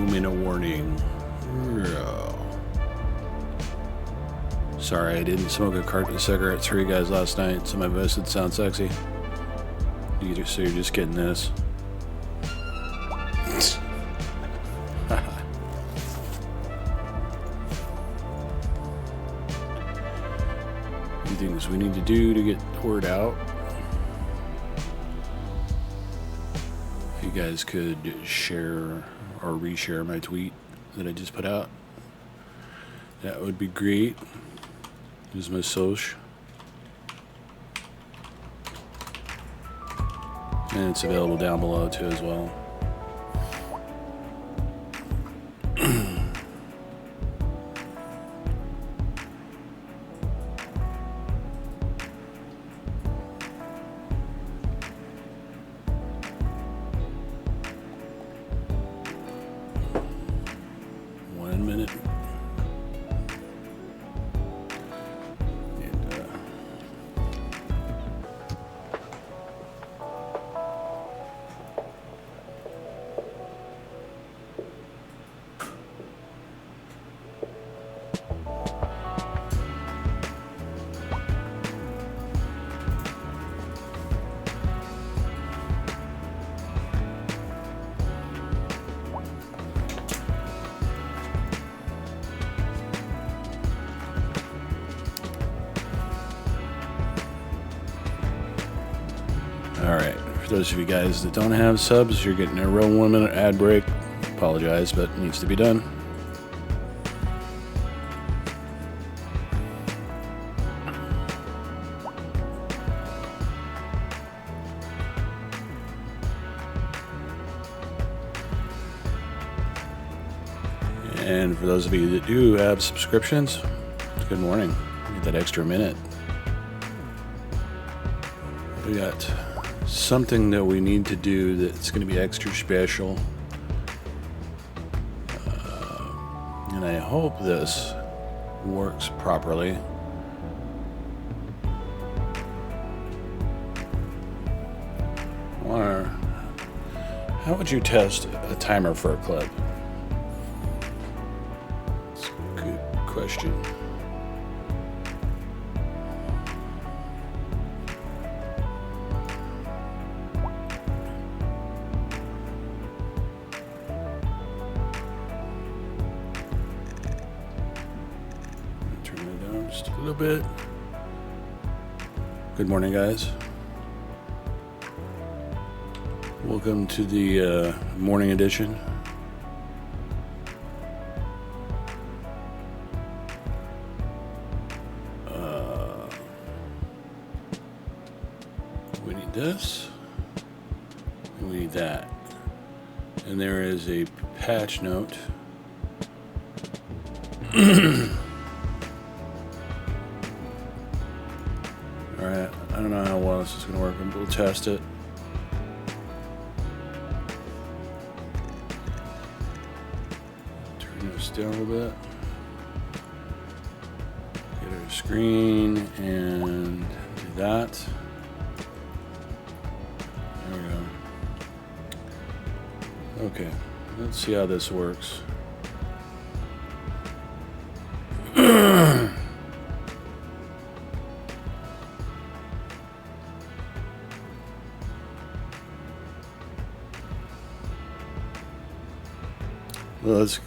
2-minute warning. Sorry, I didn't smoke a carton of cigarettes for you guys last night, so my voice would sound sexy. So you're just getting this. Things we need to do to get the word out. If you guys could share or reshare my tweet that I just put out, that would be great. Use my social. And it's available down below too as well. Alright, for those of you guys that don't have subs, you're getting a real 1-minute ad break. Apologize, but it needs to be done. And for those of you that do have subscriptions, good morning. Get that extra minute. We got something that we need to do that's going to be extra special. And I hope this works properly. Or how would you test a timer for a clip? That's a good question. Just a little bit. Good morning, guys. Welcome to the morning edition. We need this. We need that. And there is a patch note. Alright, I don't know how well this is going to work, but we'll test it. Turn this down a little bit. Get our screen and do that. There we go. Okay, let's see how this works.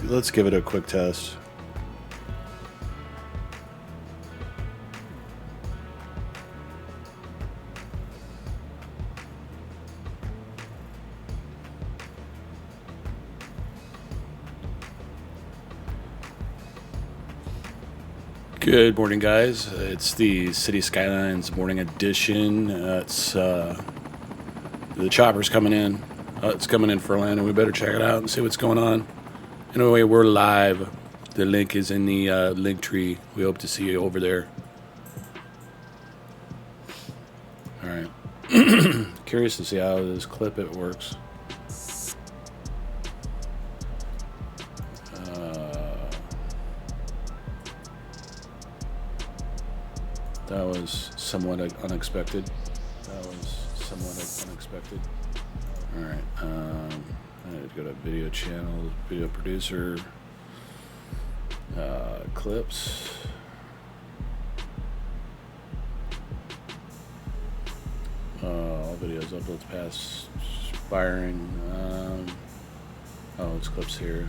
Let's give it a quick test. Good morning, guys. It's the City Skylines morning edition. The chopper's coming in. It's coming in for landing. We better check it out and see what's going on. Anyway, we're live. The link is in the link tree. We hope to see you over there. All right. Curious to see how this clip it works. That was somewhat unexpected. All right. Go to video channels, video producer, clips. All videos uploads past expiring. Oh, it's clips here.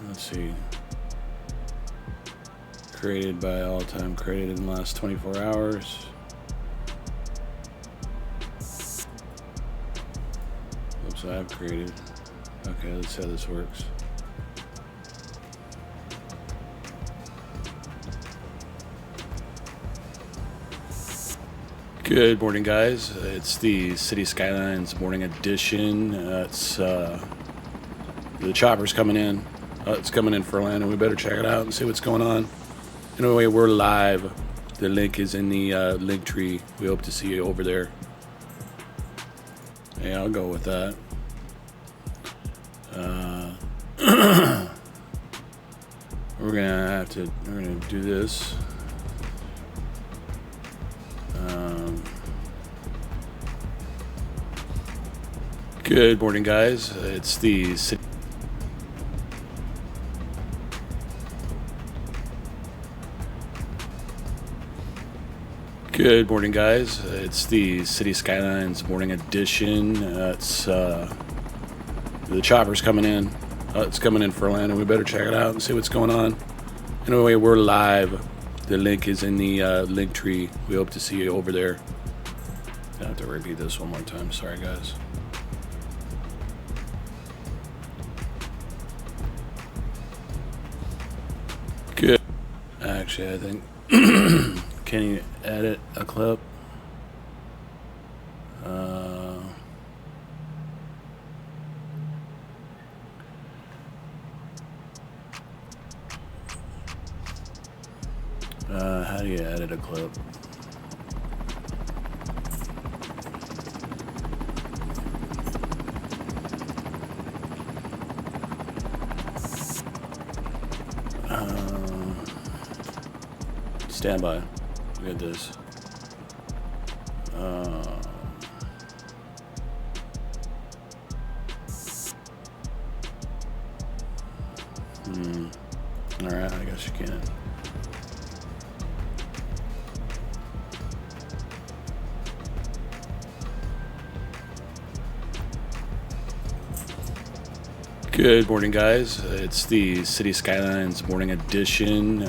Let's see. Created by all time, created in the last 24 hours. Oops, I have created. Okay, let's see how this works. Good morning, guys. It's the City Skylines morning edition. The chopper's coming in. It's coming in for a land, and we better check it out and see what's going on. Anyway, we're live. The link is in the link tree. We hope to see you over there. Yeah, I'll go with that. We're gonna do this. Good morning, guys. It's the City. Good morning, guys. It's the City Skylines morning edition. The chopper's coming in. It's coming in for a land, and we better check it out and see what's going on. Anyway, we're live. The link is in the link tree. We hope to see you over there. I have to repeat this one more time. Sorry, guys. Good. Actually, I think. Can you edit a clip? How do you edit a clip? Stand by. Look at this. Alright, I guess you can. Good morning, guys. It's the City Skylines morning edition.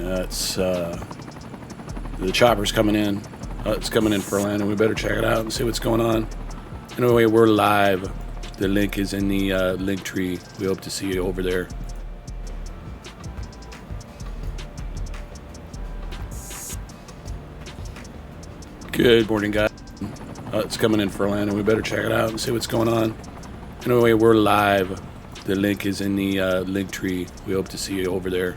The chopper's coming in. It's coming in for a land, and we better check it out and see what's going on. Anyway, we're live. The link is in the link tree. We hope to see you over there. Good morning, guys. It's coming in for a land, and we better check it out and see what's going on. Anyway, we're live. The link is in the link tree. We hope to see you over there.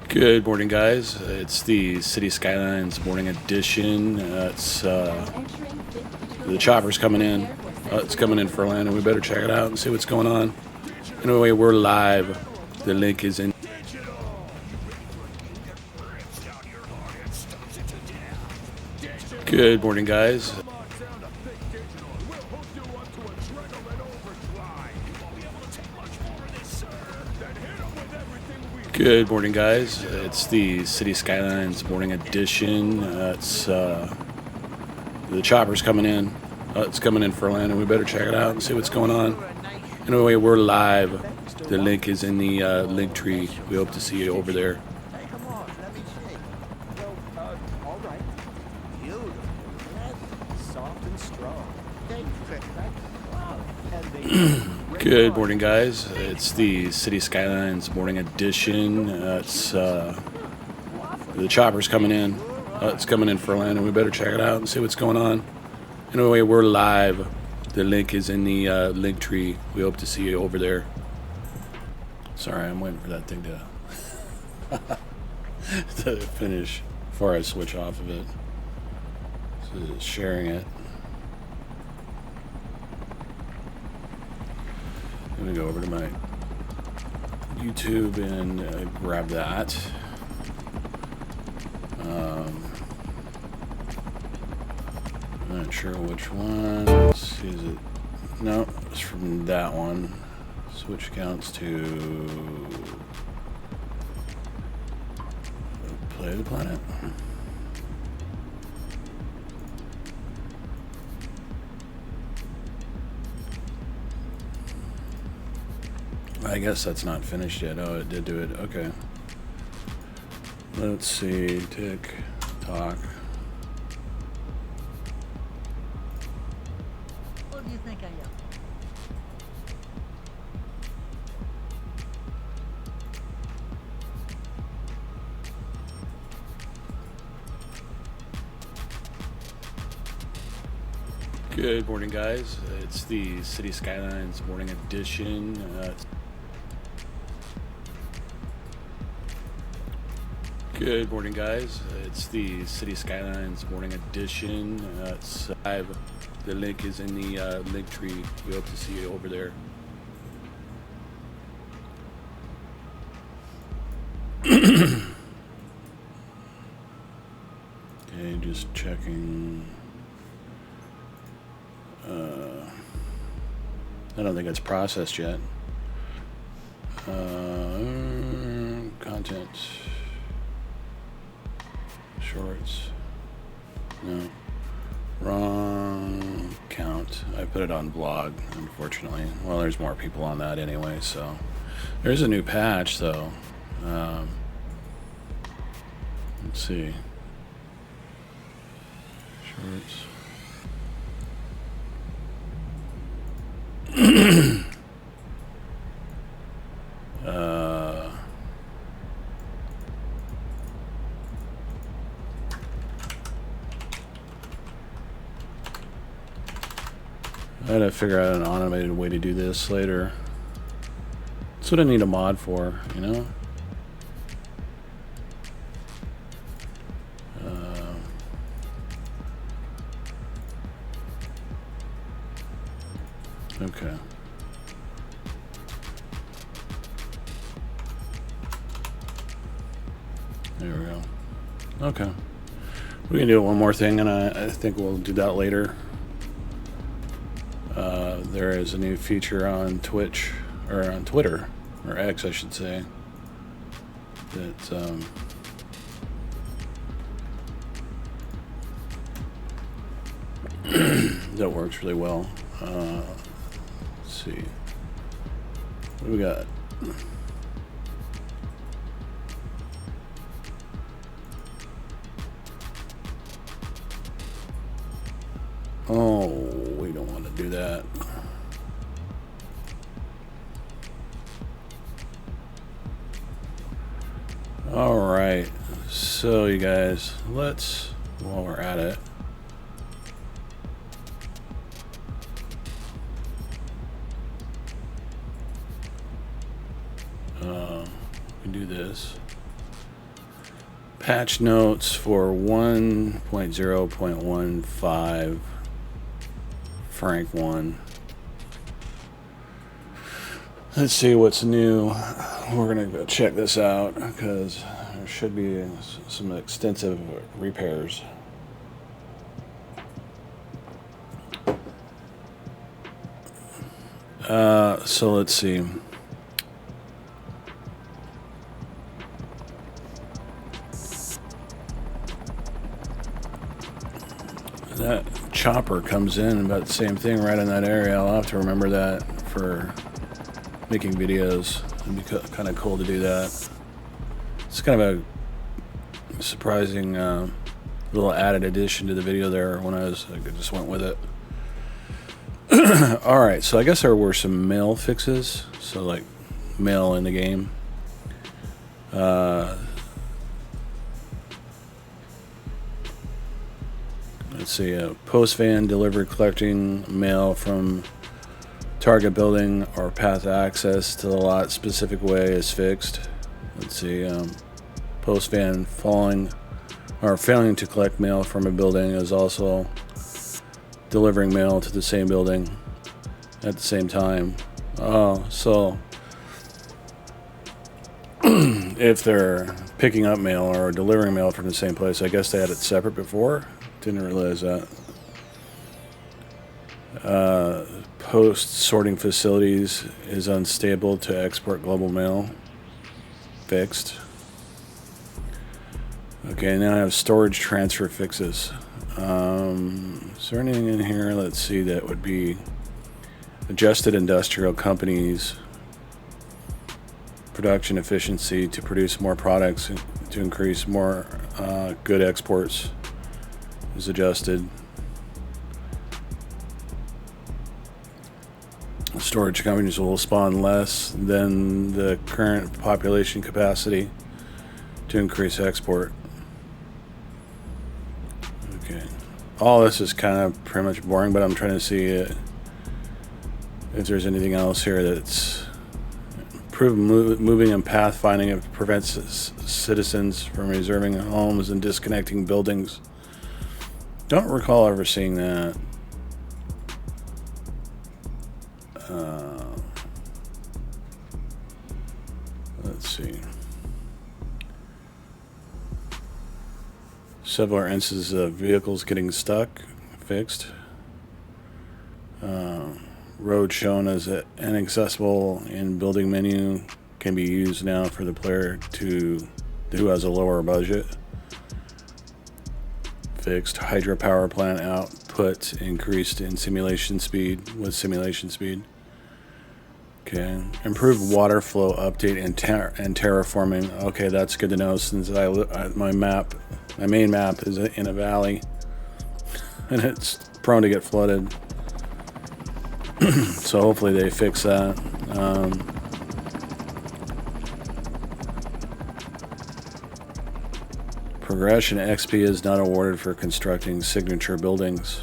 Good morning, guys. It's the City Skylines morning edition. The chopper's coming in. It's coming in for a land, and we better check it out and see what's going on. Anyway, we're live. The link is in. Good morning, guys. Good morning, guys. It's the City Skylines morning edition. The chopper's coming in. It's coming in for a land, and we better check it out and see what's going on. Anyway, we're live. The link is in the link tree. We hope to see you over there. Good morning, guys. It's the City Skylines morning edition. The chopper's coming in. It's coming in for a land, and we better check it out and see what's going on. Anyway, we're live. The link is in the link tree. We hope to see you over there. Sorry, I'm waiting for that thing to finish before I switch off of it. So sharing it. gonna go over to my YouTube and grab that. I'm not sure which one. Let's see, is it? No, it's from that one. Switch accounts to Play the Planet. I guess that's not finished yet. Oh, it did do it. Okay. Let's see. Tick tock. What do you think I am? Good morning, guys. It's the City Skylines Morning Edition. Good morning, guys. It's the City Skylines Morning Edition. It's live. The link is in the link tree. We hope to see you over there. Okay, just checking. I don't think it's processed yet. Content. Shorts. No. Wrong count. I put it on blog, unfortunately. Well, there's more people on that anyway, so. There's a new patch, though. Let's see. Shorts. I gotta figure out an automated way to do this later. That's what I need a mod for, you know? Okay. There we go. Okay. We can do one more thing, and I think we'll do that later. There is a new feature on Twitch, or on Twitter, or X, I should say, that that works really well. Let's see. What do we got? Oh, we don't want to do that. All right. So, you guys, let's, while we're at it, we can do this. Patch notes for 1.0.15 Frank 1. Let's see what's new. We're gonna go check this out because there should be some extensive repairs. So let's see. That chopper comes in about the same thing right in that area. I'll have to remember that for making videos. It'd be kind of cool to do that. It's kind of a surprising little added addition to the video there when I just went with it. Alright, so I guess there were some mail fixes. So like mail in the game. Let's see, a post van delivered collecting mail from target building or path access to the lot specific way is fixed. Let's see, post van failing to collect mail from a building is also delivering mail to the same building at the same time. So if they're picking up mail or delivering mail from the same place, I guess they had it separate before. Didn't realize that. Post sorting facilities is unstable to export global mail. Fixed. Okay, now I have storage transfer fixes. Is there anything in here? Let's see, that would be adjusted industrial companies. Production efficiency to produce more products to increase more good exports is adjusted. Storage companies will spawn less than the current population capacity to increase export. Okay. All this is kind of pretty much boring, but I'm trying to see if there's anything else here that's moving and pathfinding. It prevents citizens from reserving homes and disconnecting buildings. Don't recall ever seeing that. Let's see. Several instances of vehicles getting stuck, fixed. Road shown as inaccessible in building menu can be used now for the player who has a lower budget. Fixed. Hydropower plant output increased in simulation speed with simulation speed. Okay. Improved water flow update and terraforming. Okay, that's good to know since my main map is in a valley and it's prone to get flooded. So hopefully they fix that. Progression XP is not awarded for constructing signature buildings.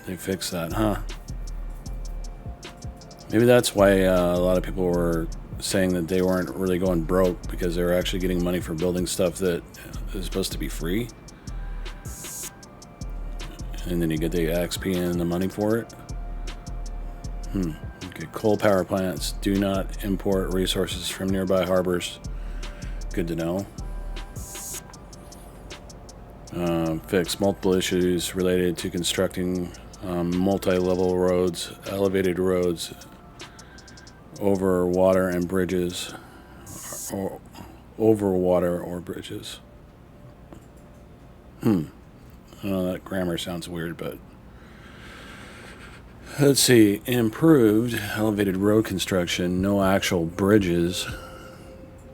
They fixed that, huh? Maybe that's why a lot of people were saying that they weren't really going broke, because they were actually getting money for building stuff that is supposed to be free. And then you get the XP and the money for it. Okay, coal power plants do not import resources from nearby harbors. Good to know. Fix multiple issues related to constructing multi-level roads, elevated roads, over water and bridges, or over water or bridges. I know that grammar sounds weird, but let's see. Improved elevated road construction, no actual bridges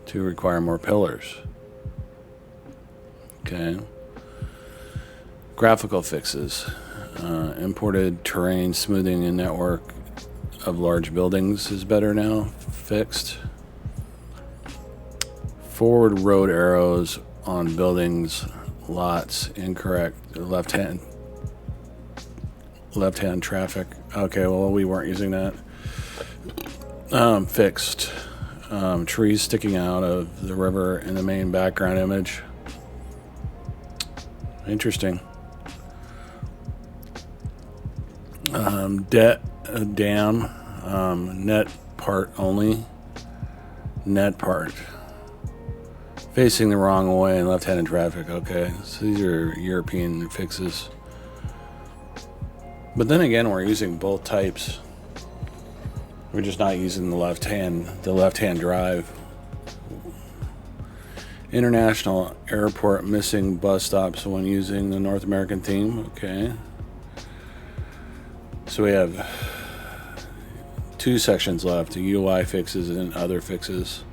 to require more pillars. Okay. Graphical fixes. Imported terrain smoothing and network of large buildings is better now. Fixed. Forward road arrows on buildings, lots, incorrect. Left-hand traffic. Okay, well, we weren't using that. Fixed. Trees sticking out of the river in the main background image. Interesting. Dam. Net part only. Net part. Facing the wrong way and left-handed traffic. Okay, so these are European fixes. But then again, we're using both types. We're just not using the left-hand drive. International airport missing bus stops when using the North American theme. Okay. So we have 2 sections left, UI fixes and other fixes.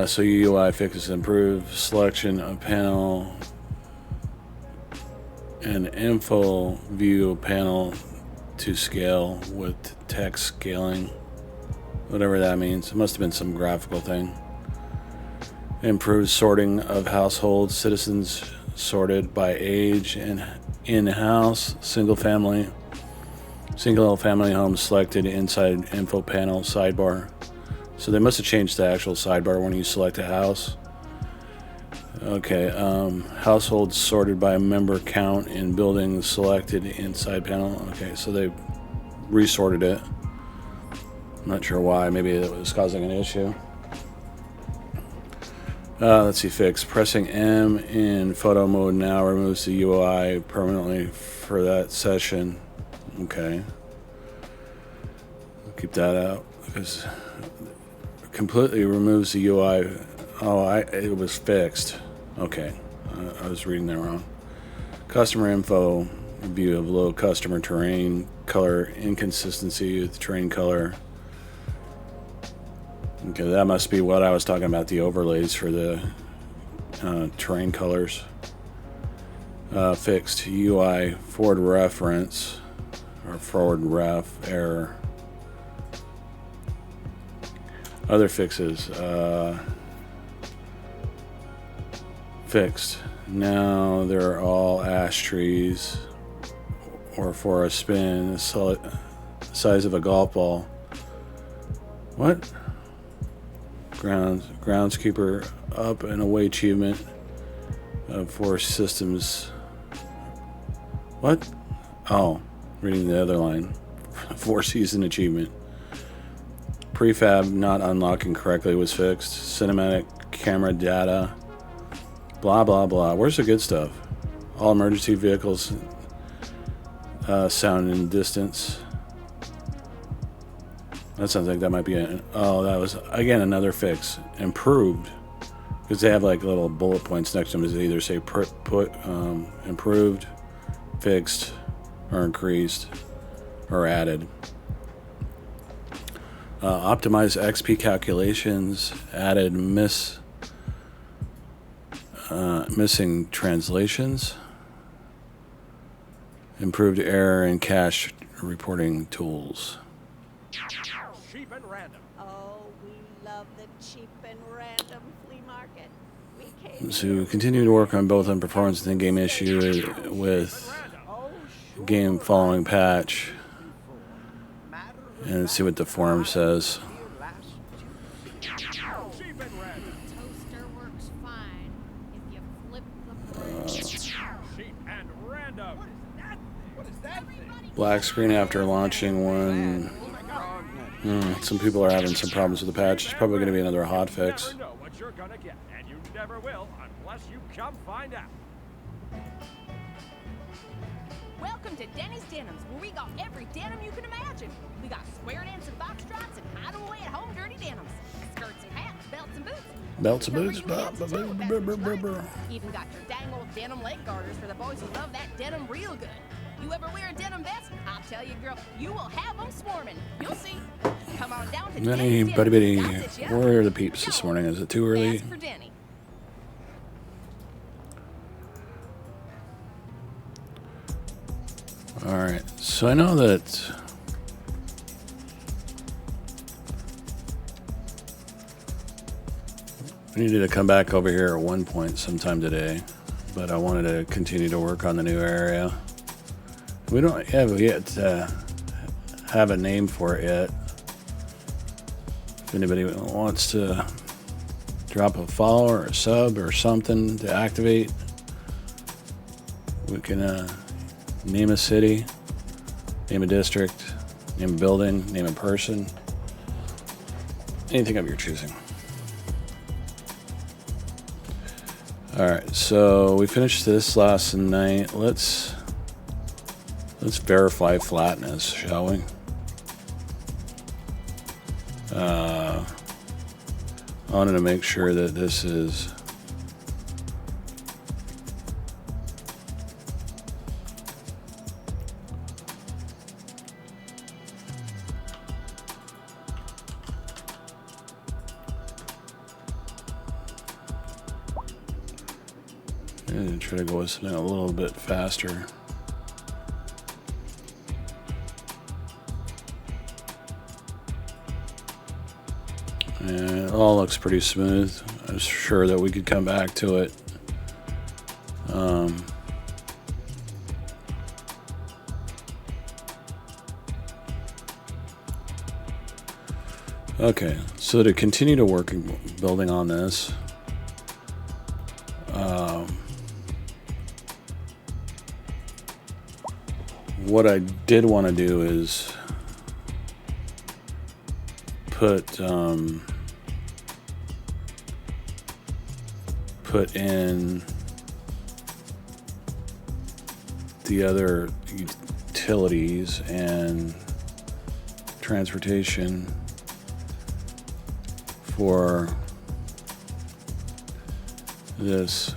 So UI fixes improve selection of panel and info view panel to scale with text scaling. Whatever that means. It must have been some graphical thing. Improved sorting of households, citizens sorted by age and in-house, single family homes selected inside info panel sidebar. So they must have changed the actual sidebar when you select a house. Okay, households sorted by member count in buildings selected inside panel. Okay, so they resorted it. I'm not sure why. Maybe it was causing an issue. Let's see, fix. Pressing M in photo mode now removes the UI permanently for that session. Okay. Keep that out because it completely removes the UI. Oh, it was fixed. Okay. I was reading that wrong. Customer info, view of low customer terrain, color inconsistency with terrain color. Okay, that must be what I was talking about, the overlays for the terrain colors. Fixed UI forward reference or forward ref error. Other fixes. Fixed. Now they're all ash trees or for a spin, the size of a golf ball. What? Groundskeeper up and away achievement for systems. What? Oh, reading the other line. 4-season achievement. Prefab not unlocking correctly was fixed. Cinematic camera data. Blah, blah, blah. Where's the good stuff? All emergency vehicles sound in distance. That sounds like that might be oh, that was, again, another fix. Improved. Because they have like little bullet points next to them. They either say improved, fixed, or increased, or added. Optimize XP calculations. Added missing translations. Improved error and cache reporting tools. Cheap and random. Oh, we love the cheap and random flea market. We came So continue to work on both on performance and in-game issue with game following patch. And see what the forum says. Cheap and random. toaster works fine if you flip the bread. Cheap and random. What is that thing? Black screen after launching one. Some people are having some problems with the patch. It's probably going to be another hot fix. You never know what you're gonna get, and you never will unless you come find out. Welcome to Denny's Denims, where we got every denim you can imagine. We got square dance and foxtrots and hide away at home dirty denims. Skirts and hats, belts and boots. Belts and Whatever boots. you fancy too, if that's what you like. Even got your dang old denim leg garters for the boys who love that denim real good. You ever wear a denim vest? I'll tell you, girl, you will have them swarming. You'll see. Come on down to Denny's Denims. That's it, yeah. Where are the peeps this morning? Is it too early? That's for Denny. Alright, so I know that we needed to come back over here at one point sometime today, but I wanted to continue to work on the new area. We don't have yet have a name for it yet. If anybody wants to drop a follow or a sub or something to activate, we can name a city, name a district, name a building, name a person, anything of your choosing. Alright, so we finished this last night. Let's verify flatness, shall we? I wanted to make sure that this is and try to go with something a little bit faster. And it all looks pretty smooth. I was sure that we could come back to it. Okay, so to continue to work building on this, What I did want to do is put in the other utilities and transportation for this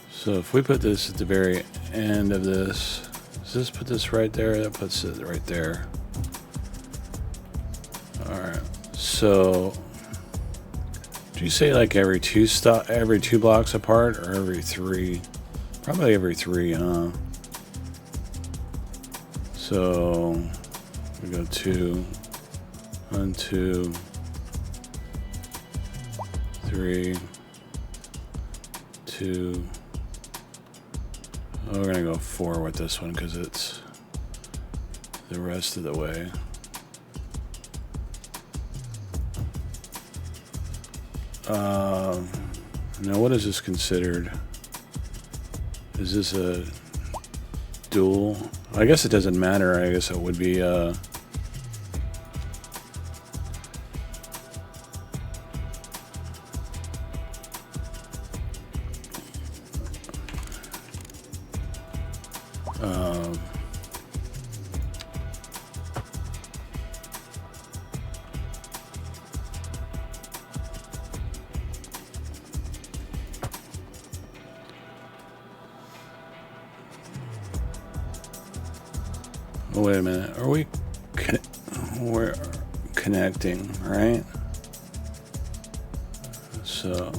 so if we put this at the very end of this, does this put this right there? That puts it right there. Alright, so do you say like every two blocks apart, or every three? Probably every three, huh? So we go 2, 1, 2, 3, 2. Oh, we're gonna go 4 with this one because it's the rest of the way. Now what is this considered? Is this a dual? I guess it doesn't matter. I guess it would be oh, wait a minute. Are we we're connecting, right? So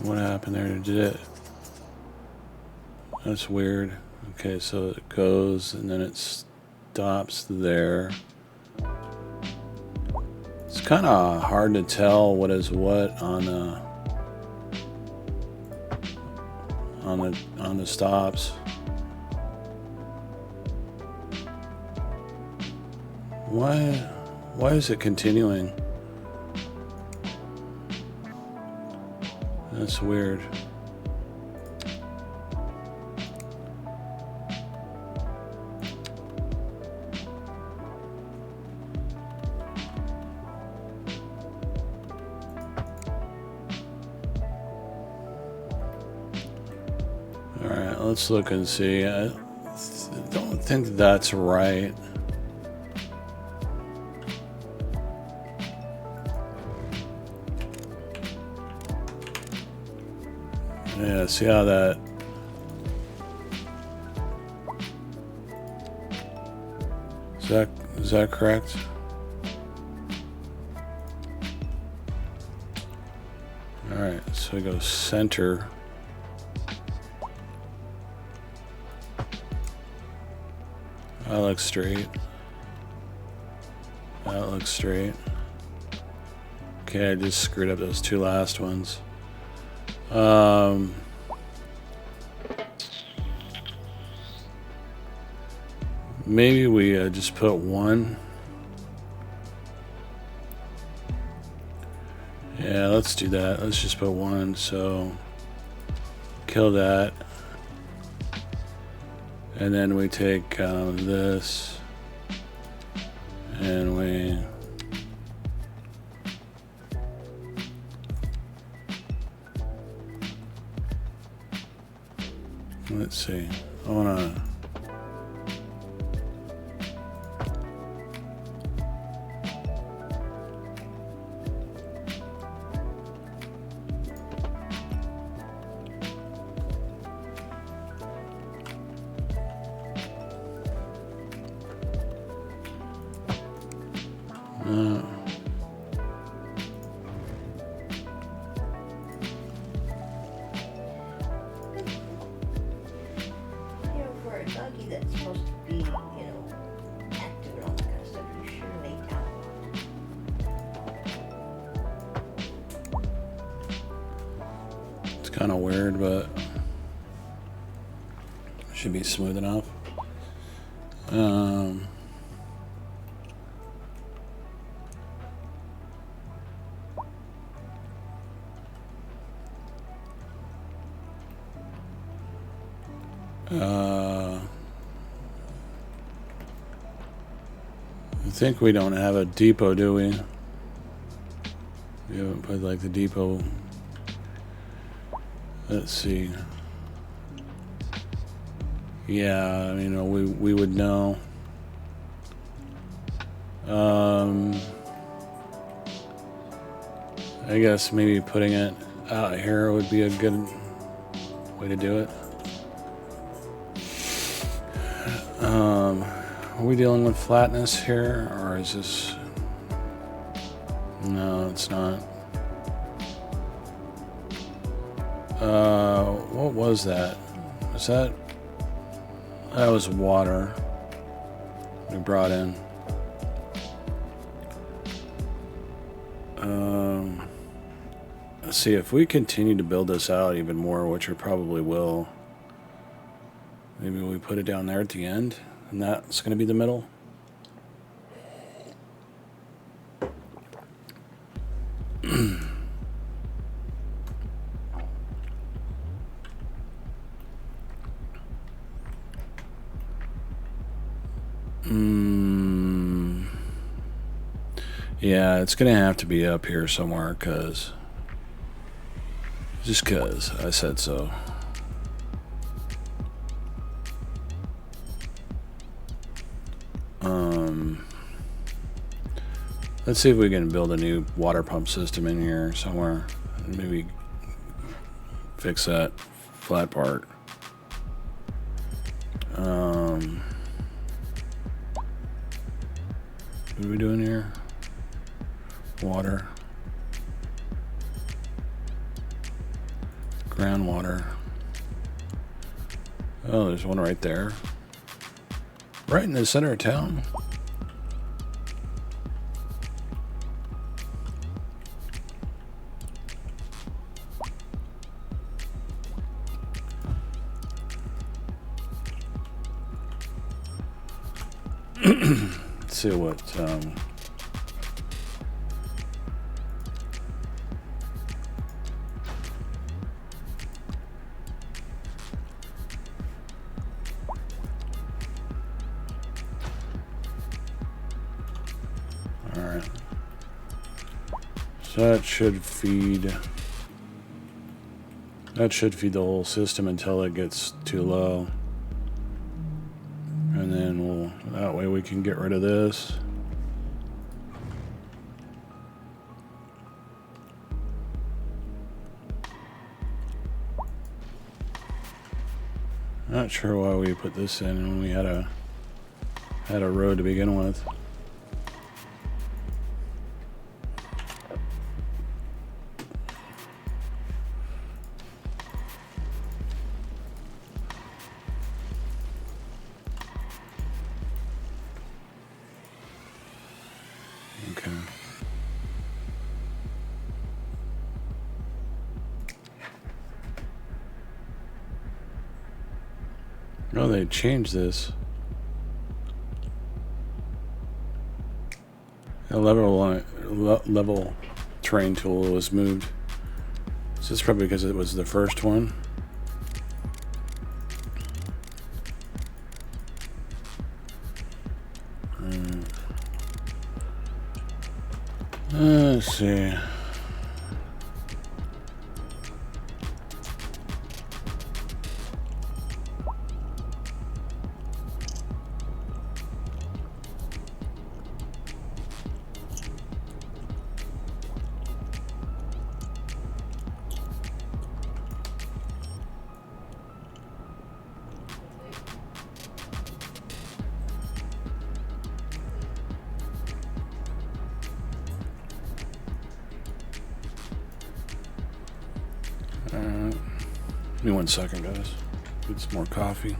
what happened there? Did it? That's weird. Okay, so it goes and then it stops there. It's kind of hard to tell what is what on the stops. Why is it continuing? That's weird. Alright, let's look and see. I don't think that's right. Yeah, see how that... Is that correct? Alright, so we go center. That looks straight. That looks straight. Okay, I just screwed up those two last ones. Maybe we just put 1. Yeah, let's do that. Let's just put 1. So kill that. And then we take this and we let's see. I wanna kind of weird, but should be smooth enough. I think we don't have a depot, do we? We haven't put like the depot. Let's see. Yeah, you know, we would know. I guess maybe putting it out here would be a good way to do it. Are we dealing with flatness here, or is this... No, it's not. What was that? Was that... That was water we brought in. Let's see, if we continue to build this out even more, which we probably will, maybe we put it down there at the end, and that's going to be the middle. Yeah, it's going to have to be up here somewhere, just because I said so. Let's see if we can build a new water pump system in here somewhere. Maybe fix that flat part. What are we doing here? Water. Groundwater. Oh, there's one right there. Right in the center of town. Let's see what Alright. So that should feed the whole system until it gets too low. And then that way we can get rid of this. Not sure why we put this in when we had a road to begin with. Okay. Oh, they changed this. A level terrain tool was moved. So it's probably because it was the first one. Let's see. Give me 1 second, guys. Get some more coffee.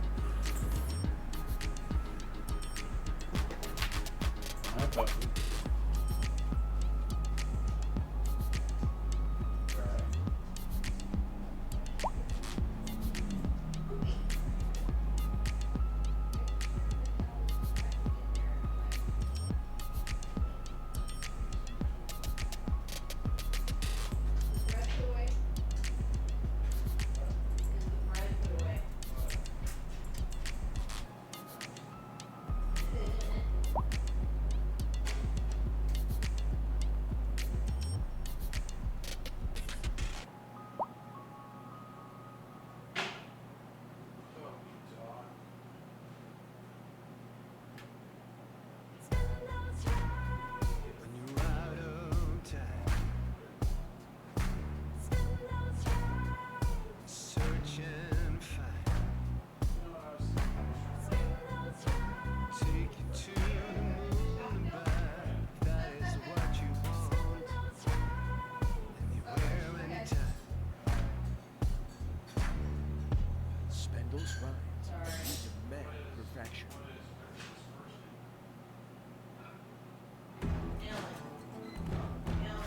those rides you demand perfection.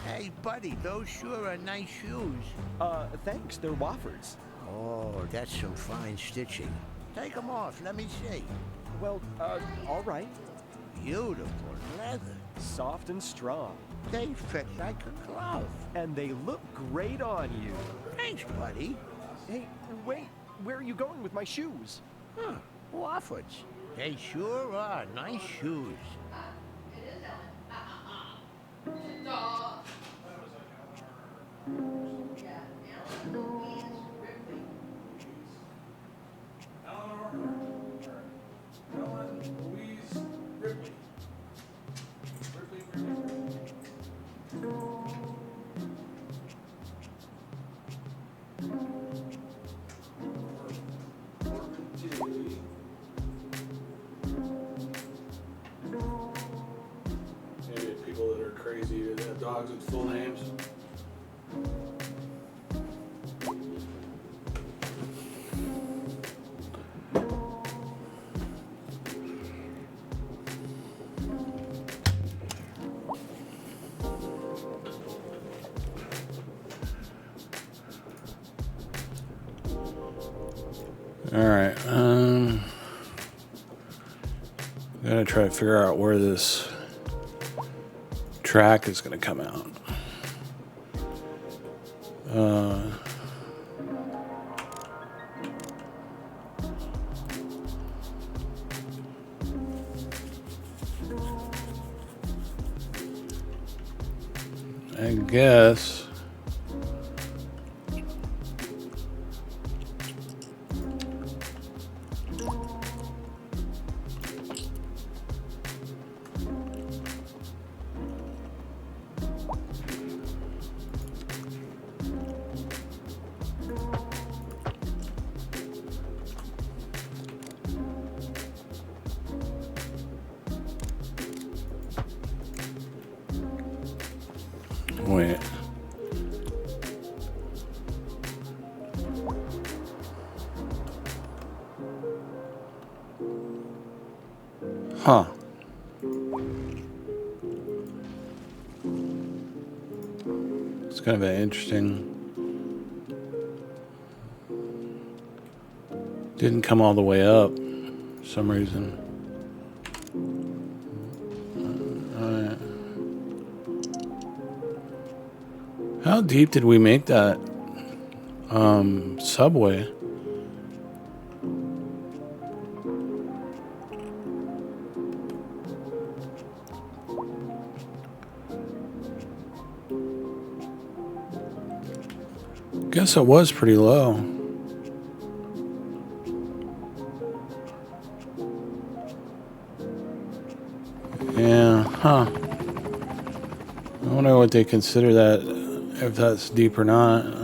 Hey, buddy, those sure are nice shoes. Thanks, they're Wofford's. Oh, that's some fine stitching. Take them off, let me see. Well, all right. Beautiful leather. Soft and strong. They fit like a glove. And they look great on you. Thanks, buddy. Hey, wait, where are you going with my shoes? Huh, Wofford's. They sure are nice shoes. Maybe people that are crazy that have dogs with full names. All right, gotta try to figure out where this track is gonna come out. I guess. Wait. Huh. It's kind of an interesting. Didn't come all the way up for some reason. How deep did we make that subway? Guess it was pretty low. Yeah, huh. I wonder what they consider that, if that's deep or not.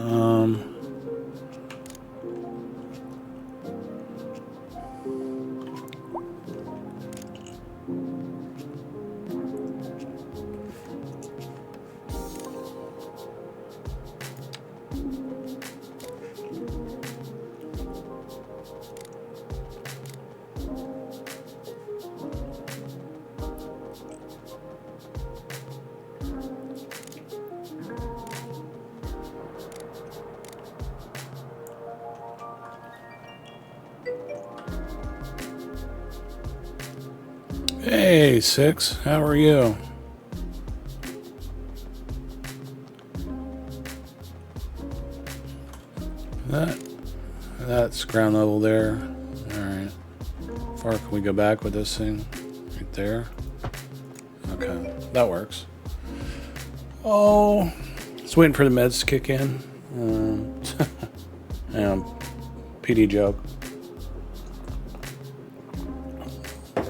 Hey, Six, how are you? That's ground level there. All right. How far can we go back with this thing? Right there. Okay, that works. Oh, just waiting for the meds to kick in. PD joke.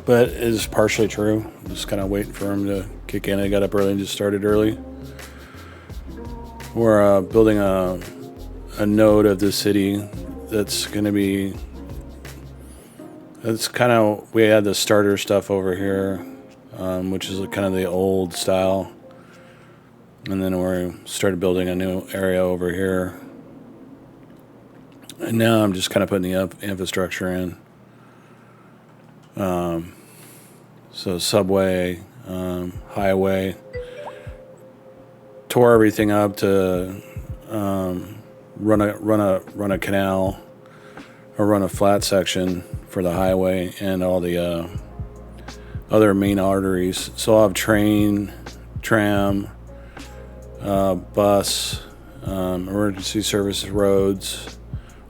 But it is partially true. Just kind of waiting for him to kick in. I got up early and just started early. We're building a node of the city that's going to be... It's kind of... We had the starter stuff over here, which is kind of the old style. And then we started building a new area over here. And now I'm just kind of putting the infrastructure in. So subway, highway, tore everything up to run a canal or run a flat section for the highway and all the other main arteries. So I'll have train, tram, bus, emergency services roads,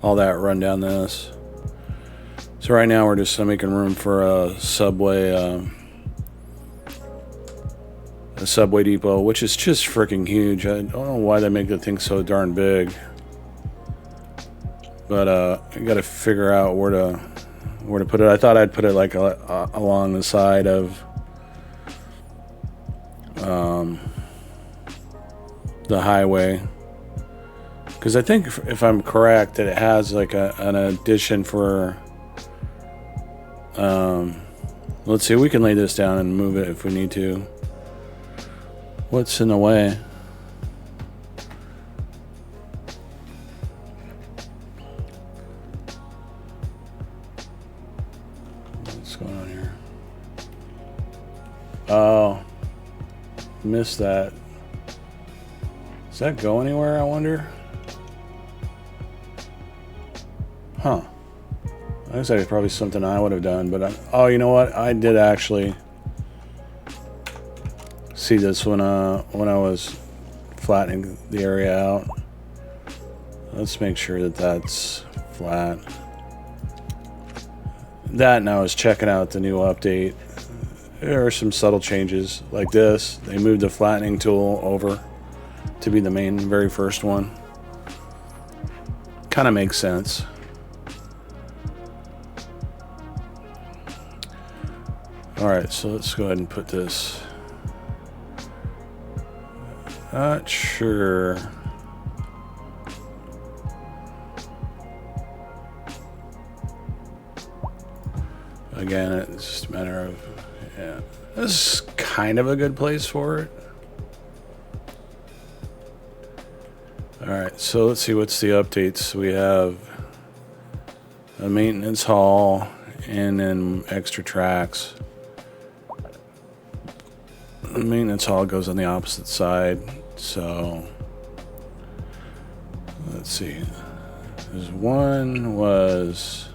all that run down this. So right now we're just making room for a subway depot, which is just freaking huge. I don't know why they make the thing so darn big, but I got to figure out where to put it. I thought I'd put it like along the side of the highway, because I think if I'm correct that it has like an addition for let's see, we can lay this down and move it if we need to. What's in the way? What's going on here? Oh, missed that. Does that go anywhere, I wonder? Huh. I guess that's probably something I would have done, but oh, you know what? I did actually see this when I was flattening the area out. Let's make sure that that's flat. That, and I was checking out the new update. There are some subtle changes like this. They moved the flattening tool over to be the very first one. Kind of makes sense. Alright, so let's go ahead and put this. Not sure. Again, it's just a matter of, yeah. This is kind of a good place for it. Alright, so let's see what's the updates. We have a maintenance hall and then extra tracks. The maintenance hall goes on the opposite side, so let's see. There's one was,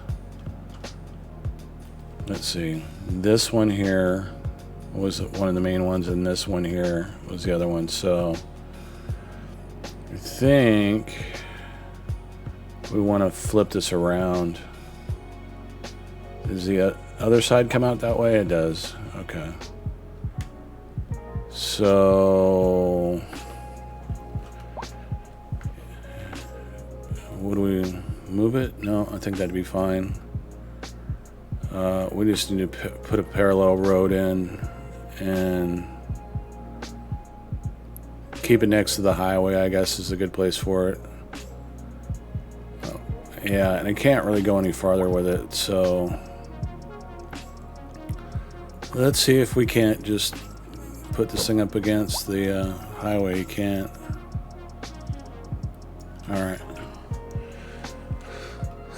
let's see, this one here was one of the main ones, and this one here was the other one. So I think we want to flip this around. Does the other side come out that way? It does. Okay. So would we move it? No, I think that'd be fine. We just need to put a parallel road in and keep it next to the highway, I guess is a good place for it. Oh, yeah, and I can't really go any farther with it, so let's see if we can't just put this thing up against the highway. You can't. Alright.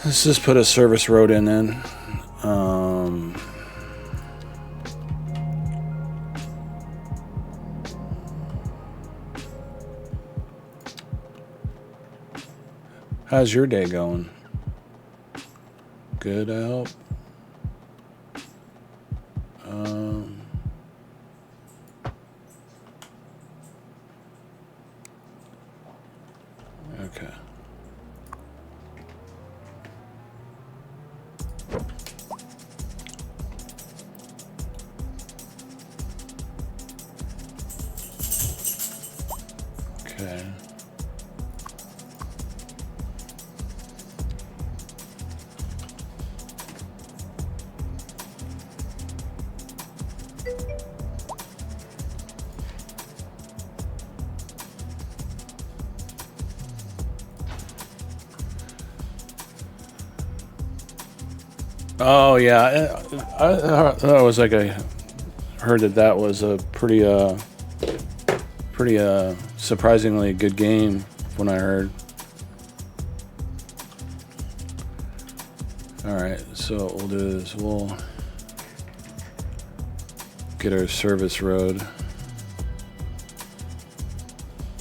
Let's just put a service road in then. How's your day going? Good, I hope. Okay. Okay. Oh yeah, I thought it was like I heard that was a pretty surprisingly good game when I heard. Alright, so what we'll do is we'll get our service road.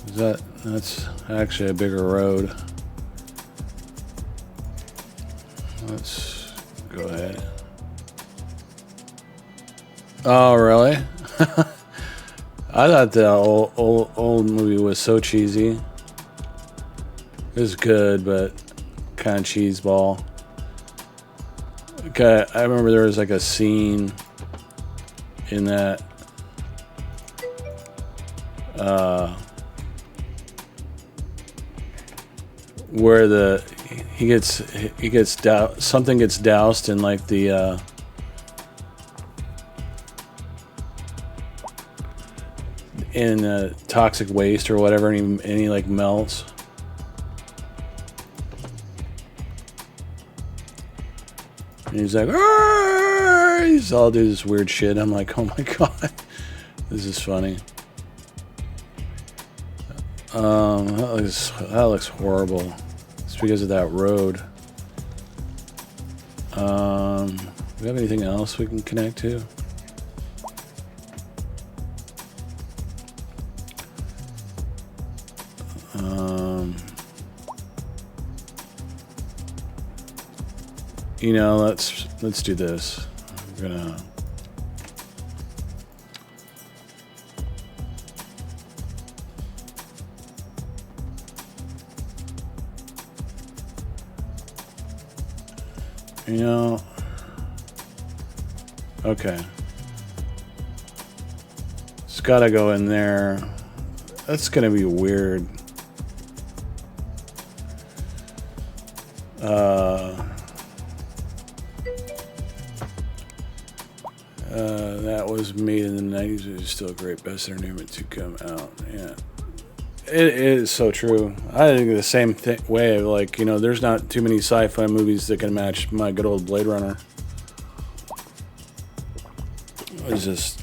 That's actually a bigger road. Let's go ahead. Oh, really? I thought the old movie was so cheesy. It was good, but kind of cheeseball. Okay, I remember there was like a scene in that where something gets doused in like the in toxic waste or whatever, and he like melts. And he's like, "Arr!" He's all do this weird shit. I'm like, oh my god, this is funny. That looks horrible. It's because of that road. Do we have anything else we can connect to? You know, let's do this. I'm gonna okay. It's gotta go in there. That's gonna be weird. That was made in the 90s. It is still a great best entertainment to come out. Yeah. It is so true. I think the same way. Like, there's not too many sci-fi movies that can match my good old Blade Runner. It's just,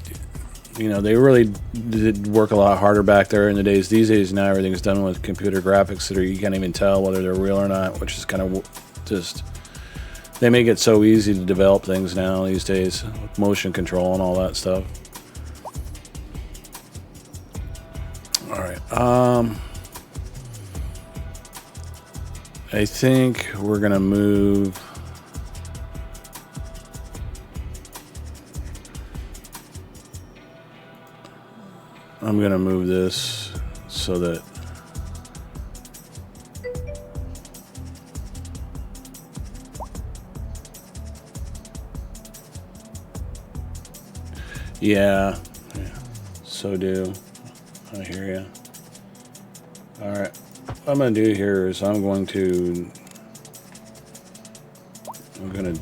they really did work a lot harder back there in the days. These days, now everything's done with computer graphics that you can't even tell whether they're real or not, which is kind of just... They make it so easy to develop things now these days, with motion control and all that stuff. Alright, I think we're gonna move... I'm gonna move this so that... Yeah, so do. I hear you. Alright, what I'm going to do here is I'm going to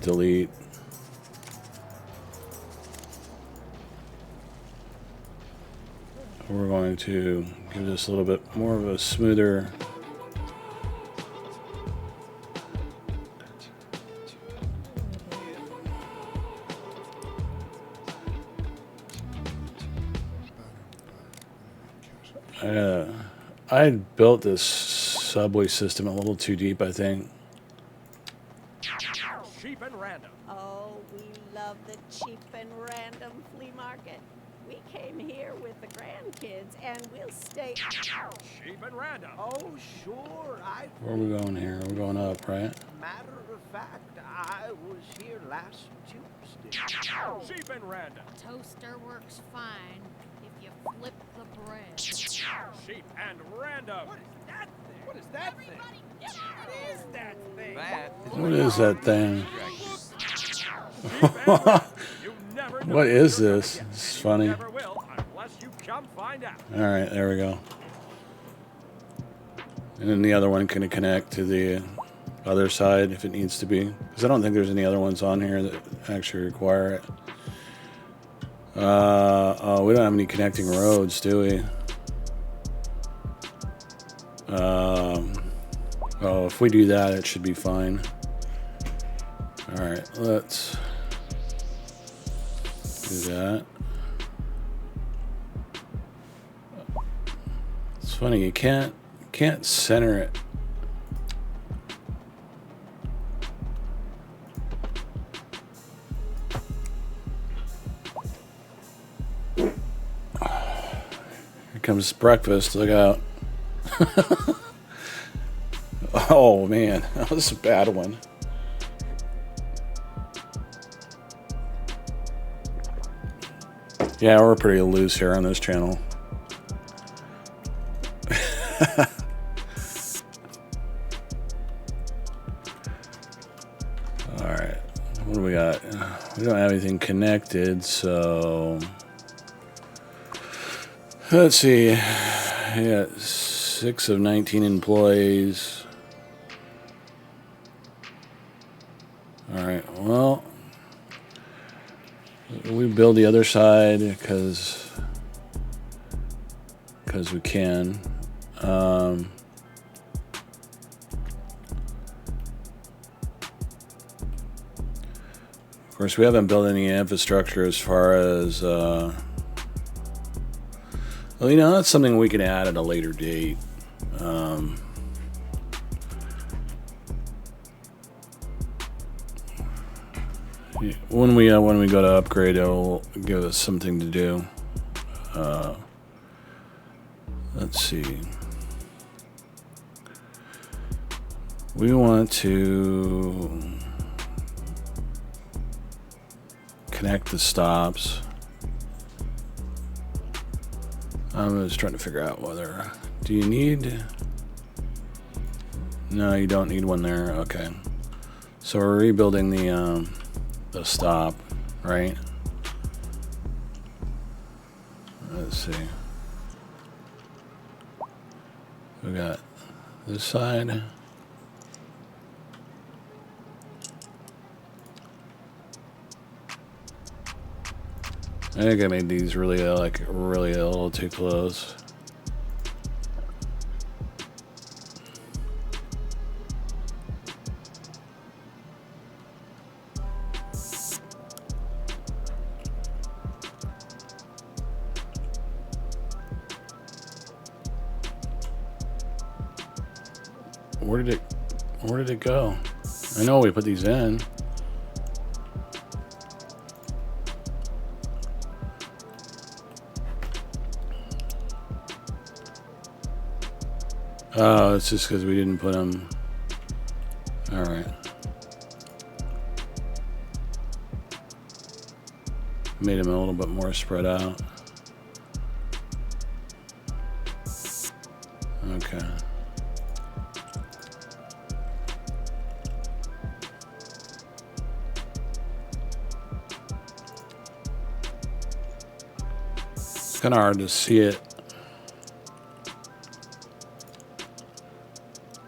delete. We're going to give this a little bit more of a smoother... I built this subway system a little too deep, I think. Cheap and random. Oh, we love the cheap and random flea market. We came here with the grandkids, and we'll stay... Cheap and random. Oh, sure. Where are we going here? We're going up, right? Matter of fact, I was here last Tuesday. Cheap and random. Toaster works fine if you flip the bread. Cheap and random. What is that thing? What is that thing? What is that thing? What is that thing? You never know. What is this? It's funny. You never will unless you come find out. Alright, there we go. And then the other one can connect to the other side if it needs to be. Because I don't think there's any other ones on here that actually require it. Oh, we don't have any connecting roads, do we? Oh, if we do that, it should be fine. Alright, let's do that. It's funny, you can't center it. comes breakfast. Look out. Oh, man. That was a bad one. Yeah, we're pretty loose here on this channel. Alright. What do we got? We don't have anything connected, so... Let's see. Yeah, 6 of 19 employees. Alright, well... We build the other side because we can. Of course, we haven't built any infrastructure as far as... well, you know, that's something we can add at a later date. When we go to upgrade, it'll give us something to do. Let's see. We want to connect the stops. I'm just trying to figure out whether... Do you need... No, you don't need one there. Okay. So we're rebuilding the stop, right? Let's see. We got this side. I think I made these really a little too close. Where did it go? I know we put these in. Oh, it's just because we didn't put them. All right. Made them a little bit more spread out. Okay. It's kind of hard to see it.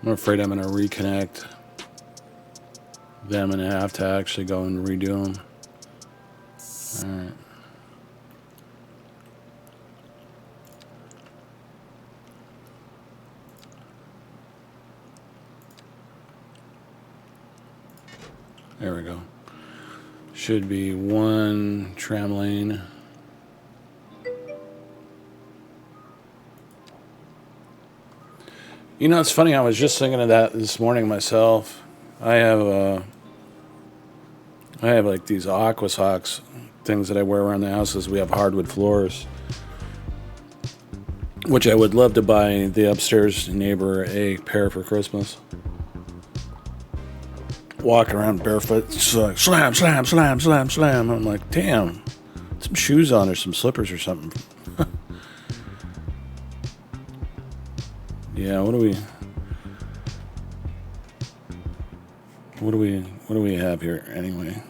I'm afraid I'm going to reconnect them and have to actually go and redo them. All right. There we go. Should be one tram lane. You know, it's funny. I was just thinking of that this morning myself. I have like these Aqua Socks things that I wear around the house as we have hardwood floors, which I would love to buy the upstairs neighbor a pair for Christmas. Walking around barefoot, it's like slam, slam, slam, slam, slam. I'm like, damn, some shoes on or some slippers or something. Yeah, what do we have here anyway?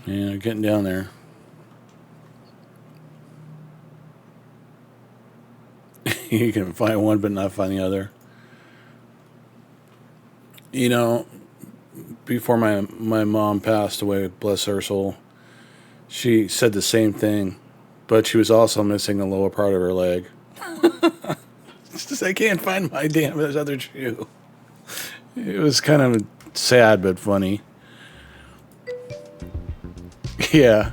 Yeah, getting down there. You can find one but not find the other. You know, before my mom passed away, bless her soul, she said the same thing, but she was also missing the lower part of her leg. It's just, I can't find my damn other shoe. It was kind of sad but funny. Yeah,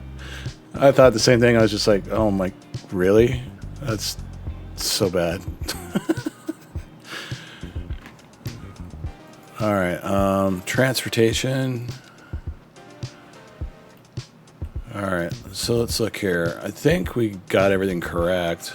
I thought the same thing. I was just like, oh my, really? That's So bad. All right. Transportation. All right. So let's look here. I think we got everything correct.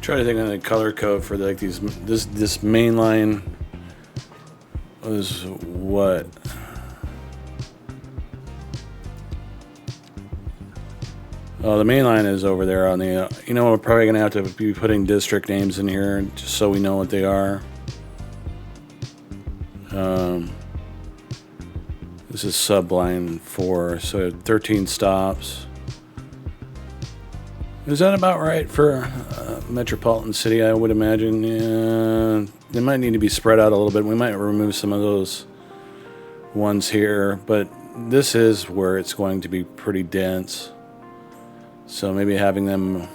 Try to think of the color code for like these. This main line was what? Oh, the main line is over there on the. You know, we're probably gonna have to be putting district names in here just so we know what they are. This is subline 4, so 13 stops. Is that about right for metropolitan city? I would imagine. Yeah, they might need to be spread out a little bit. We might remove some of those ones here, but this is where it's going to be pretty dense. So maybe having them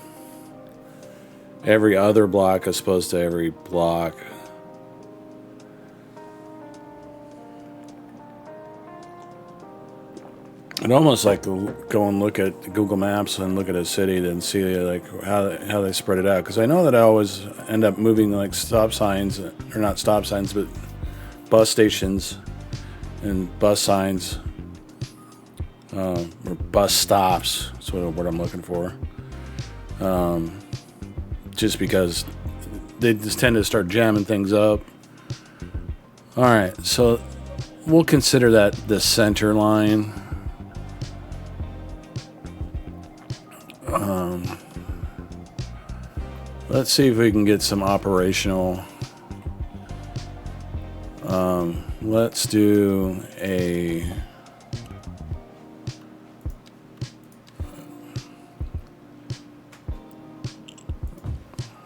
every other block as opposed to every block. I'd almost like to go and look at Google Maps and look at a city and see like how they spread it out. Because I know that I always end up moving like stop signs, or not stop signs, but bus stations and bus signs, or bus stops. That's what I'm looking for. Just because they just tend to start jamming things up. All right, so we'll consider that the center line. Let's see if we can get some operational. Let's do a.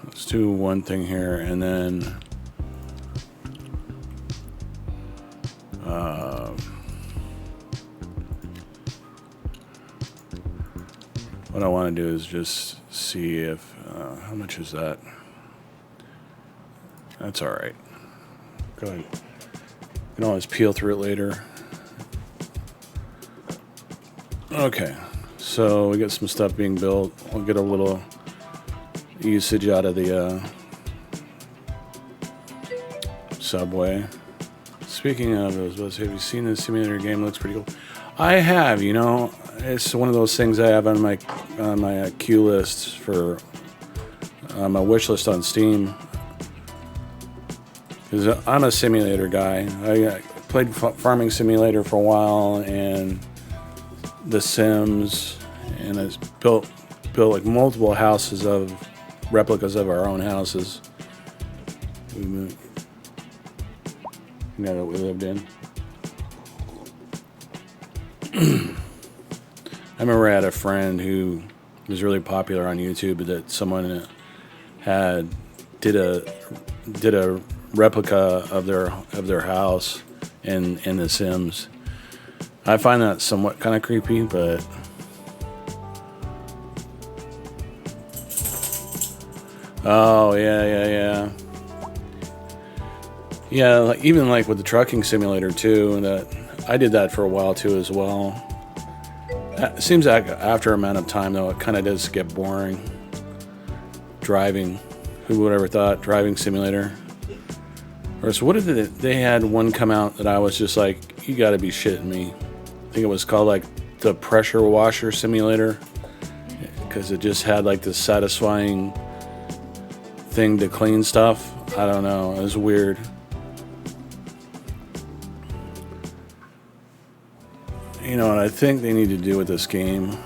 Let's do one thing here, and then. What I want to do is just see if how much is that? That's all right. Go ahead. You can always peel through it later. Okay, so we got some stuff being built. We'll get a little usage out of the subway. Speaking of those, have you seen the simulator game? It looks pretty cool. I have, you know. It's one of those things I have on my queue list for my wish list on Steam. Because I'm a simulator guy. I played Farming Simulator for a while and The Sims, and I built like multiple houses of replicas of our own houses. You know that we lived in. I remember I had a friend who was really popular on YouTube that someone had did a replica of their house in The Sims. I find that somewhat kind of creepy, but oh yeah. Like, even like with the trucking simulator too, that I did that for a while too as well. It seems like after a amount of time, though, it kind of does get boring. Driving. Who would ever thought? Driving simulator. Or so what did they had one come out that I was just like, you gotta be shitting me. I think it was called like the pressure washer simulator. Because it just had like this satisfying thing to clean stuff. I don't know. It was weird. You know what I think they need to do with this game?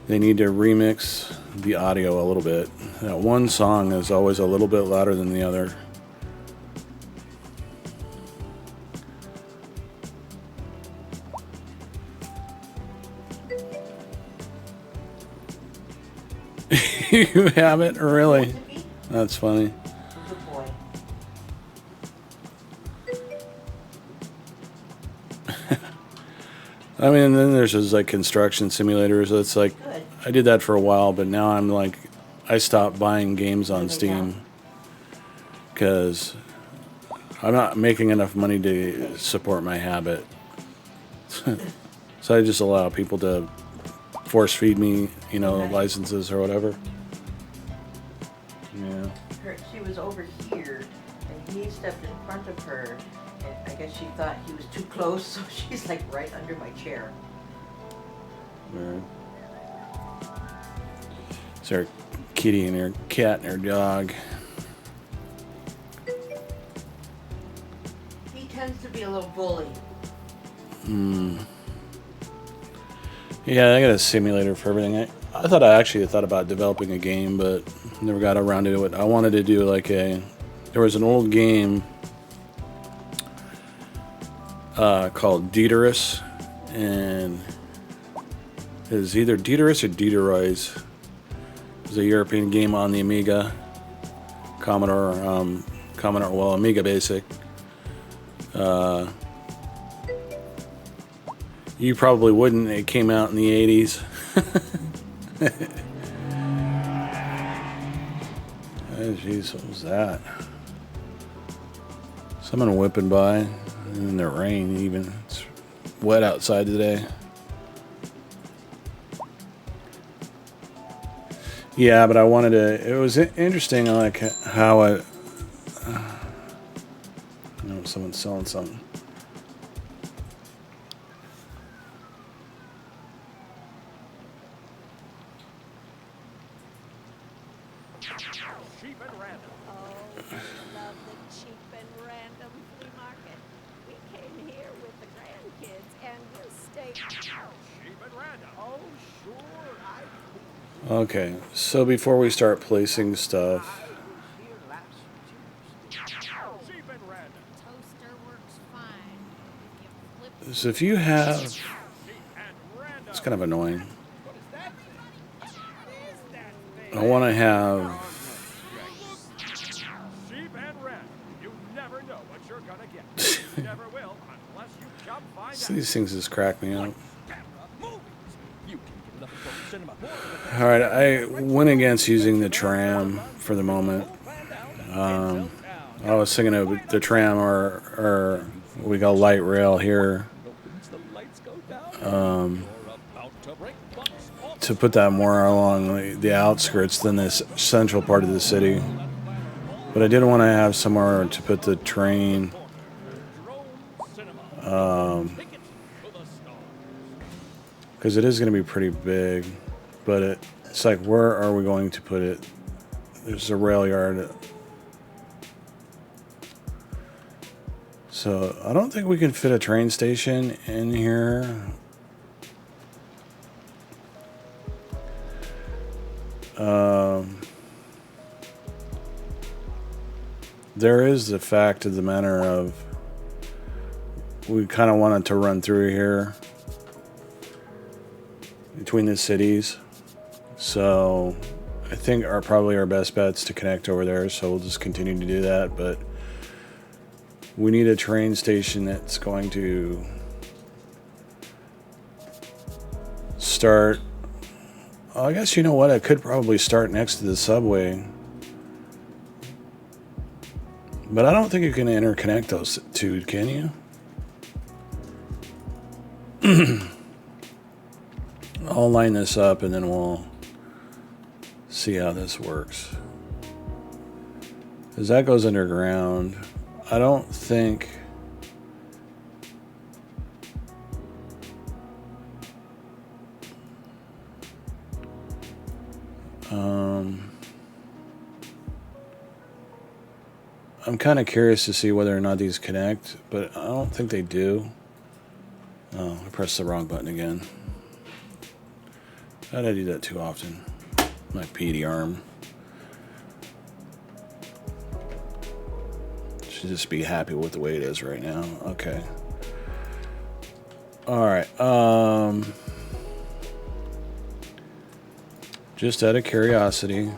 They need to remix the audio a little bit. That one song is always a little bit louder than the other. You have it? Really? That's funny. I mean, then there's those like construction simulators. It's like I did that for a while, but now I'm like, I stopped buying games on Steam because I'm not making enough money to support my habit. So I just allow people to force feed me, you know, licenses or whatever. Yeah. She was over here, and he stepped in front of her, and I guess she thought he was too close, so she's like right under my chair. Right. Is there a kitty and her cat and her dog? He tends to be a little bully. Yeah, I got a simulator for everything. I thought I actually thought about developing a game, but never got around to it. I wanted to do like there was an old game called Dieterus, and it was either Dieterus or Dieterois. It was a European game on the Amiga, Commodore, well, Amiga Basic. You probably wouldn't. It came out in the 80s. Oh, jeez, what was that? Someone whipping by in the rain even. It's wet outside today. Yeah, but I wanted to... It was interesting, like, how I know someone's selling something. Cheap and random. Oh, we love the cheap and random flea market. We came here with the grandkids and we'll stay. Cheap and random. Oh, sure. Okay, so before we start placing stuff... Cheap and random. Toaster works fine. If you flip So if you have... Cheap and random. It's kind of annoying. What is that thing? What is that thing? I want to have... Cheap and random. You never know what you're gonna get. You never will unless you jump find So out. these things just crack me up. Camera movies. You can get enough from cinema. All right, I went against using the tram for the moment. I was thinking of the tram or what we call light rail here, to put that more along the outskirts than this central part of the city. But I didn't want to have somewhere to put the train. Because it is going to be pretty big, but it's like, where are we going to put it? There's a rail yard. So I don't think we can fit a train station in here. There is the fact of the matter of we kind of wanted to run through here between the cities, so I think probably our best bet's to connect over there, so we'll just continue to do that. But we need a train station that's going to start, I guess, you know what, it could probably start next to the subway, but I don't think you can interconnect those two, can you? I'll line this up and then we'll see how this works. Because that goes underground. I don't think... I'm kind of curious to see whether or not these connect, but I don't think they do. Oh, I pressed the wrong button again. How did I do that too often? My PD arm. Should just be happy with the way it is right now. Okay. Alright. Just out of curiosity.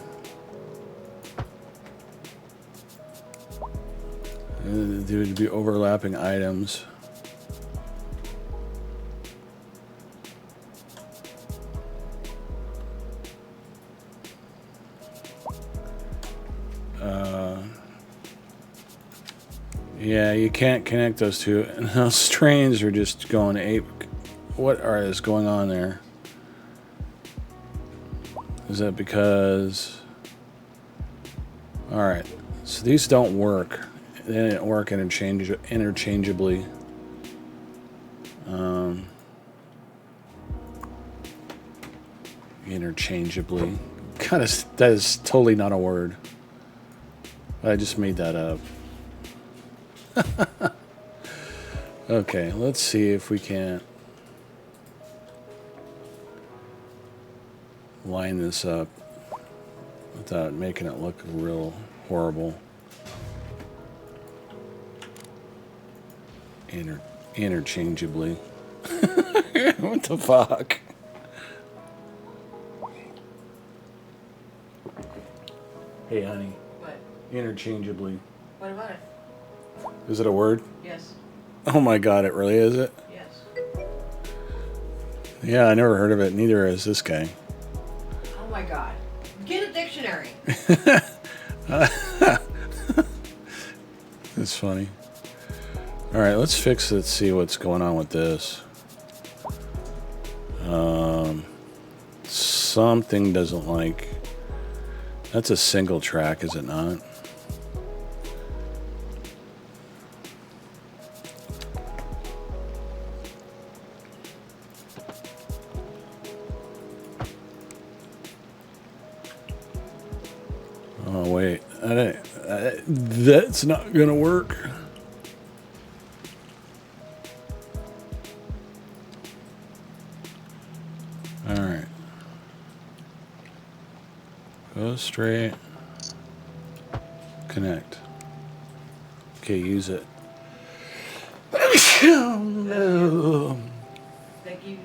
There would be overlapping items. Yeah, you can't connect those two. And those trains are just going ape. What is going on there? Is that because... Alright, so these don't work. They didn't work interchangeably. Interchangeably. God, that is totally not a word. I just made that up. Okay, let's see if we can't line this up without making it look real horrible. Interchangeably. What the fuck? Hey, honey. What? Interchangeably. What about it? Is it a word? Yes. Oh my god, it really is it? Yes. Yeah, I never heard of it. Neither has this guy. Oh my God. Get a dictionary. It's funny. Alright, let's fix it. Let's see what's going on with this. Something doesn't like... That's a single track, is it not? Oh, wait. That's not gonna work. Alright. Go straight. Connect. Okay, use it. Oh, no. That gave you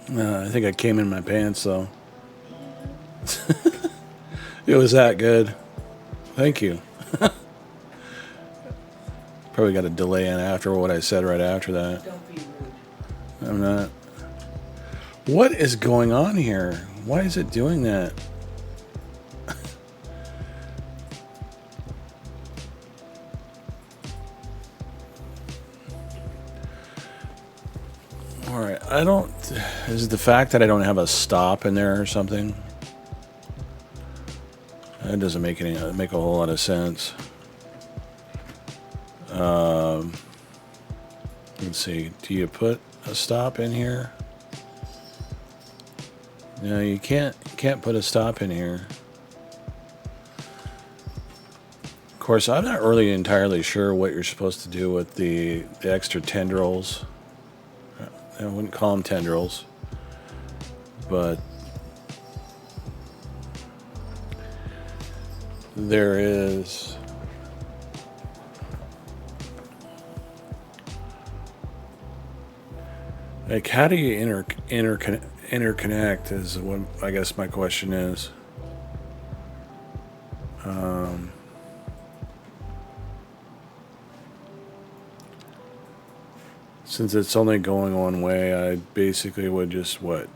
goosebumps? I think I came in my pants, though. It was that good. Thank you. Probably got a delay in after what I said right after that. Don't be rude. I'm not. What is going on here? Why is it doing that? Alright, I don't... Is it the fact that I don't have a stop in there or something? That doesn't make a whole lot of sense. Let's see. Do you put a stop in here? No, you can't put a stop in here. Of course, I'm not really entirely sure what you're supposed to do with the extra tendrils. I wouldn't call them tendrils, but there is... Like, how do you interconnect is what I guess my question is. Since it's only going one way, I basically would just what?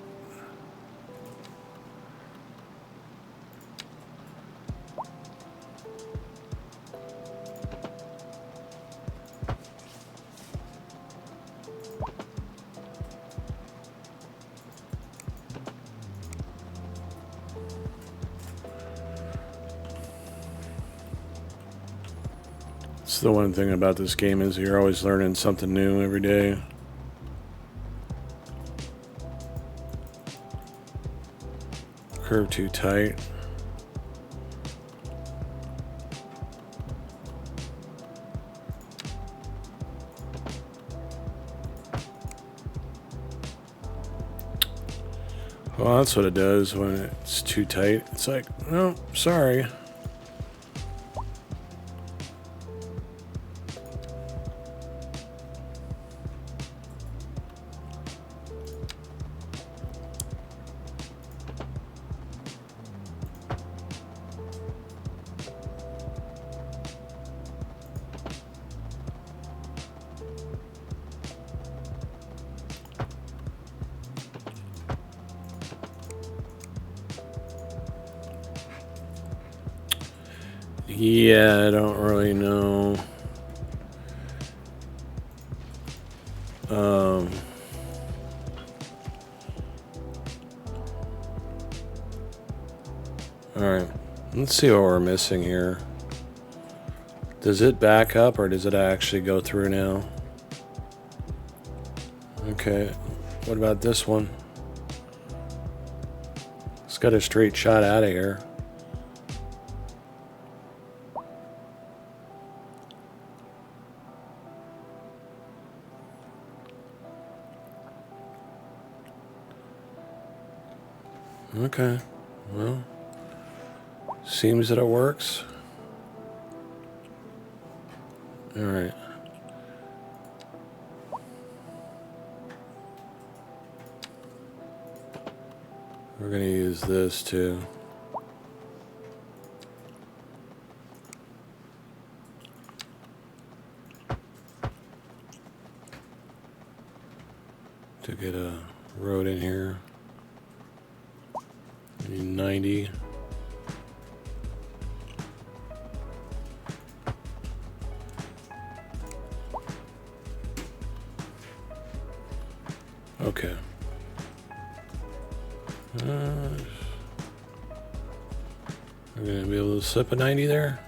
It's the one thing about this game is you're always learning something new every day. Curve too tight. Well, that's what it does when it's too tight. It's like, oh, sorry. Yeah, I don't really know. Alright, let's see what we're missing here. Does it back up or does it actually go through now? Okay, what about this one? It's got a straight shot out of here. Okay, well, seems that it works. All right. We're going to use this too. To get a road in here. 90. Okay. We're gonna be able to slip a 90 there?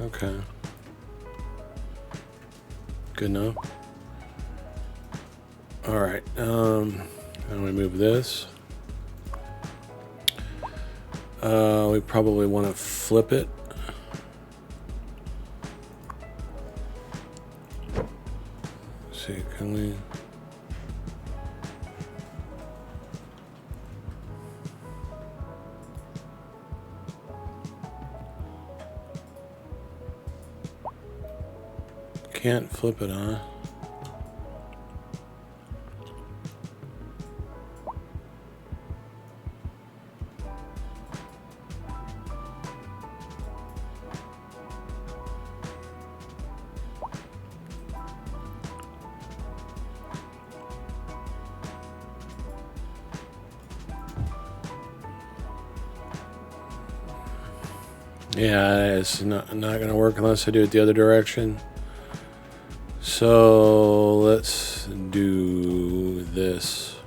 Okay. Good enough. Alright, how do we move this? We probably want to flip it. Let's see, can we? Can't flip it, huh? Yeah, it's not gonna work unless I do it the other direction. So let's do this.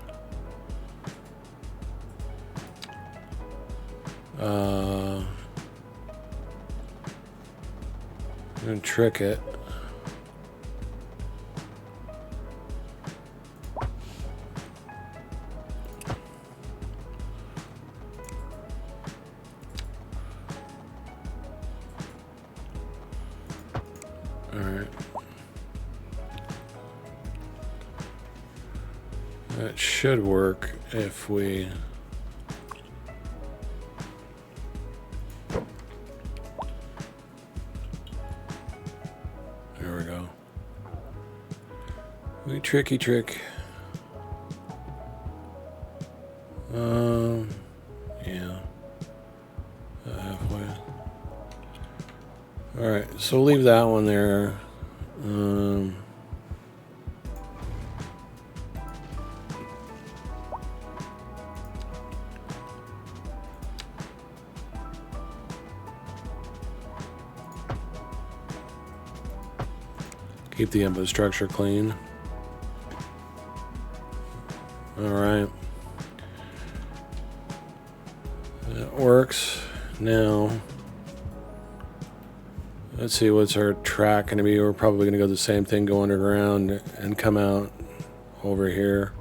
I'm gonna trick it. Alright. That should work if we... There we go. We tricky trick. Yeah. Halfway. Alright, so leave that one there. Keep the infrastructure clean. Alright. That works. Now, let's see, what's our track going to be? We're probably going to go the same thing, go underground and come out over here.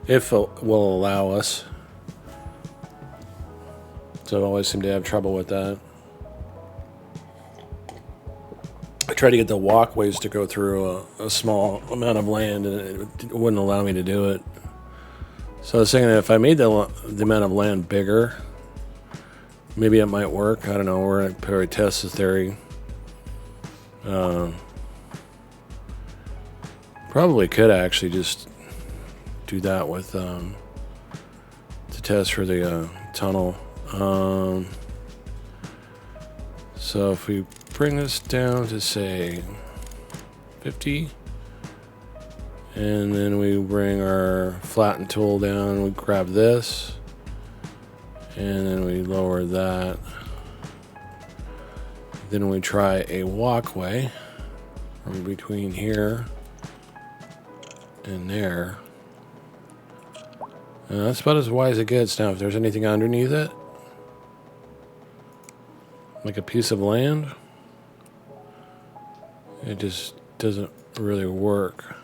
If it will allow us. So I always seem to have trouble with that. I tried to get the walkways to go through a small amount of land, and it wouldn't allow me to do it. So I was thinking that if I made the amount of land bigger, maybe it might work. I don't know. We're going to probably test the theory. Probably could actually just do that with to test for the tunnel. So if we bring this down to say 50, and then we bring our flatten tool down, we grab this, and then we lower that. Then we try a walkway from between here and there. And that's about as wide as it gets. Now, if there's anything underneath it, like a piece of land. It just doesn't really work.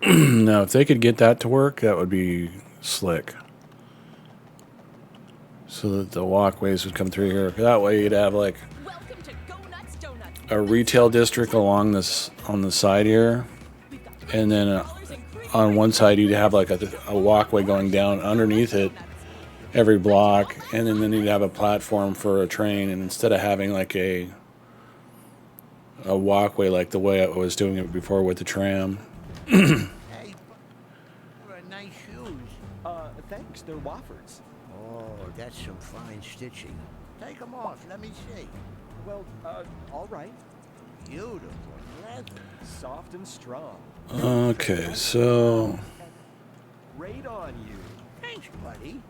Now, if they could get that to work, that would be slick. So that the walkways would come through here. That way you'd have like Welcome to Go Nuts Donuts. a retail district along this on the side here. And then on one side you'd have like a walkway going down underneath it every block. And then you'd have a platform for a train. And instead of having like a walkway like the way I was doing it before with the tram. Hey, what a nice shoes. Thanks, they're Wofford's. Oh, that's some fine stitching. Take them off, let me see. Well, all right. Beautiful leather. Soft and strong. Okay, so Right on you. Thanks, buddy.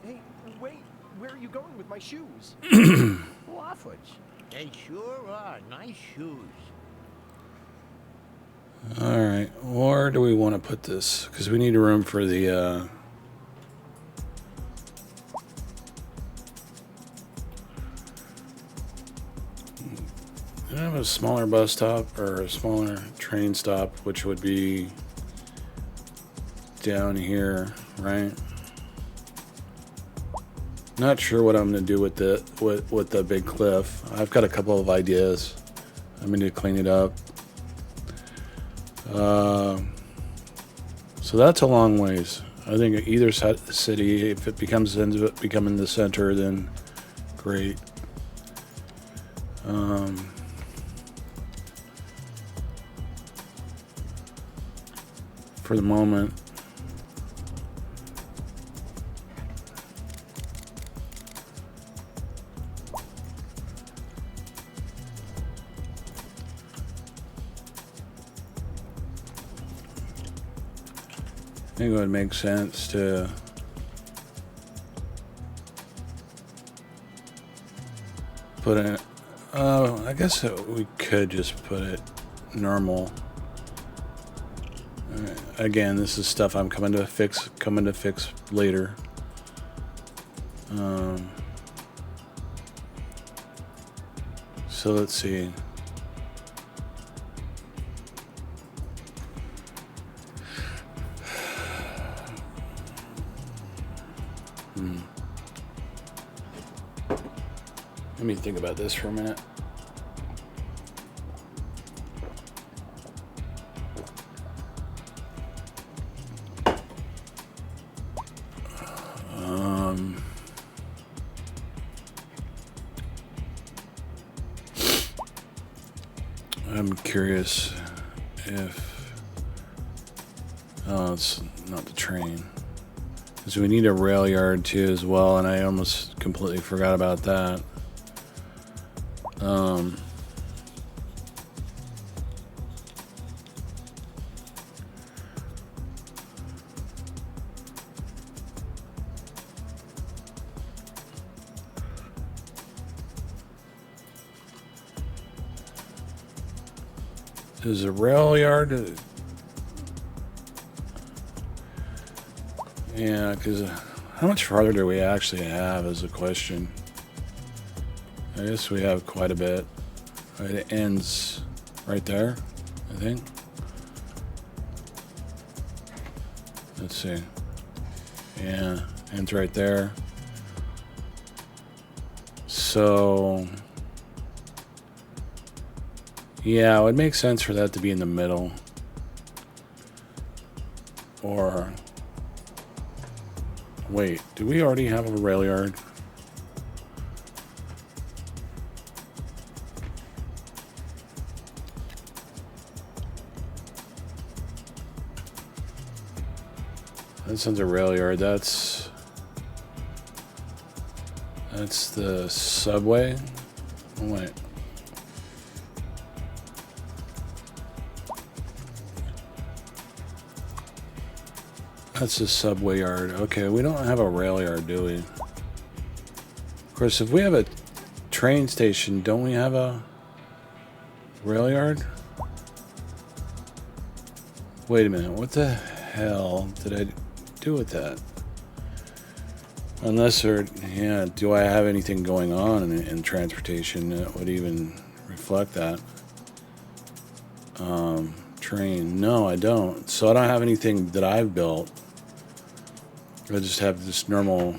Hey, wait, where are you going with my shoes? Wofford's. They sure are nice shoes. all right, where do we want to put this? Because we need room for the. I have a smaller bus stop or a smaller train stop, which would be down here, right? Not sure what I'm going to do with the big cliff. I've got a couple of ideas. I'm going to clean it up. So that's a long ways. I think either side of the city, if it ends up becoming the center, then great. For the moment, I think it would make sense to put in. I guess we could just put it normal. Again, this is stuff I'm coming to fix later. So let's see. Let me think about this for a minute. I'm curious if... Oh, it's not the train. Because we need a rail yard too as well, and I almost completely forgot about that. Is a rail yard? Yeah, because how much farther do we actually have is a question. I guess we have quite a bit. It ends right there, I think. Let's see. Yeah, ends right there. So... yeah, it would make sense for that to be in the middle. Or... wait, do we already have a rail yard? That's not the rail yard, that's the subway. Oh, wait. That's the subway yard. Okay, we don't have a rail yard, do we? Of course, if we have a train station, don't we have a rail yard? Wait a minute, what the hell did I do with that? Unless there, yeah, do I have anything going on in transportation that would even reflect that? Train, no, I don't. So I don't have anything that I've built. I just have this normal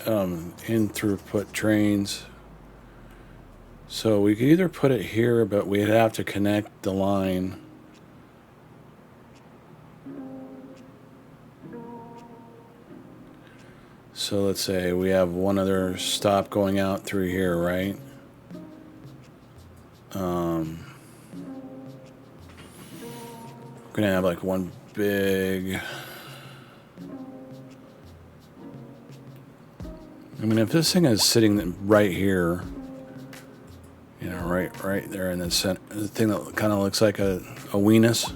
in throughput trains. So we could either put it here, but we'd have to connect the line. So let's say we have one other stop going out through here, right? We're gonna have like one big. I mean, if this thing is sitting right here, you know, right there in the center, the thing that kind of looks like a weenus.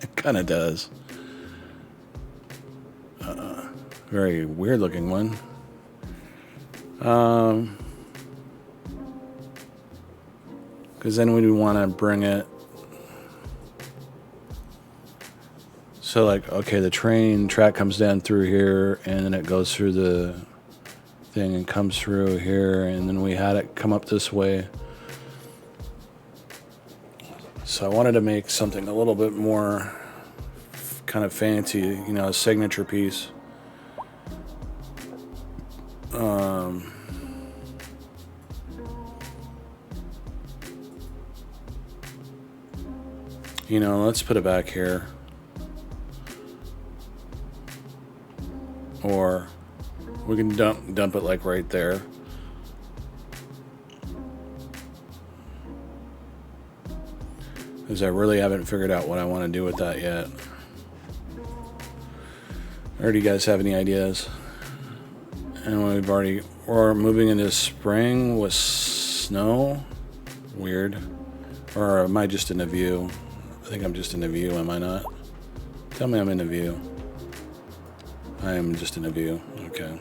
It kind of does. Very weird looking one. Because then we want to bring it. So like, okay, the train track comes down through here, and then it goes through the thing and comes through here, and then we had it come up this way. So I wanted to make something a little bit more kind of fancy, you know, a signature piece. You know, let's put it back here. Or we can dump it like right there. Because I really haven't figured out what I want to do with that yet. Or do you guys have any ideas? And we're moving into spring with snow. Weird. Or am I just in the view? I think I'm just in the view, am I not? Tell me I'm in the view. I am just in the view. Okay.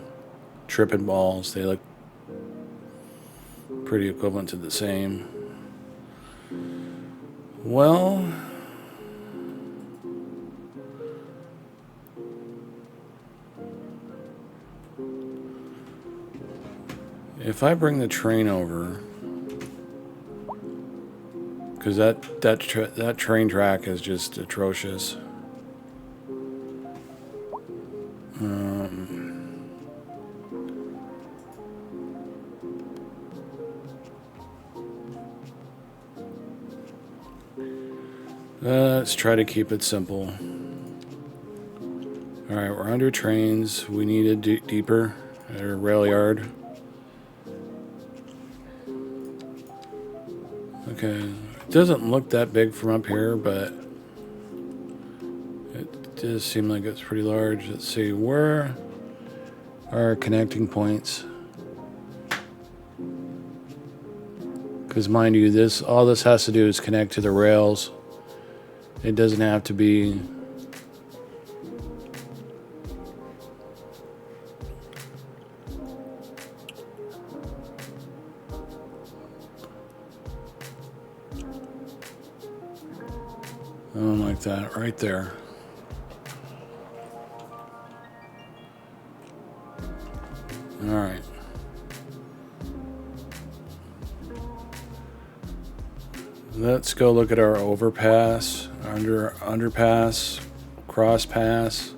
Tripping balls, they look pretty equivalent to the same. Well, if I bring the train over, because that train track is just atrocious. Let's try to keep it simple. All right, we're under trains. We need a deeper rail yard. Okay, it doesn't look that big from up here, but it does seem like it's pretty large. Let's see, where are our connecting points? Because mind you, all this has to do is connect to the rails. It doesn't have to be like that right there. All right. Let's go look at our overpass, underpass, cross pass.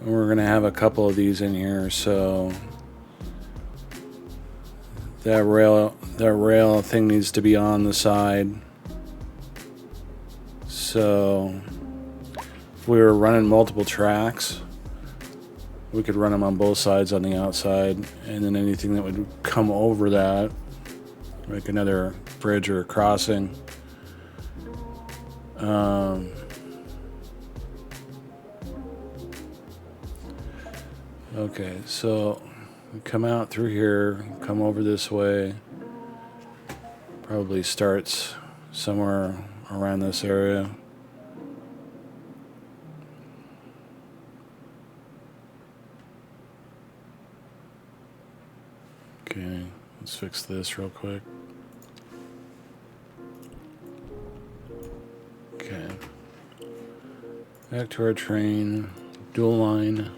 And we're gonna have a couple of these in here, so that rail thing needs to be on the side. So if we were running multiple tracks, we could run them on both sides on the outside, and then anything that would come over that, like another bridge or crossing. Okay, so we come out through here, come over this way. Probably starts somewhere around this area. Okay, let's fix this real quick. Okay. Back to our train. Dual line.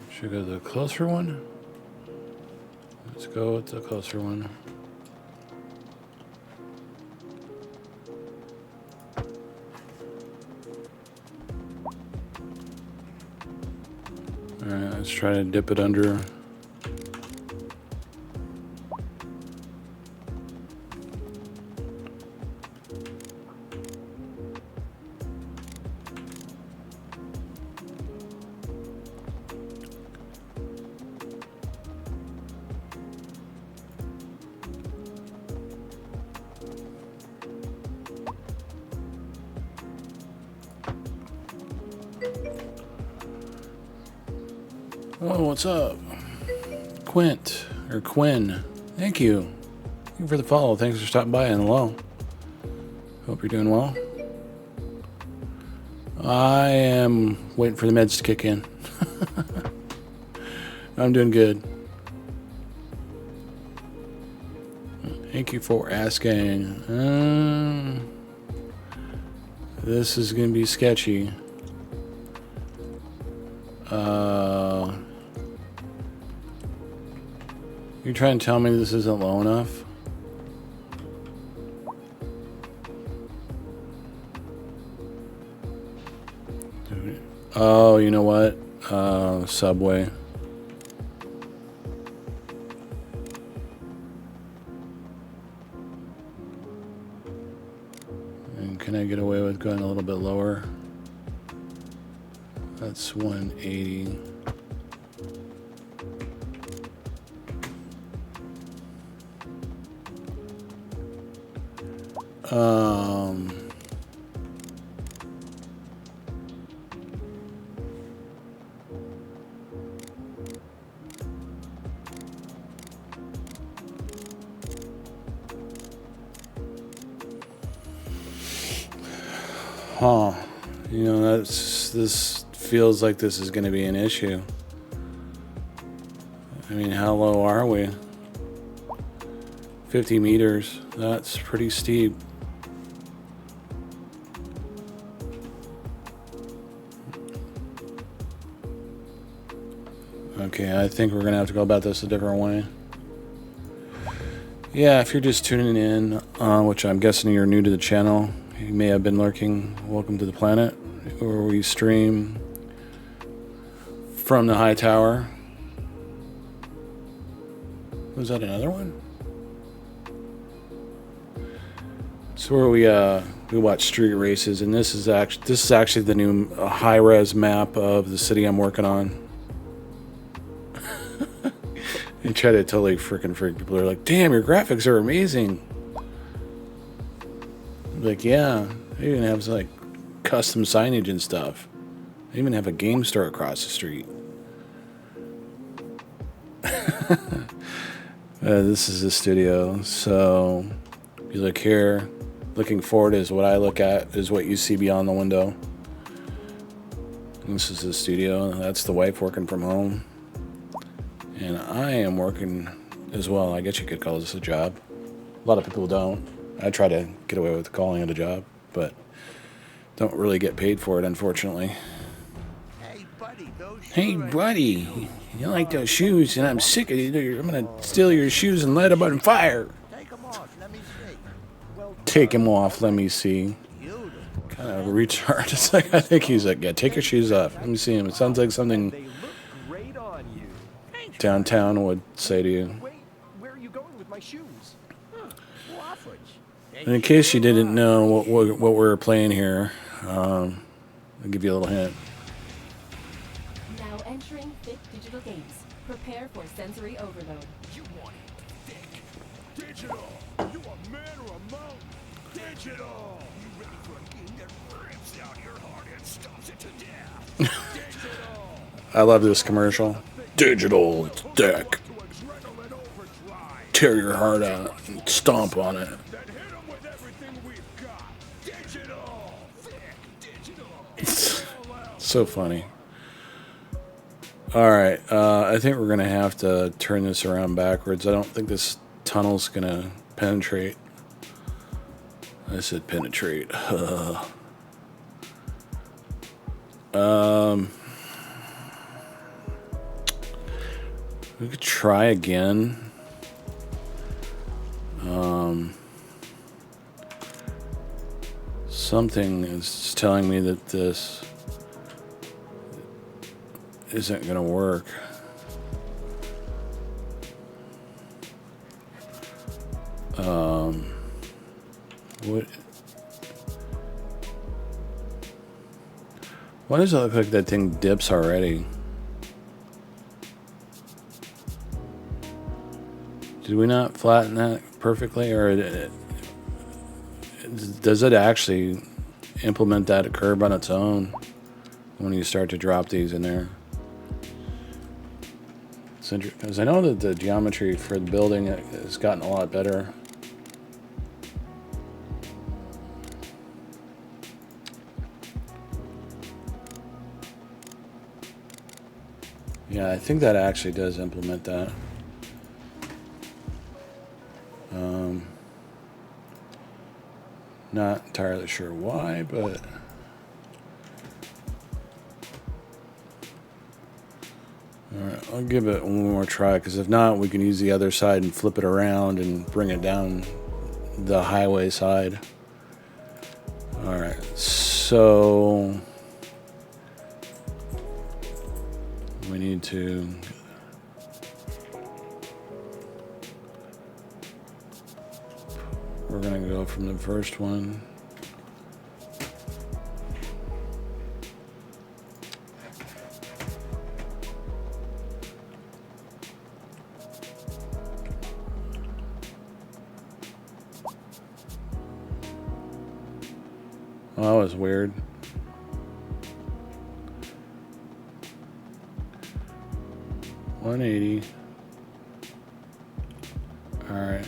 Should we go to the closer one? Let's go with the closer one. Alright, let's try to dip it under. Oh, what's up? Quint, or Quinn. Thank you. Thank you for the follow. Thanks for stopping by and hello. Hope you're doing well. I am waiting for the meds to kick in. I'm doing good. Thank you for asking. This is going to be sketchy. You're trying to tell me this isn't low enough? Oh, you know what? Subway. And can I get away with going a little bit lower? That's 180. Huh. You know, this feels like this is going to be an issue. I mean, how low are we? 50 meters. That's pretty steep. Okay, I think we're going to have to go about this a different way. Yeah, if you're just tuning in, which I'm guessing you're new to the channel, you may have been lurking, welcome to the planet, where we stream from the high tower. Was that another one? It's where we watch street races, and this is actually the new high-res map of the city I'm working on. They try to totally freaking freak people. Are like, damn, your graphics are amazing. Like, yeah, they even have like custom signage and stuff. They even have a game store across the street. This is the studio. So you look here, looking forward is what I look at, is what you see beyond the window. And this is the studio. That's the wife working from home. And I am working as well. I guess you could call this a job. A lot of people don't. I try to get away with calling it a job, but don't really get paid for it, unfortunately. Hey, buddy, you like those shoes, and I'm sick of you. I'm going to steal your shoes and light them on fire. Take them off, let me see. Kind of retard. It's like, I think he's like, yeah, take your shoes off. Let me see him. It sounds like something downtown would say to you. Where are you going with my shoes? And in case you didn't know what we're playing here, I'll give you a little hint. Now entering thick digital games. Prepare for sensory overload. You want it thick, digital. You a man or a mountain? Digital. You ready for a game that rips out your heart and stomps it to death? Digital. I love this commercial. Digital, it's thick. Tear your heart out and stomp on it. So funny. Alright, I think we're going to have to turn this around backwards. I don't think this tunnel's going to penetrate. I said penetrate. We could try again. Something is telling me that this isn't going to work. What? Why does it look like that thing dips already? Did we not flatten that perfectly, or does it actually implement that curve on its own when you start to drop these in there? Because I know that the geometry for the building has gotten a lot better. Yeah, I think that actually does implement that. Not entirely sure why, but alright, I'll give it one more try, because if not, we can use the other side and flip it around and bring it down the highway side. Alright, so we need to we're gonna go from the first one. Oh, that was weird. $180. All right.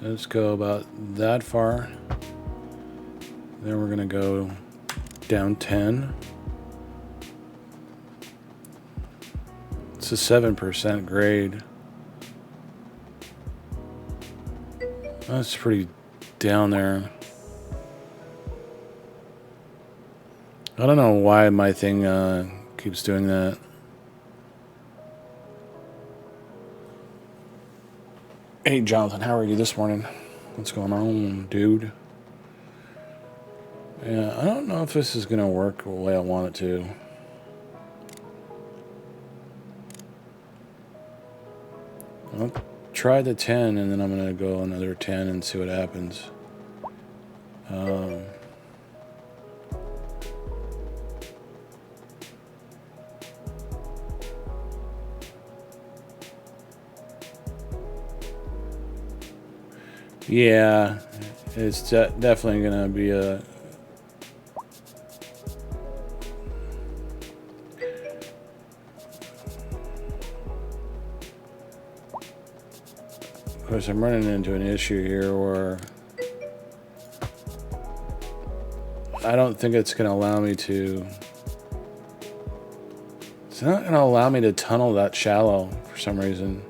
Let's go about that far. Then we're gonna go down 10. It's a 7% grade. That's pretty down there. I don't know why my thing keeps doing that. Hey, Jonathan, how are you this morning? What's going on, dude? Yeah, I don't know if this is going to work the way I want it to. I'll try the 10, and then I'm going to go another 10 and see what happens. Yeah, it's definitely going to be a... Of course, I'm running into an issue here where I don't think it's going to allow me to... It's not going to allow me to tunnel that shallow for some reason.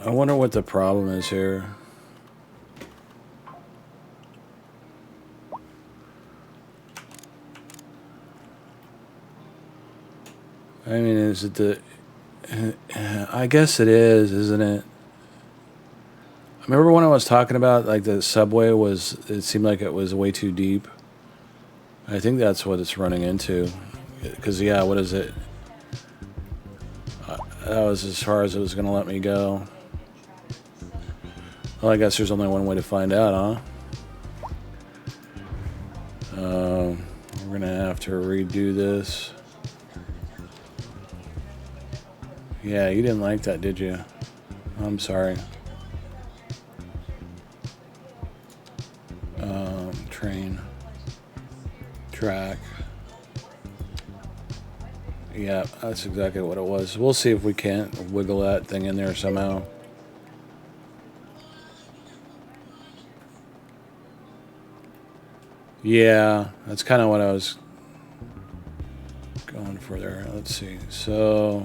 I wonder what the problem is here. I mean, is it the... I guess it is, isn't it? Remember when I was talking about, like, the subway was... It seemed like it was way too deep. I think that's what it's running into. Because, yeah, what is it? That was as far as it was going to let me go. Well, I guess there's only one way to find out, huh? We're going to have to redo this. Yeah, you didn't like that, did you? I'm sorry. Train. Track. Yeah, that's exactly what it was. We'll see if we can't wiggle that thing in there somehow. Yeah, that's kind of what I was going for there? Let's see. So,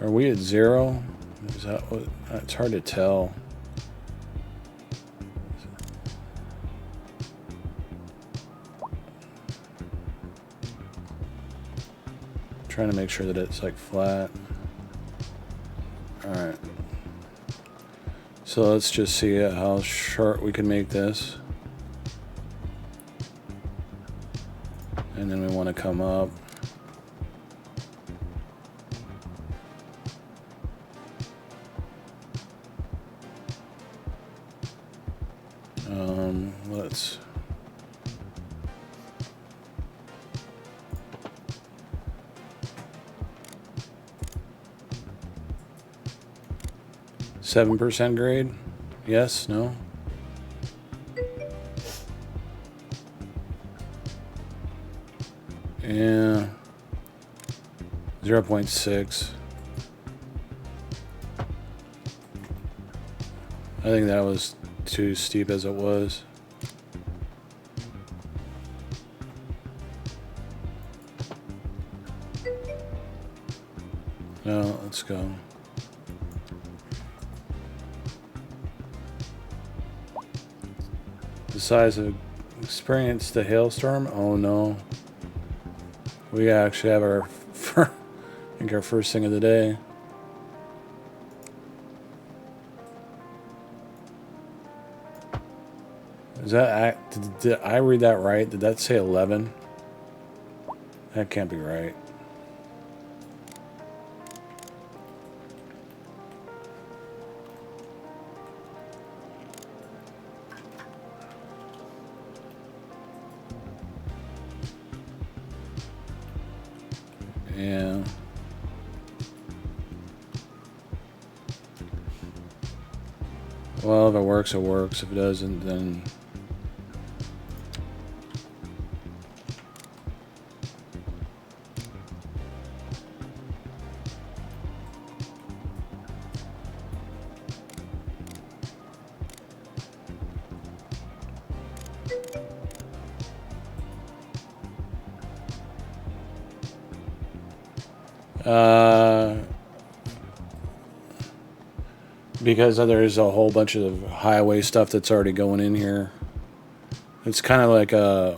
are we at 0? Is that what? It's hard to tell. Trying to make sure that it's like flat. All right. So let's just see how short we can make this. And then we want to come up. Let's 7% grade? Yes, no? Yeah. 0.6. I think that was too steep as it was. No, let's go. The size of experienced the hailstorm? Oh no. We actually have our I think our first thing of the day. Is that did I read that right? Did that say 11? That can't be right. Yeah. Well, if it works, it works. If it doesn't, then... because there's a whole bunch of highway stuff that's already going in here. It's kind of like a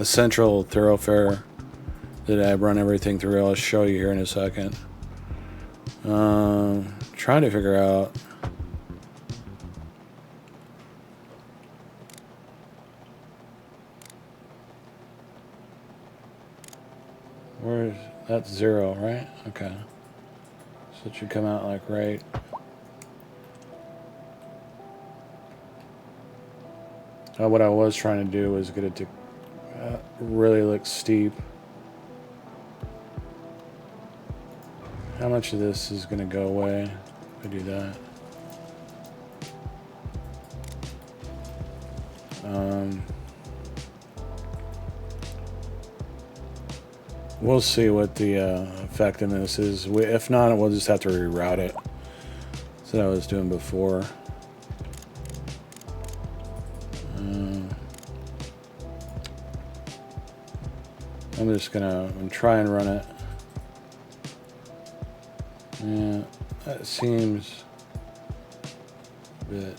central thoroughfare that I run everything through. I'll show you here in a second. Trying to figure out. Where's that's 0, right? Okay. So it should come out like right. What I was trying to do was get it to really look steep. How much of this is going to go away if I do that? We'll see what the effectiveness is. If not, we'll just have to reroute it. That's what I was doing before. I'm just gonna try and run it. Yeah, that seems a bit.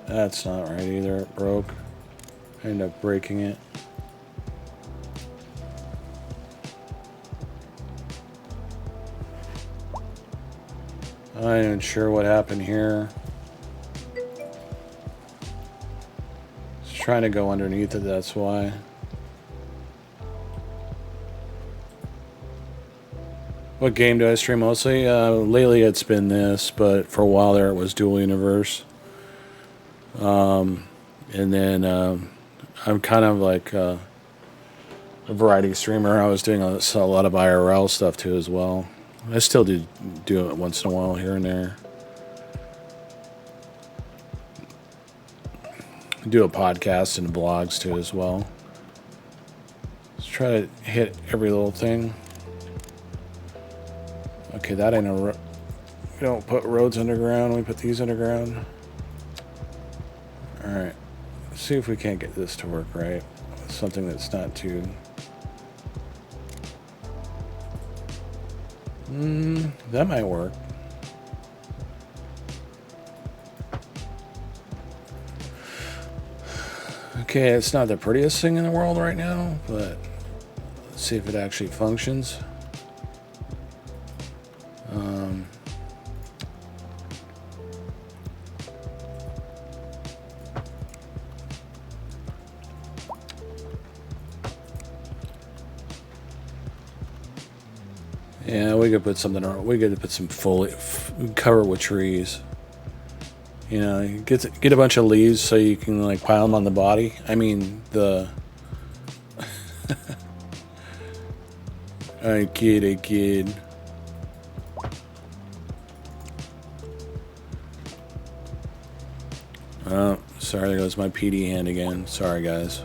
That's not right either. It broke. I ended up breaking it. I'm not even sure what happened here. Just trying to go underneath it, that's why. What game do I stream mostly? Lately it's been this, but for a while there it was Dual Universe. And then I'm kind of like a variety streamer. I was doing a lot of IRL stuff too as well. I still do it once in a while here and there. I do a podcast and blogs too as well. Just try to hit every little thing. Okay, that ain't a road. We don't put roads underground. We put these underground. All right. Let's see if we can't get this to work right. Something that's not too. That might work. Okay, it's not the prettiest thing in the world right now, but let's see if it actually functions. Yeah, we could put something on. We could put some foliage, cover it with trees. You know, get a bunch of leaves so you can like pile them on the body. I mean the. I kid. Oh, sorry, there goes my PD hand again. Sorry, guys.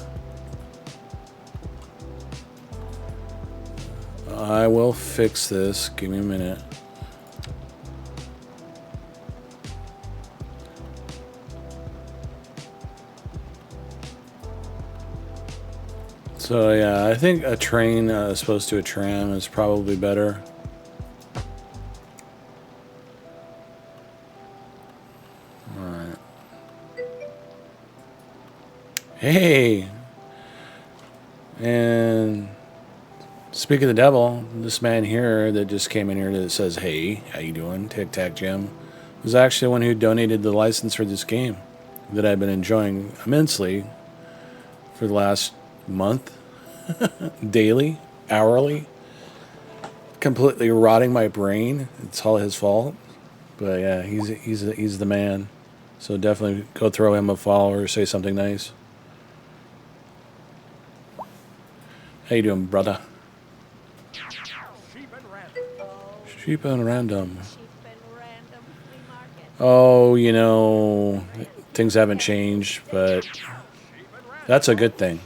I will fix this. Give me a minute. So yeah, I think a train as opposed to a tram is probably better. All right. Hey, and speak of the devil, this man here that just came in here that says, "Hey, how you doing, Tic Tac Jim?" was actually the one who donated the license for this game that I've been enjoying immensely for the last month, daily, hourly, completely rotting my brain. It's all his fault, but yeah, he's the man. So definitely go throw him a follow or say something nice. How you doing, brother? Sheep and random. Oh, you know, things haven't changed, but that's a good thing.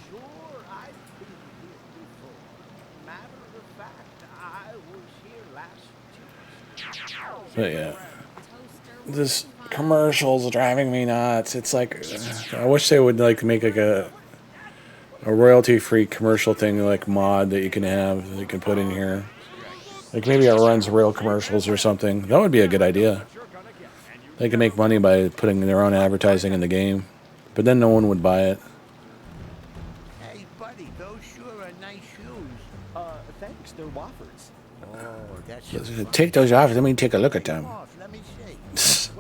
But yeah, this commercial's driving me nuts. It's like, I wish they would like make like a royalty-free commercial thing, like mod that you can have, that you can put in here. Like maybe it runs real commercials or something. That would be a good idea. They can make money by putting their own advertising in the game, but then no one would buy it. Hey, buddy, those sure are nice shoes. Thanks, they're Wofford's. Oh, that's Take those off. Let me take a look at them. Let me see.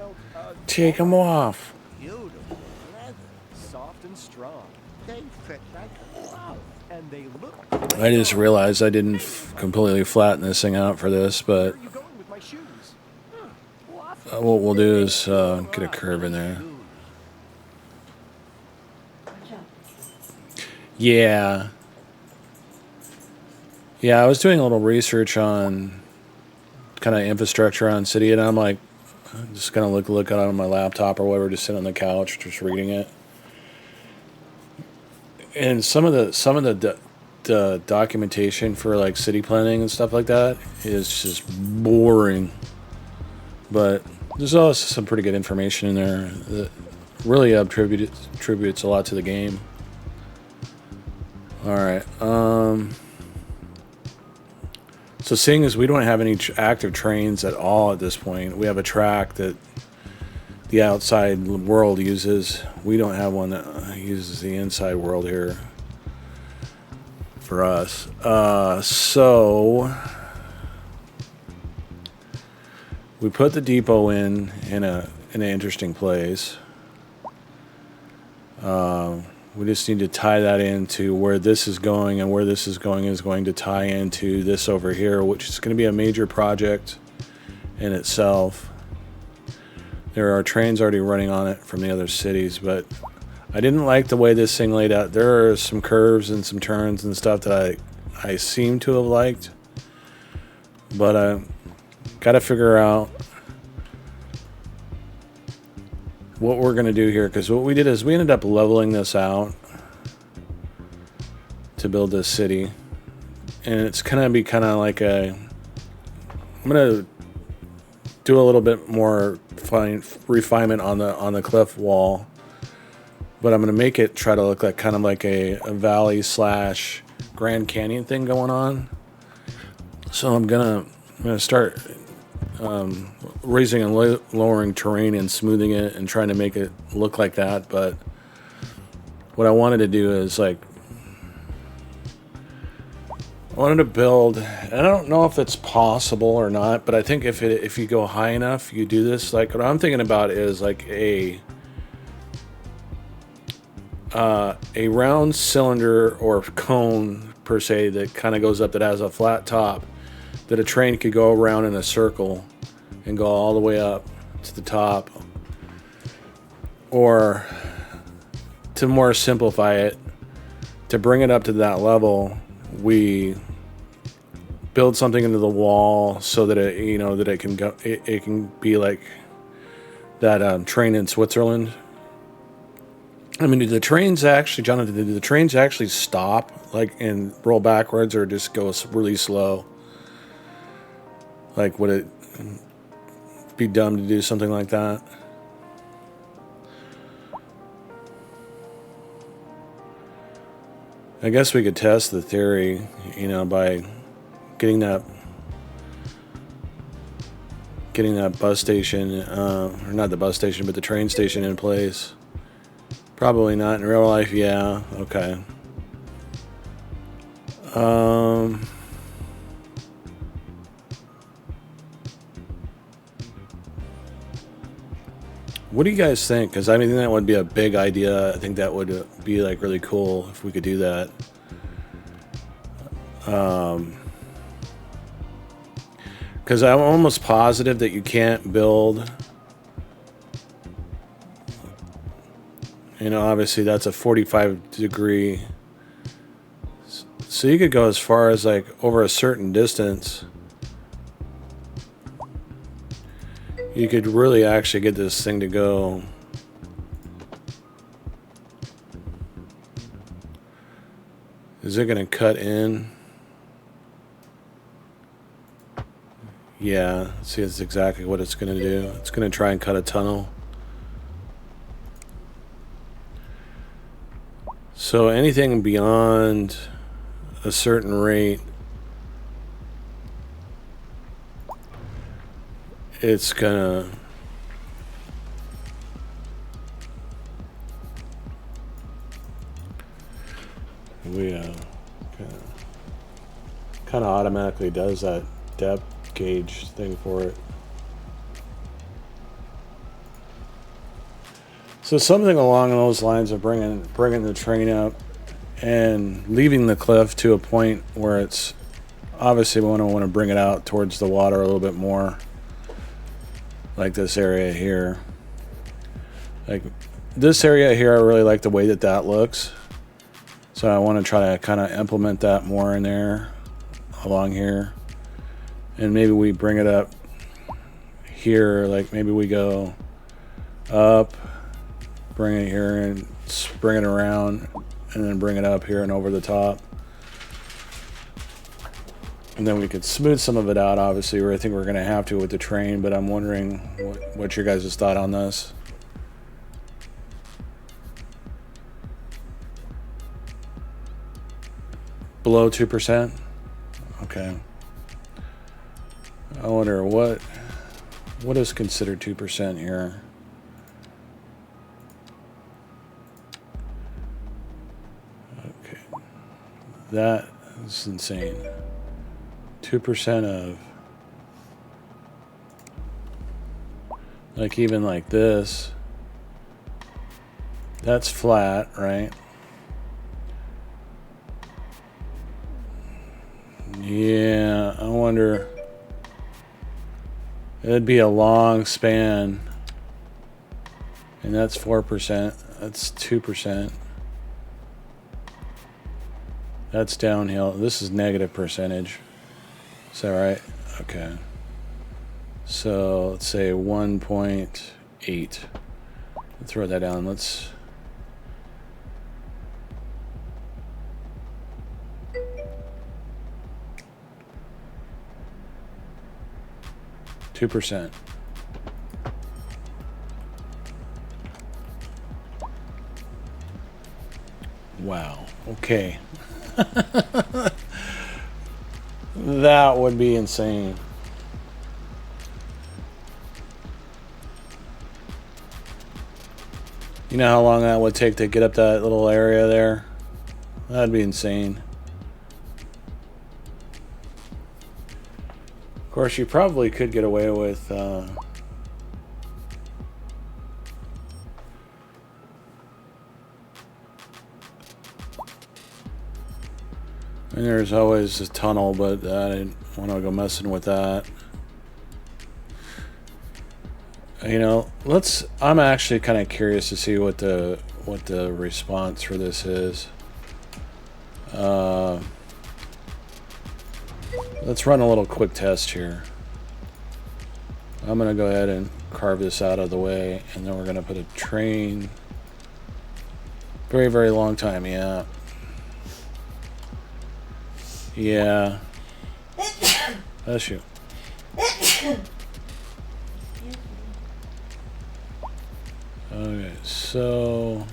Take them off. Beautiful leather. Soft and strong. They fit like a glove. And they look. I just realized I didn't completely flatten this thing out for this, but Where are you going with my shoes? what we'll do is get a curve in there. Yeah. Yeah, I was doing a little research on kind of infrastructure on city, and I'm like, just gonna look at it on my laptop or whatever, just sitting on the couch, just reading it. And some of the documentation for like city planning and stuff like that is just boring. But there's also some pretty good information in there that really attributes a lot to the game. All right. So seeing as we don't have any active trains at all at this point, we have a track that the outside world uses. We don't have one that uses the inside world here for us. So we put the depot in an interesting place. We just need to tie that into where this is going, and where this is going to tie into this over here, which is going to be a major project in itself. There are trains already running on it from the other cities, but I didn't like the way this thing laid out. There are some curves and some turns and stuff that I seem to have liked, but I got to figure out what we're going to do here, because what we did is we ended up leveling this out to build this city. and it's gonna be kind of like a. I'm gonna do a little bit more refinement on the cliff wall, but I'm gonna make it try to look like kind of like a valley slash Grand Canyon thing going on. So I'm gonna start raising and lowering terrain and smoothing it and trying to make it look like that. But what I wanted to do is like I wanted to build. I don't know if it's possible or not, but I think if you go high enough, you do this. Like what I'm thinking about is like a round cylinder or cone per se that kind of goes up that has a flat top that a train could go around in a circle and go all the way up to the top. Or to more simplify it, to bring it up to that level, we build something into the wall so that it can go. It can be like that train in Switzerland. I mean, do the trains actually, Jonathan? Do the trains actually stop like and roll backwards, or just go really slow? Like, would it be dumb to do something like that? I guess we could test the theory, by getting that bus station, or not the bus station, but the train station in place. Probably not in real life. Yeah. Okay. What do you guys think? Because I mean, that would be a big idea. I think that would be like really cool if we could do that. Because I'm almost positive that you can't build. Obviously that's a 45-degree. So you could go as far as like over a certain distance. You could really actually get this thing to go. Is it going to cut in? Yeah, see, that's exactly what it's going to do. It's going to try and cut a tunnel. So anything beyond a certain rate, it's gonna kind of automatically does that depth gauge thing for it. So something along those lines of bringing the train up and leaving the cliff to a point where it's obviously we want to bring it out towards the water a little bit more, like this area here. Like this area here, I really like the way that looks. So I want to try to kind of implement that more in there, along here, and maybe we bring it up here. Like maybe we go up, bring it here and bring it around, and then bring it up here and over the top. And then we could smooth some of it out, obviously, or I think we're going to have to with the train, but I'm wondering what your guys' thought on this. Below 2%? Okay. I wonder what is considered 2% here. Okay. That is insane. 2% of, like, even like this, that's flat, right? Yeah, I wonder, it'd be a long span, and that's 4%, that's 2%, that's downhill. This is negative percentage. Is that right? Okay. So let's say 1.8. Let's throw that down. Let's. 2%. Wow. Okay. That would be insane. You know how long that would take to get up that little area there? That'd be insane. Of course, you probably could get away with and there's always a tunnel, but I didn't want to go messing with that. You know, I'm actually kind of curious to see what the response for this is. Let's run a little quick test here. I'm gonna go ahead and carve this out of the way, and then we're gonna put a train. Very, very long time, yeah. Yeah. Bless you. Okay, so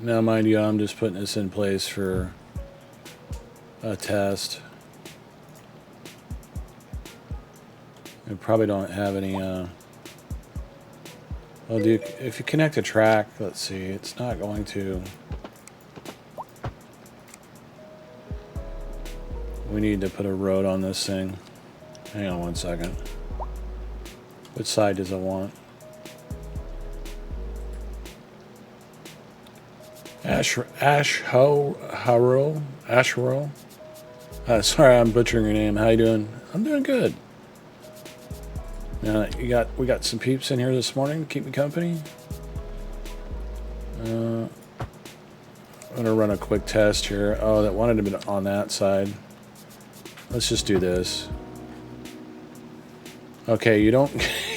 now, mind you, I'm just putting this in place for a test. I probably don't have any well, if you connect a track, let's see, it's not going to. We need to put a road on this thing. Hang on one second. Which side does it want? Ashero. Sorry, I'm butchering your name. How you doing? I'm doing good. Now we got some peeps in here this morning to keep me company. I'm gonna run a quick test here. Oh, that wanted to be on that side. Let's just do this. Okay, you don't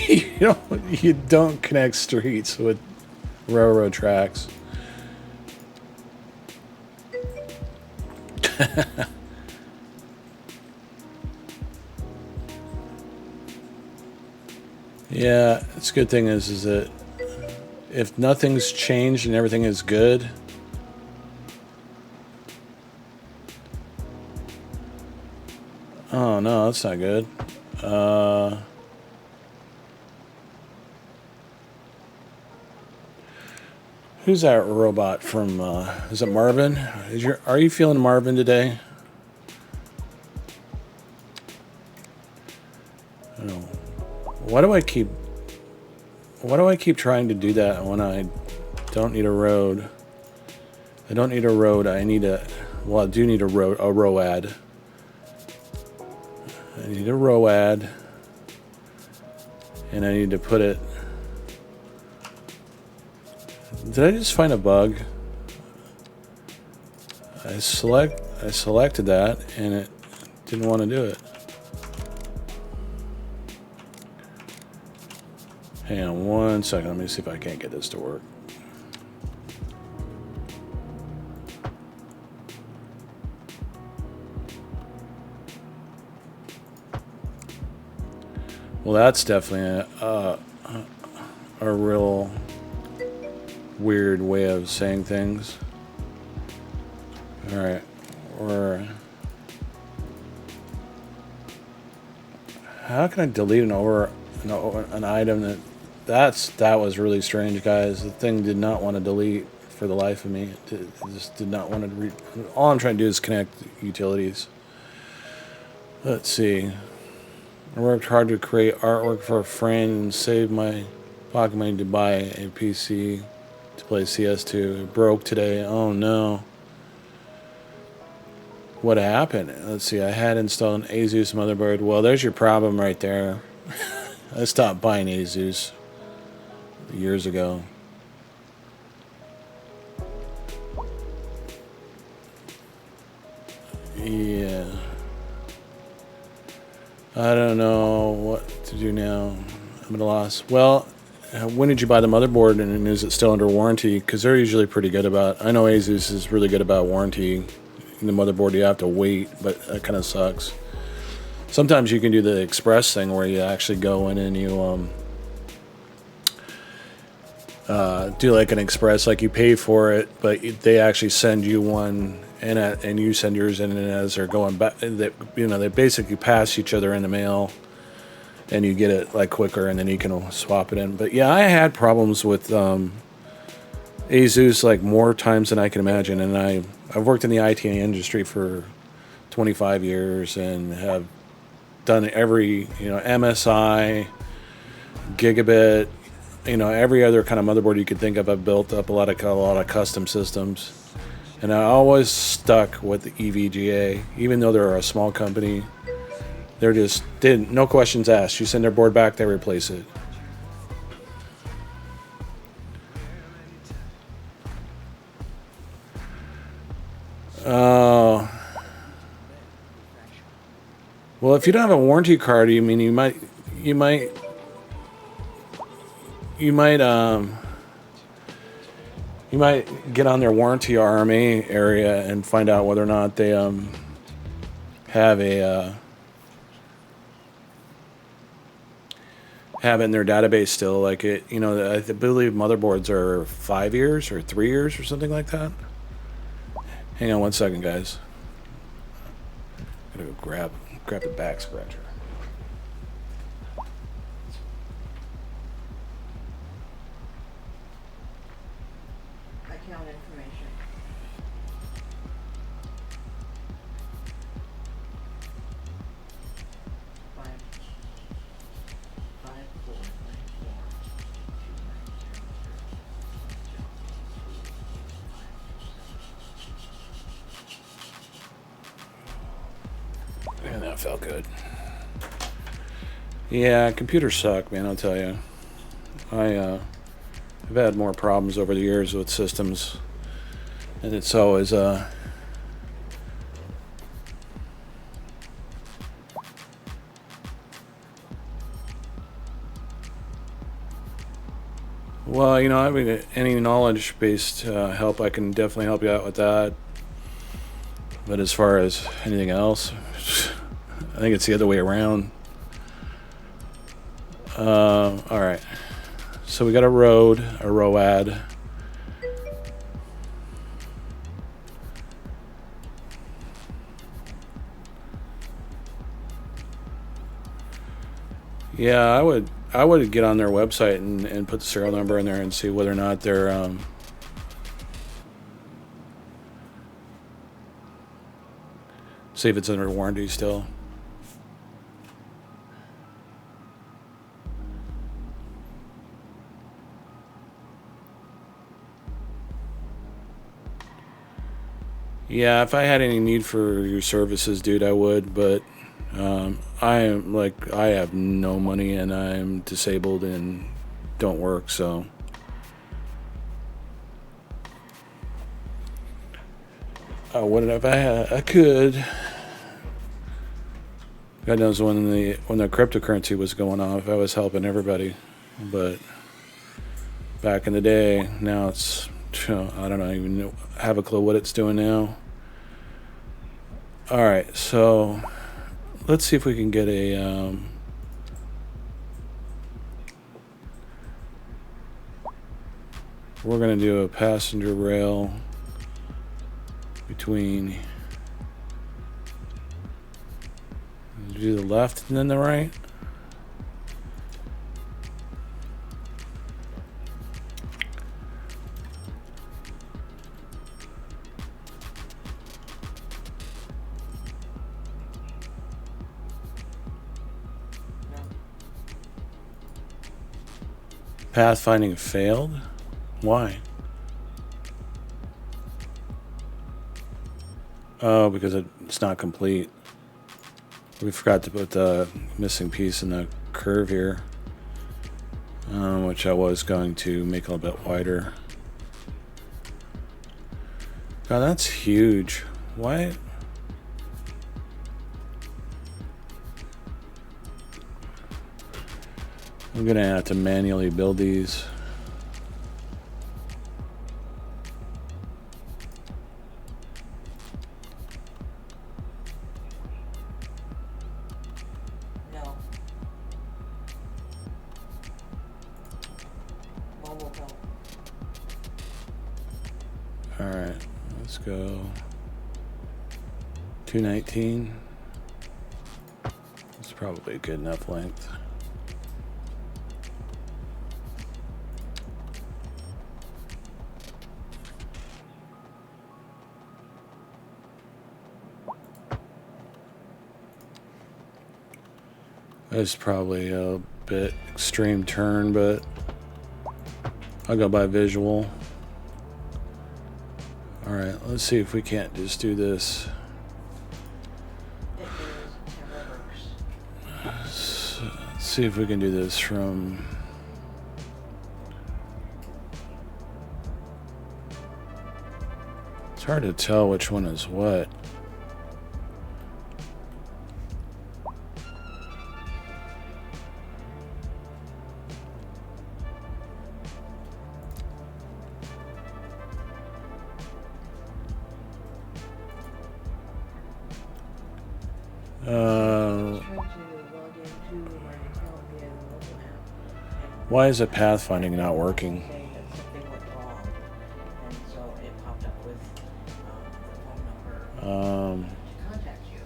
you don't connect streets with railroad tracks. Yeah, it's a good thing is that if nothing's changed and everything is good, oh no, that's not good. Who's that robot from? Is it Marvin? Are you feeling Marvin today? I don't know. Why do I keep trying to do that when I don't need a road? I don't need a road. I need a. Well, I do need a ROAD. I need a ROAD, and I need to put it. Did I just find a bug? I selected that, and it didn't want to do it. Hang on one second. Let me see if I can't get this to work. Well, that's definitely a real weird way of saying things. All right, how can I delete an item that was really strange, guys. The thing did not want to delete for the life of me. It just did not want to all I'm trying to do is connect utilities. Let's see. I worked hard to create artwork for a friend and saved my pocket money to buy a PC to play CS2. It broke today. Oh no. What happened? Let's see. I had installed an Asus motherboard. Well, there's your problem right there. I stopped buying Asus years ago. Yeah. I don't know what to do now. I'm at a loss. Well, when did you buy the motherboard, and is it still under warranty? Because they're usually pretty good about. I know Asus is really good about warranty. The motherboard you have to wait, but that kind of sucks. Sometimes you can do the express thing where you actually go in and you do like an express, like you pay for it, but they actually send you one, and you send yours in, and as they're going back, they basically pass each other in the mail, and you get it like quicker, and then you can swap it in. But yeah, I had problems with Asus like more times than I can imagine, and I've worked in the IT industry for 25 years and have done every MSI, gigabit, every other kind of motherboard you could think of. I've built up a lot of custom systems, and I always stuck with the EVGA, even though they're a small company. They're just no questions asked. You send their board back, they replace it. Well, if you don't have a warranty card, you might get on their warranty RMA area and find out whether or not they have it in their database still. Like I believe motherboards are 5 years or 3 years or something like that. Hang on one second, guys. Gotta go grab the back scratcher. Account information. Five, 5, 4, 9, 4, 2, 9, 0, 0. And that felt good. Yeah, computers suck, man, I'll tell you. I've had more problems over the years with systems, and it's always well, I mean, any knowledge-based help, I can definitely help you out with that. But as far as anything else, I think it's the other way around. All right. So we got a ROAD. Yeah, I would get on their website and put the serial number in there and see whether or not they're see if it's under warranty still. Yeah, if I had any need for your services, dude, I would, but I have no money and I'm disabled and don't work, so I wouldn't if I could. God knows when the cryptocurrency was going off, I was helping everybody, but back in the day, now it's, I don't even have a clue what it's doing now. All right, so let's see if we can get a we're going to do a passenger rail between, do the left and then the right. Pathfinding failed? Why? Oh, because it's not complete. We forgot to put the missing piece in the curve here, which I was going to make a little bit wider. God, that's huge. Why? I'm gonna have to manually build these. No. Mobile help. Alright, let's go. 219. It's probably a good enough length. That's probably a bit extreme turn, but I'll go by visual. Alright, let's see if we can't just do this. It is. Camera works. So, let's see if we can do this from... It's hard to tell which one is what. I was trying to log into my account via the mobile app. Why is the pathfinding not working? Saying that something went wrong, and so it popped up with the phone number to contact you.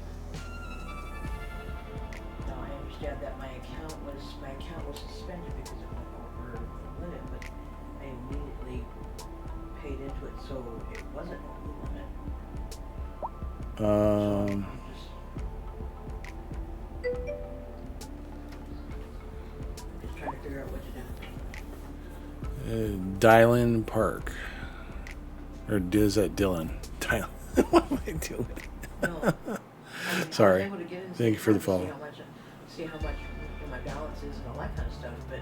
Now I understand that my account was suspended because it went over the limit, but I immediately paid into it, so it wasn't over the limit. Just trying to figure out what to do. Dylan Park. Or is that Dylan? Dylan. What am I doing? No. I was Sorry. able to get in Thank you for the follow. See how much my balance is and all that kind of stuff, but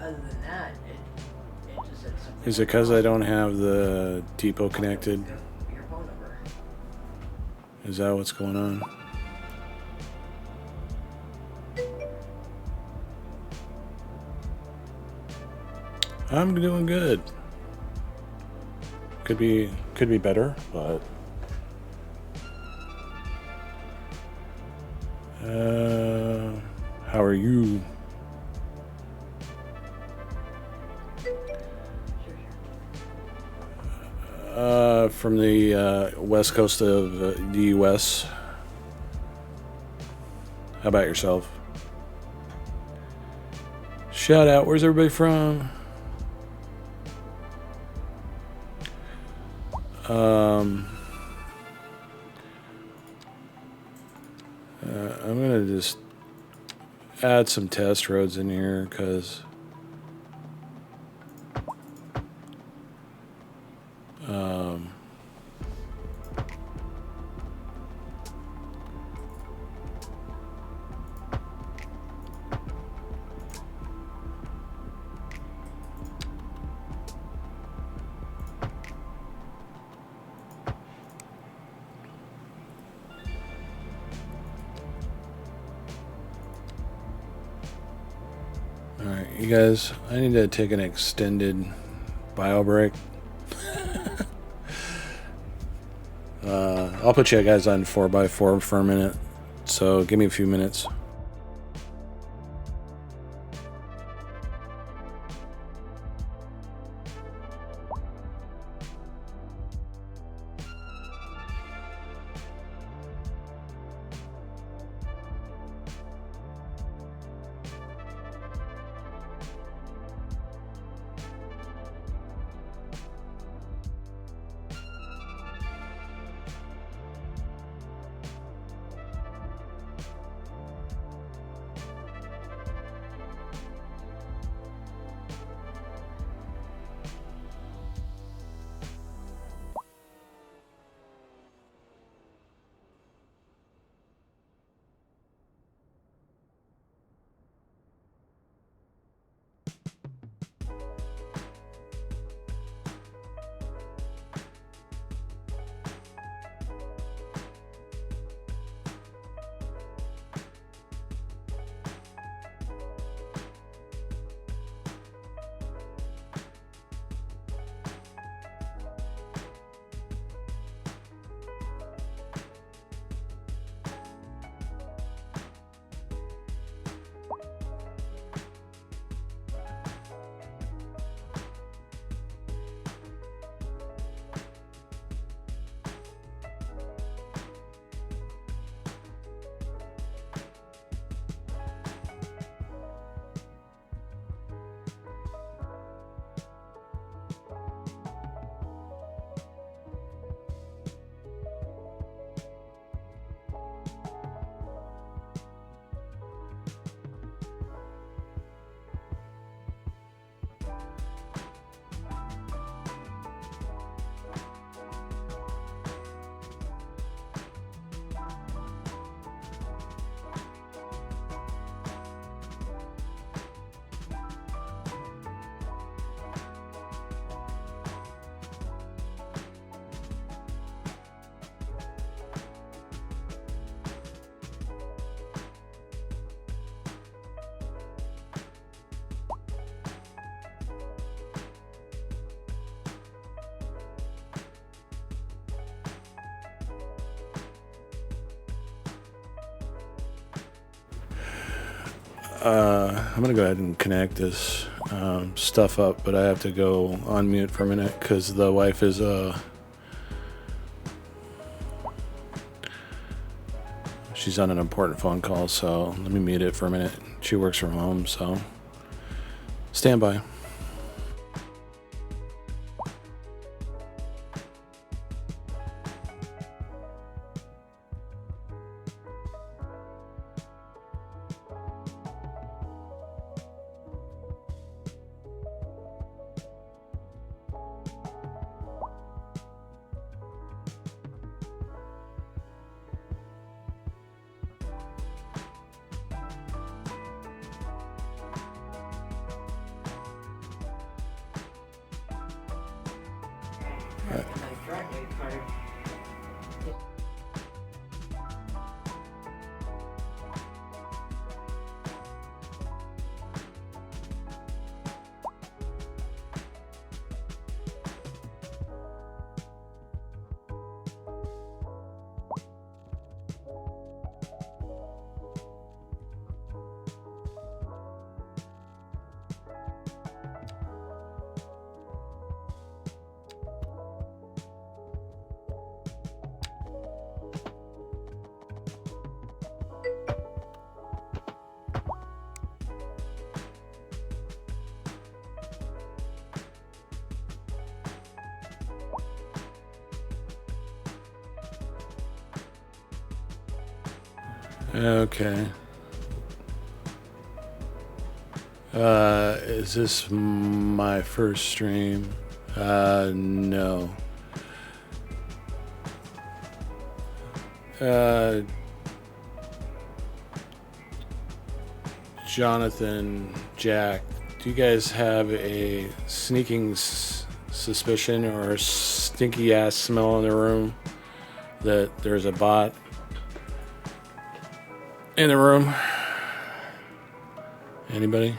other than that, it just said something. Is it because I don't have the depot connected? Your phone number. Is that what's going on? I'm doing good. Could be better, but how are you? From the west coast of the U.S. How about yourself? Shout out. Where's everybody from? I'm gonna just add some test roads in here because Alright, you guys, I need to take an extended bio break. I'll put you guys on 4x4 for a minute, so give me a few minutes. I'm gonna go ahead and connect this stuff up, but I have to go on mute for a minute because the wife is she's on an important phone call, so let me mute it for a minute. She works from home, so stand by. That's a nice driveway card. Okay. Is this my first stream? No. Jonathan, Jack, do you guys have a sneaking suspicion or a stinky ass smell in the room that there's a bot in the room? Anybody?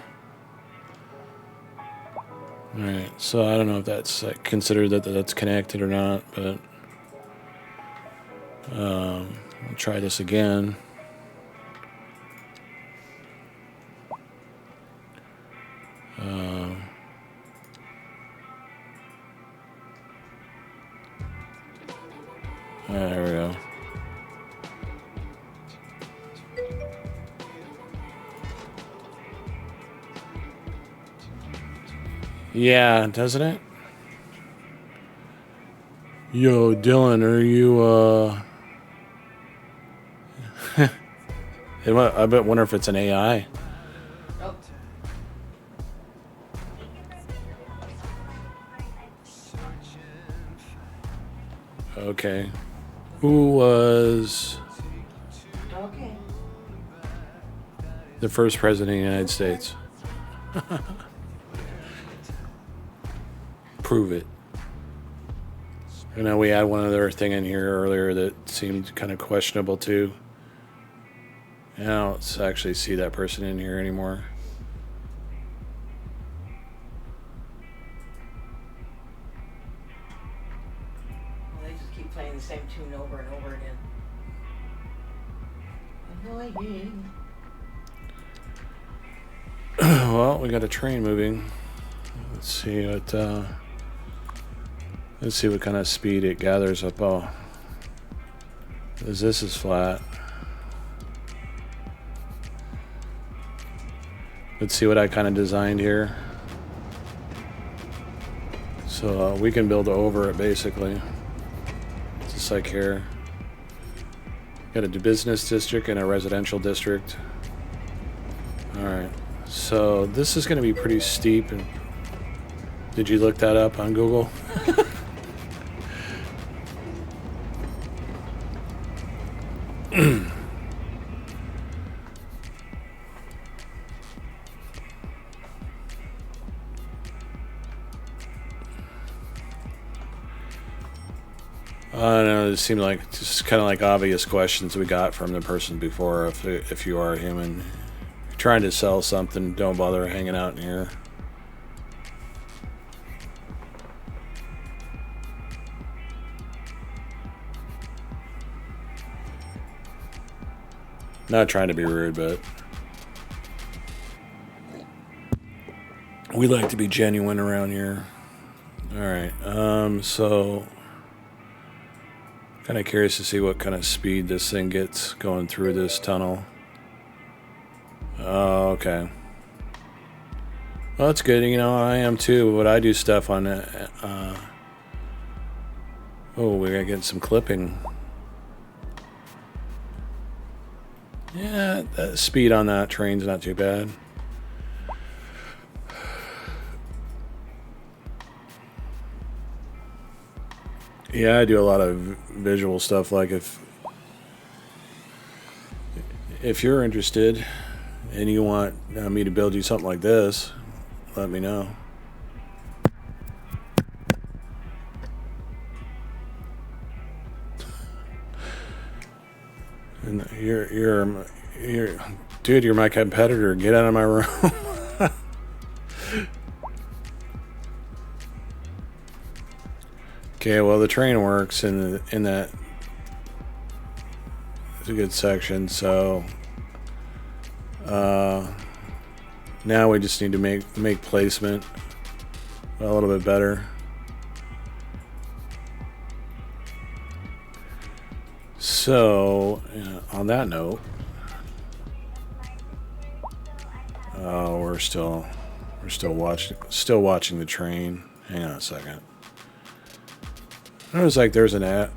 Alright, so I don't know if that's like, considered that that's connected or not, but I'll try this again. There we go. Yeah, doesn't it? Yo, Dylan, are you, I bet wonder if it's an AI. Oh, Okay. Who was okay. the first president of the United States? Prove it. I know we had one other thing in here earlier that seemed kind of questionable too. I don't actually see that person in here anymore. Well, they just keep playing the same tune over and over again. Annoying. Well, we got a train moving. Let's see what kind of speed it gathers up. Oh, this is flat. Let's see what I kind of designed here. So we can build over it basically. Just like here. Got a business district and a residential district. All right. So this is going to be pretty steep. And did you look that up on Google? I don't know. It seemed like just kind of like obvious questions we got from the person before. If you are a human, you're trying to sell something, don't bother hanging out in here. Not trying to be rude, but We like to be genuine around here. All right. So kind of curious to see what kind of speed this thing gets going through this tunnel. Oh, okay. Well, that's good. You know, I am too, but I do stuff on it. Oh, we gotta get some clipping. Yeah, the speed on that train's not too bad. Yeah, I do a lot of visual stuff. Like if you're interested and you want me to build you something like this, let me know. And you're dude, you're my competitor. Get out of my room. Okay, well the train works in that. It's a good section. So now we just need to make placement a little bit better. So on that note, we're still watching the train. Hang on a second. It was like there's an ad.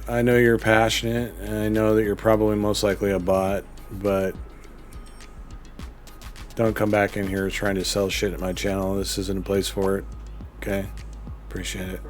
I know you're passionate, and I know that you're probably most likely a bot, but don't come back in here trying to sell shit at my channel. This isn't a place for it. Okay? Appreciate it.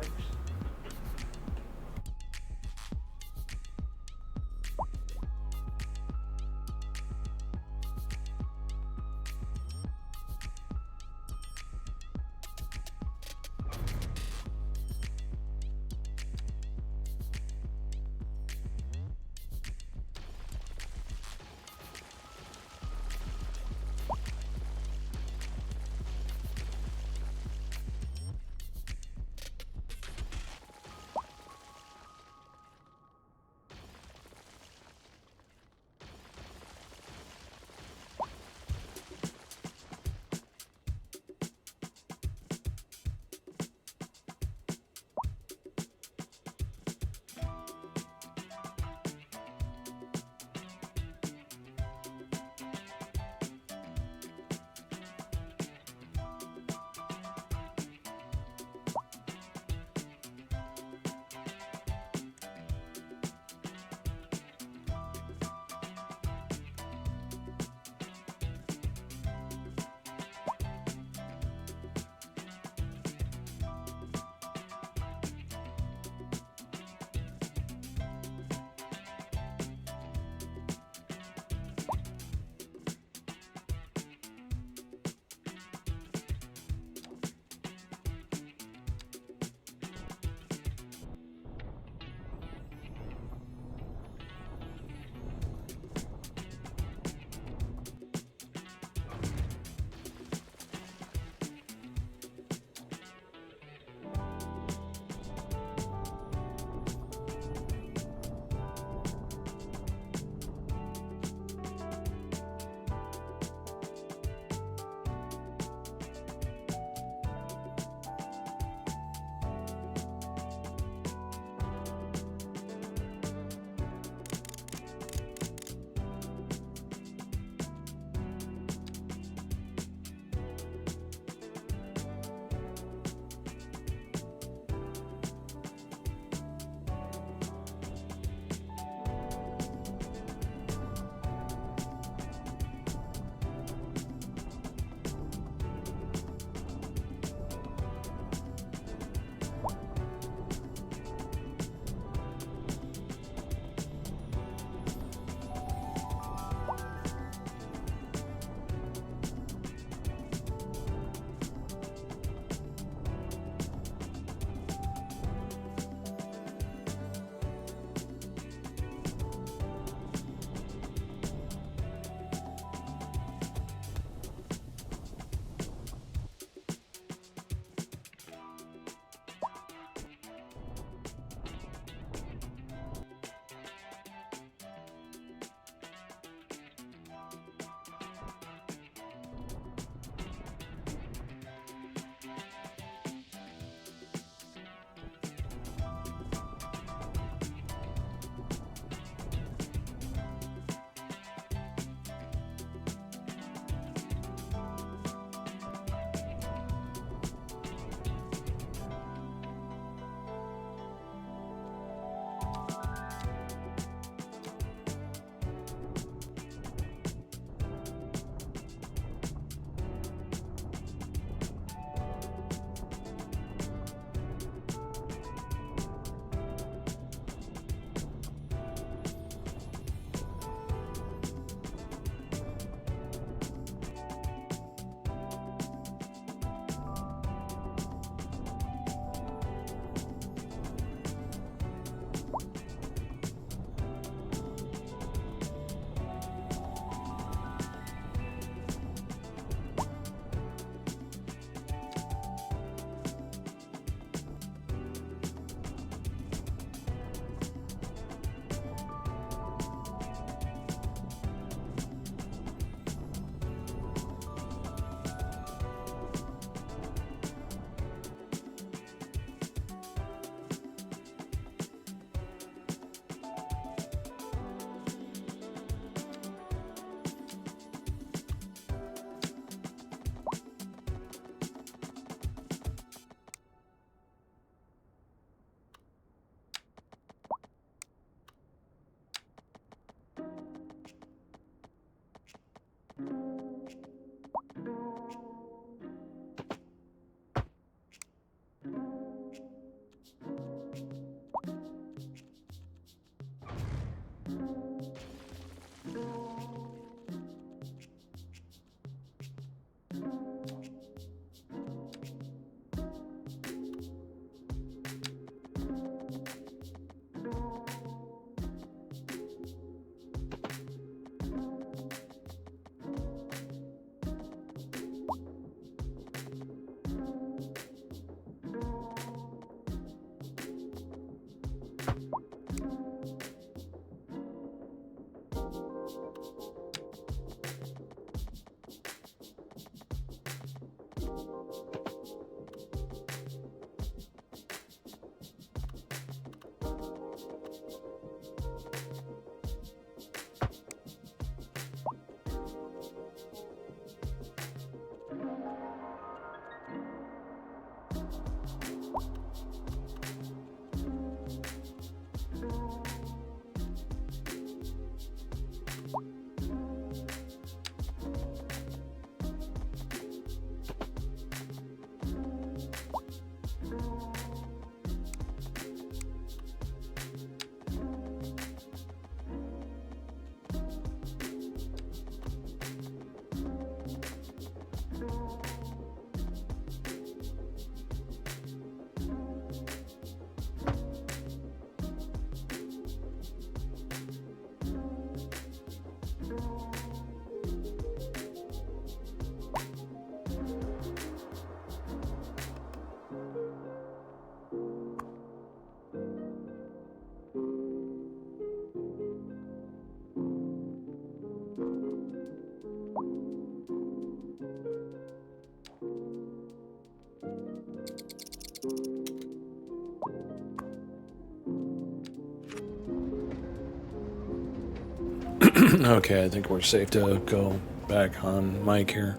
Okay, I think we're safe to go back on mic here.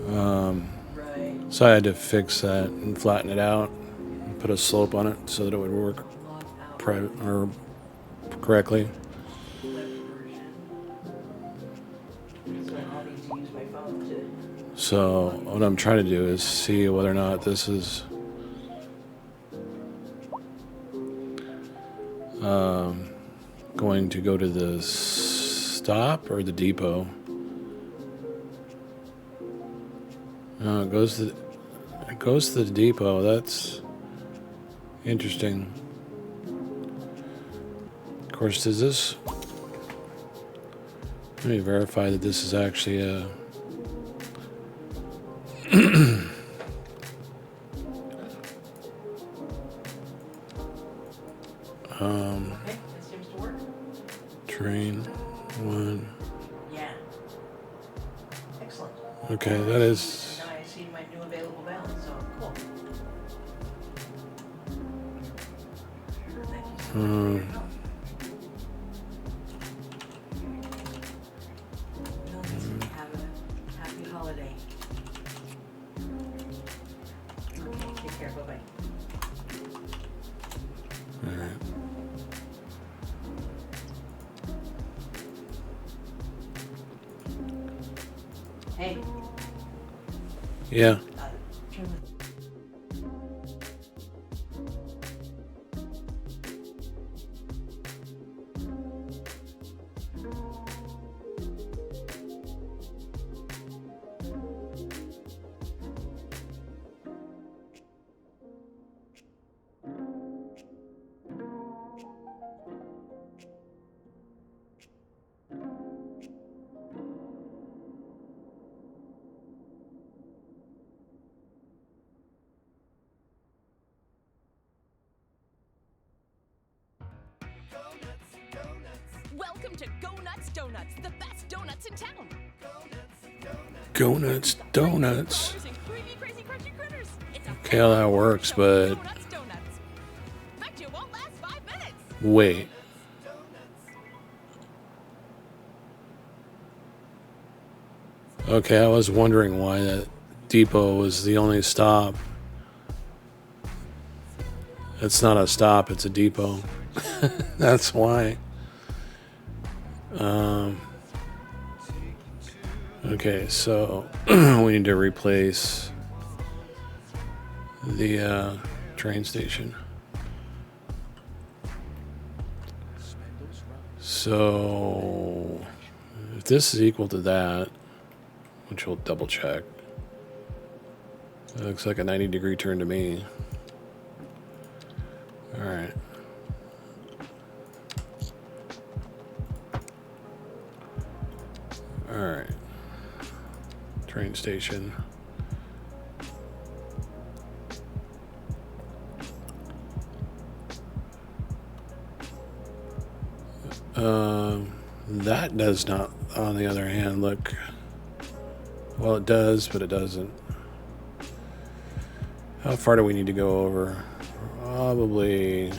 Right. So I had to fix that and flatten it out, and put a slope on it so that it would work Log out. private or correctly. Left version. So I'll need to use my phone to. So what I'm trying to do is see whether or not this is going to go to the stop or the depot. No, it goes to the depot. That's interesting. Of course, does this? Let me verify that this is actually a. Okay, it seems to work. Train one. Yeah. Excellent. Okay, that is. Now I see my new available balance, so cool. Thank you so much for your help. Have a happy holiday. Okay, take care. Bye-bye. All right. Hey, Yeah. turn the Welcome to Go Nuts Donuts, the best donuts in town. Go nuts, donuts. Bars and creamy, crazy, crunchy critters. It's a Okay, how that works, but Go Nuts Donuts. Bet you won't last 5 minutes. wait. Okay, I was wondering why that depot was the only stop. It's not a stop, it's a depot. That's why. Okay, so we need to replace the train station. So if this is equal to that, which we'll double check, it looks like a 90-degree turn to me. All right. All right. Train station. That does not, on the other hand, look. Well, it does, but it doesn't. How far do we need to go over? Probably.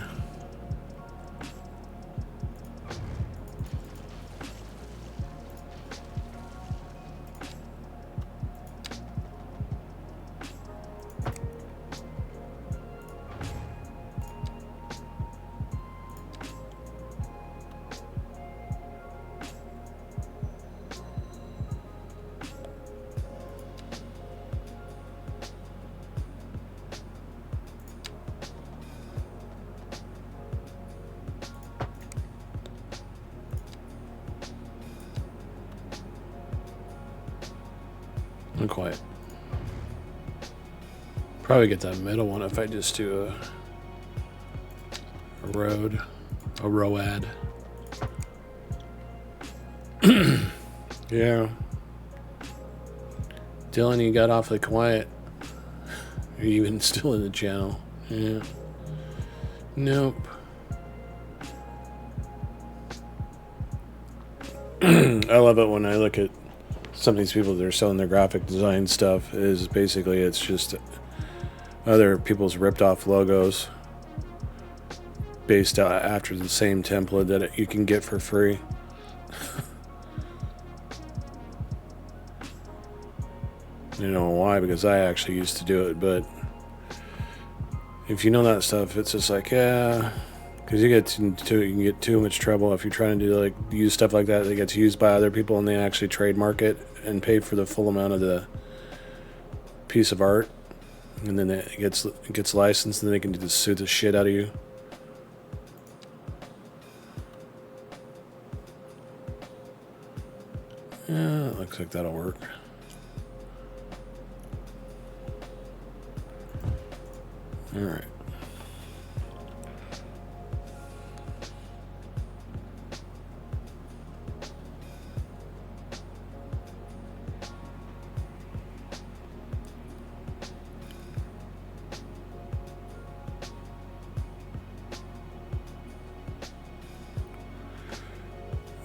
Not quite. Probably get that middle one if I just do a road, a road. Yeah. Dylan, you got awfully quiet. Are you even still in the channel? Yeah. Nope. I love it when I look at some of these people that are selling their graphic design stuff. Is basically it's just other people's ripped off logos based out after the same template that you can get for free. I don't know why, because I actually used to do it, but if you know that stuff, it's just like, yeah, because you can get too much trouble if you're trying to do, like, use stuff like that gets used by other people and they actually trademark it and pay for the full amount of the piece of art, and then it gets licensed, and then they can just sue the shit out of you. Yeah, it looks like that'll work. All right.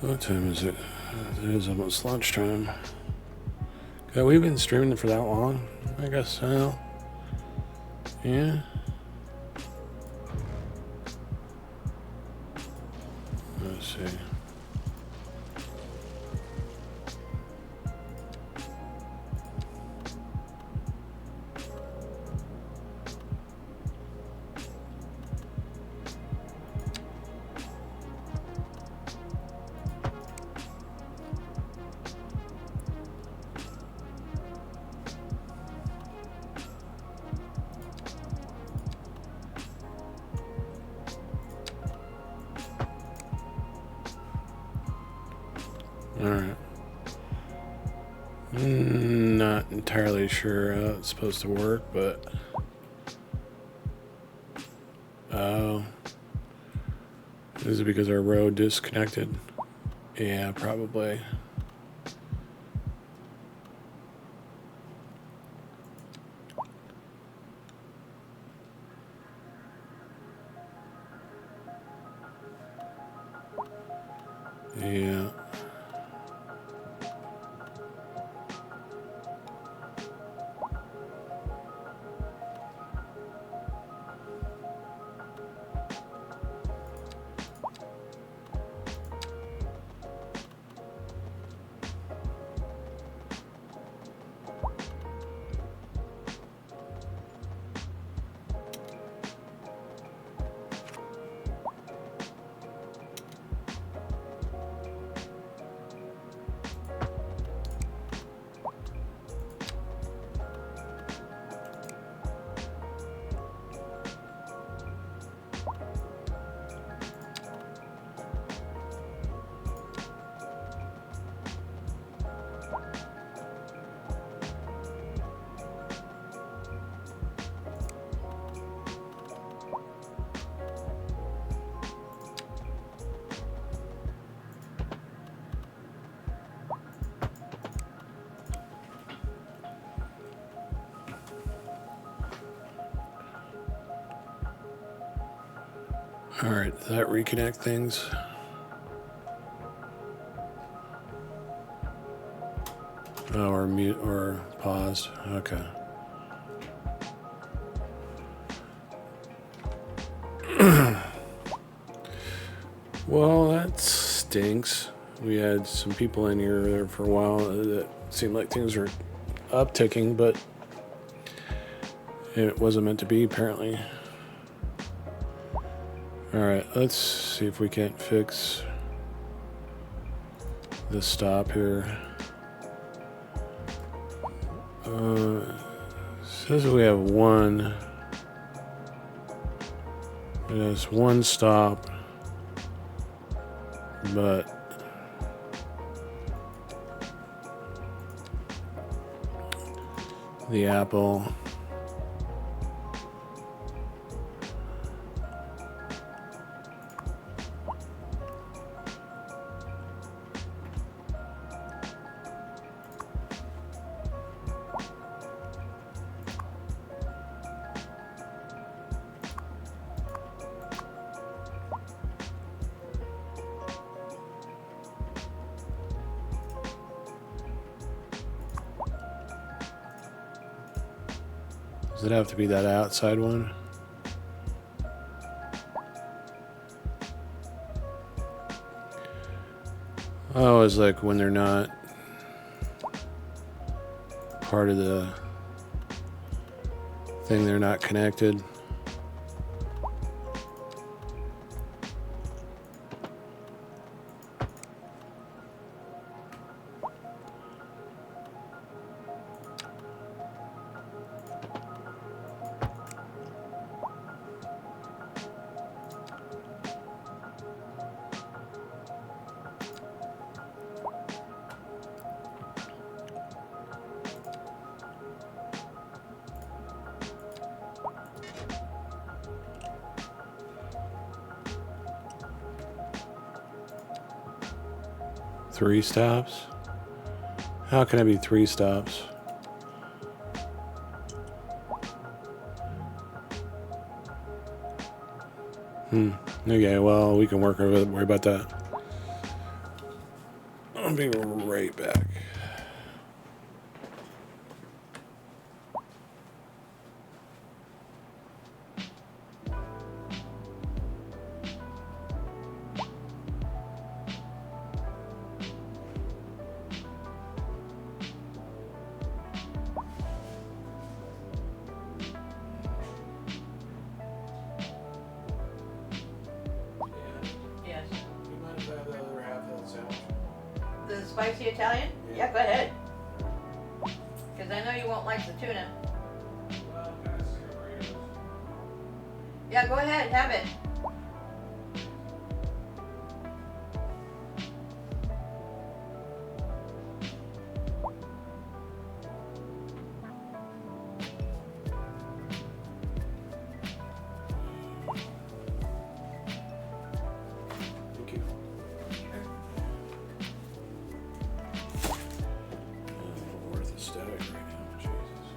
What time is it? It is almost lunchtime. Okay, we've been streaming for that long? I guess so. Yeah. Let's see. Alright. Not entirely sure how it's supposed to work, but... Oh. Is it because our road disconnected? Yeah, probably. Yeah. Alright, does that reconnect things? Oh, or mute or paused. Okay. Well, that stinks. We had some people in here there for a while that seemed like things were upticking, but it wasn't meant to be, apparently. Alright, let's see if we can't fix this stop here. Says we have one. It has one stop, but the Apple. Does it have to be that outside one? Oh, it's like when they're not part of the thing, they're not connected. Three stops? How can it be three stops? Okay, well, we can worry about that. I'll be right back. Yes. You mind if I have the other half of that sandwich? The spicy Italian? Yeah, go ahead. Because I know you won't like the tuna. Well, I'm kind of sick of burritos. Yeah, go ahead, have it. Thank you. Orthostatic right now, Jesus.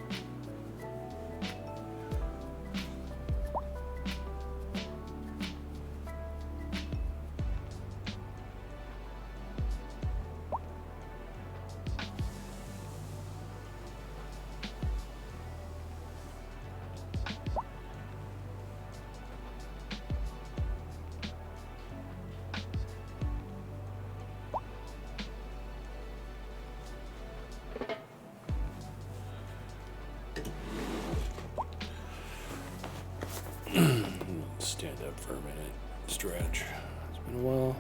Stand up for a minute. Stretch. It's been a while.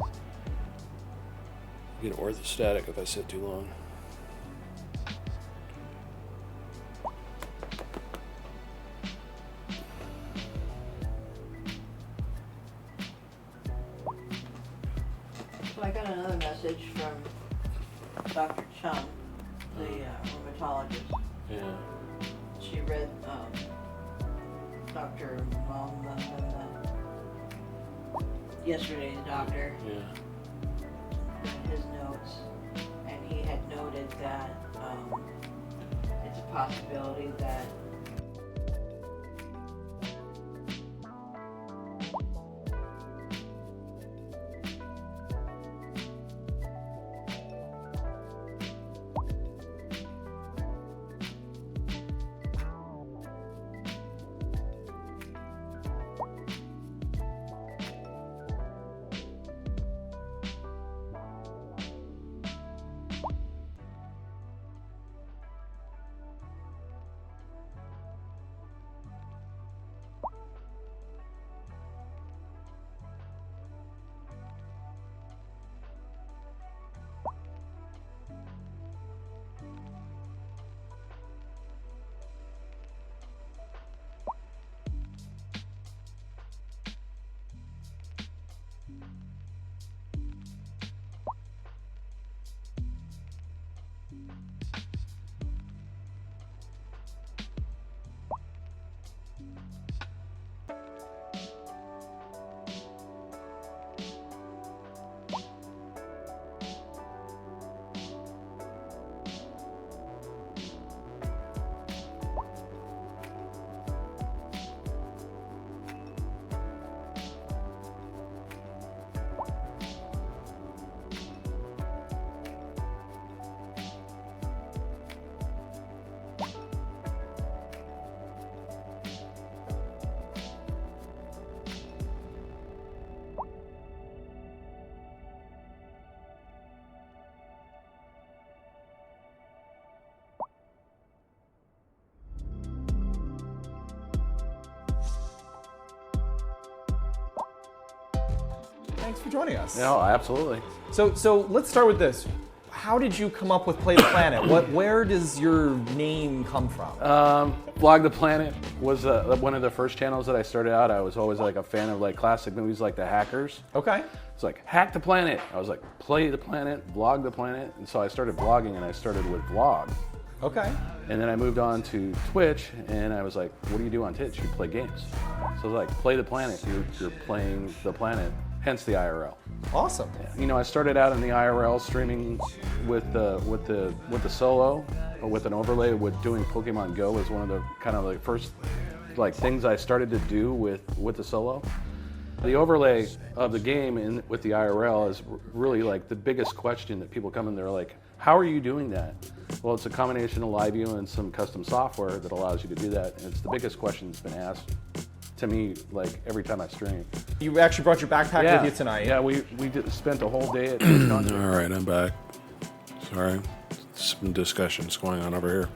I get orthostatic if I sit too long. So I got another message from Dr. Chung, the rheumatologist. Yeah. She read Dr. Yesterday's doctor, Yeah. his notes, and he had noted that it's a possibility that Thanks for joining us. No, absolutely. So let's start with this. How did you come up with Play the Planet? Where does your name come from? Vlog the Planet was one of the first channels that I started out. I was always like a fan of like classic movies like The Hackers. Okay. It's like Hack the Planet. I was like Play the Planet, Vlog the Planet, and so I started vlogging, and I started with vlog. Okay. And then I moved on to Twitch, and I was like, what do you do on Twitch? You play games. So I was like, Play the Planet. You're playing the planet, hence the IRL. Awesome. You know, I started out in the IRL streaming with the solo, or with an overlay with doing Pokemon Go as one of the kind of like first like things I started to do with the solo. The overlay of the game with the IRL is really like the biggest question that people come in. They're like, how are you doing that? Well, it's a combination of live view and some custom software that allows you to do that. And it's the biggest question that's been asked to me like every time I stream. You actually brought your backpack with you tonight. Yeah, we spent a whole day at All right, I'm back. Sorry, some discussions going on over here.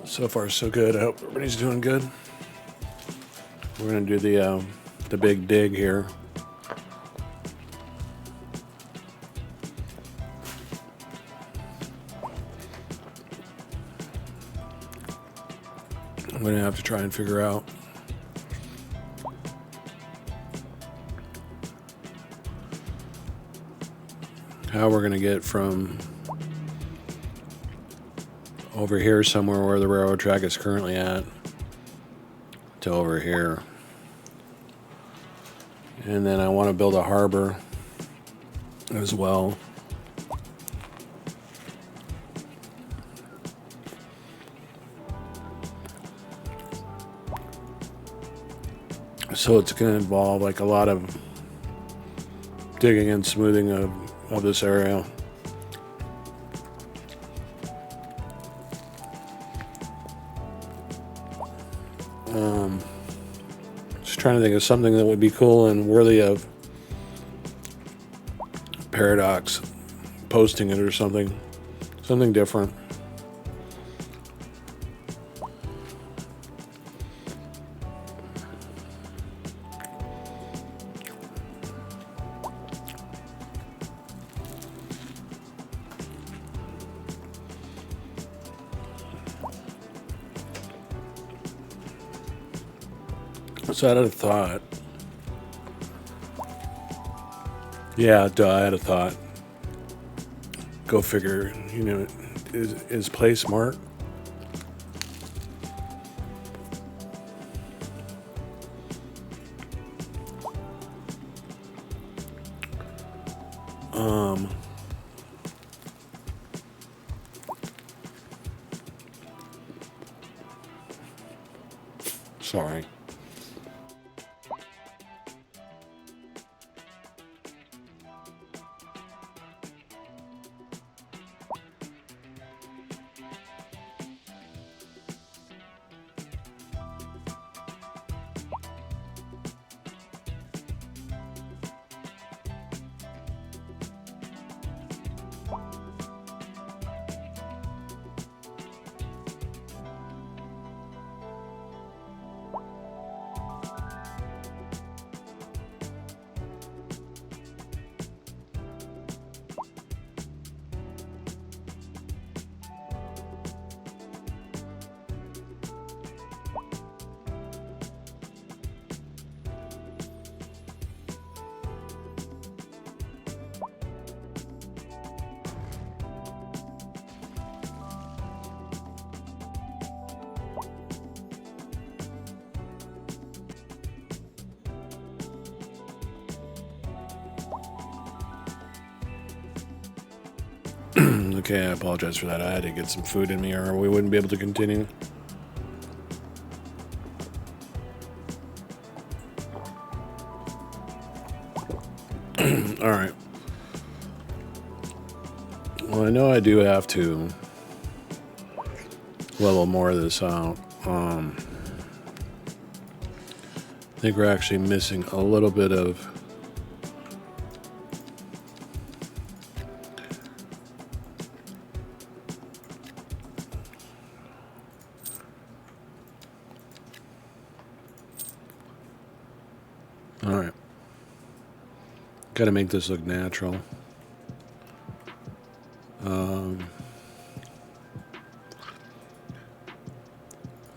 So far, so good. I hope everybody's doing good. We're gonna do the big dig here. I'm gonna have to try and figure out how we're gonna get from over here somewhere where the railroad track is currently at to over here. And then I want to build a harbor as well. So it's going to involve like a lot of digging and smoothing of this area. Just trying to think of something that would be cool and worthy of Paradox posting it or something different. So I had a thought. Yeah, I had a thought. Go figure, you know, is play smart? Sorry. Okay, I apologize for that. I had to get some food in me or we wouldn't be able to continue. All right. Well, I know I do have to level more of this out. I think we're actually missing a little bit of Got to make this look natural.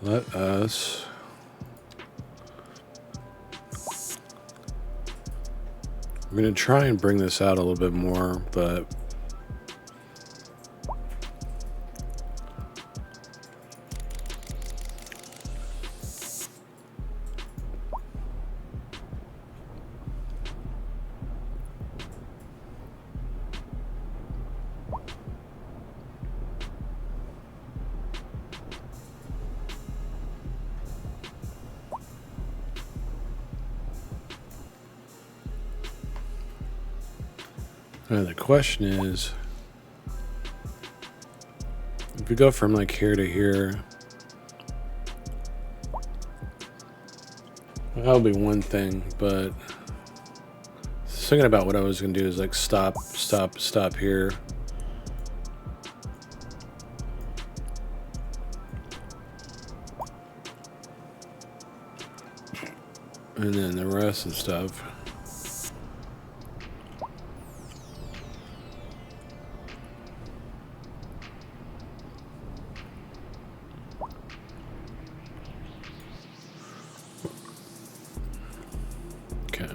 Let us I'm going to try and bring this out a little bit more, but the question is, if we go from like here to here, that'll be one thing, but thinking about what I was going to do is like stop here. And then the rest of the stuff. Okay.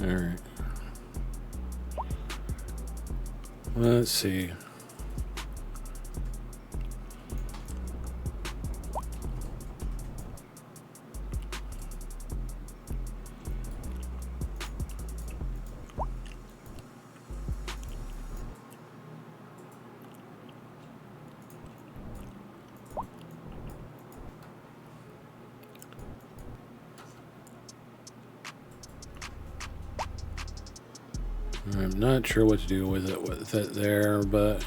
All right. Let's see. I'm not sure what to do with it there, but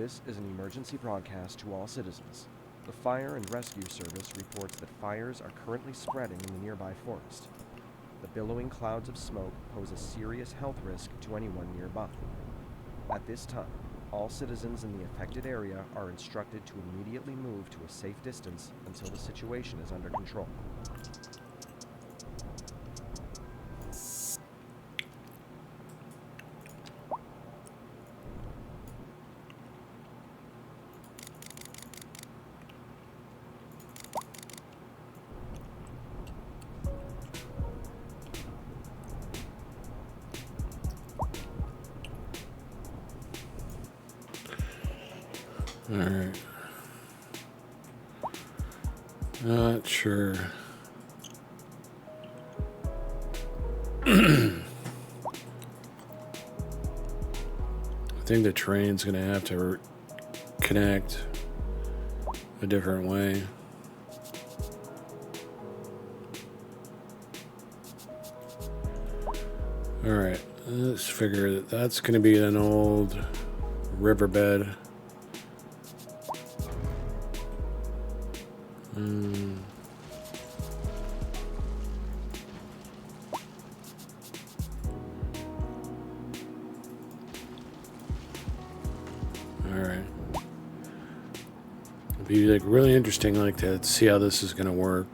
This is an emergency broadcast to all citizens. The Fire and Rescue Service reports that fires are currently spreading in the nearby forest. The billowing clouds of smoke pose a serious health risk to anyone nearby. At this time, all citizens in the affected area are instructed to immediately move to a safe distance until the situation is under control. all right. Not sure. I think the train's gonna have to connect a different way. All right, let's figure that that's going to be an old riverbed. All right. It'd be like really interesting, like to see how this is going to work.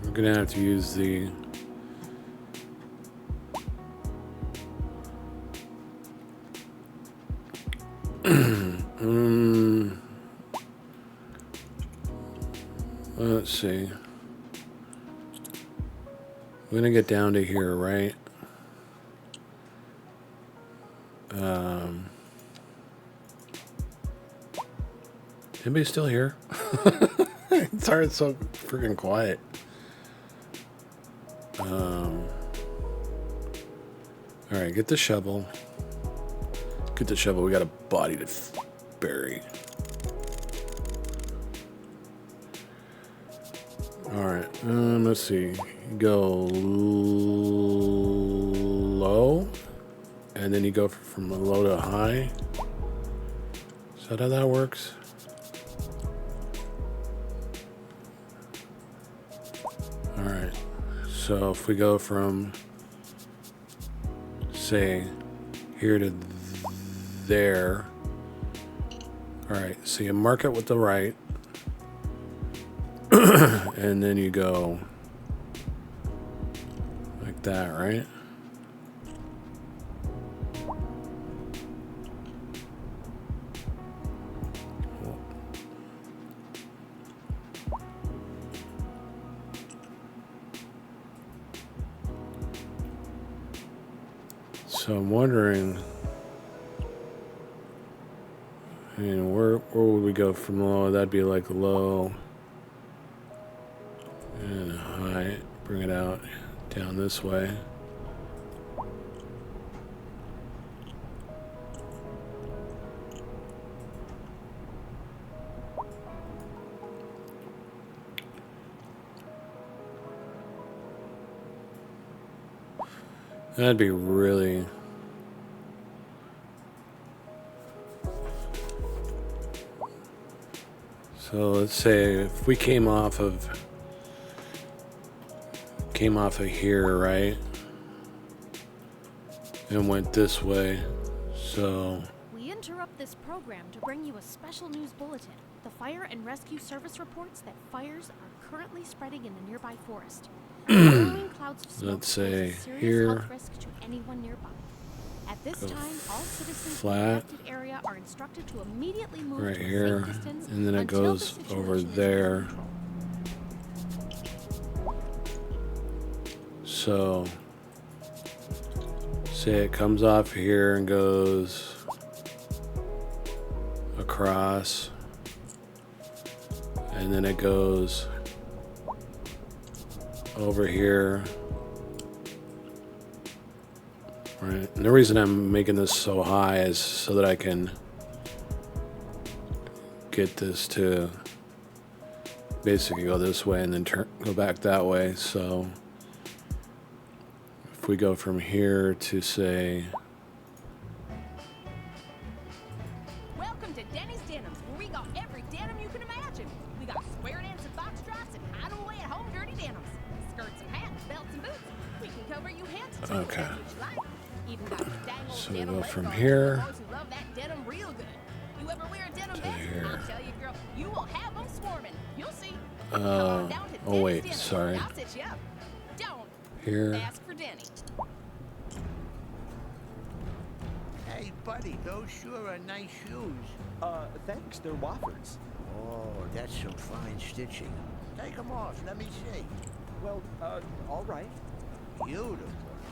We're gonna have to use the let's see. We're gonna get down to here, right? Anybody still here? It's hard, it's so freaking quiet. All right, get the shovel. Get the shovel. We got a body to bury. All right. Let's see. Go low, and then you go from low to high. Is that how that works? All right. So if we go from, say, here to there. All right. So you mark it with the right. And then you go like that, right? So I'm wondering, I mean, where would we go from low? That'd be like low and high. Bring it out down this way. That'd be really... So let's say if we came off of here, right? And went this way. So we interrupt this program to bring you a special news bulletin. The Fire and Rescue Service reports that fires are currently spreading in the nearby forest. Billowing clouds of smoke let's say pose a serious here. health risk to anyone nearby. At this time, all citizens flat. in the affected area are instructed to immediately move Right to a here, safe distance and then it until the goes situation over is under there. control. So say it comes off here and goes across, and then it goes over here. Right. And the reason I'm making this so high is so that I can get this to basically go this way and then go back that way. So if we go from here to say, Welcome to Denny's Denims, where we got every denim you can imagine. We got square dance and box straps and hide away at home dirty denims. Skirts and hats, belts and boots. We can cover you head to toe with Okay. what you like. Even got your dang old So we denim go leg from guards here for those who love that denim real good. You ever wear a denim vest? here. I'll tell you, girl, you will have them swarming. You'll see. Come on down to oh Denny's wait, Denims. sorry. I'll set you up. Don't Here. ask for Denny. Hey, buddy, those sure are nice shoes. Thanks, they're Woffords. Oh, that's some fine stitching. Take them off, let me see. Well, all right. Beautiful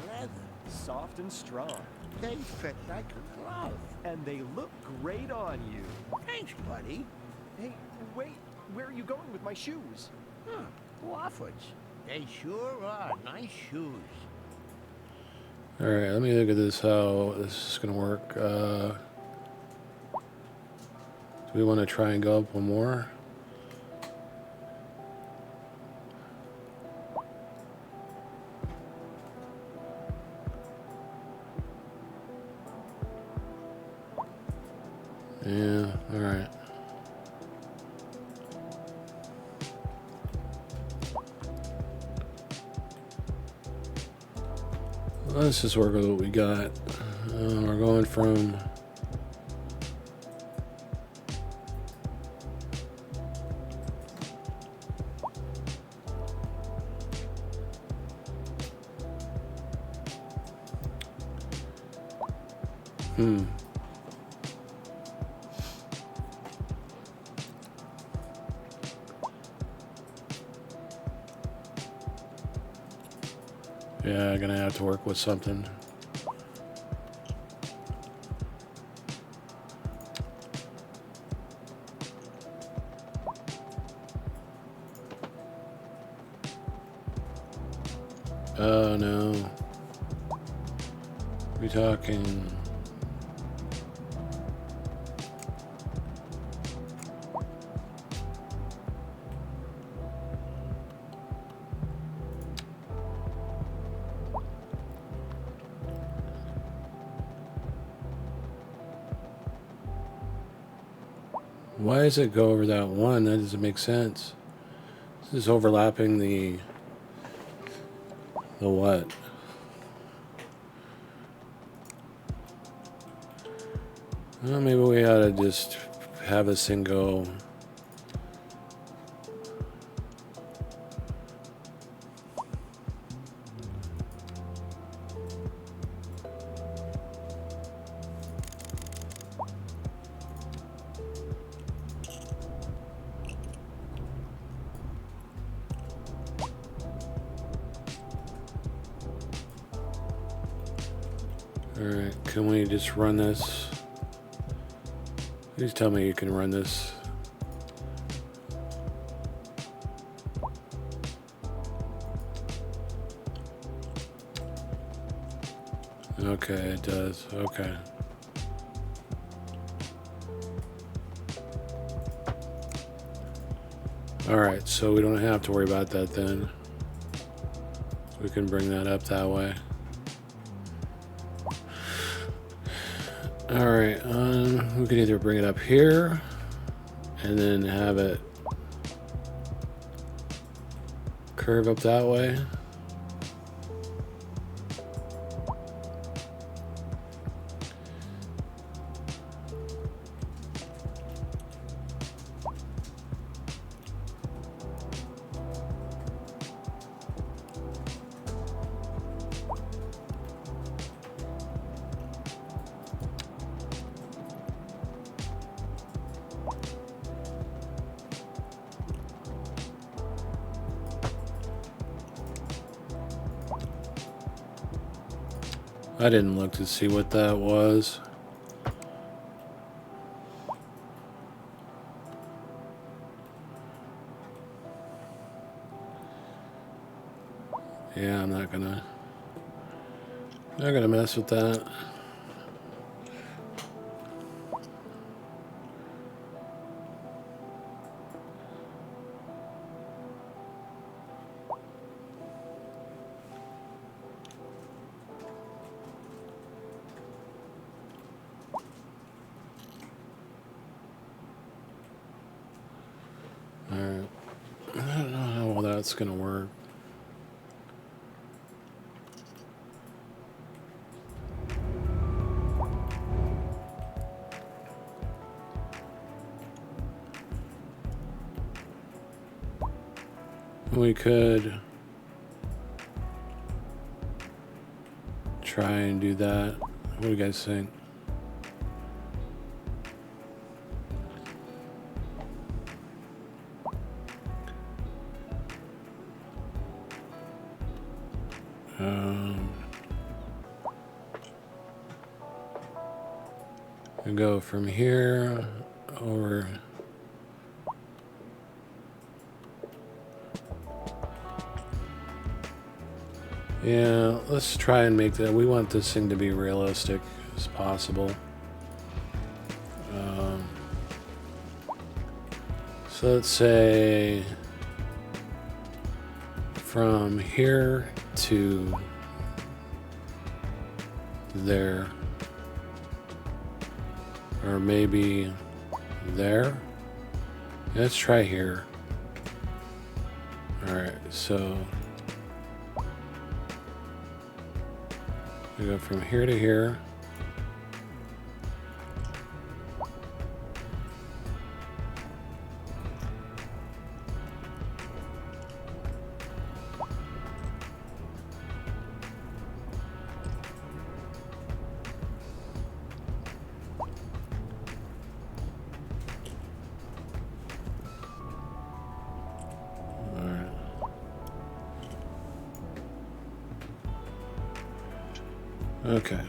leather. Soft and strong. They fit like a glove. And they look great on you. Thanks, buddy. Hey, wait, where are you going with my shoes? Huh, Woffords. They sure are nice shoes. All right, let me look at this, how this is going to work. Do we want to try and go up one more? Yeah, alright. Let's just work with what we got. We're going from... Yeah, gonna have to work with something. Oh no. We talking... Why does it go over that one? That doesn't make sense. This is overlapping the what? Well, maybe we ought to just have this thing go. Alright, can we just run this? Please tell me you can run this. Okay, it does. Okay. Alright, so we don't have to worry about that then. We can bring that up that way. Alright, we can either bring it up here and then have it curve up that way. I didn't look to see what that was. Yeah, I'm not gonna mess with that. Alright. I don't know how well that's gonna work. We could try and do that. What do you guys think? We go from here over. Yeah, let's try and make that. We want this thing to be realistic as possible. So let's say from here to there, Or maybe there. Let's try here. Alright, so we go from here to here. Okay.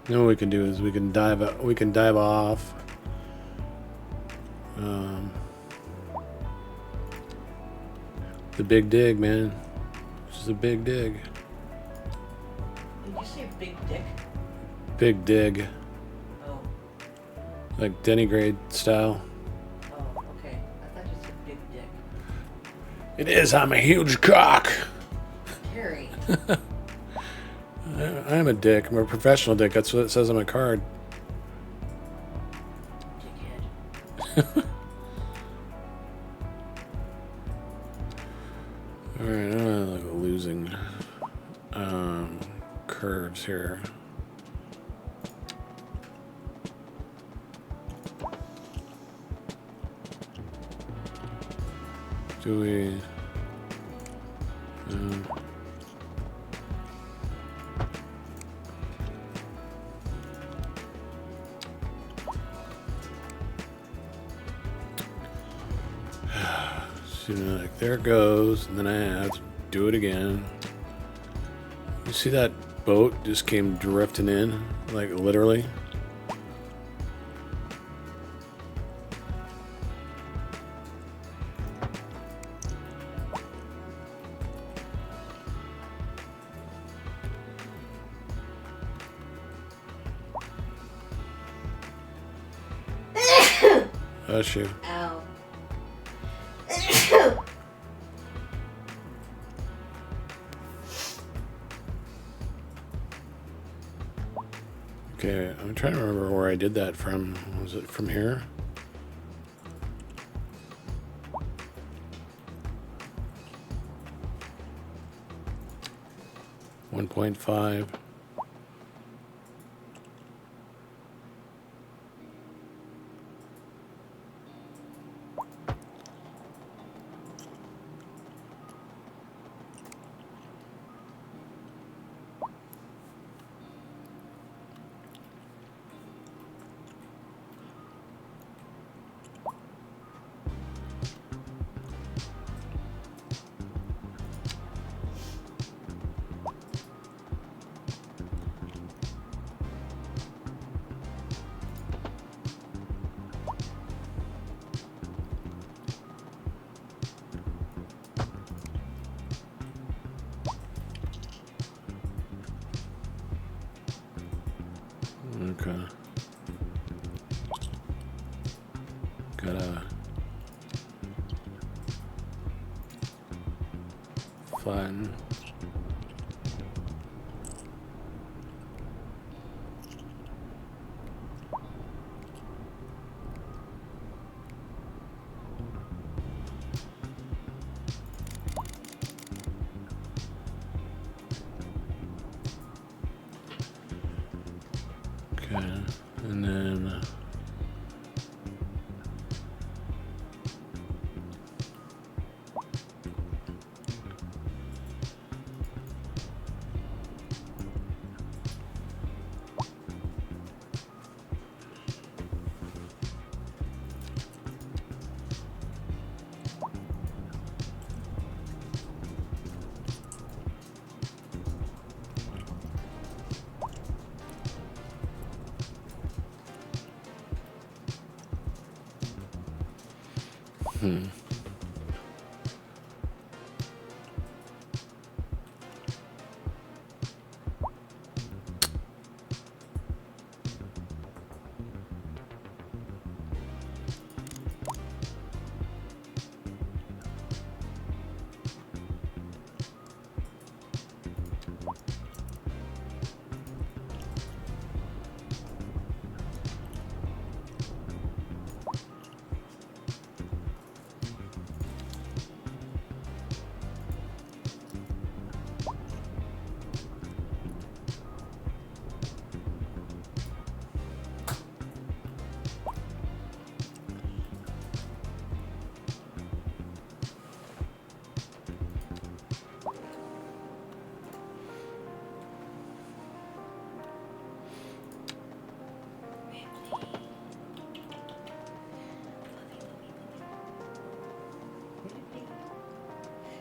Then what we can do is we can dive off. The big dig, man. This is a big dig. Did you say big dick? Big dig. Oh. Like Denigrade style. Oh, okay. I thought you said big dick. It is. I'm a huge cock. Terry. I am a dick. I'm a professional dick. That's what it says on my card. Dickhead. Alright, I'm like losing curves here. Do we... so, like, there it goes, and then I have to do it again. You see that boat just came drifting in, like literally? Bless you. Ow. Okay, I'm trying to remember where I did that from. Was it from here? .5. Okay. Gotta fun. Okay, and then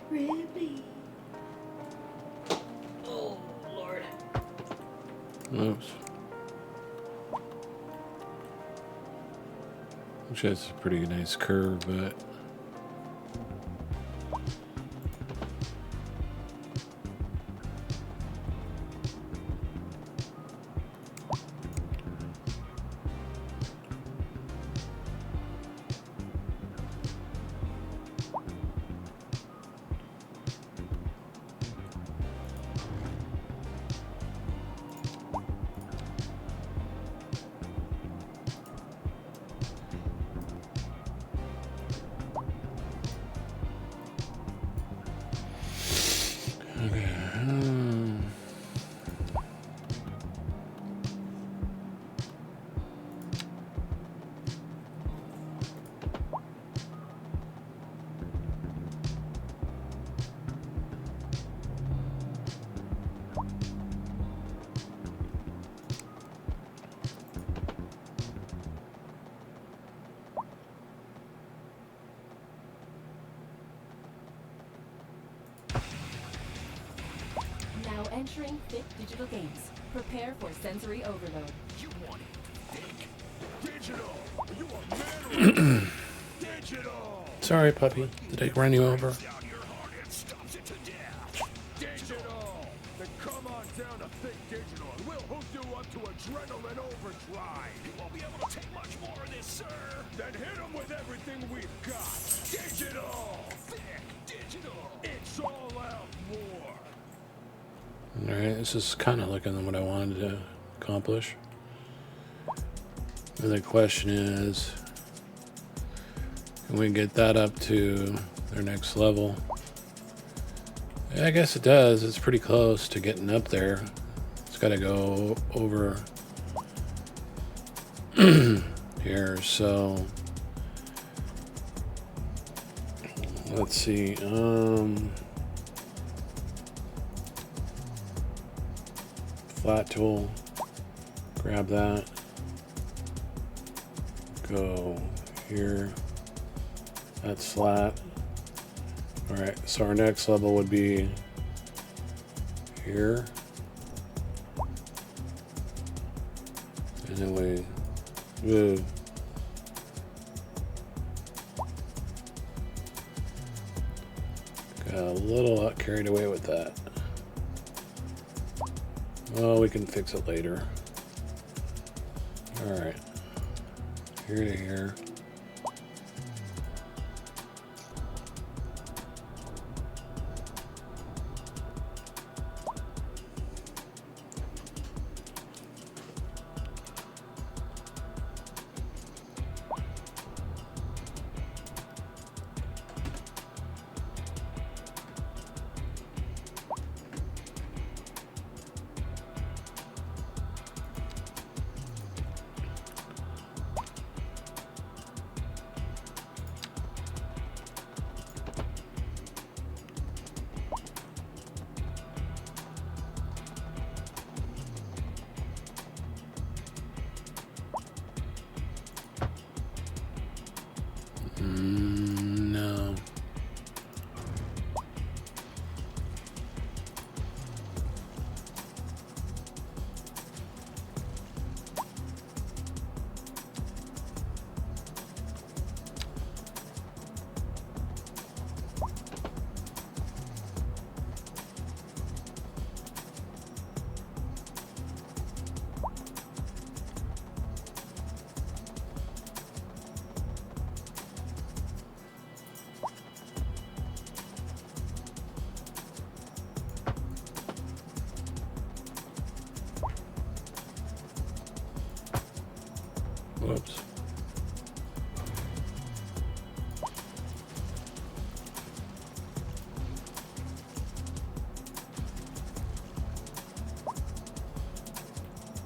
Ripley. Oh, Lord. Oops. Which has a pretty nice curve, but Now entering Fit Digital Games. Prepare for sensory overload. You want it thick, digital. You a man or a mouse? Digital. sorry, puppy. Did I run you over? Down your heart and stops it to death. Digital. Then come on down to Thick Digital and we'll hook you up to adrenaline overdrive. You won't be able to take much more of this, sir. Then hit them with everything we've got. Digital. Thick Digital. It's all out more. Alright, this is kind of looking what I wanted to accomplish. And the question is, can we get that up to their next level? Yeah, I guess it does. It's pretty close to getting up there. It's got to go over here, so let's see. Flat tool, grab that, go here, that's flat. All right, so our next level would be here, and then we move. Got a little carried away with that. Oh, we can fix it later. All right, here to here. No. Whoops.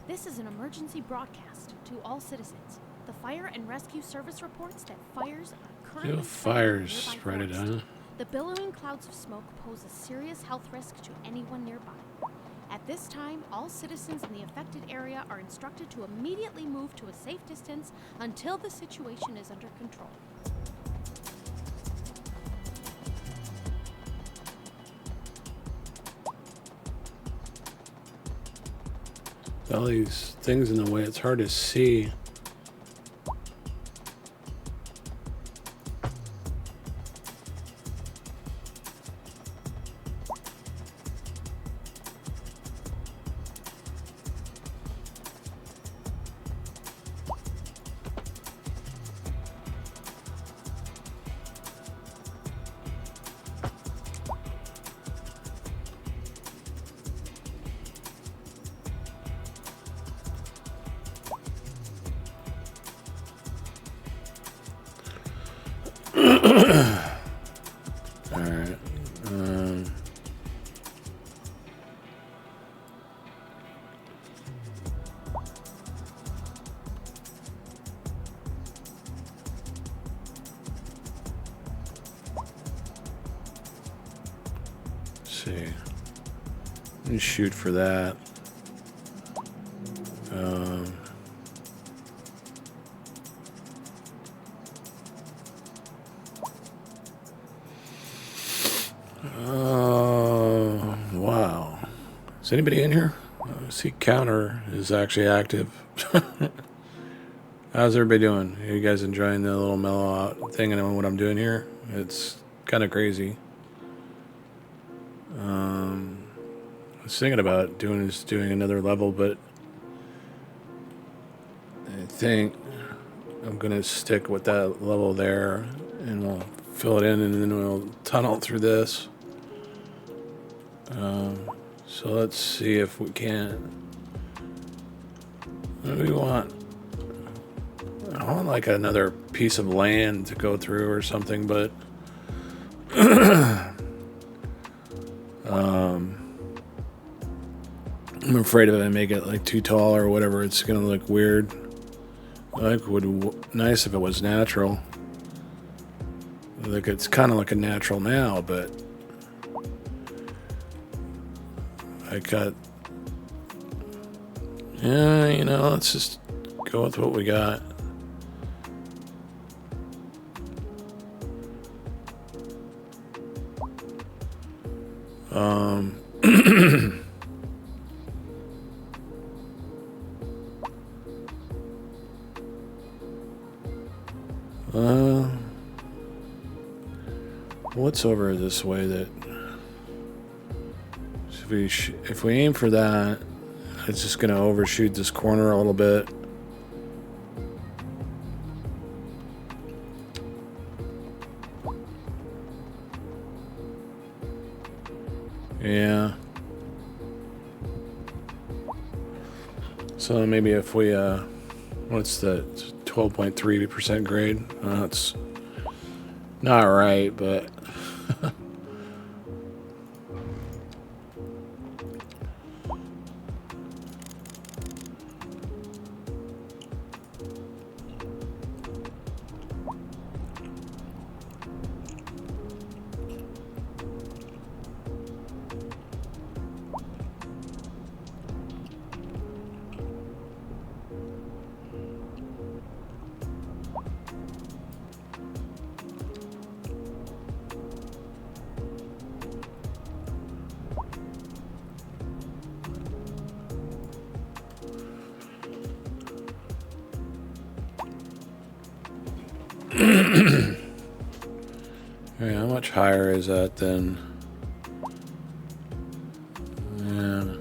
This is an emergency broadcast to all citizens. The Fire and Rescue Service reports that fires are currently No spreading fires in the nearby spread it, forest. huh? The billowing clouds of smoke pose a serious health risk to anyone nearby. At this time, all citizens in the affected area are instructed to immediately move to a safe distance until the situation is under control. All these things in the way, it's hard to see. Alright. Let's see. Let me shoot for that. Wow. Is anybody in here? See, counter is actually active. How's everybody doing? Are you guys enjoying the little mellow out thing and what I'm doing here? It's kind of crazy. I was thinking about doing another level, but I think I'm gonna stick with that level there, and we'll fill it in, and then we'll tunnel through this. So let's see if we can. What do we want? I want like another piece of land to go through or something, but I'm afraid if I make it like too tall or whatever, it's gonna look weird. Like would nice if it was natural. Like it's kind of like a natural now, but I got. Yeah, you know, let's just go with what we got. What's over this way that if we aim for that, it's just gonna overshoot this corner a little bit. Yeah. So maybe if we what's the 12.3% grade? It's not right, but yeah, how much higher is that than? Yeah.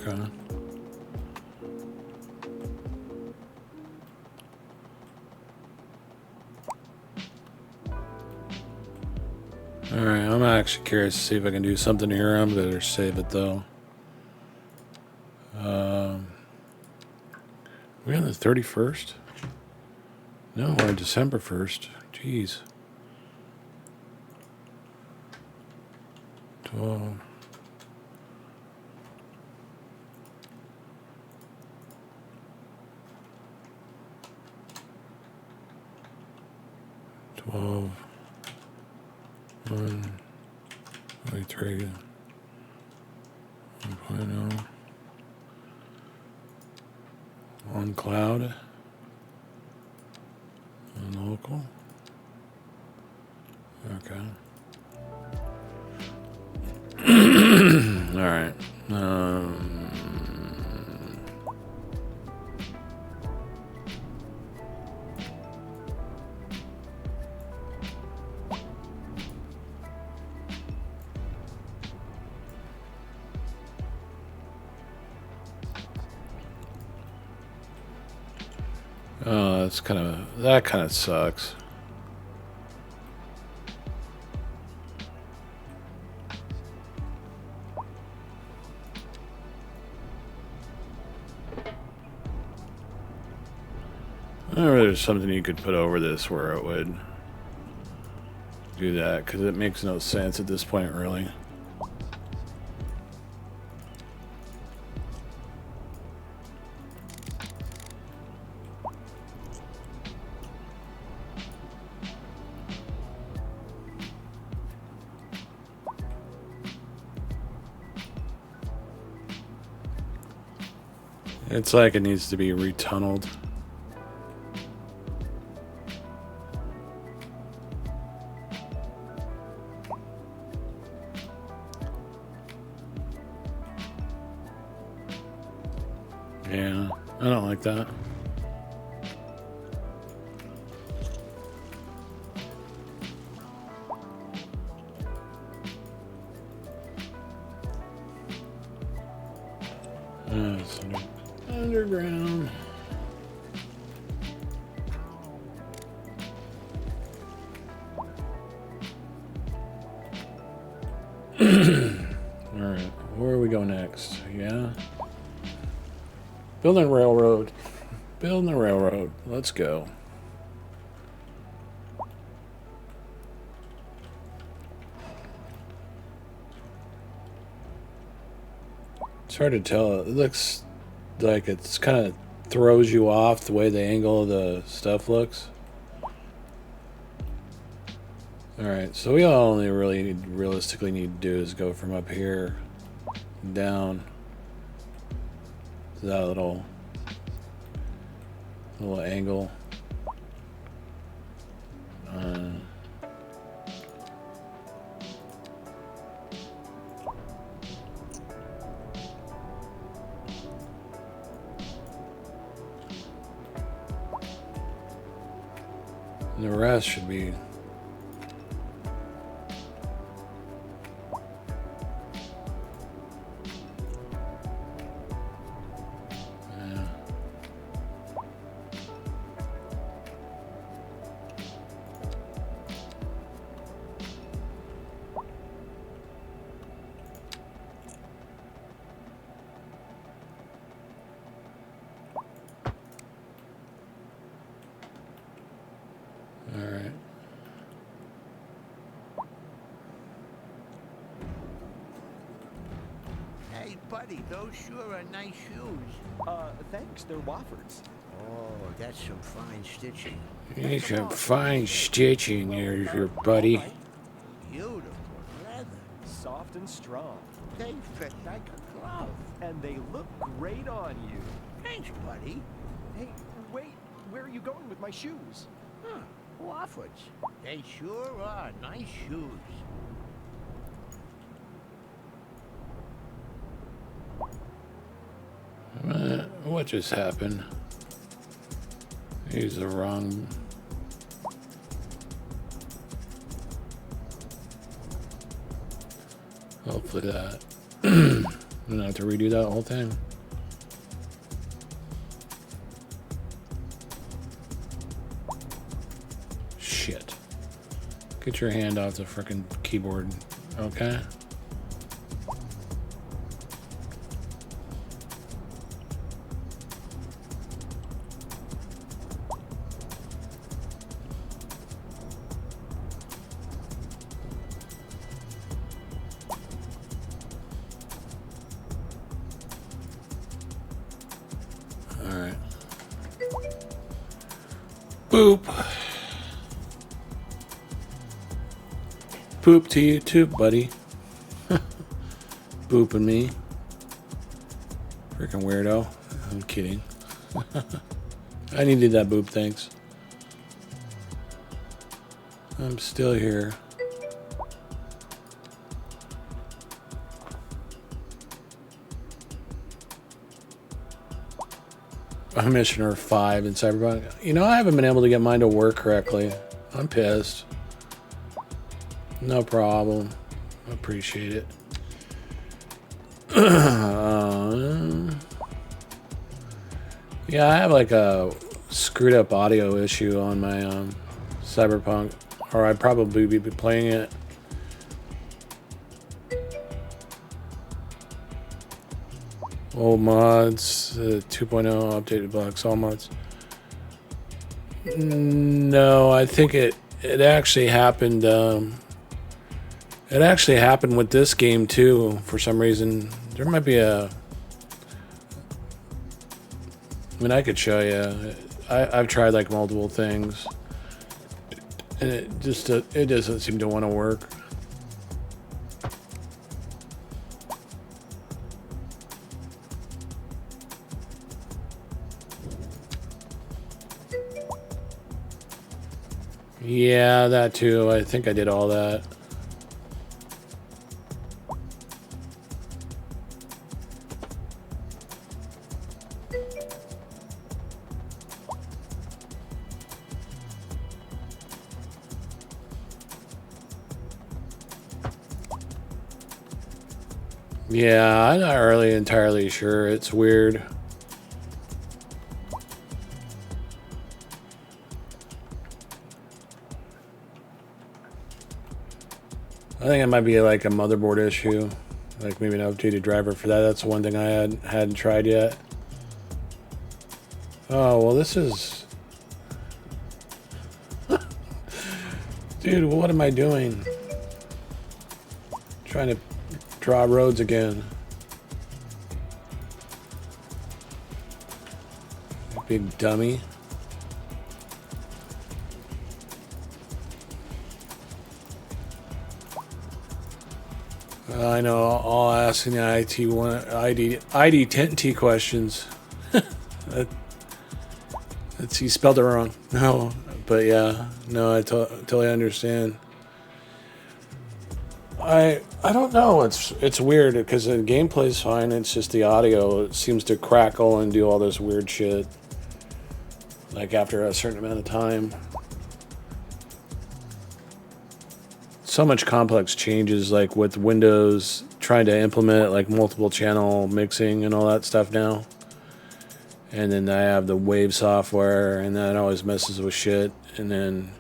Okay. Alright, I'm actually curious to see if I can do something here. I'm better save it though. We're on the 31st? No, we're on December 1st. Jeez. 12. One, 23, 1.0. On cloud. On local. Okay. All right. Oh, that kind of sucks. Or there's something you could put over this where it would do that, because it makes no sense at this point, really. It's like it needs to be retunneled. Yeah, I don't like that. It's underground. Alright, where do we go next? Yeah? Building a railroad. Building a railroad. Let's go. It's hard to tell. It looks like it's kind of throws you off the way the angle of the stuff looks. Alright, so we all only really realistically need to do is go from up here down to that little angle. And the rest should be alright. Hey, buddy, those sure are nice shoes. Thanks, they're Woffords. Oh, that's some fine stitching. Need some fine stitching here, buddy. Beautiful leather. Soft and strong. They fit like a glove. And they look great on you. Thanks, buddy. Hey, wait, where are you going with my shoes? Huh, Woffords. They sure are nice shoes. What just happened? He's the wrong. Hopefully that. I'm gonna have to redo that whole thing. Shit. Get your hand off the frickin' keyboard, okay? Alright. Boop. Poop to you too, buddy. Booping me. Freaking weirdo. I'm kidding. I needed that boop, thanks. I'm still here. Commissioner 5 in Cyberpunk. You know, I haven't been able to get mine to work correctly. I'm pissed. No problem. Appreciate it. Yeah, I have like a screwed up audio issue on my Cyberpunk, or I'd probably be playing it. Old mods, 2.0 updated blocks, all mods. No, I think it actually happened. It actually happened with this game too. For some reason, there might be a. I mean, I could show you. I've tried like multiple things, and it doesn't seem to want to work. Yeah, that too. I think I did all that. Yeah, I'm not really entirely sure. It's weird. I think it might be like a motherboard issue, like maybe an updated driver for that. That's one thing I hadn't tried yet. Oh well, this is, dude. What am I doing? Trying to draw roads again. Big dummy. I know, all asking the ID 10T questions. That's he spelled it wrong. No, but yeah, no, I totally understand. I don't know. It's weird because the gameplay's fine. It's just the audio. It seems to crackle and do all this weird shit. Like after a certain amount of time. So much complex changes, like with Windows trying to implement like multiple channel mixing and all that stuff now. And then I have the Wave software, and that always messes with shit. And then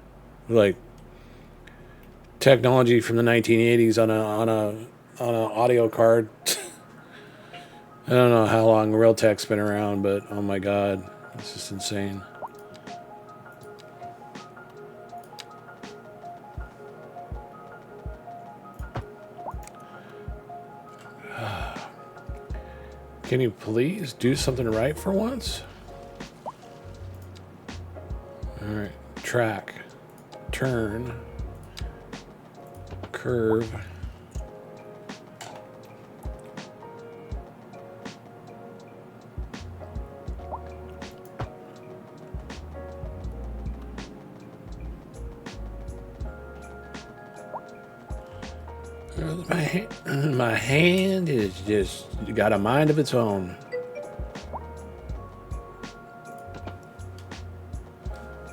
like technology from the 1980s on a audio card. I don't know how long Realtek's been around, but oh my god, it's just insane. Can you please do something right for once? Alright, track, turn, curve. My hand is just got a mind of its own.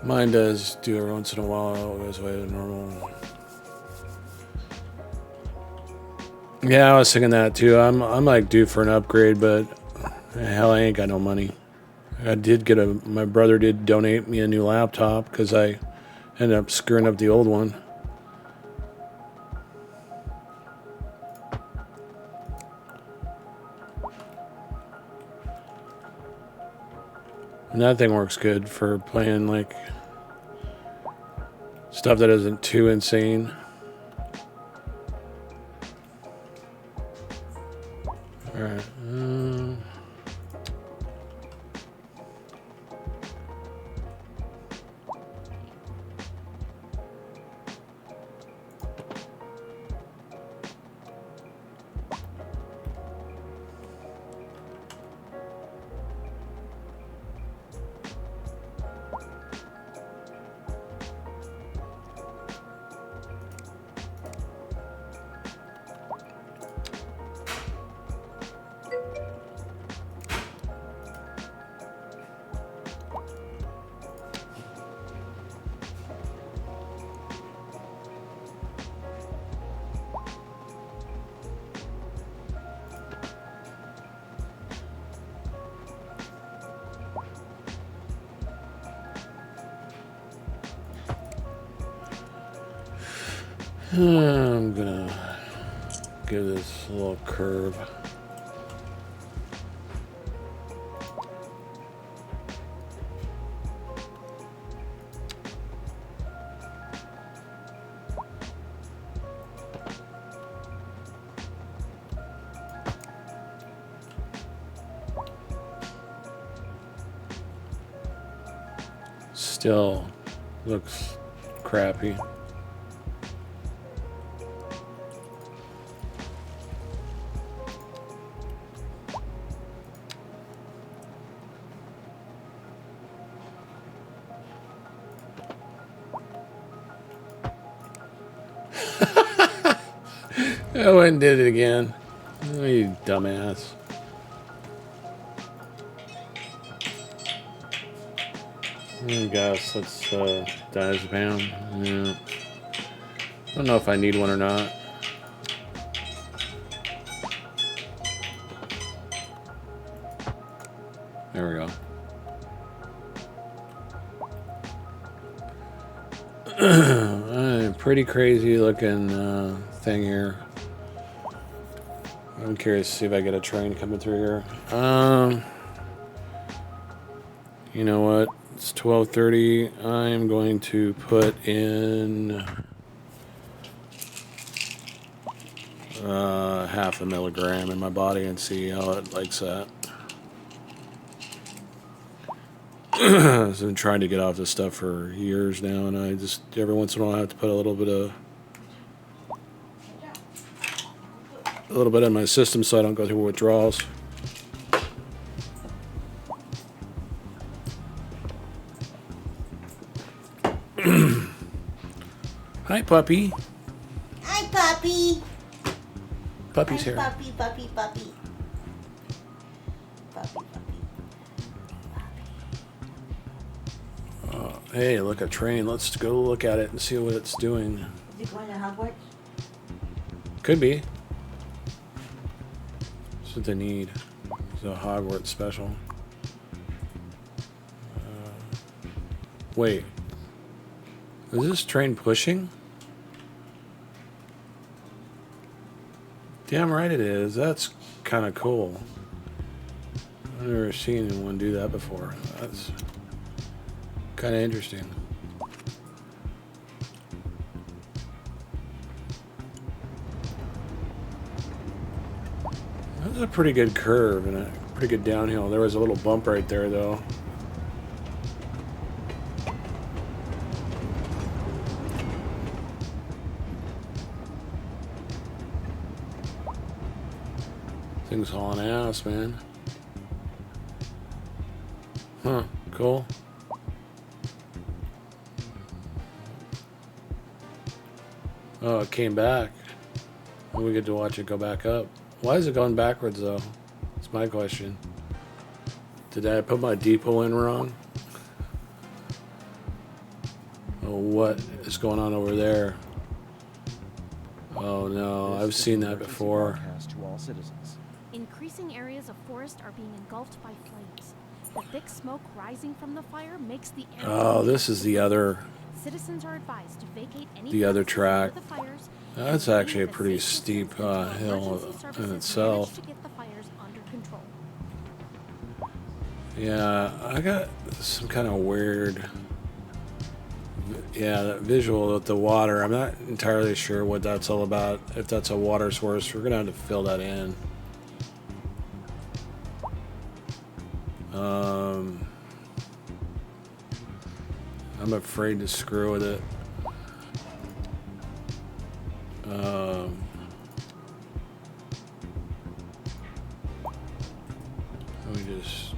Mine does do every once in a while. It goes away to normal. Yeah, I was thinking that too. I'm like due for an upgrade, but hell, I ain't got no money. I did get my brother did donate me a new laptop because I ended up screwing up the old one. And that thing works good for playing like stuff that isn't too insane. All right. I'm gonna give this a little curve. Still looks crappy. I went and did it again. Oh, you dumbass. I guess let's diazepam. Yeah. I don't know if I need one or not. There we go. Pretty crazy looking thing here. I'm curious to see if I get a train coming through here. You know what? It's 12:30. I'm going to put in half a milligram in my body and see how it likes that. I've been trying to get off this stuff for years now, and I just every once in a while I have to put a little bit in my system so I don't go through withdrawals. Hi, puppy. Hi, puppy. Puppy's Hi, here. Puppy, puppy, puppy. Puppy, puppy. Hey, look, a train. Let's go look at it and see what it's doing. Is it going to Hogwarts? Could be. That's what they need. It's a Hogwarts special. Wait. Is this train pushing? Damn right it is. That's kind of cool. I've never seen anyone do that before. That's kind of interesting. That's a pretty good curve and a pretty good downhill. There was a little bump right there, though. Thing's hauling ass, man. Huh, cool. Oh, it came back. We get to watch it go back up. Why is it going backwards, though? That's my question. Did I put my depot in wrong? Oh, what is going on over there? Oh no, This I've is seen an that emergency before. broadcast to all citizens. Increasing areas of forest are being engulfed by flames. The thick smoke rising from the fire makes the air. Oh, this is the other Citizens are advised to vacate any the other premises near track. the fires. That's and actually a remain at pretty safe steep distance until hill emergency in services itself. manage to get the fires under control. Yeah, I got some kind of weird. Yeah, that visual with the water. I'm not entirely sure what that's all about. If that's a water source, we're gonna have to fill that in. I'm afraid to screw with it. Let me just.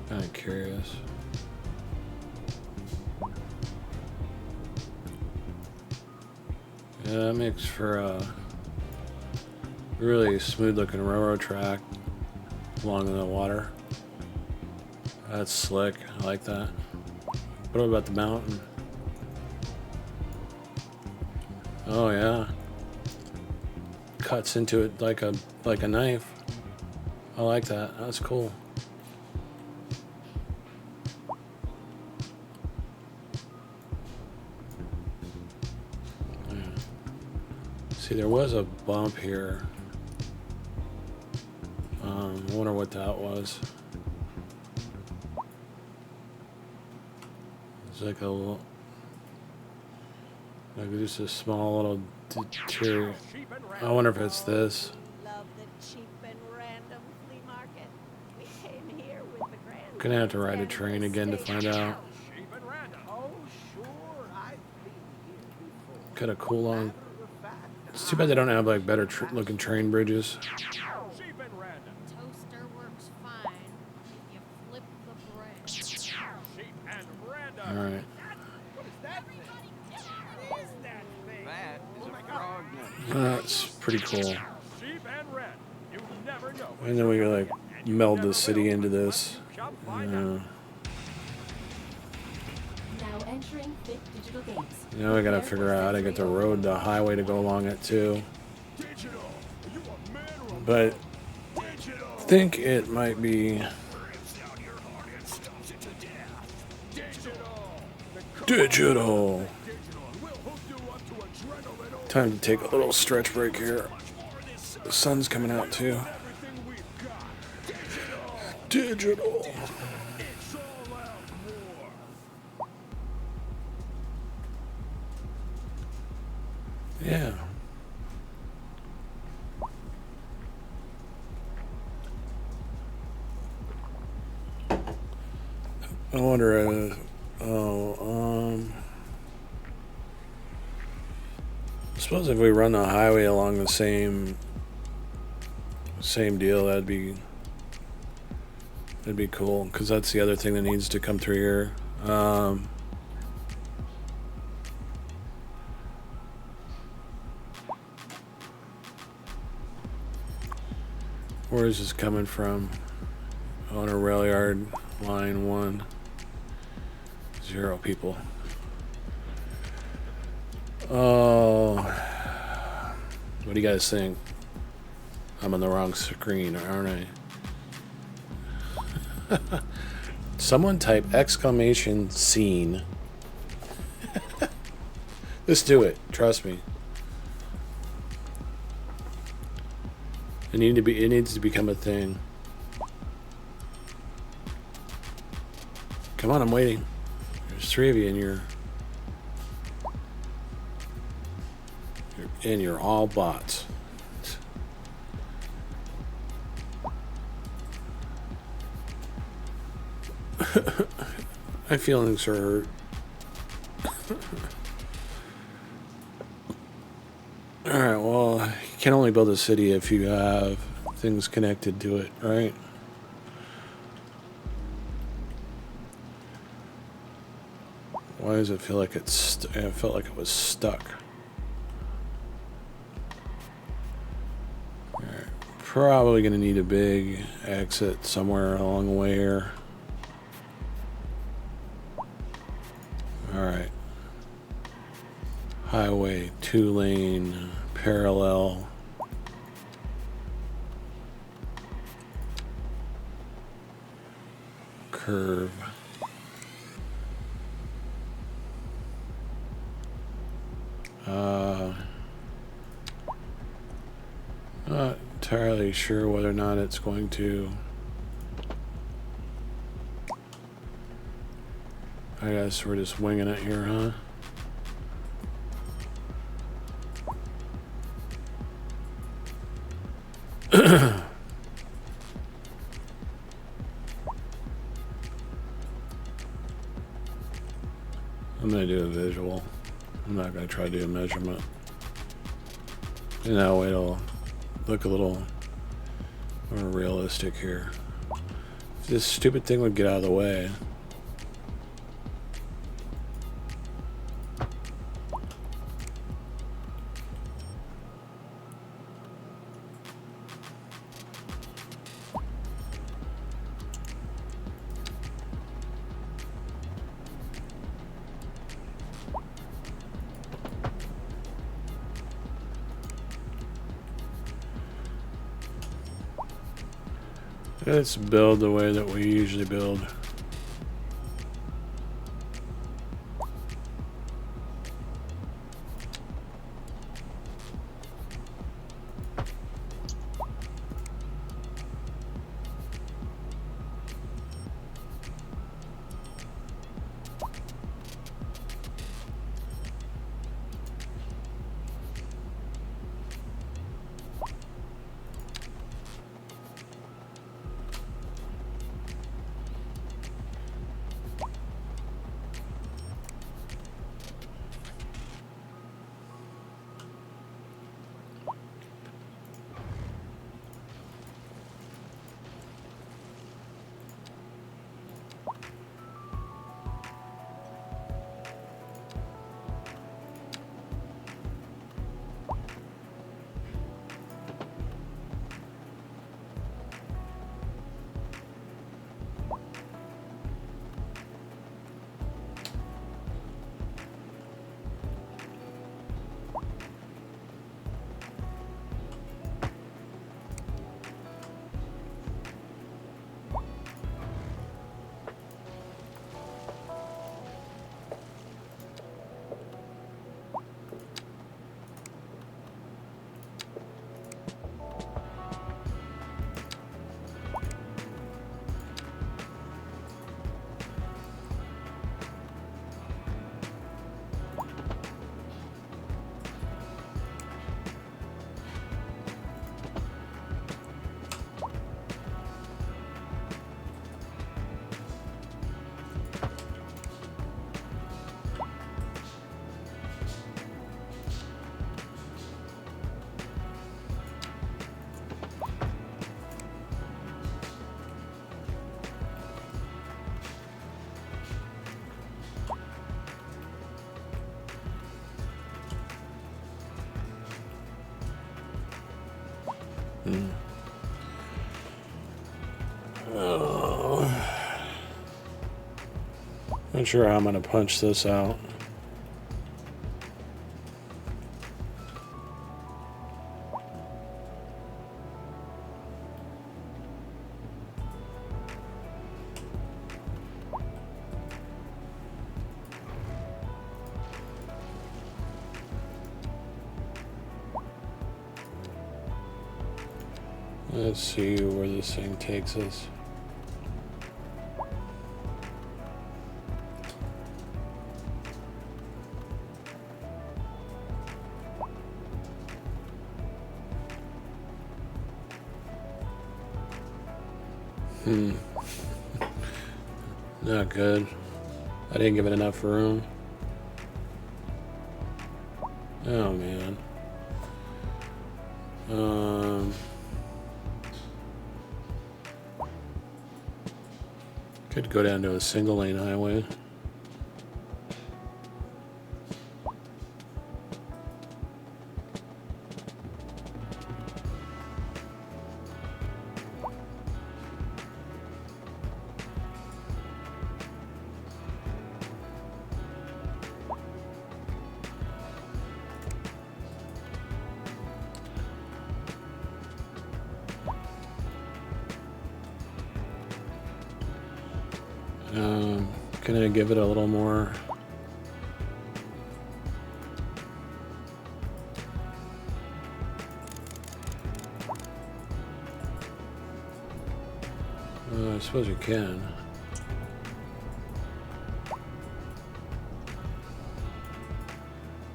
Kind of curious. Yeah, that makes for a really smooth looking railroad track along the water. That's slick. I like that. What about the mountain? Oh yeah. Cuts into it like a knife. I like that. That's cool. See, there was a bump here. I wonder what that was. It's like a little, like just a small little deterior. I wonder if it's this. Love the cheap and random flea market. We came here with the grandkids. Gonna have to ride a and train we'll again to stay find out. Oh, sure, I've been here before. Got a cool long. Matter of fact, It's too bad they don't have like better looking train bridges. Toaster works fine if you flip the bread. All right. That's pretty cool. And then we can like meld the city into this. Now entering Fit Digital Games. Now I gotta figure out how to get the highway to go along it too. But I think it might be digital. Time to take a little stretch break here. The sun's coming out too. Digital. Yeah. I wonder. I suppose if we run the highway along the same deal, that'd be cool. Because that's the other thing that needs to come through here. Where is this coming from? On a rail yard, line 1. 0 people. Oh, what do you guys think? I'm on the wrong screen, aren't I? Someone type exclamation scene. Just do it. Trust me. It needs to become a thing. Come on, I'm waiting. There's 3 of you and you're all bots. My feelings are hurt. Alright, well, you can only build a city if you have things connected to it, right? Why does it feel like it felt like it was stuck? Alright, probably gonna need a big exit somewhere along the way here. Alright. Highway, 2-lane, parallel. Curve. Not entirely sure whether or not it's going to. I guess we're just winging it here, huh? I'm going to do a visual. I'm not going to try to do a measurement. And that way it'll look a little more realistic here. If this stupid thing would get out of the way. Let's build the way that we usually build. Not sure how I'm going to punch this out. Let's see where this thing takes us. Not good. I didn't give it enough room. Oh man. Could go down to a single lane highway. Can I give it a little more? I suppose you can.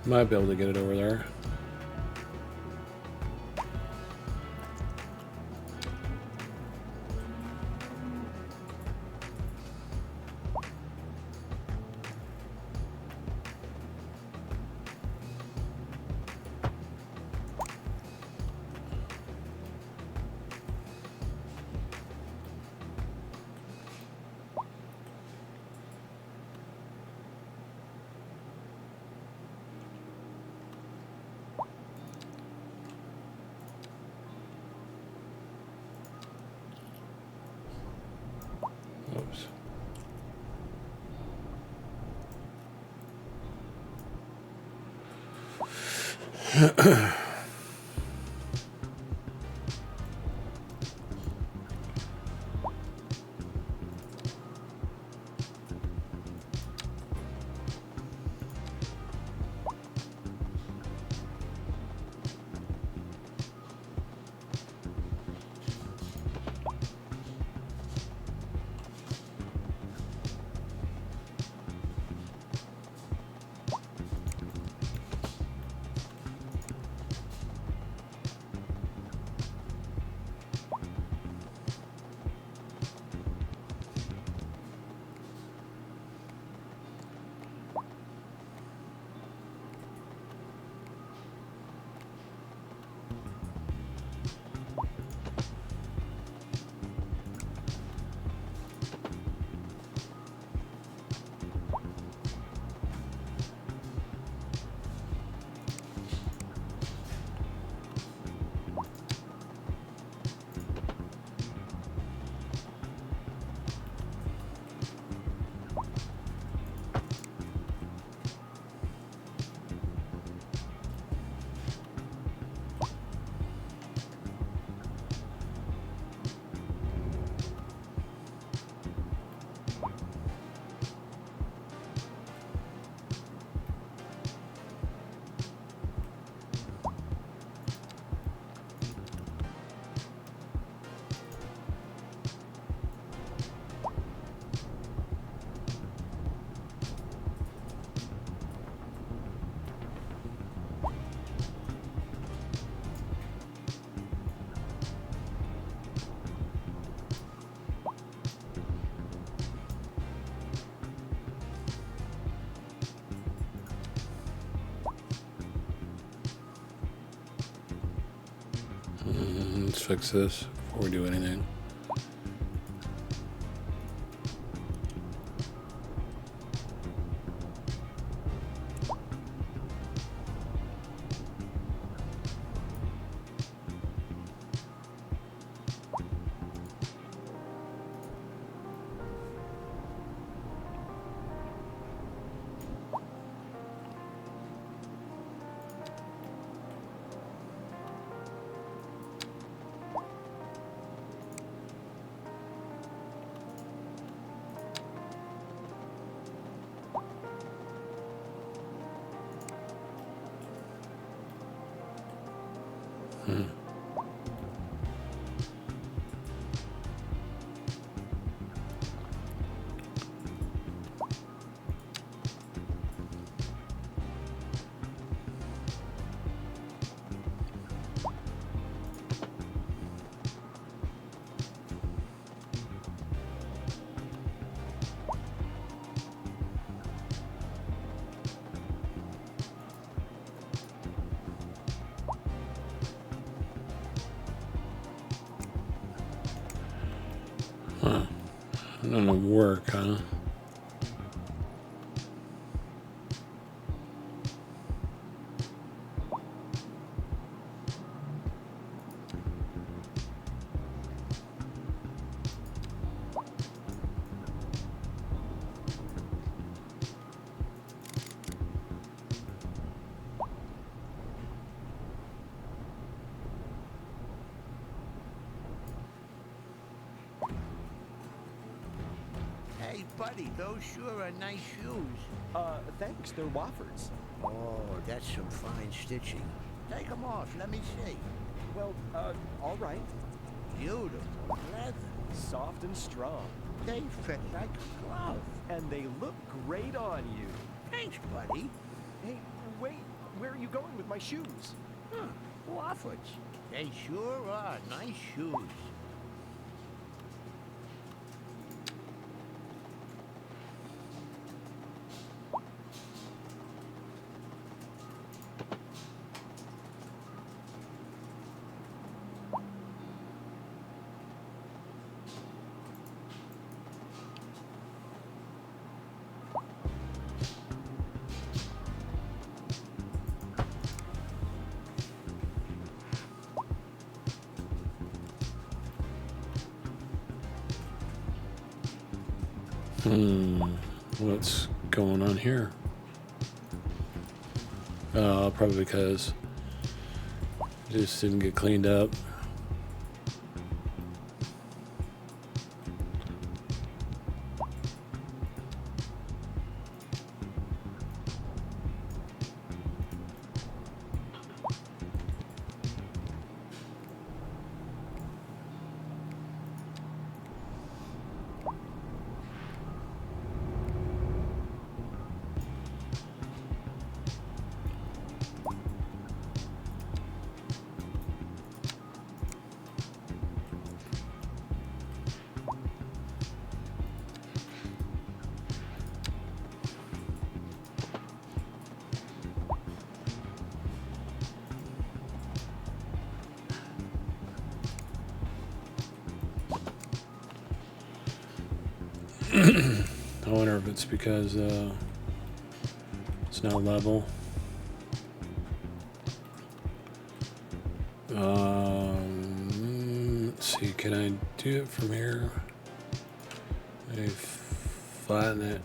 Might be able to get it over there. Oops. Let's fix this before we do anything. Huh. None of work, huh? Hey, buddy, those sure are nice shoes. Thanks, they're Wofford's. Oh, that's some fine stitching. Take them off, let me see. Well, all right. Beautiful leather. Soft and strong. They fit like a glove. And they look great on you. Thanks, buddy. Hey, wait, where are you going with my shoes? Huh, Wofford's. They sure are nice shoes. What's going on here? Probably because it just didn't get cleaned up. I wonder if it's because it's not level. Let's see, can I do it from here? I flatten it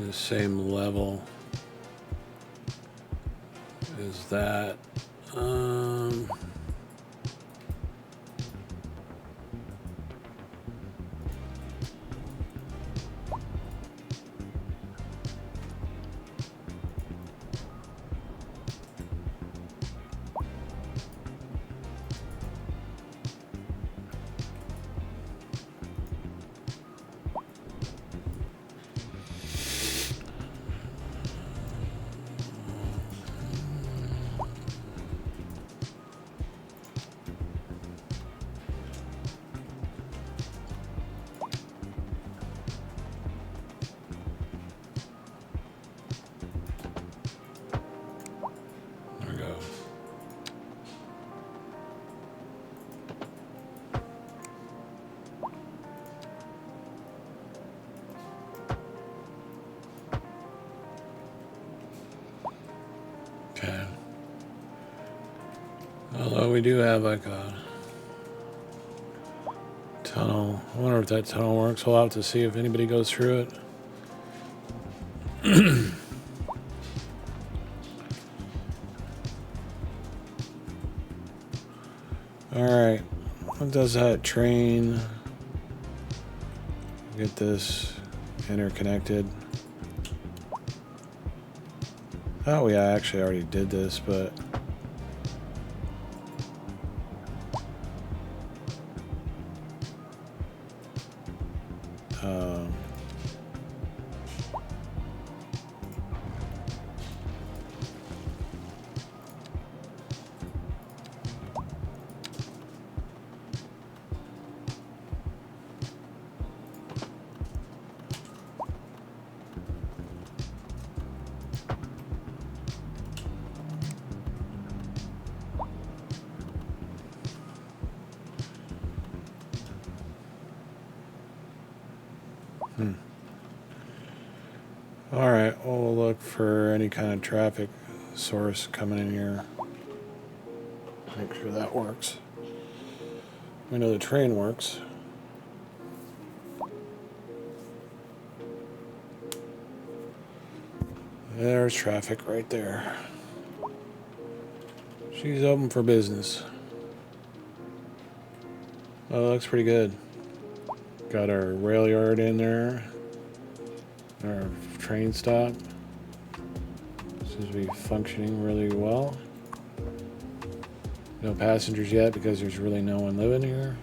the same level as that. There we go. Okay. Although we do have like a tunnel. I wonder if that tunnel works. We'll have to see if anybody goes through it. Alright. What does that train? Get this interconnected. Oh, we actually already did this, but Alright, we'll look for any kind of traffic source coming in here. Make sure that works. We know the train works. There's traffic right there. She's open for business. Oh, that looks pretty good. Got our rail yard in there. Our train stop. Seems to be functioning really well. No passengers yet because there's really no one living here.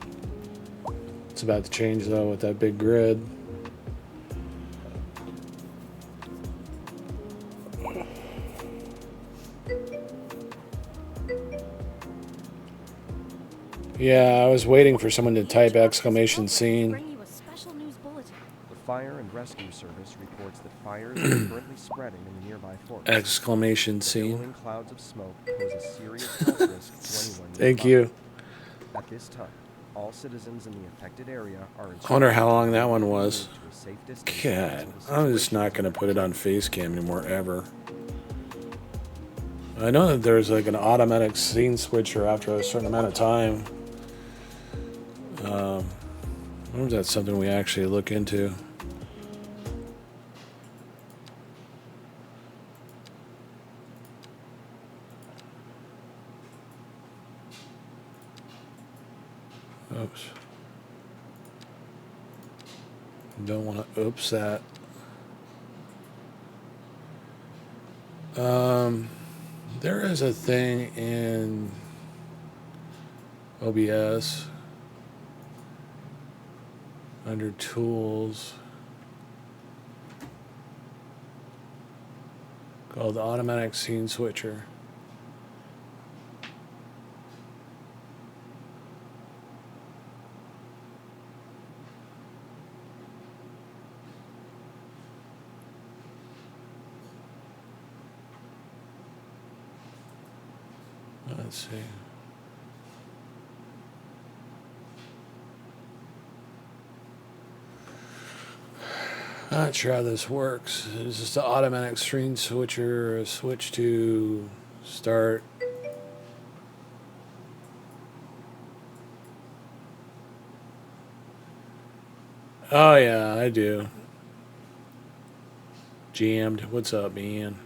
It's about to change though with that big grid. Yeah, I was waiting for someone to type exclamation scene. The Fire and Rescue Service reports that fires are currently spreading in the nearby forest. Exclamation The scene. billowing clouds of smoke pose a serious health risk to anyone Thank nearby. you. At this time, all citizens in the affected area are I wonder how long that one was. to a safe distance God, until the I'm just situation not going to put it on face cam anymore, ever. I know that there's like an automatic scene switcher after a certain amount of time. I wonder if that's something we actually look into. Oops. Don't want to oops that. There is a thing in OBS under tools called automatic scene switcher. Let's see. Not sure how this works. Is this the automatic screen switcher? A switch to start? Oh yeah, I do. Jammed. What's up, Ian?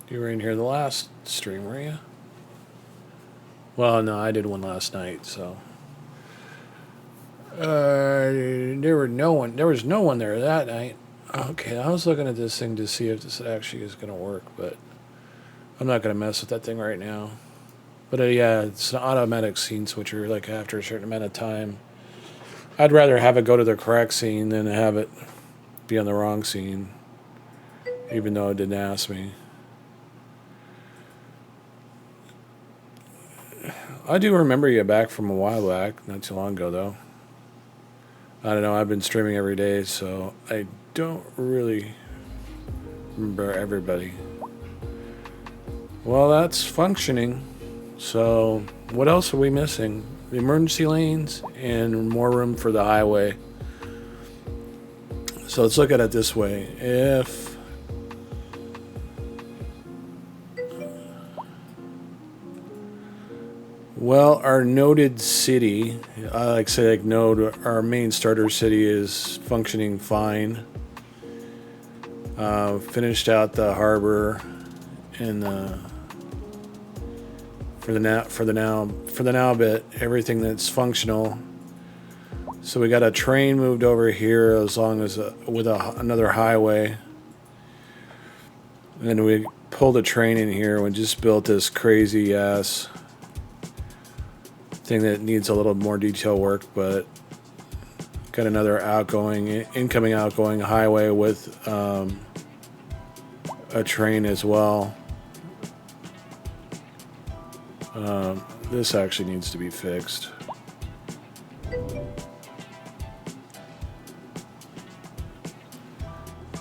You were in here the last stream, were you? Well, no, I did one last night, so. There was no one there that night. Okay, I was looking at this thing to see if this actually is going to work, but I'm not going to mess with that thing right now. But yeah, it's an automatic scene switcher, like after a certain amount of time. I'd rather have it go to the correct scene than have it be on the wrong scene, even though it didn't ask me. I do remember you back from a while back, not too long ago though. I don't know, I've been streaming every day, so I don't really remember everybody. Well, that's functioning. So, what else are we missing? The emergency lanes and more room for the highway. So let's look at it this way. If well, our noded city, I like to say like node, our main starter city is functioning fine. Finished out the harbor and for the now bit, everything that's functional. So we got a train moved over here as long as with another highway. And then we pulled a train in here. We just built this crazy ass thing that needs a little more detail work, but got another incoming outgoing highway with a train as well. This actually needs to be fixed.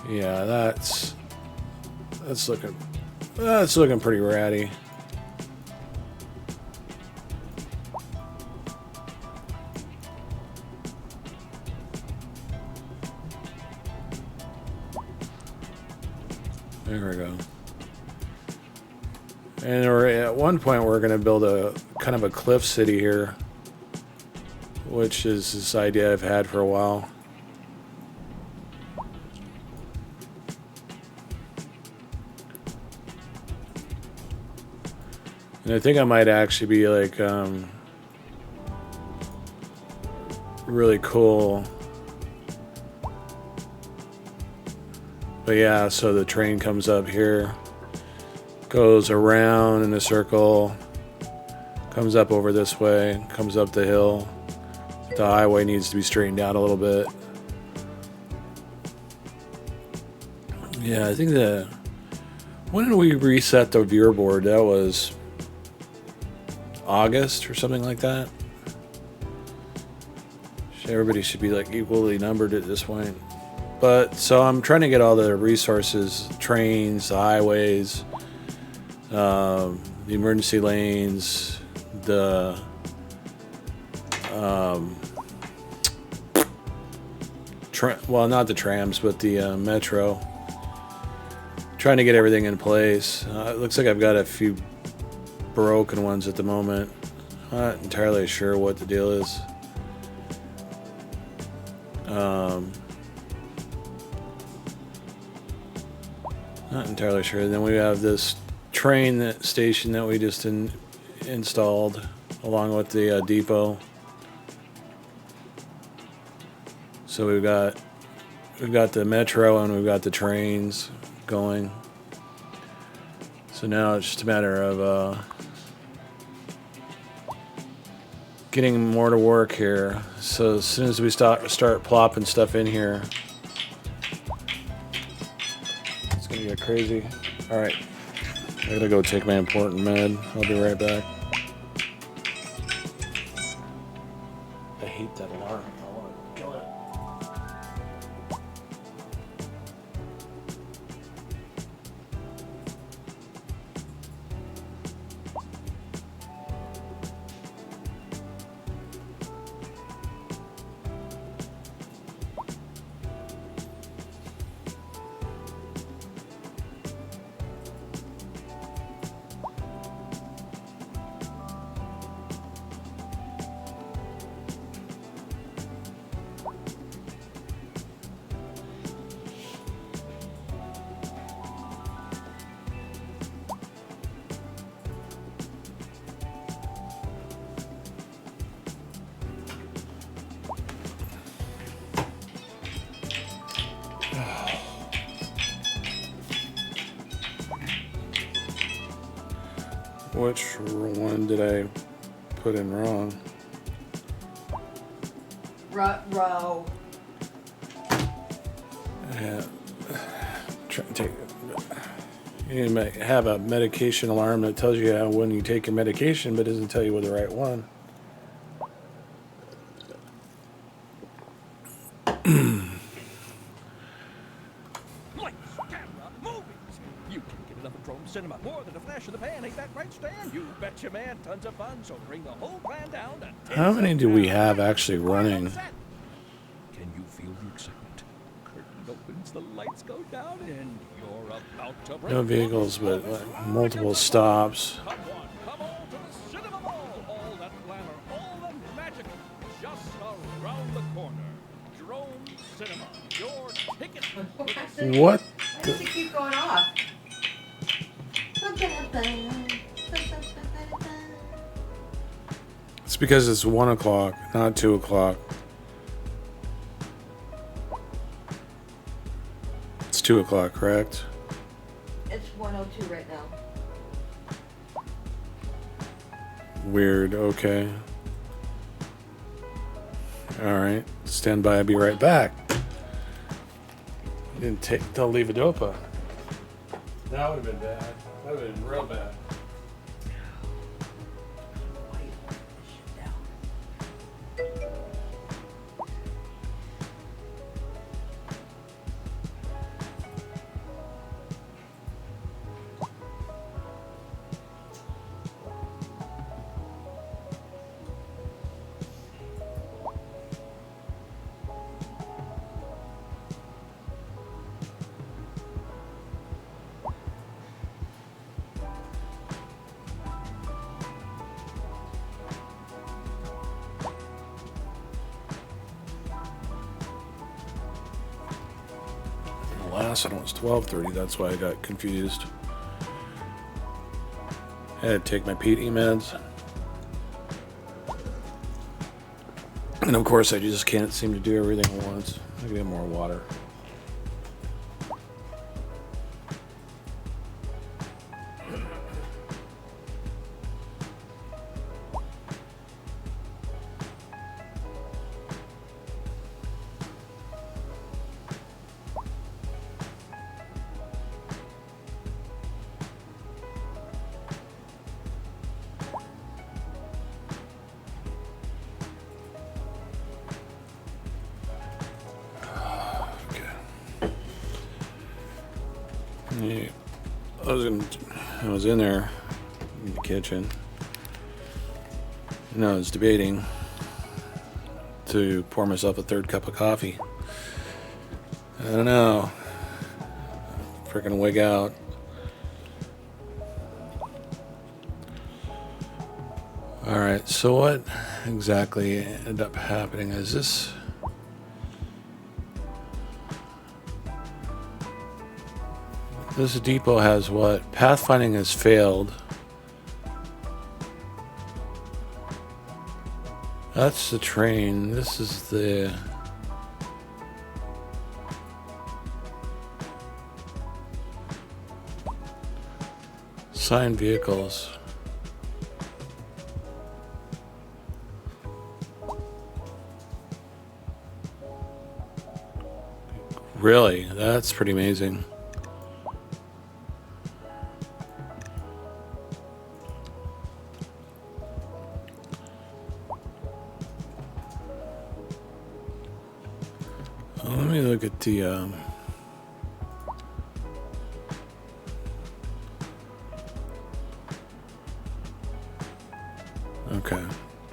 Yeah, that's looking pretty ratty. There we go. And at one point we're going to build a kind of a cliff city here, which is this idea I've had for a while. And I think I might actually be like really cool. But yeah, so the train comes up here, goes around in a circle, comes up over this way, comes up the hill. The highway needs to be straightened out a little bit. Yeah, I think when did we reset the viewer board? That was August or something like that. Everybody should be like equally numbered at this point. But so I'm trying to get all the resources, trains, the highways, the emergency lanes, the well, not the trams, but the metro. Trying to get everything in place. It looks like I've got a few broken ones at the moment. Not entirely sure what the deal is. Not entirely sure. Then we have this train station that we just installed along with the depot. So we've got the metro and we've got the trains going. So now it's just a matter of getting more to work here. So as soon as we start plopping stuff in here, it's gonna get crazy. All right, I gotta go take my important med. I'll be right back. I hate that alarm. I want to kill it. Which one did I put in wrong? Row. Yeah. Try to take. You may have a medication alarm that tells you when you take your medication, but doesn't tell you the right one. Cinema. More than a flash in the pan, ain't that right, Stan? You betcha, man. Tons of fun, so bring the whole plan down to How many do we have actually running? Can you feel the excitement? Curtain opens, the lights go down, and you're about to break. No vehicles, but like multiple stops. Come on to the cinema mall. All that glamour, all the magic, just around the corner. Drone Cinema. Your ticket. What? Why does it keep going off? It's because it's 1 o'clock, not 2 o'clock. It's 2 o'clock, correct? It's 1:02 right now. Weird, okay. Alright, stand by, I'll be right back. Didn't take the levodopa. That would have been bad. That would have been real bad. last one was 12:30. That's why I got confused. I had to take my PD meds. And of course, I just can't seem to do everything at once. I get more water. Yeah, I was in there in the kitchen, and I was debating to pour myself a third cup of coffee. I don't know, freaking wig out. All right, so what exactly ended up happening is this. This depot has what? Pathfinding has failed. That's the train. This is the... Signed vehicles. Really? That's pretty amazing. Let me look at the okay.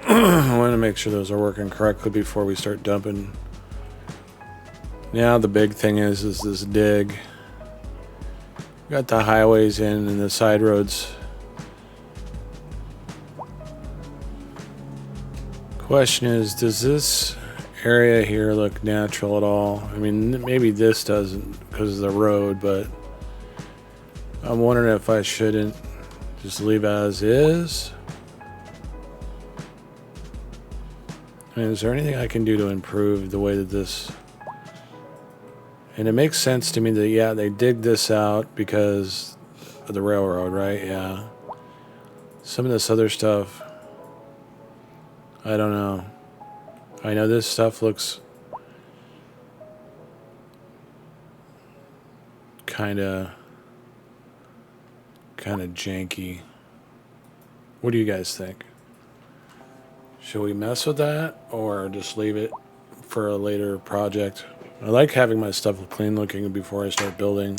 I want to make sure those are working correctly before we start dumping. Now the big thing is this dig. Got the highways in and the side roads. Question is, does this area here look natural at all? I mean, maybe this doesn't because of the road, but I'm wondering if I shouldn't just leave as is. I mean, is there anything I can do to improve the way that this... And it makes sense to me that, yeah, they dig this out because of the railroad, right? Yeah. Some of this other stuff, I don't know. I know this stuff looks kind of janky. What do you guys think? Should we mess with that or just leave it for a later project? I like having my stuff clean looking before I start building.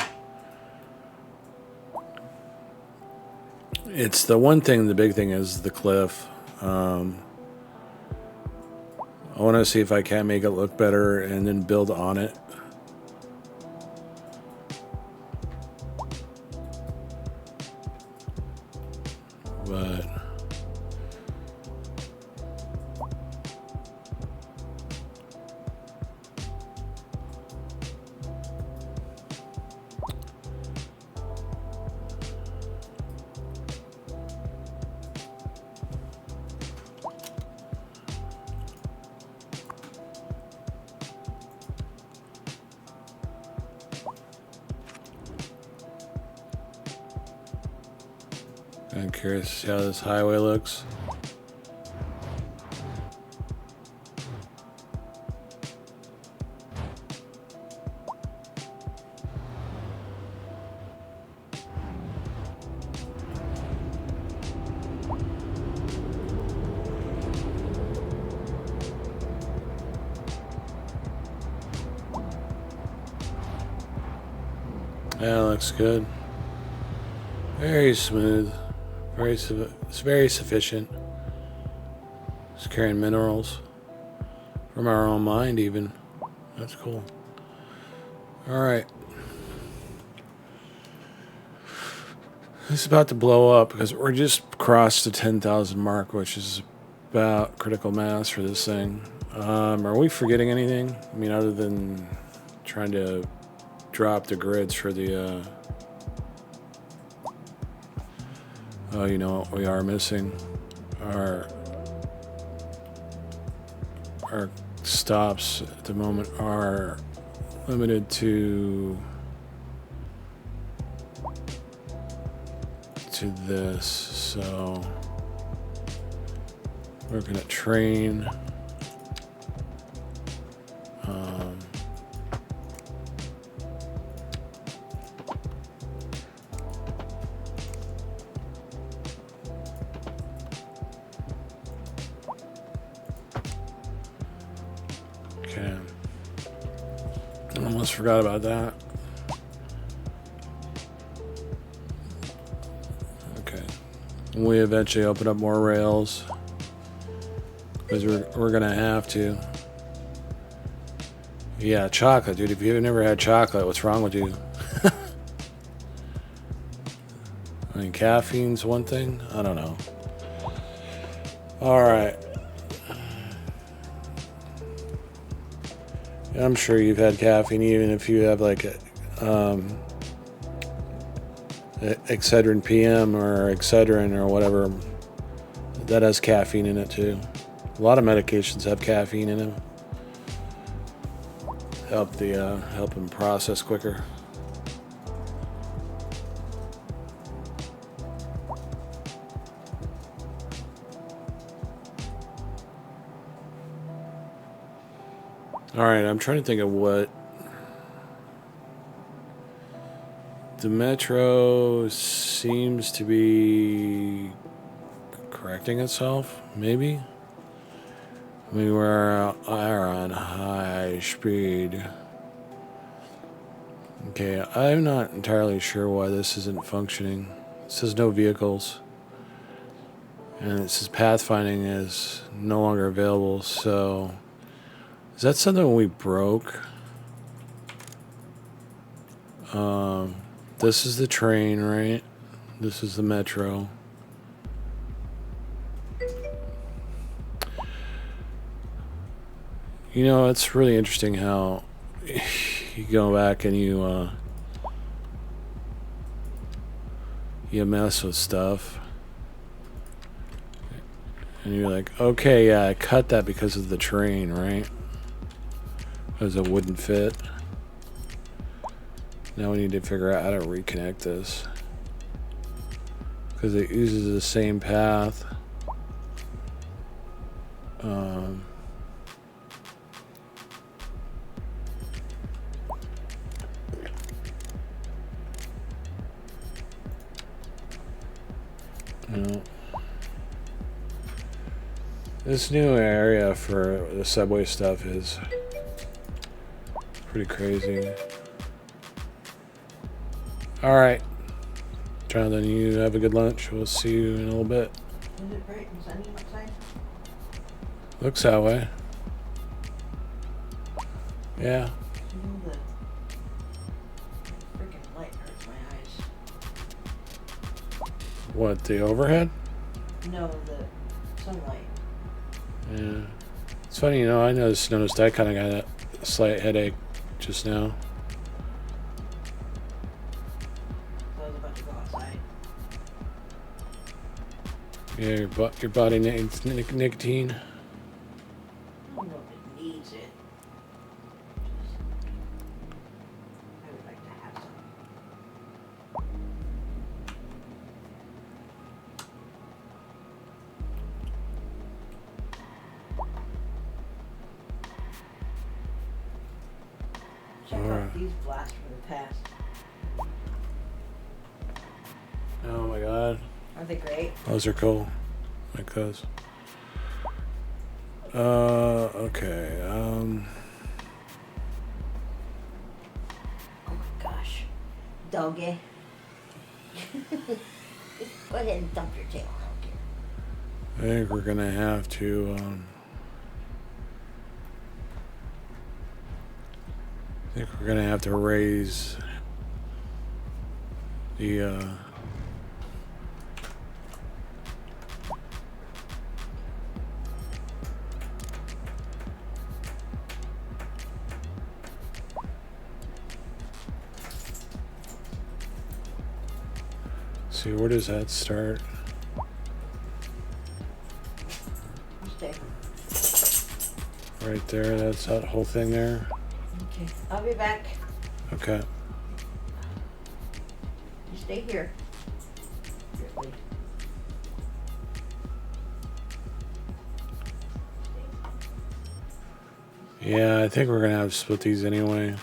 It's the one thing, the big thing is the cliff. I want to see if I can make it look better and then build on it. But I'm curious to see how this highway looks. Yeah, looks good. Very smooth. It's very sufficient. It's carrying minerals from our own mind even. That's cool. Alright. It's about to blow up because we're just crossed the 10,000 mark, which is about critical mass for this thing. Are we forgetting anything? I mean, other than trying to drop the grids for the. Oh, you know what we are missing? Our stops at the moment are limited to this, so we're gonna train. Okay. I almost forgot about that. Okay. When we eventually open up more rails, because we're gonna have to. Yeah, chocolate, dude. If you've never had chocolate, what's wrong with you? I mean, caffeine's one thing. I don't know. All right. I'm sure you've had caffeine, even if you have like Excedrin PM or Excedrin or whatever. That has caffeine in it too. A lot of medications have caffeine in them. Help them process quicker. All right, I'm trying to think of what the metro seems to be correcting itself. Maybe we were on high speed. Okay, I'm not entirely sure why this isn't functioning. It says no vehicles, and it says pathfinding is no longer available. So. Is that something we broke? This is the train, right? This is the metro. You know, it's really interesting how you go back and you mess with stuff. And you're like, okay, yeah, I cut that because of the train, right? Because it wouldn't fit. Now we need to figure out how to reconnect this. Because it uses the same path. No. This new area for the subway stuff is pretty crazy. All right, Jonathan, you have a good lunch. We'll see you in a little bit. Is it bright and sunny outside? Looks that way. Yeah. You know, the freaking light hurts my eyes. What, the overhead? No, the sunlight. Yeah. It's funny, you know, I noticed I kind of got a slight headache just now. So I was about to go outside. Yeah, your body needs nicotine. I don't know if it needs it. I would like to have some. Check out these blasts from the past. Oh my god. Aren't they great? Those are cool. Like those. Okay. Oh my gosh. Doggy. Just go ahead and dump your tail out here. I think we're gonna have to, raise the, see, where does that start? Stay. Right there, that's that whole thing there. Okay. I'll be back. Okay. You stay here. Here, wait. Yeah, I think we're gonna have to split these anyway.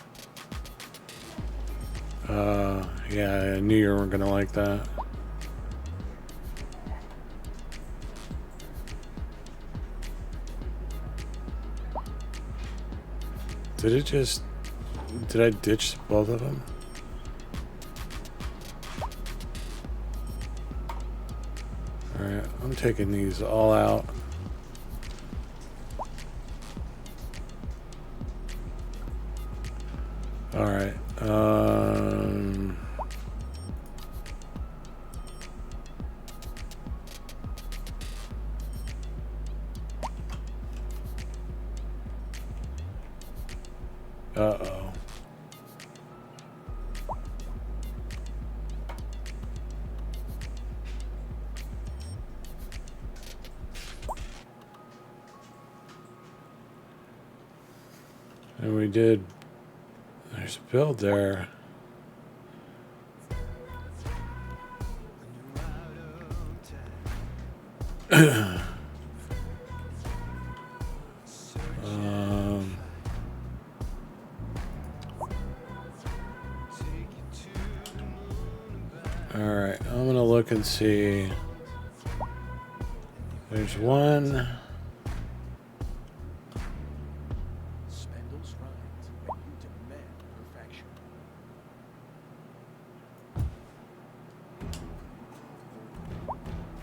Yeah, I knew you weren't gonna like that. Did I ditch both of them? Alright, I'm taking these all out. Alright, uh-oh. And we did. There's a build there. Alright, I'm gonna look and see. There's one. Spindle's right when you demand perfection.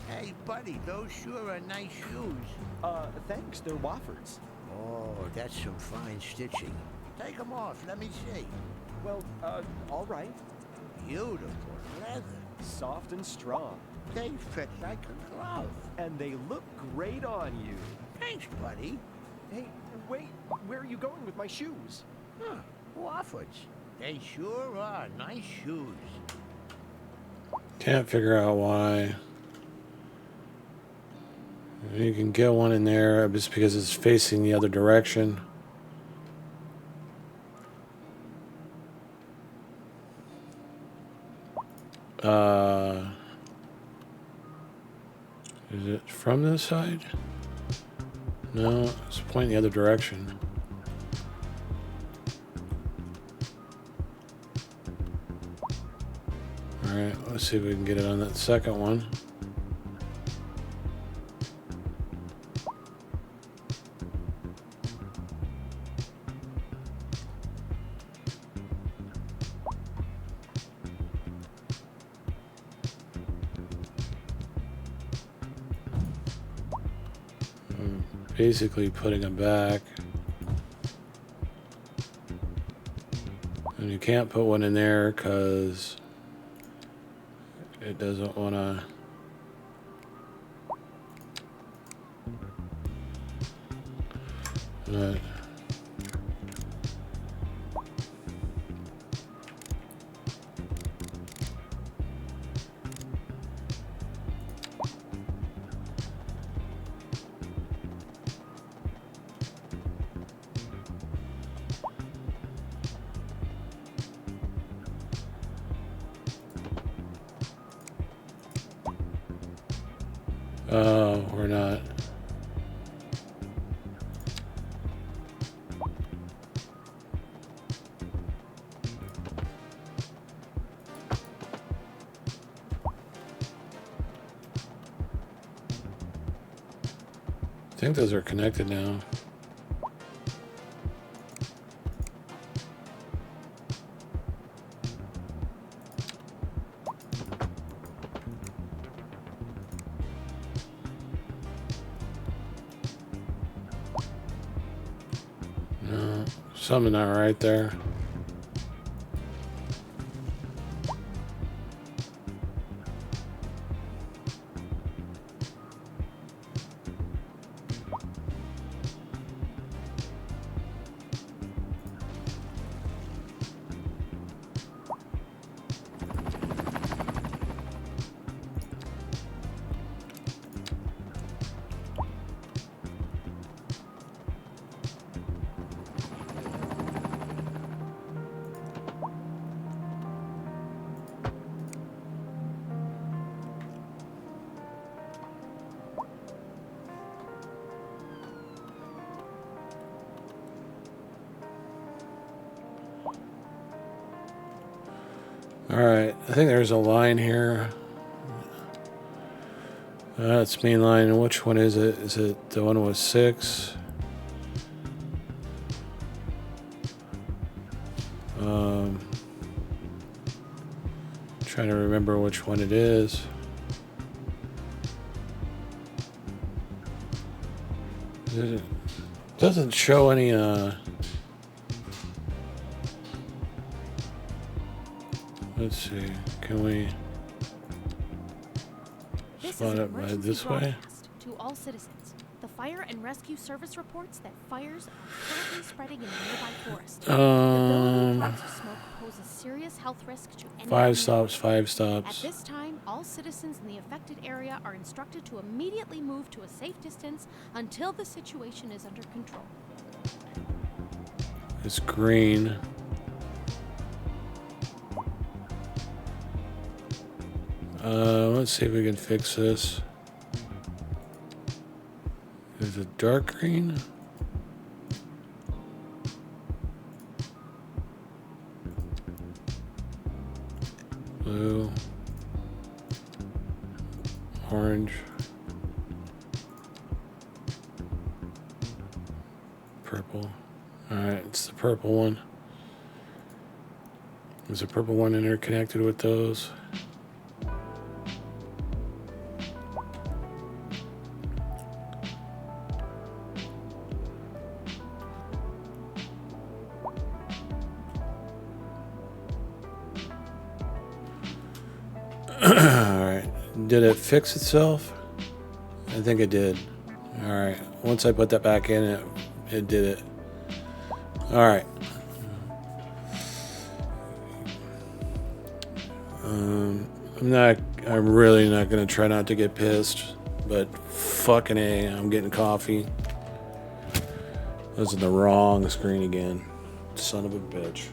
Hey, buddy, those sure are nice shoes. Thanks, they're Woffords. Oh, that's some fine stitching. Take them off, let me see. Well, all right. Beautiful leather. Soft and strong. They fit like a glove. And they look great on you. Thanks, buddy. Hey, wait, where are you going with my shoes? Huh, Woffords. They sure are nice shoes. Can't figure out why. You can get one in there just because it's facing the other direction. Is it from this side? No, it's pointing the other direction. Alright, let's see if we can get it on that second one. Basically putting them back. And you can't put one in there because it doesn't want to. Right. Oh, we're not. I think those are connected now. No, something not right there. Alright, I think there's a line here. That's main line. And which one is it? Is it the one with 6? Trying to remember which one it is. It doesn't show any let's see, can we This spot is an it by emergency this way? broadcast to all citizens. The Fire and Rescue Service reports that fires are currently spreading in the nearby forest. The billowing clouds of smoke pose a serious health risk to anyone. 5 stops, nearby. 5 At stops. this time, all citizens in the affected area are instructed to immediately move to a safe distance until the situation is under control. It's green. Let's see if we can fix this. Is it dark green? Blue. Orange. Purple. Alright, it's the purple one. Is the purple one interconnected with those? Alright. Did it fix itself? I think it did. Alright. Once I put that back in, it did it. Alright. I'm really not gonna try not to get pissed, but fucking A, I'm getting coffee. I was in the wrong screen again. Son of a bitch.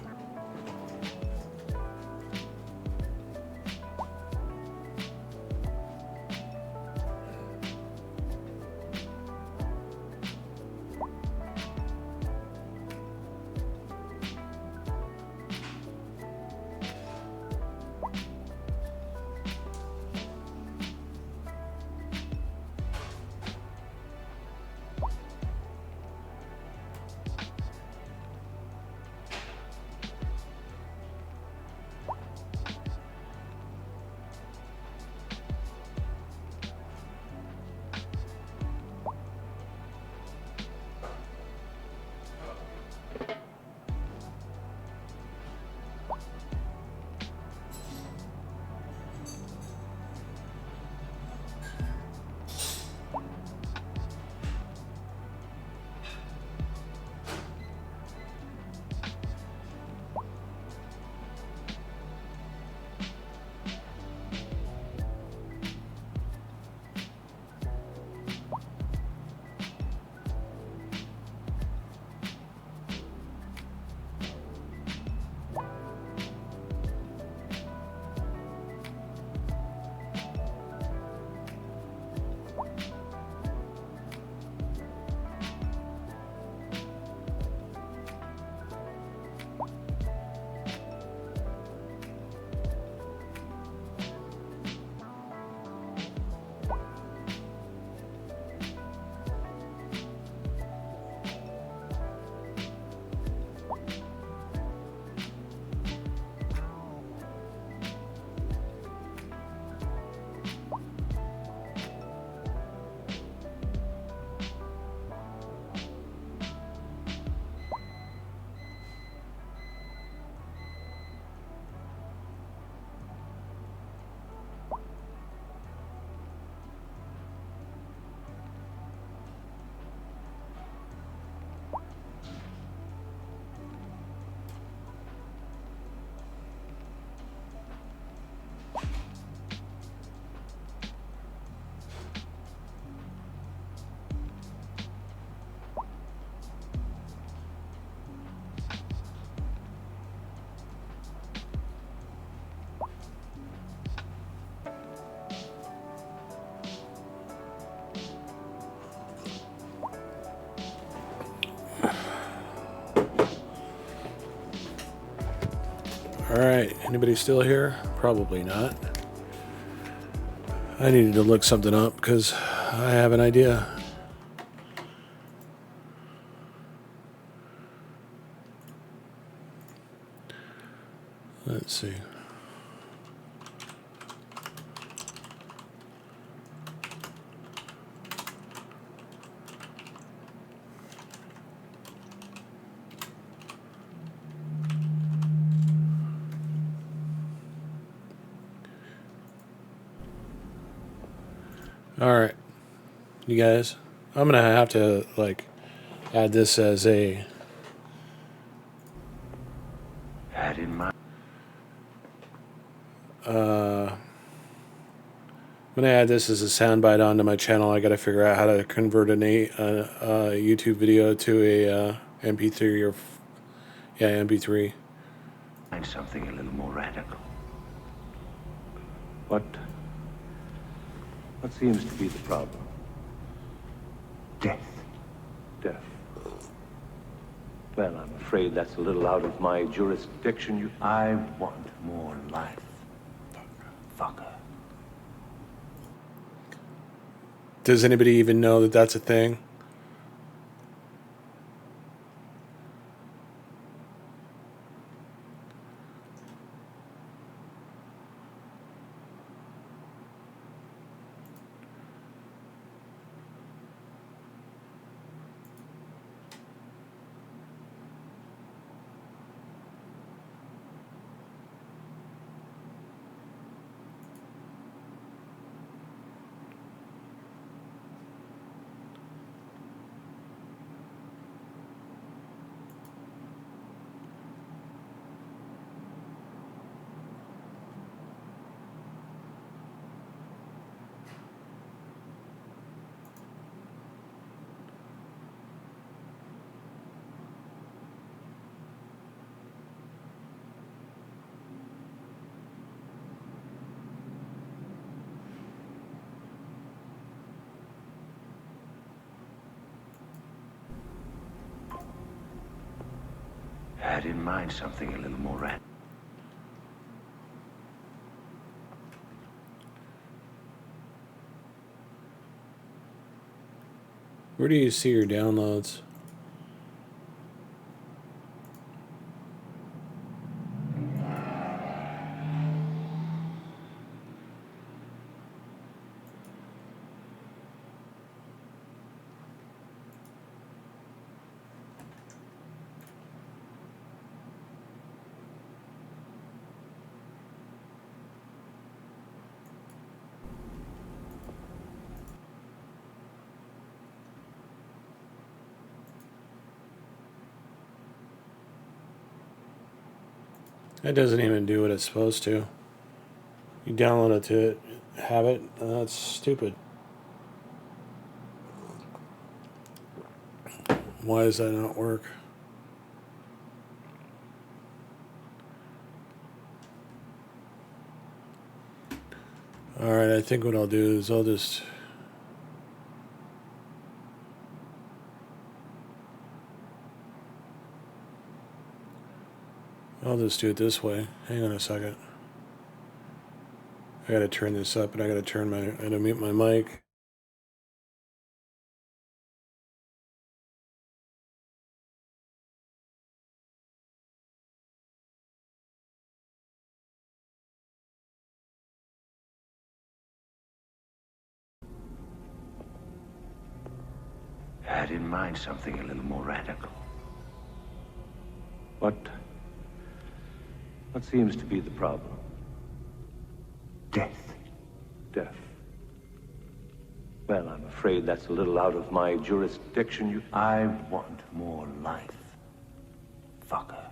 Alright, anybody still here? Probably not. I needed to look something up because I have an idea. Let's see. All right, you guys, I'm gonna have to like add this as a Had in mind. I'm gonna add this as a soundbite onto my channel. I gotta figure out how to convert a YouTube video to a MP3 or MP3. Find something a little more radical. What seems to be the problem? Death. Death. Well, I'm afraid that's a little out of my jurisdiction. I want more life. Fucker. Does anybody even know that that's a thing? Had in mind something a little more radical. Where do you see your downloads? It doesn't even do what it's supposed to. You download it to have it, that's stupid. Why does that not work? Alright, I think what I'll do is I'll just do it this way. Hang on a second. I gotta turn this up and I gotta mute my mic. Had in mind something a little more radical. What seems to be the problem? Death. Death. Well, I'm afraid that's a little out of my jurisdiction. I want more life. Fucker.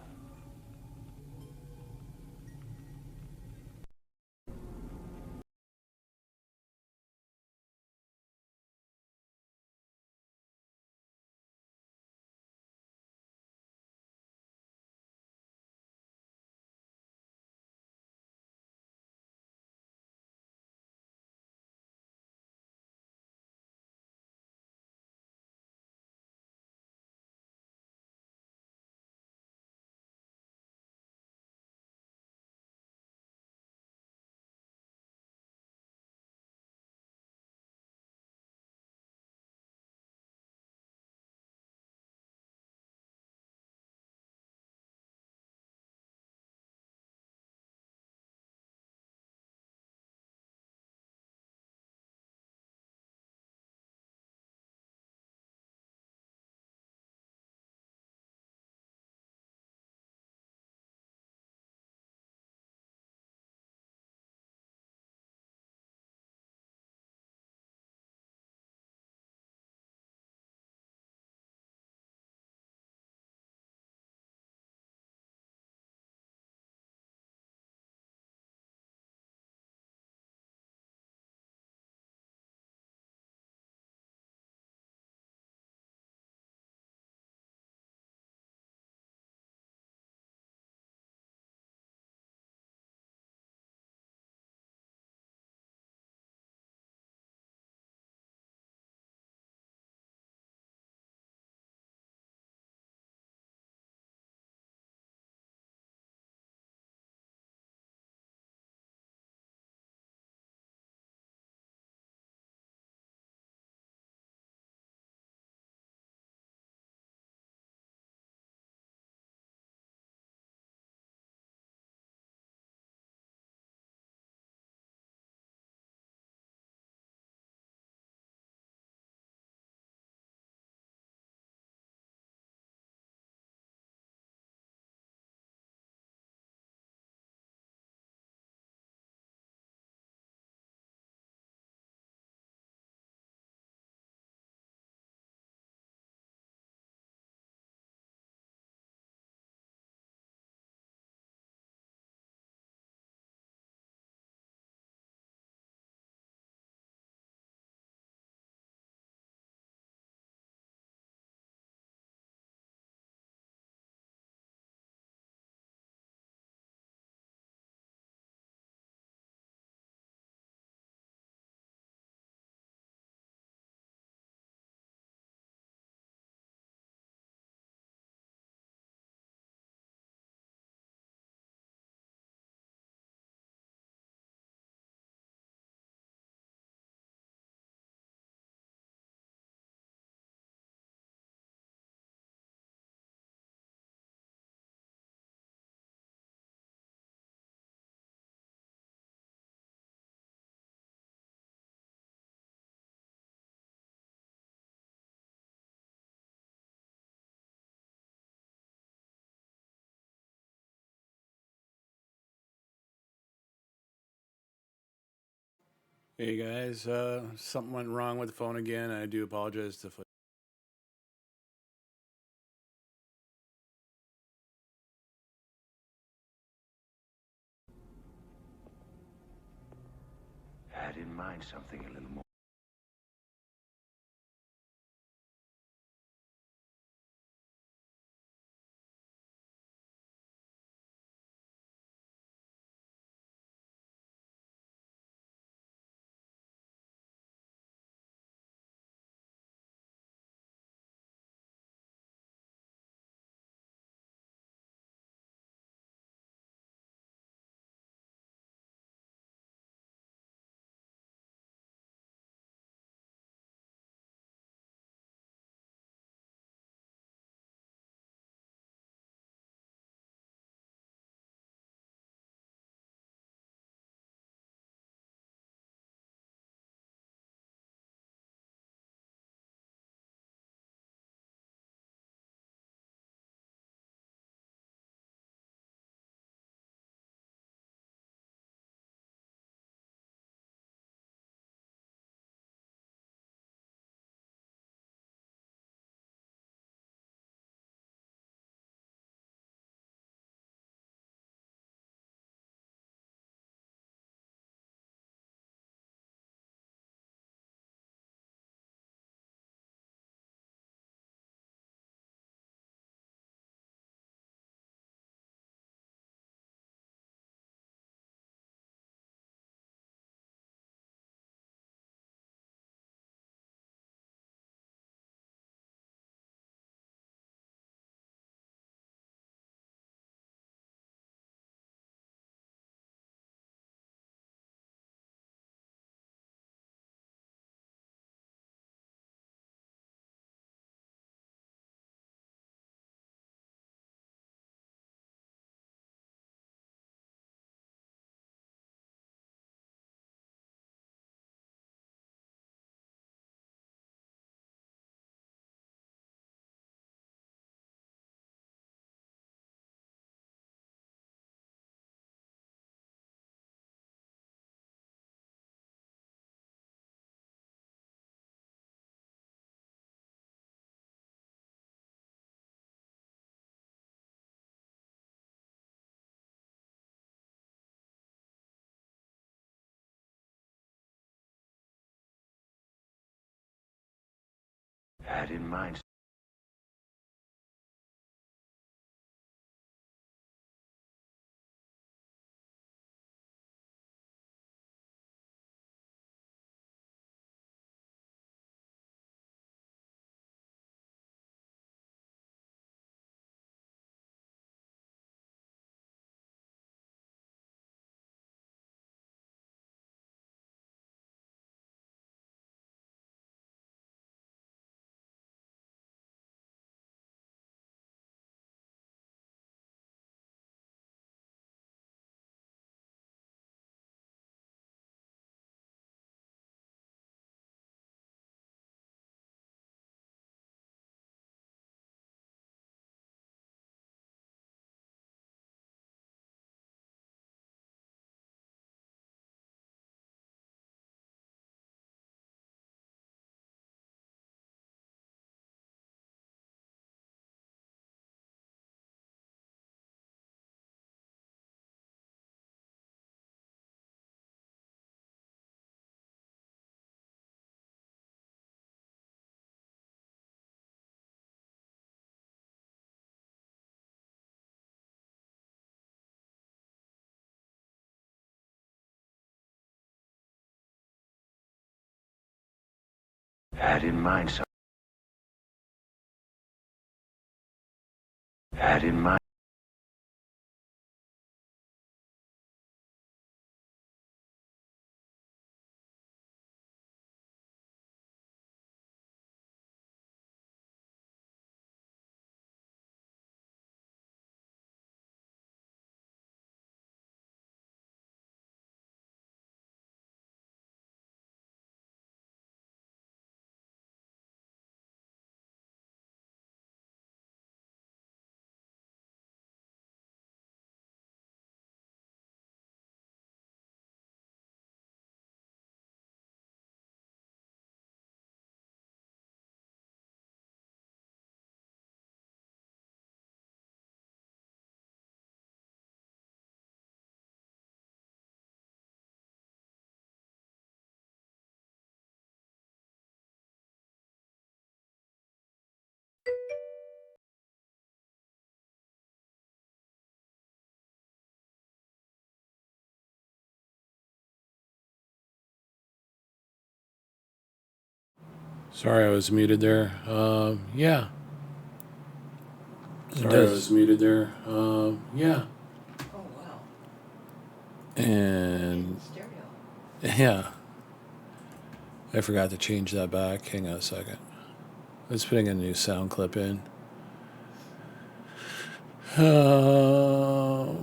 Hey guys, something went wrong with the phone again. I do apologize to. Had in mind something a little more. Had in mind. Had in mind something. Had in mind. Sorry, I was muted there. Yeah. Sorry, I was muted there. Yeah. Oh wow. And Stereo. yeah, I forgot to change that back. Hang on a second. Let's putting a new sound clip in. That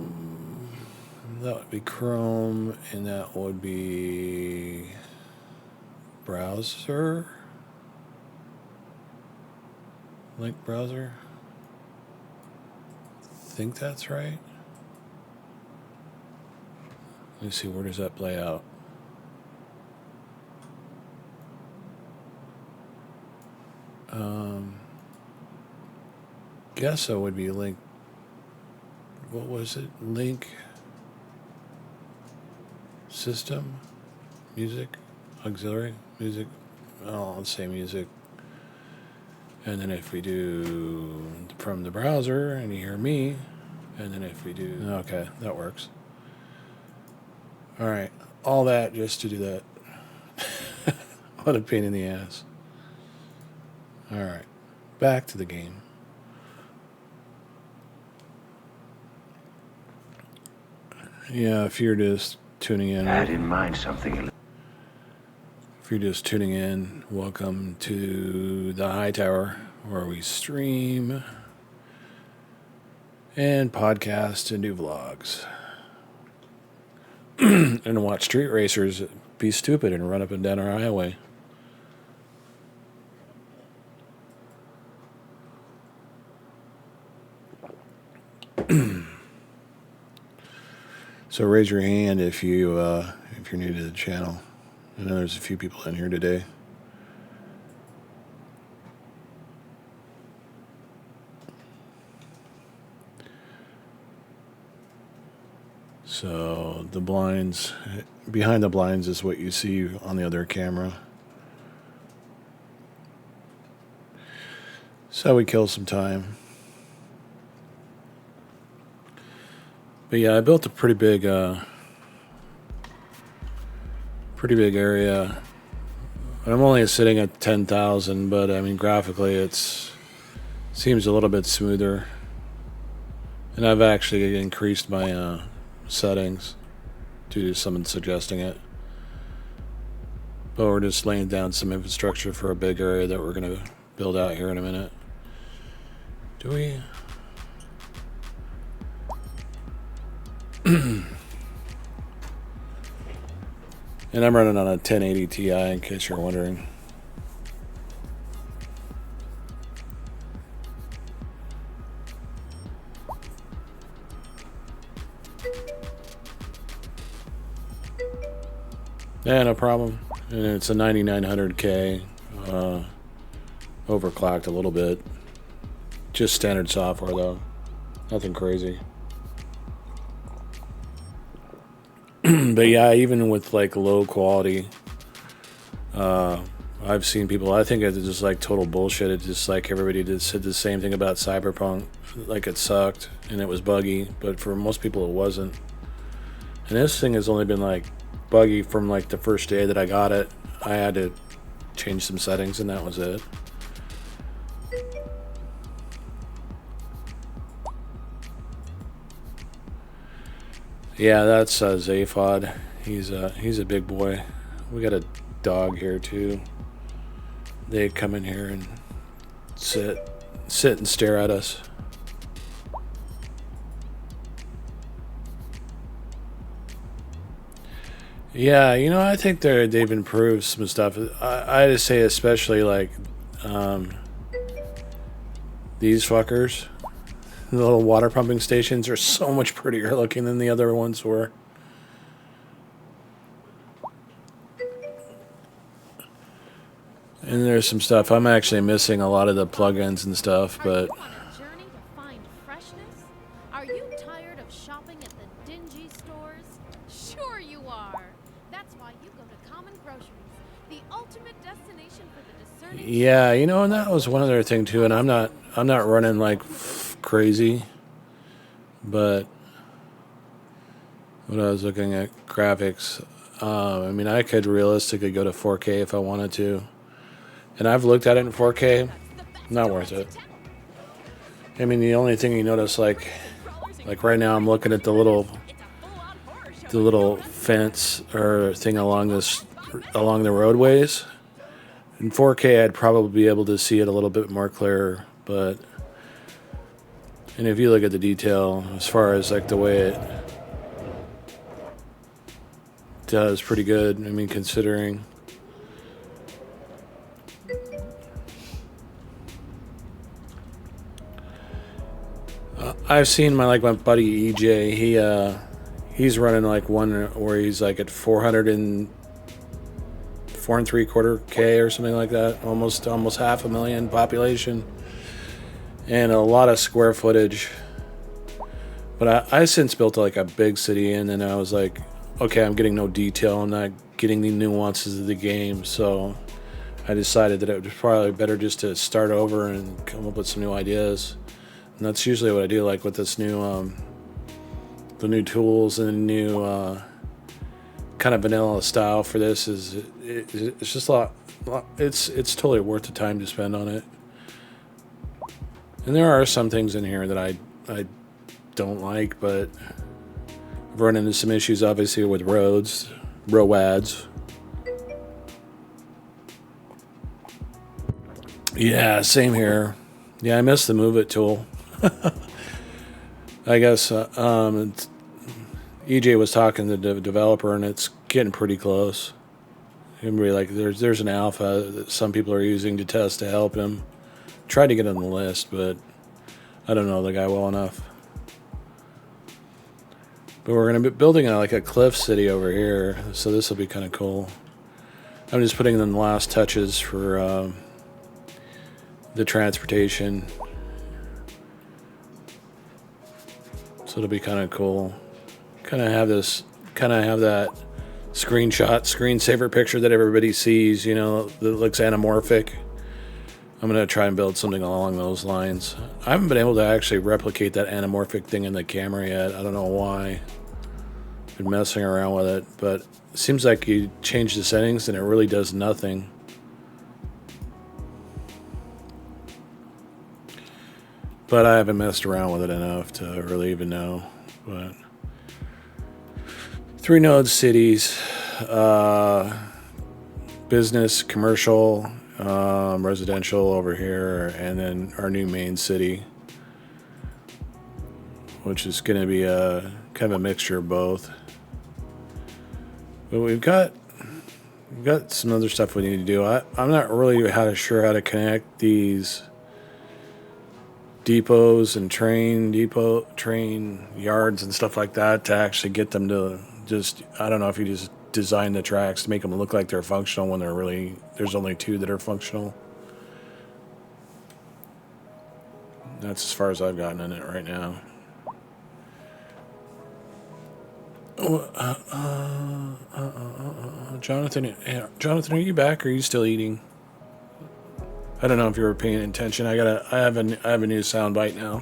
would be Chrome, and that would be browser. Link browser. I think that's right. Let me see, where does that play out? Guess it would be link. What was it? Link system, music, auxiliary, music. Oh, let's say music. And then if we do from the browser and you hear me, and then if we do, okay, that works. All right, all that just to do that. What a pain in the ass. All right, back to the game. Yeah, if you're just tuning in. I had in mind something. If you're just tuning in, welcome to the High Tower, where we stream and podcast and do vlogs. And watch street racers be stupid and run up and down our highway. So raise your hand if you're new to the channel. I know there's a few people in here today. So the blinds, behind the blinds is what you see on the other camera. So we kill some time. But yeah, I built a pretty big area. I'm only sitting at 10,000, but I mean graphically it's seems a little bit smoother. And I've actually increased my settings due to someone suggesting it. But we're just laying down some infrastructure for a big area that we're going to build out here in a minute. Do we? And I'm running on a 1080 Ti in case you're wondering. Yeah, no problem. And it's a 9900K, overclocked a little bit. Just standard software though, nothing crazy. But yeah, even with like low quality, I've seen people, I think it's just like total bullshit. It's just like everybody did said the same thing about Cyberpunk, like it sucked and it was buggy, but for most people it wasn't. And this thing has only been like buggy from like the first day that I got it. I had to change some settings and that was it. Yeah, that's Zaphod. He's a big boy. We got a dog here too. They come in here and sit and stare at us. Yeah, you know, I think they've improved some stuff. I just say especially like these fuckers. The little water pumping stations are so much prettier looking than the other ones were. And there's some stuff. I'm actually missing a lot of the plugins and stuff, but... Are you on a journey to find freshness? Are you tired of shopping at the dingy stores? Sure you are. That's why you go to Common Groceries, the ultimate destination for the discerning... Yeah, you know, and that was one other thing too, and I'm not running like crazy, but when I was looking at graphics, I mean, I could realistically go to 4K if I wanted to. And I've looked at it in 4K. Not worth it. I mean, the only thing you notice, like right now, I'm looking at the little fence or thing along the roadways. In 4K, I'd probably be able to see it a little bit more clear, and if you look at the detail, as far as like the way it does, pretty good. I mean, considering. I've seen my buddy EJ. He's running like one where he's like at 4.75K or something like that. Almost 500,000 population, and a lot of square footage. But I since built like a big city, and then I was like, okay, I'm getting no detail. I'm not getting the nuances of the game, so I decided that it was probably better just to start over and come up with some new ideas. And that's usually what I do, like with this new, the new tools and the new kind of vanilla style for this. It's just a lot. It's totally worth the time to spend on it. And there are some things in here that I don't like, but I've run into some issues, obviously, with roads, roads. Yeah, same here. Yeah, I missed the Move It tool. I guess EJ was talking to the developer, and it's getting pretty close. Maybe like there's an alpha that some people are using to test to help him. Tried to get on the list, but I don't know the guy well enough. But we're going to be building like a cliff city over here, so this will be kind of cool. I'm just putting in the last touches for the transportation. So it'll be kind of cool. Kind of have that screensaver picture that everybody sees, you know, that looks anamorphic. I'm going to try and build something along those lines. I haven't been able to actually replicate that anamorphic thing in the camera yet. I don't know why. Been messing around with it, but it seems like you change the settings and it really does nothing. But I haven't messed around with it enough to really even know. But 3 node cities, business, commercial, residential over here, and then our new main city, which is going to be a kind of a mixture of both. But we've got some other stuff we need to do. I'm not really sure how to connect these depots and train yards and stuff like that to actually get them to just, I don't know if you just design the tracks to make them look like they're functional when there's only 2 that are functional. That's as far as I've gotten in it right now. Jonathan, are you back or are you still eating? I don't know if you were paying attention. I have a new sound bite now.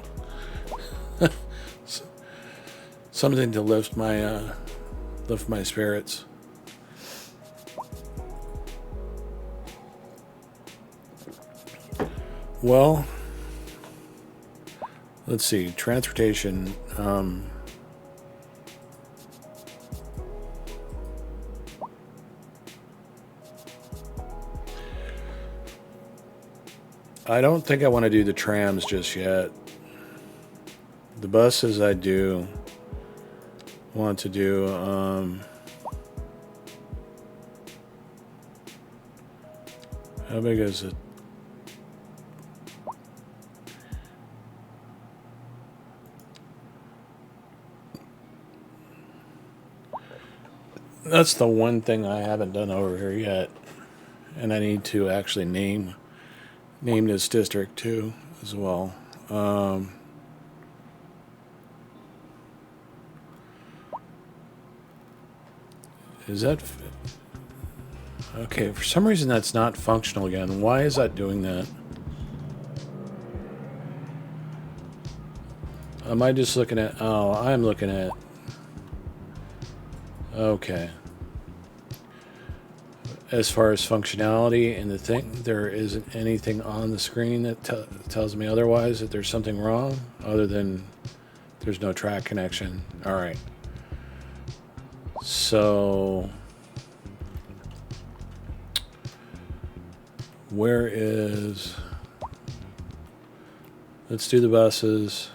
Something to lift my spirits. Well, let's see. Transportation. I don't think I want to do the trams just yet. The buses I do want to do. How big is it? That's the one thing I haven't done over here yet, and I need to actually name this district too as well. Is that okay? For some reason that's not functional again. Why is that doing that? Am I just looking at, oh, I'm looking at, okay. as far as functionality and the thing, there isn't anything on the screen that tells me otherwise, that there's something wrong, other than there's no track connection. All right. So where is... Let's do the buses.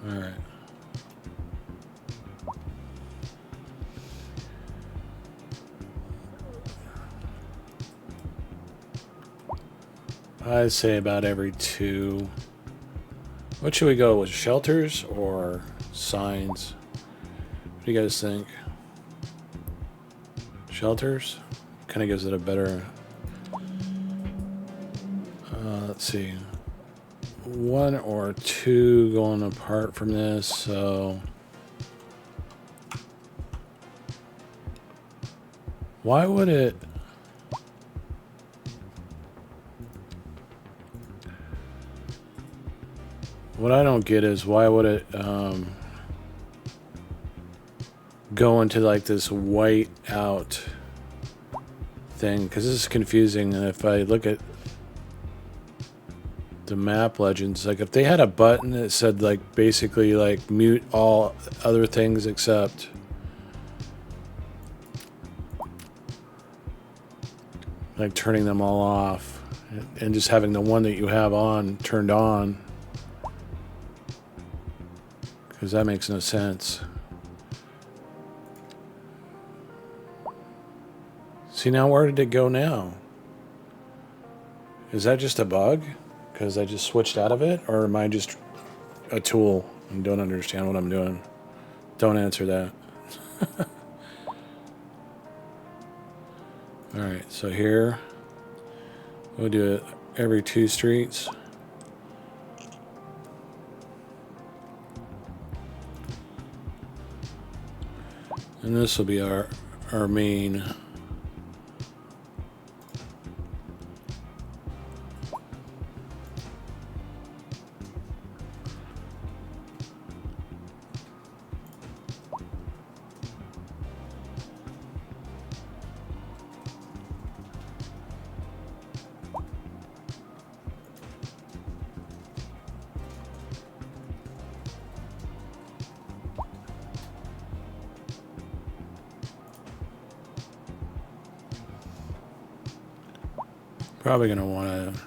All right. I'd say about every 2. What should we go with? Shelters or signs? What do you guys think? Shelters? Kind of gives it a better... let's see. 1 or 2 going apart from this, so... Why would it... What I don't get is why would it go into like this white out thing? Because this is confusing. And if I look at the map legends, like if they had a button that said like basically like mute all other things except like turning them all off and just having the one that you have on turned on. Because that makes no sense. See, now where did it go now? Is that just a bug? Because I just switched out of it? Or am I just a tool and don't understand what I'm doing? Don't answer that. Alright, so here we'll do it every 2 streets. And this will be our main. Probably going to want to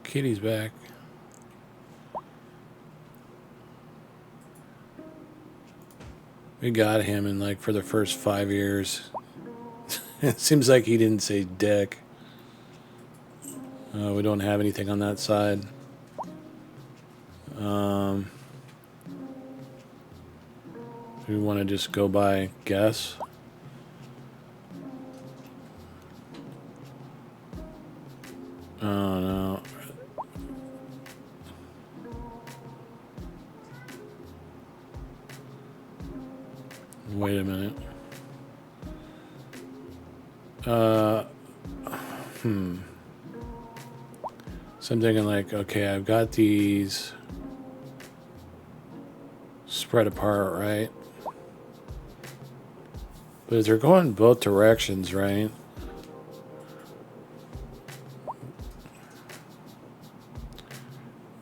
Kitty's back. We got him in like for the first 5 years. It seems like he didn't say dick. We don't have anything on that side. Do we want to just go by guess? Oh no. Wait a minute. So I'm thinking like, okay, I've got these spread apart, right? But if they're going both directions, right?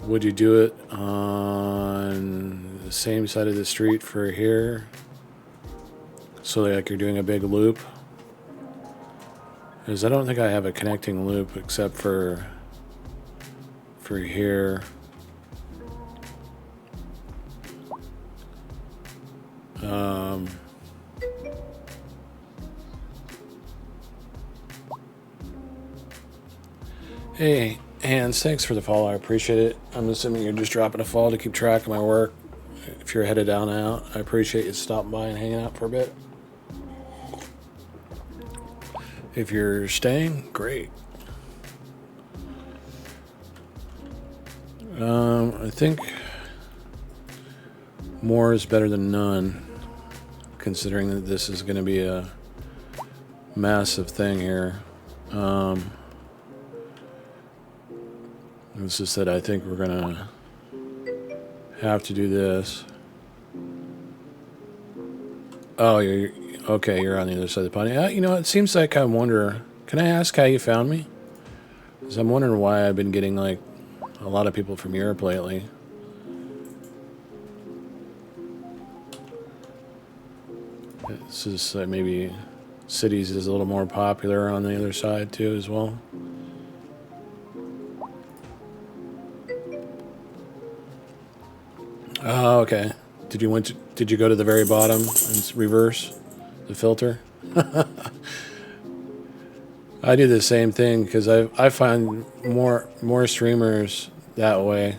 Would you do it on the same side of the street for here? So like you're doing a big loop? Because I don't think I have a connecting loop except for here. Hey, Hands, thanks for the follow. I appreciate it. I'm assuming you're just dropping a follow to keep track of my work. If you're headed down and out, I appreciate you stopping by and hanging out for a bit. If you're staying, great. I think more is better than none, considering that this is going to be a massive thing here. It's just that I think we're going to have to do this. Oh, okay, you're on the other side of the pond. You know, it seems like I wonder, can I ask how you found me? Because I'm wondering why I've been getting, like, a lot of people from Europe lately. It's just maybe cities is a little more popular on the other side, too, as well. Oh, okay. Did you go to the very bottom and reverse the filter? I do the same thing because I find more streamers that way.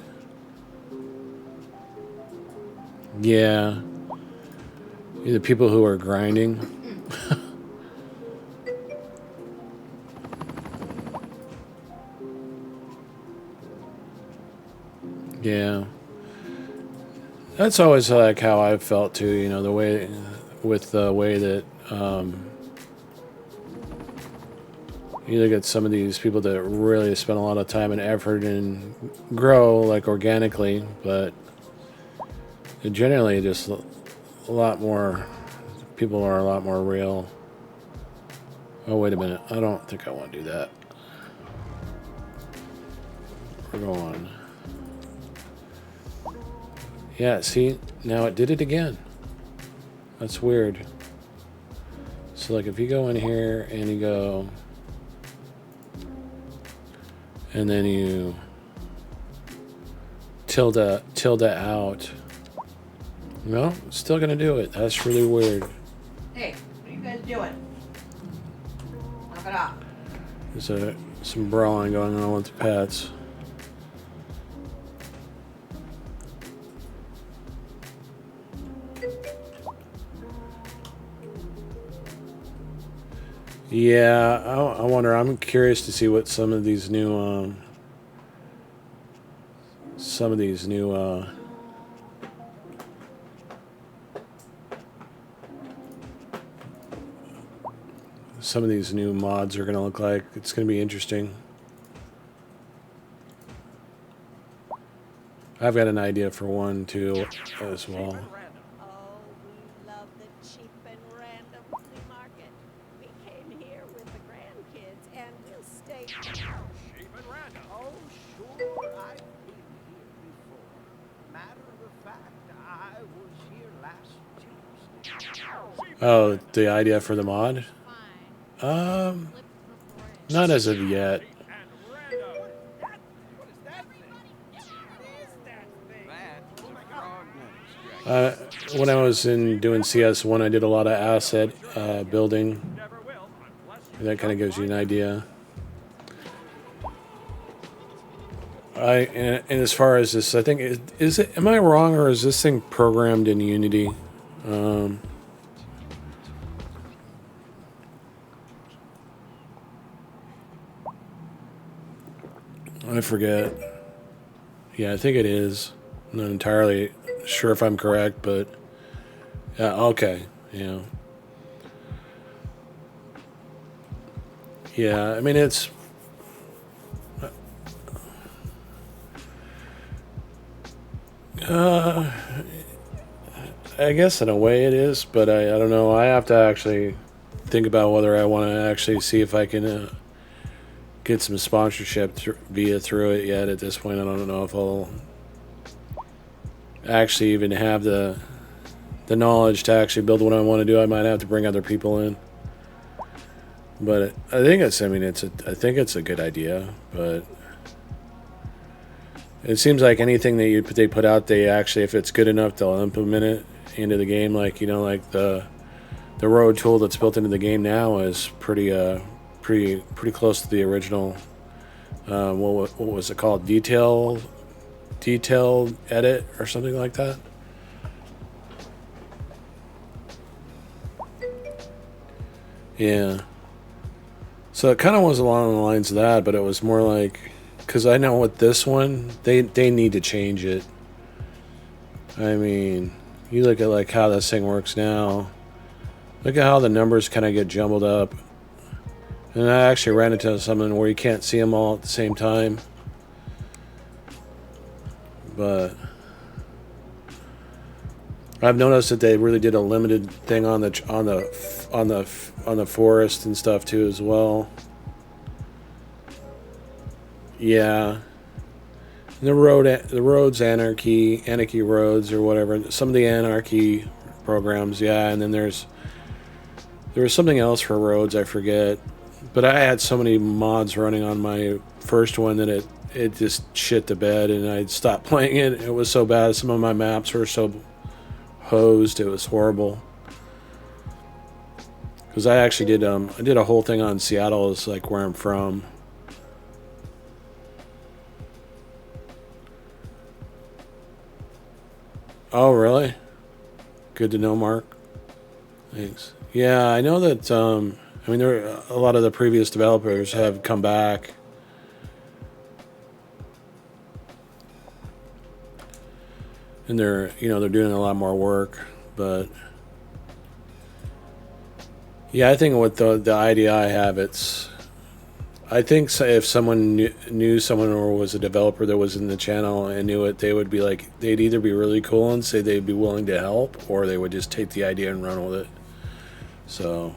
Yeah. The people who are grinding. Yeah. That's always like how I've felt too, you know, the way that you look at some of these people that really spend a lot of time and effort and grow like organically, but generally just a lot more people are a lot more real. Oh, wait a minute. I don't think I want to do that. We're going. Yeah, see, now it did it again. That's weird. So like if you go in here and you go, and then you tilde out, no, it's still gonna do it. That's really weird. Hey, what are you guys doing? Knock it off. There's some brawling going on with the pets. Yeah, I wonder. I'm curious to see what some of these new mods are going to look like. It's going to be interesting. I've got an idea for one too as well. Oh, we love the cheap and random flea market. We came here with the grandkids and we'll stay. Cheap and random. Oh, sure, I've been here before. Matter of fact, I was here last Tuesday. Oh, the idea for the mod? Not as of yet. When I was doing CS1, I did a lot of asset building. That kind of gives you an idea. And as far as this, I think am I wrong, or is this thing programmed in Unity? I forget. Yeah, I think it is. I'm not entirely sure if I'm correct, but yeah, okay, yeah. Yeah, I mean, it's I guess in a way it is, but I don't know. I have to actually think about whether I want to actually see if I can get some sponsorship through it yet. At this point, I don't know if I'll actually even have the knowledge to actually build what I want to do. I might have to bring other people in. But I think I think it's a good idea, but it seems like anything that they put out, they actually, if it's good enough, they'll implement it into the game. Like, you know, like the road tool that's built into the game now is pretty close to the original what was it called? Detailed edit or something like that. Yeah. So it kind of was along the lines of that, but it was more like, because I know with this one, they need to change it. I mean, you look at like how this thing works now. Look at how the numbers kind of get jumbled up. And I actually ran into something where you can't see them all at the same time. But I've noticed that they really did a limited thing on the forest and stuff too as well. Yeah. The roads anarchy roads or whatever. Some of the anarchy programs, yeah, and then there was something else for roads, I forget. But I had so many mods running on my first one that it just shit the bed, and I stopped playing it. It was so bad. Some of my maps were so hosed. It was horrible. Because I actually did I did a whole thing on Seattle, is like where I'm from. Oh, really? Good to know, Mark. Thanks. Yeah, I know that. I mean, a lot of the previous developers have come back. And they're doing a lot more work, but yeah, I think with the idea I have, I think if someone knew someone or was a developer that was in the channel and knew it, they would be like, they'd either be really cool and say they'd be willing to help, or they would just take the idea and run with it. So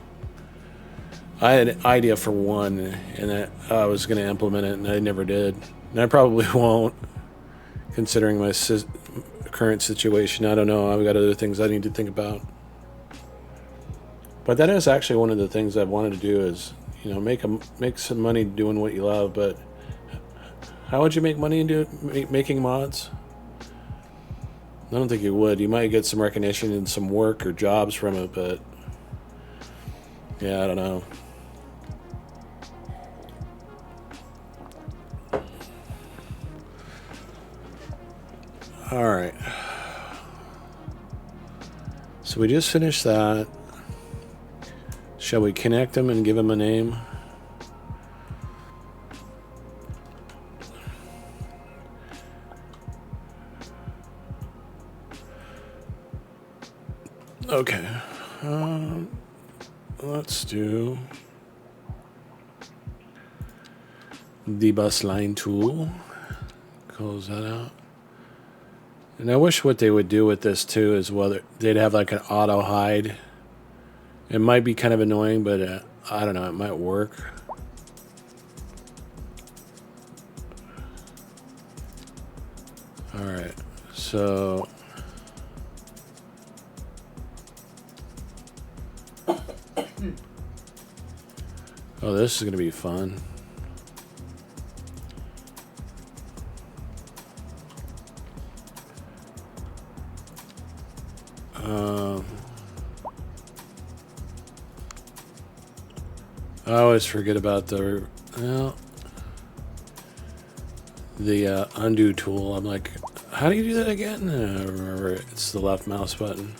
I had an idea for one, and I was going to implement it, and I never did. And I probably won't, considering my current situation. I don't know. I've got other things I need to think about. But that is actually one of the things I've wanted to do is, make some money doing what you love. But how would you make money making mods? I don't think you would. You might get some recognition and some work or jobs from it, but yeah, I don't know. All right. So we just finished that. Shall we connect them and give them a name? Okay. Let's do the bus line tool. Close that out. And I wish what they would do with this too is whether they'd have like an auto hide. It might be kind of annoying, but I don't know, it might work. All right, so oh, this is gonna be fun. I always forget about the undo tool. I'm like, how do you do that again? I remember it's the left mouse button.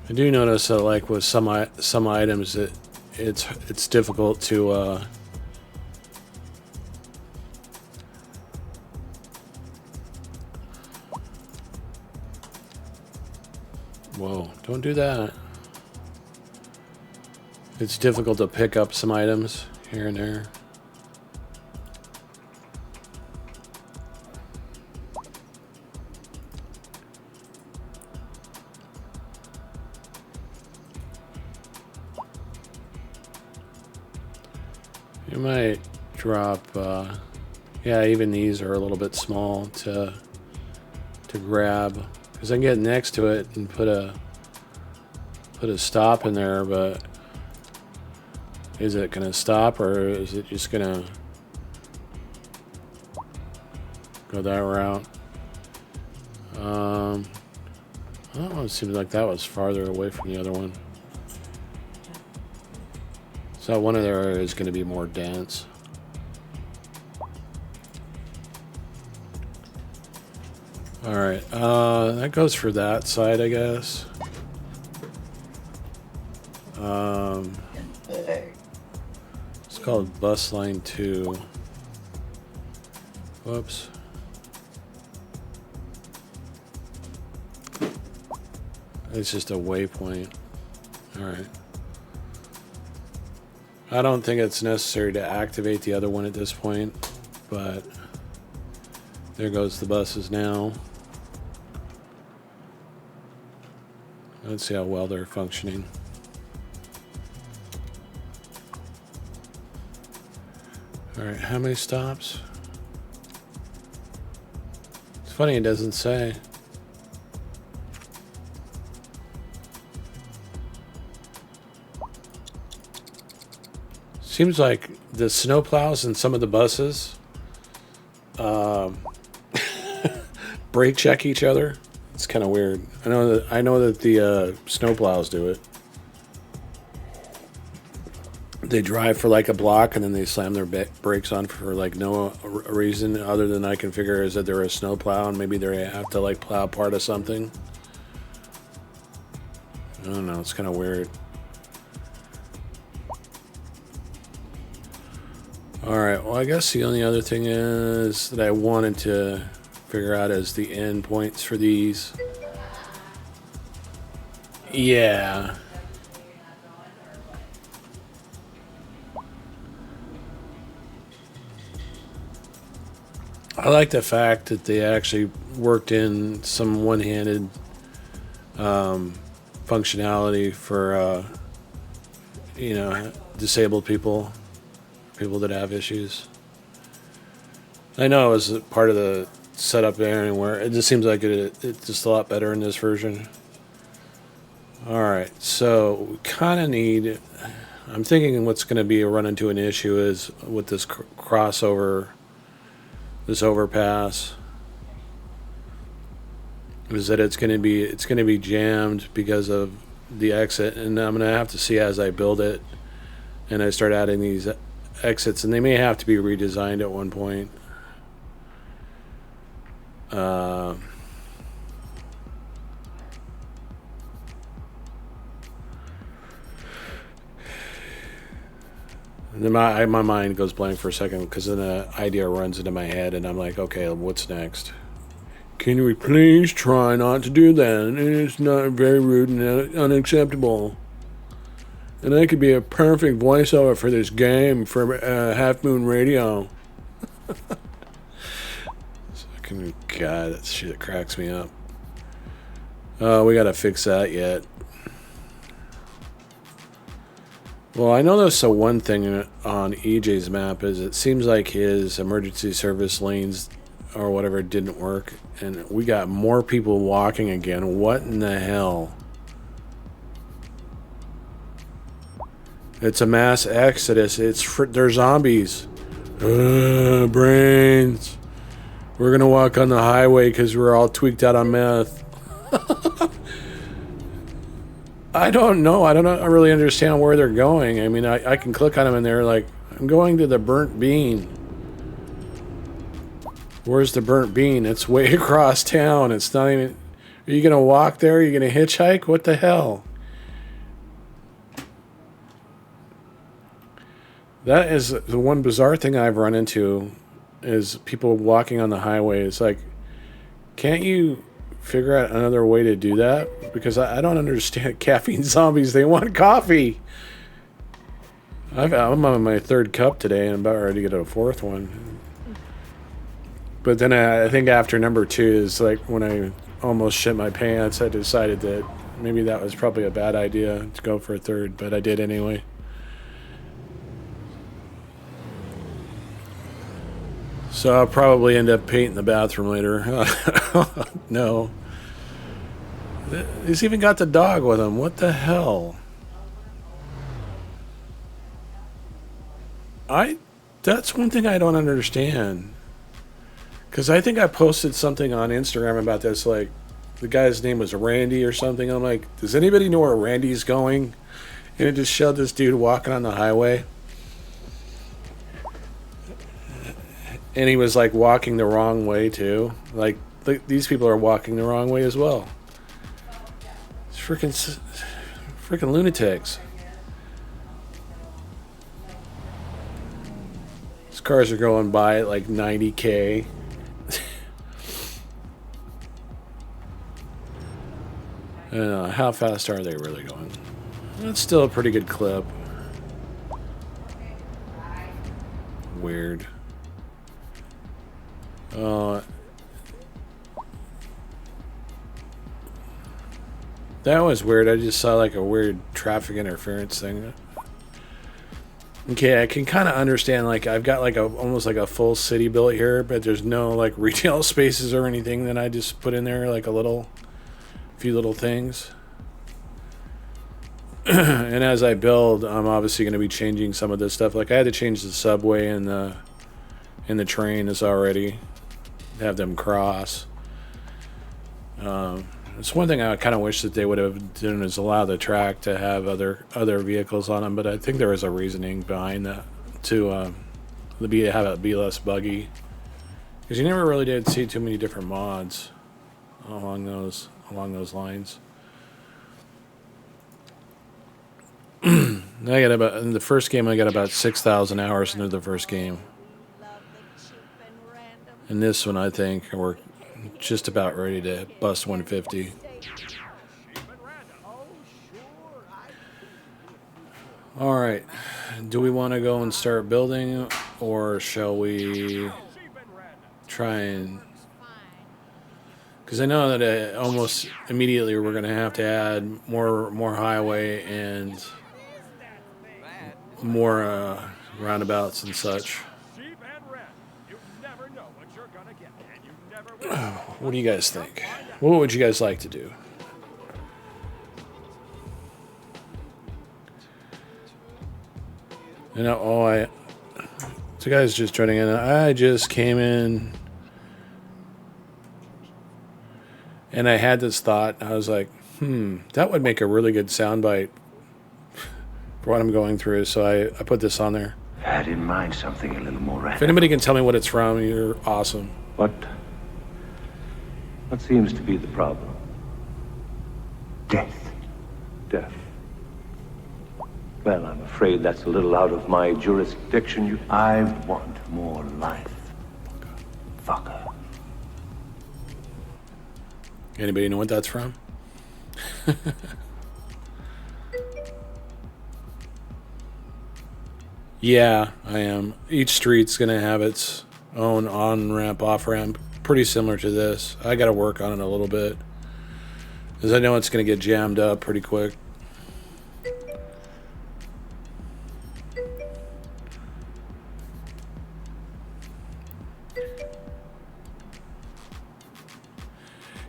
I do notice that, like with some items, it's difficult to whoa, don't do that. It's difficult to pick up some items here and there. You might drop, yeah, even these are a little bit small to grab. Because I can get next to it and put a stop in there, but is it going to stop, or is it just going to go that route? I don't know, it seems like that was farther away from the other one. So one of their areas is going to be more dense. Alright, that goes for that side, I guess. It's called Bus Line 2. Whoops. It's just a waypoint. Alright. I don't think it's necessary to activate the other one at this point, but there goes the buses now. Let's see how well they're functioning. Alright, how many stops? It's funny, it doesn't say. Seems like the snowplows and some of the buses brake check each other. It's kind of weird. I know that the snowplows do it. They drive for like a block and then they slam their brakes on for like no reason other than I can figure is that they're a snowplow and maybe they have to like plow part of something. I don't know. It's kind of weird. Alright, well I guess the only other thing is that I wanted to figure out is the endpoints for these. Yeah. I like the fact that they actually worked in some one-handed functionality for, you know, disabled people. People that have issues. I know it was part of the setup there anywhere. It just seems like it's just a lot better in this version. Alright, so we kind of need... I'm thinking what's going to be a run into an issue is with this crossover, this overpass, is that it's going to be jammed because of the exit, and I'm going to have to see as I build it and I start adding these exits, and they may have to be redesigned at one point. And then my mind goes blank for a second because then an idea runs into my head and I'm like, okay, what's next? Can we please try not to do that? It's not very rude and unacceptable. And I could be a perfect voiceover for this game for Half Moon Radio. God, that shit cracks me up. We gotta fix that yet. Well, I know that's the one thing on EJ's map is it seems like his emergency service lanes or whatever didn't work, and we got more people walking again. What in the hell? It's a mass exodus. They're zombies. Brains. We're gonna walk on the highway because we're all tweaked out on meth. I don't know. I don't really understand where they're going. I mean, I can click on them and they're like, I'm going to the burnt bean. Where's the burnt bean? It's way across town. It's not even... Are you gonna walk there? Are you gonna hitchhike? What the hell? That is the one bizarre thing I've run into is people walking on the highway. It's like, can't you figure out another way to do that? Because I don't understand caffeine zombies. They want coffee. I'm on my third cup today and I'm about ready to get a fourth one. But then I think after number 2 is like when I almost shit my pants, I decided that maybe that was probably a bad idea to go for a third, but I did anyway. So I'll probably end up painting the bathroom later. No. He's even got the dog with him. What the hell? That's one thing I don't understand. Because I think I posted something on Instagram about this, like, the guy's name was Randy or something. I'm like, does anybody know where Randy's going? And it just showed this dude walking on the highway. And he was like walking the wrong way too. Like these people are walking the wrong way as well. It's freaking lunatics. These cars are going by at like 90K. I don't know, how fast are they really going? That's still a pretty good clip. Weird. That was weird. I just saw like a weird traffic interference thing. Okay, I can kind of understand, like, I've got like almost like a full city built here, but there's no like retail spaces or anything. Then I just put in there like a few little things. And as I build, I'm obviously going to be changing some of this stuff. Like I had to change the subway and the train is already have them cross. It's one thing I kind of wish that they would have done is allow the track to have other vehicles on them, but I think there was a reasoning behind that to have it be less buggy, because you never really did see too many different mods along those lines. I got about in the first game. I got about 6,000 hours into the first game. And this one, I think we're just about ready to bust 150. All right. Do we want to go and start building, or shall we try and... Because I know that almost immediately we're going to have to add more highway and more roundabouts and such. What do you guys think? What would you guys like to do? So guys just joining in. I just came in and I had this thought. I was like, that would make a really good soundbite for what I'm going through. So I put this on there. I had in mind something a little more radical. If anybody can tell me what it's from, you're awesome. What seems to be the problem? Death. Death. Well, I'm afraid that's a little out of my jurisdiction. I want more life. Fucker. Anybody know what that's from? Yeah, I am. Each street's going to have its own on-ramp, off-ramp. Pretty similar to this. I got to work on it a little bit, because I know it's going to get jammed up pretty quick.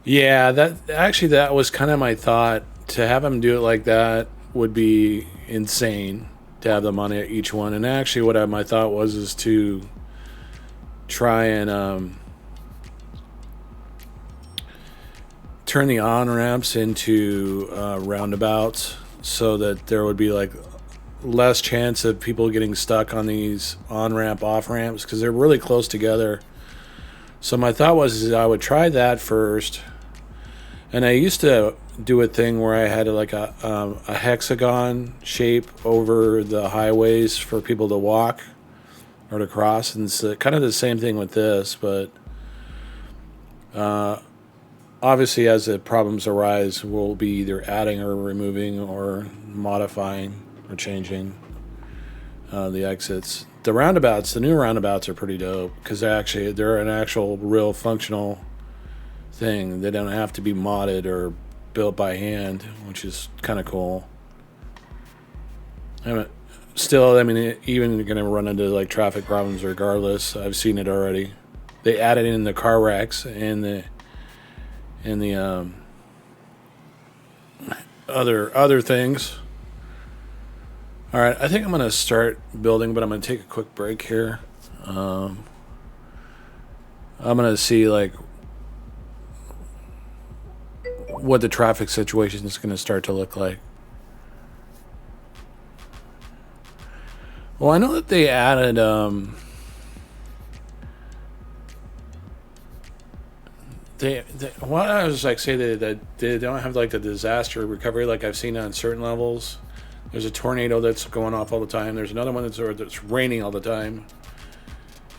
Yeah, that was kind of my thought. To have them do it like that would be insane, to have them on each one. And actually what my thought was is to try and turn the on-ramps into roundabouts, so that there would be like less chance of people getting stuck on these on-ramp, off-ramps, because they're really close together. So my thought was I would try that first. And I used to do a thing where I had like a hexagon shape over the highways for people to walk or to cross. And it's kind of the same thing with this, but obviously as the problems arise, we'll be either adding or removing or modifying or changing the exits. The roundabouts, the new roundabouts are pretty dope, because they're an actual real functional thing. They don't have to be modded or built by hand, which is kind of cool. Even you're going to run into like traffic problems regardless. I've seen it already. They added in the car wrecks and the other things. All right, I think I'm going to start building, but I'm going to take a quick break here. I'm going to see like what the traffic situation is going to start to look like. Well, I know that they added what I was like say that they don't have like the disaster recovery like I've seen on certain levels. There's a tornado that's going off all the time. There's another one that's raining all the time.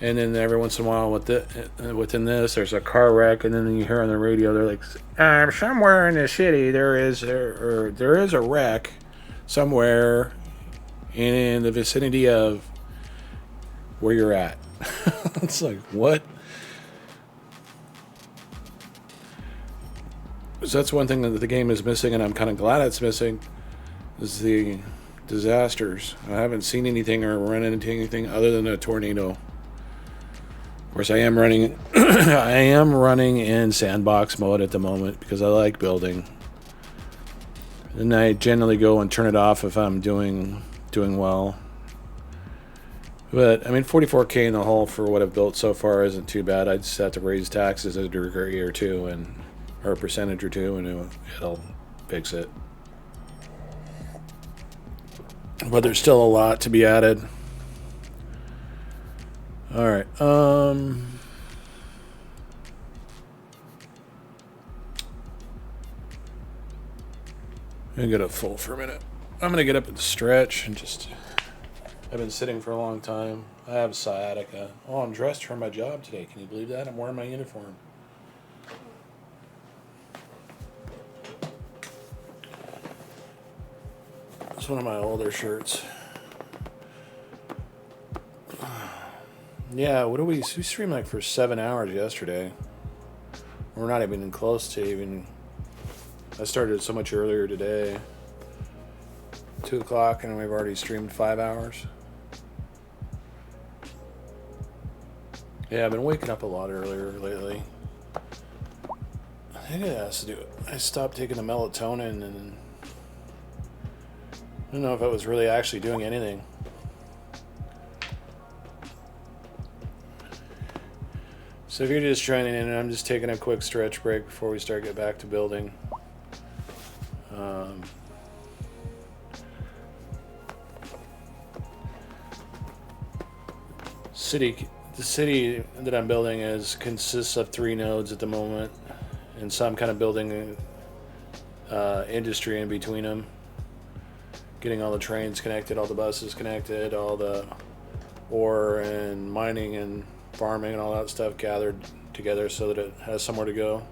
And then every once in a while within this, there's a car wreck, and then you hear on the radio, they're like, somewhere in the city there is a wreck somewhere in the vicinity of where you're at. It's like, what? So that's one thing that the game is missing, and I'm kind of glad it's missing, is the disasters. I haven't seen anything or run into anything other than a tornado. Of course, I am running I am running in sandbox mode at the moment because I like building. And I generally go and turn it off if I'm doing well. But I mean, 44K in the hole for what I've built so far isn't too bad. I just have to raise taxes a degree or two, or a percentage or two, and it'll fix it. But there's still a lot to be added. All right. I'm gonna get up full for a minute. I'm gonna get up and stretch and just. I've been sitting for a long time. I have sciatica. Oh, I'm dressed for my job today. Can you believe that? I'm wearing my uniform. It's one of my older shirts. Yeah, what do we streamed like for 7 hours yesterday. We're not even close to even. I started so much earlier today. 2 o'clock, and we've already streamed 5 hours. Yeah, I've been waking up a lot earlier lately. I think it has to do it. I stopped taking the melatonin, and I don't know if I was really actually doing anything. So if you're just joining in, I'm just taking a quick stretch break before we start getting back to building. The city that I'm building consists of 3 nodes at the moment, and so I'm kind of building industry in between them, getting all the trains connected, all the buses connected, all the ore and mining and farming and all that stuff gathered together so that it has somewhere to go.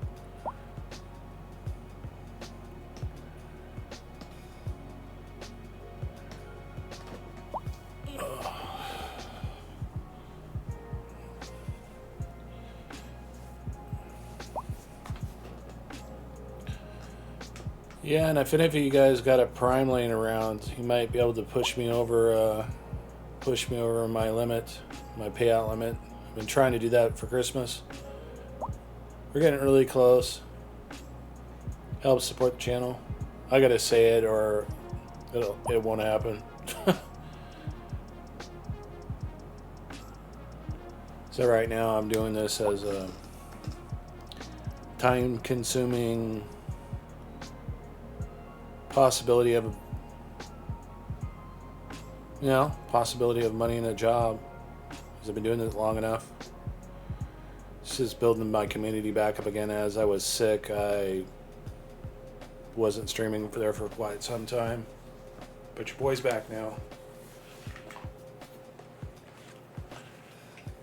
Yeah, and if any of you guys got a prime laying around, you might be able to push me over my limit, my payout limit. I've been trying to do that for Christmas. We're getting really close. Help support the channel. I gotta say it, or it won't happen. So right now I'm doing this as a time-consuming possibility of money in a job, because I've been doing it long enough. It's just building my community back up again. As I was sick, I wasn't streaming there for quite some time, but your boy's back now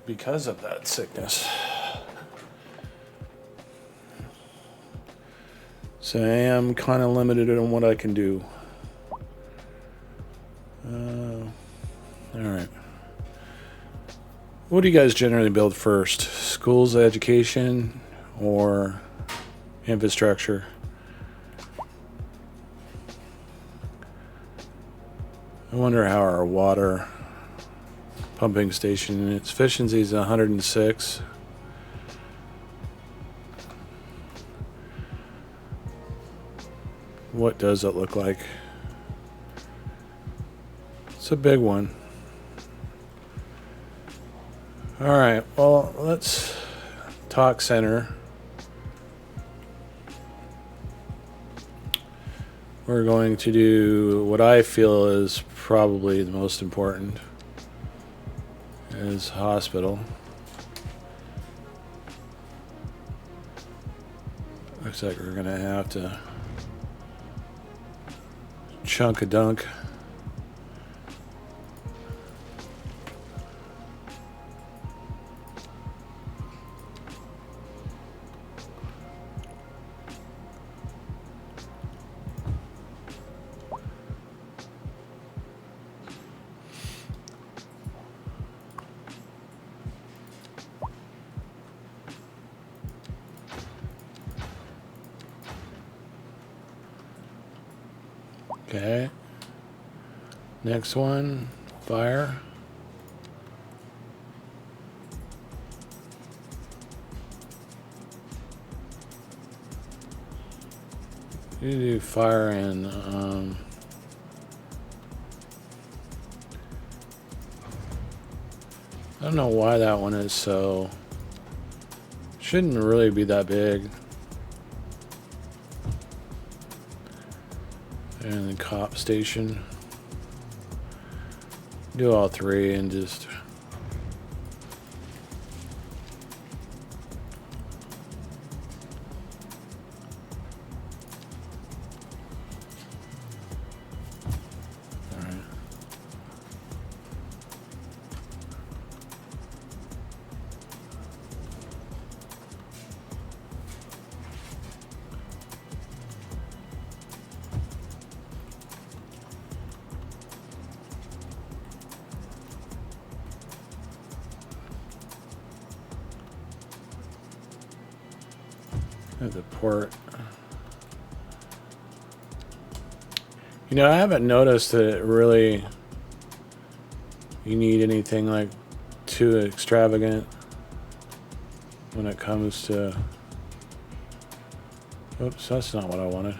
because of that sickness. So I am kind of limited on what I can do. Alright. What do you guys generally build first? Schools, education, or infrastructure? I wonder how our water pumping station, its efficiency is 106. What does it look like? It's a big one. Alright, well, let's talk center. We're going to do what I feel is probably the most important. is hospital. Looks like we're gonna have to chunk a dunk. Okay. Next one, fire. You do fire and I don't know why that one is so. Shouldn't really be that big. And the cop station. Do all three and just. Alright. At the port. You know, I haven't noticed that it really you need anything like too extravagant when it comes to. Oops, that's not what I wanted.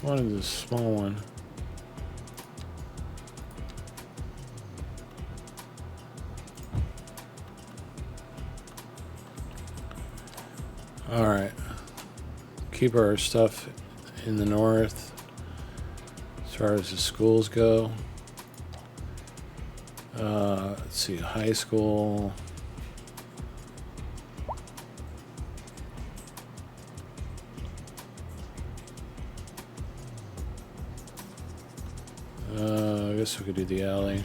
I wanted this small one. Alright. Keep our stuff in the north as far as the schools go. Let's see, high school. I guess we could do the alley.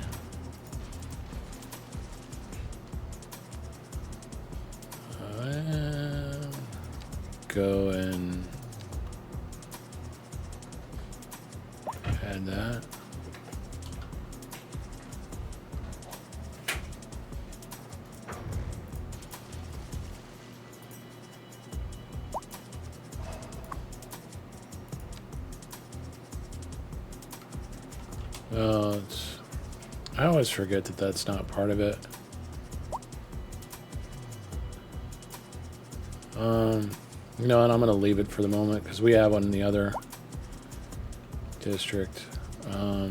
Go and add that. Well, I always forget that that's not part of it. You know, and I'm going to leave it for the moment because we have one in the other district. I'm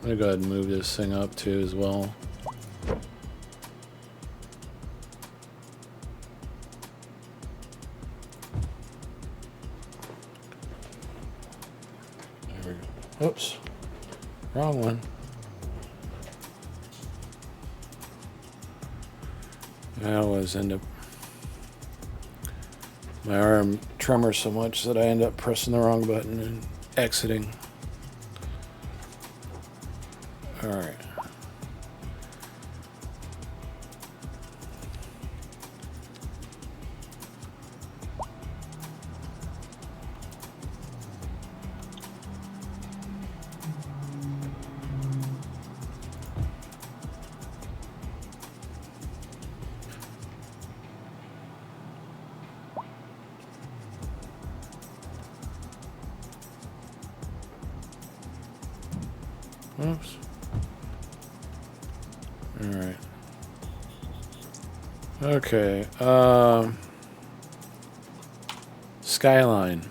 going to go ahead and move this thing up too as well. There we go. Oops. Wrong one. I always end up. My arm tremors so much that I end up pressing the wrong button and exiting. Alright. Oops. Alright. Okay. Skyline.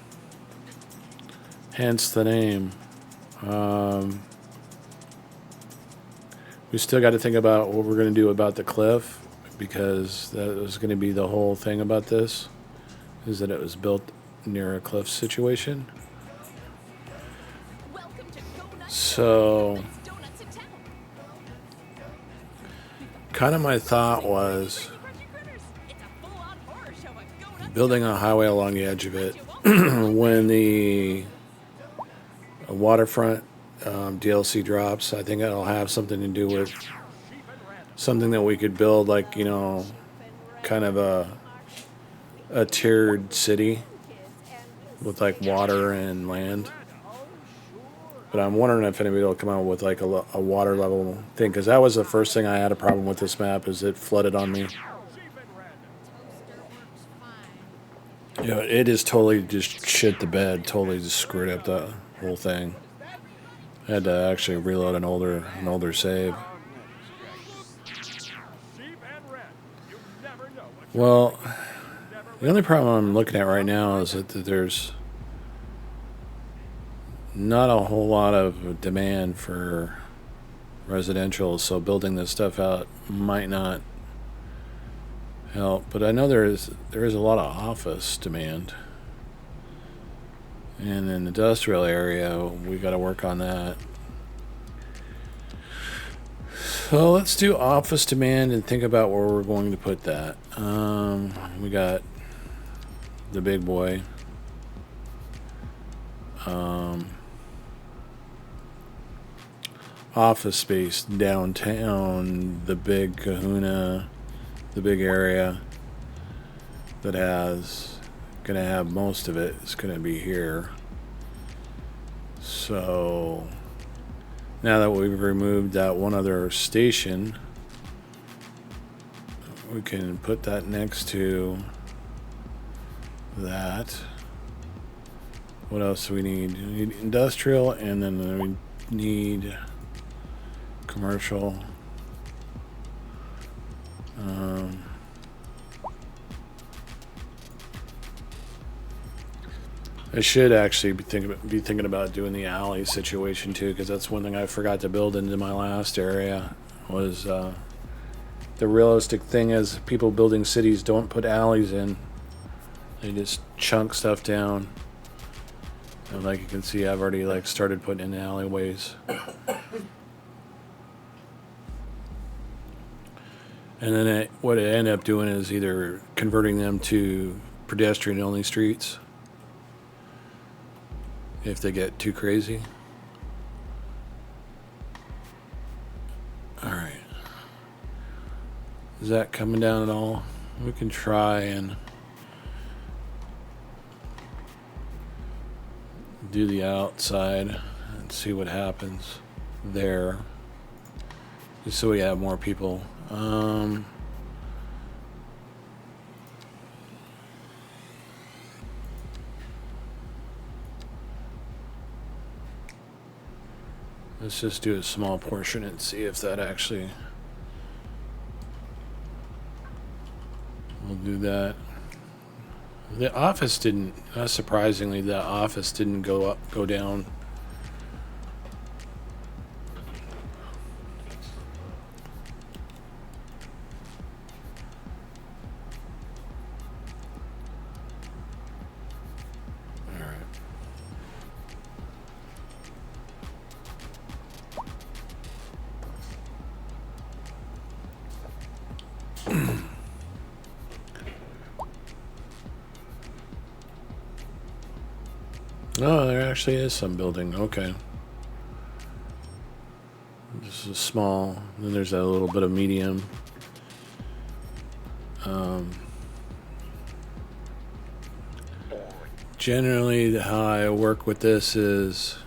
Hence the name. We still got to think about what we're going to do about the cliff, because that was going to be the whole thing about this, is that it was built near a cliff situation. So kind of my thought was building a highway along the edge of it. When the waterfront DLC drops, I think it'll have something to do with something that we could build, like, you know, kind of a tiered city with like water and land. But I'm wondering if anybody will come out with like a water level thing, because that was the first thing I had a problem with this map, is it flooded on me. You know, it is totally just shit the bed, totally just screwed up the whole thing. I had to actually reload an older save. Well, the only problem I'm looking at right now is that there's not a whole lot of demand for residential, so building this stuff out might not help. But I know there is a lot of office demand, and in the industrial area we got to work on that. So let's do office demand and think about where we're going to put that. We got the big boy. Office space downtown, the big kahuna, the big area that has gonna have most of it is gonna be here. So now that we've removed that one other station, we can put that next to that. What else do we need? We need industrial, and then we need commercial. I should actually be thinking about doing the alley situation too, because that's one thing I forgot to build into my last area. Was the realistic thing is, people building cities don't put alleys in; they just chunk stuff down. And like you can see, I've already like started putting in alleyways. And then what I end up doing is either converting them to pedestrian-only streets if they get too crazy. All right. Is that coming down at all? We can try and do the outside and see what happens there, just so we have more people. Let's just do a small portion and see if that actually will do that. The office didn't, surprisingly, the office didn't go down. Oh, there actually is some building. Okay. This is small. Then there's a little bit of medium. Generally, how I work with this is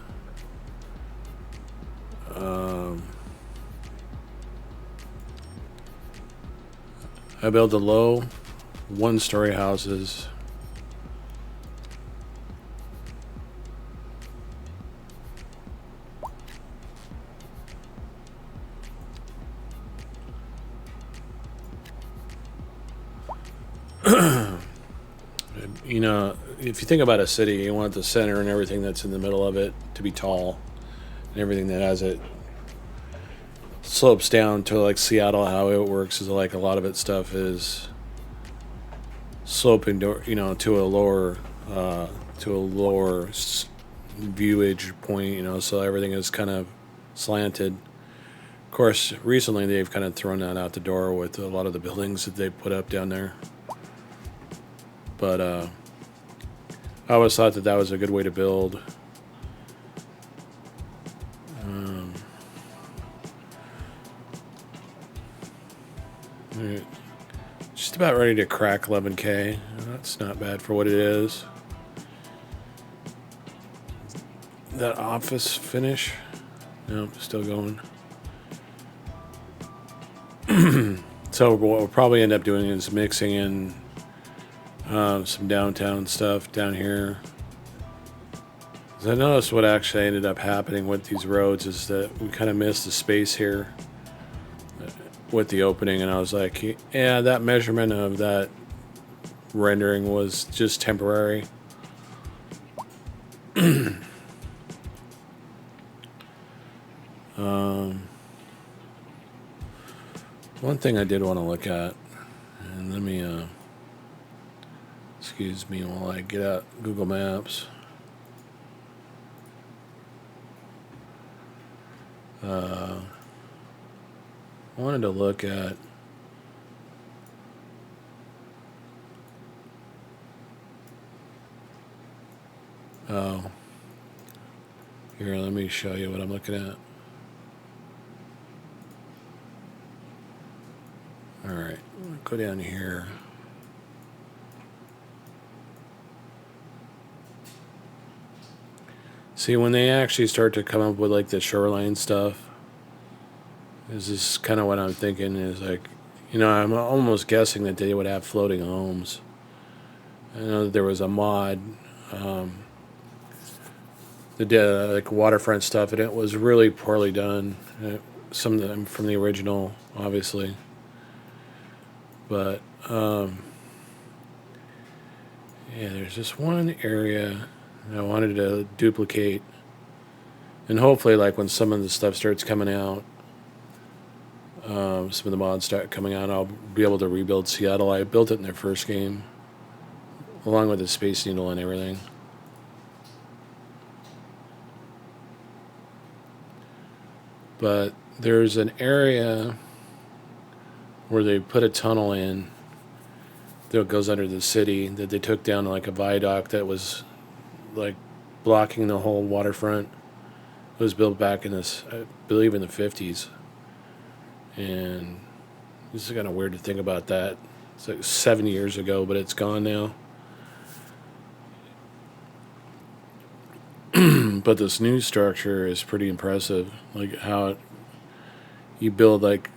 I build the low one-story houses. You know, if you think about a city, you want the center and everything that's in the middle of it to be tall, and everything that has it slopes down to, like Seattle. How it works is like a lot of its stuff is sloping to, you know, to a lower viewage point, you know, so everything is kind of slanted. Of course, recently they've kind of thrown that out the door with a lot of the buildings that they put up down there. But I always thought that that was a good way to build. Just about ready to crack 11K. That's not bad for what it is. That office finish. No, still going. So what we'll probably end up doing is mixing in some downtown stuff down here. 'Cause I noticed what actually ended up happening with these roads is that we kind of missed the space here with the opening, and I was like, yeah, that measurement of that rendering was just temporary. One thing I did want to look at, and let me excuse me while I get out Google Maps. I wanted to look at here, let me show you what I'm looking at. Alright, go down here. See, when they actually start to come up with like the shoreline stuff, this is kind of what I'm thinking is like, you know, I'm almost guessing that they would have floating homes. I know that there was a mod that did like waterfront stuff, and it was really poorly done. Some of them from the original, obviously. But yeah, there's this one area I wanted to duplicate, and hopefully, like when some of the stuff starts coming out, some of the mods start coming out, I'll be able to rebuild Seattle. I built it in their first game, along with the Space Needle and everything. But there's an area where they put a tunnel in that goes under the city that they took down like a viaduct that was like blocking the whole waterfront. It was built back in this, I believe, in the 50s. And this is kind of weird to think about that. It's like 7 years ago, but it's gone now. But this new structure is pretty impressive. Like how you build like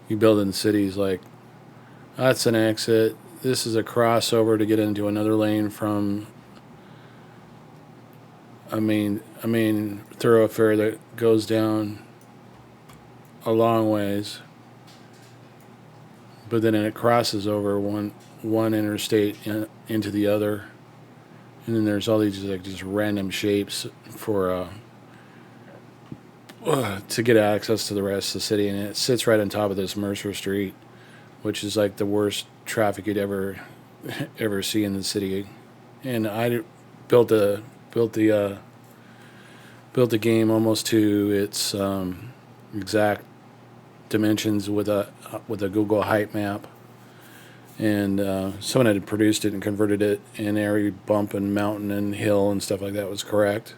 you build in cities like that's an exit. This is a crossover to get into another lane from a main thoroughfare that goes down a long ways. But then it crosses over one interstate into the other, and then there's all these like just random shapes for to get access to the rest of the city, and it sits right on top of this Mercer Street, which is like the worst traffic you'd ever see in the city. And I built the game almost to its exact dimensions with a Google height map. And someone had produced it and converted it, and every bump and mountain and hill and stuff like that was correct.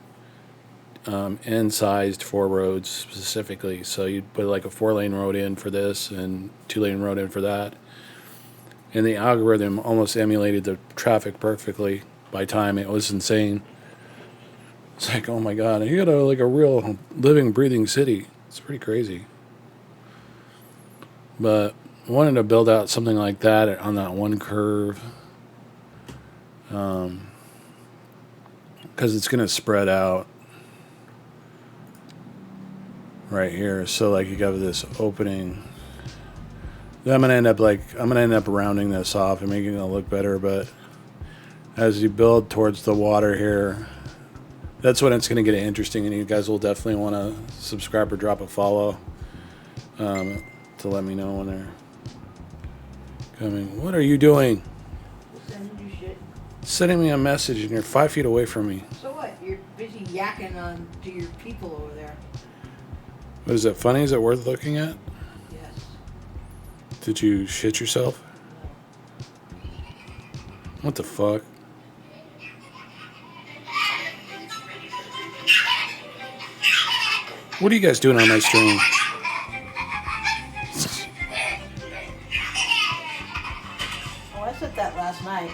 And sized for roads specifically. So you'd put like a 4-lane road in for this and 2-lane road in for that. And the algorithm almost emulated the traffic perfectly by time. It was insane. It's like, oh my God, you got like a real living, breathing city. It's pretty crazy. But I wanted to build out something like that on that one curve, because it's going to spread out right here. So like you got this opening. I'm going to end up rounding this off and making it look better. But as you build towards the water here, that's when it's going to get interesting, and you guys will definitely want to subscribe or drop a follow to let me know when they're coming. What are you doing? Sending you shit. Sending me a message, and you're 5 feet away from me. So what? You're busy yakking on to your people over there. Was it funny? Is it worth looking at? Yes. Did you shit yourself? What the fuck? What are you guys doing on my stream? Oh, I said that last night.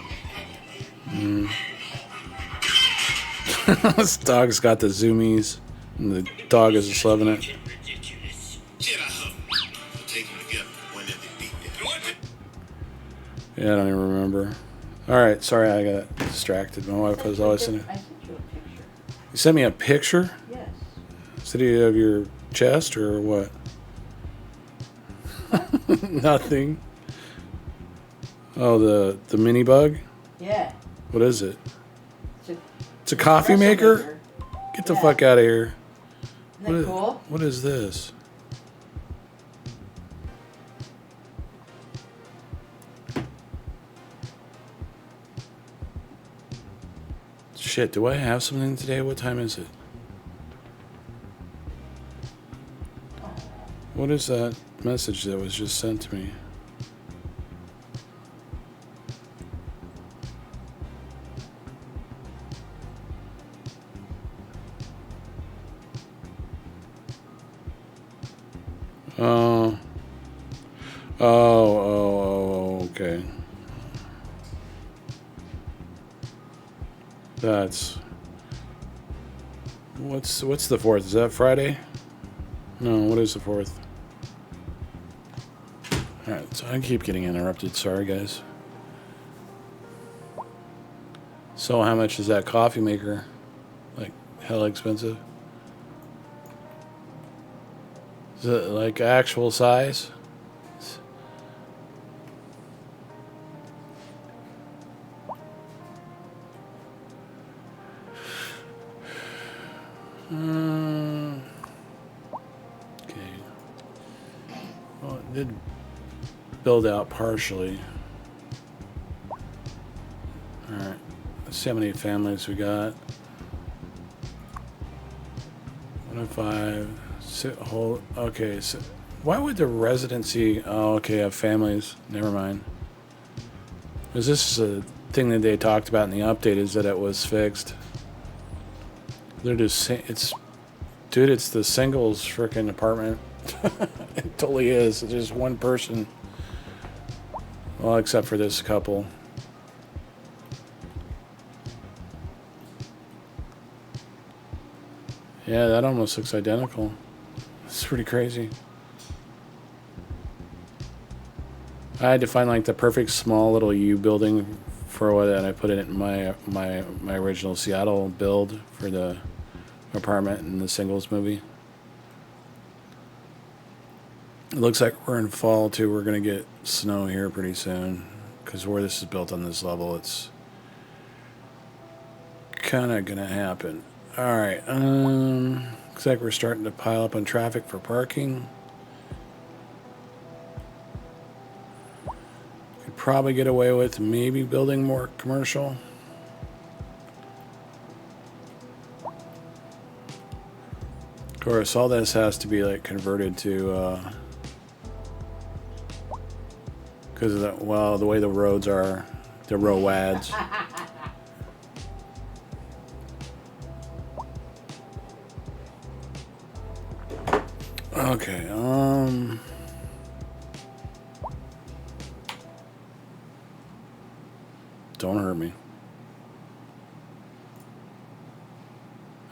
This dog's got the zoomies, and the dog is just loving it. Yeah, I don't even remember. All right, sorry, I got distracted. My wife was always in it. I sent you a picture. You sent me a picture? Yes. City of your chest or what? Nothing. Oh, the mini bug? Yeah. What is it? It's a It's a coffee espresso maker? Get the fuck out of here. Isn't that cool? What is this? Shit, do I have something today? What time is it? What is that message that was just sent to me? Okay. That's what's the 4th? Is that Friday? No, what is the 4th? All right, so I keep getting interrupted. Sorry, guys. So, how much is that coffee maker? Like hell expensive? Is it like actual size? Okay. Well, it did build out partially. Alright. Let's see how many families we got. 105. Okay, so why would the residency... Oh, okay, have families. Never mind. Because this is a thing that they talked about in the update, is that it was fixed. They're just... Dude, it's the singles freaking apartment. It totally is. It's just one person. Well, except for this couple. Yeah, that almost looks identical. It's pretty crazy. I had to find like the perfect small little U building for what, and I put it in my original Seattle build for the apartment in the singles movie. It looks like we're in fall too. We're gonna get snow here pretty soon because where this is built on this level, it's kind of gonna happen. All right. Looks like we're starting to pile up on traffic for parking. Could probably get away with maybe building more commercial. Of course, all this has to be like converted to, because of the, well, the way the roads are, the roads. Okay, don't hurt me.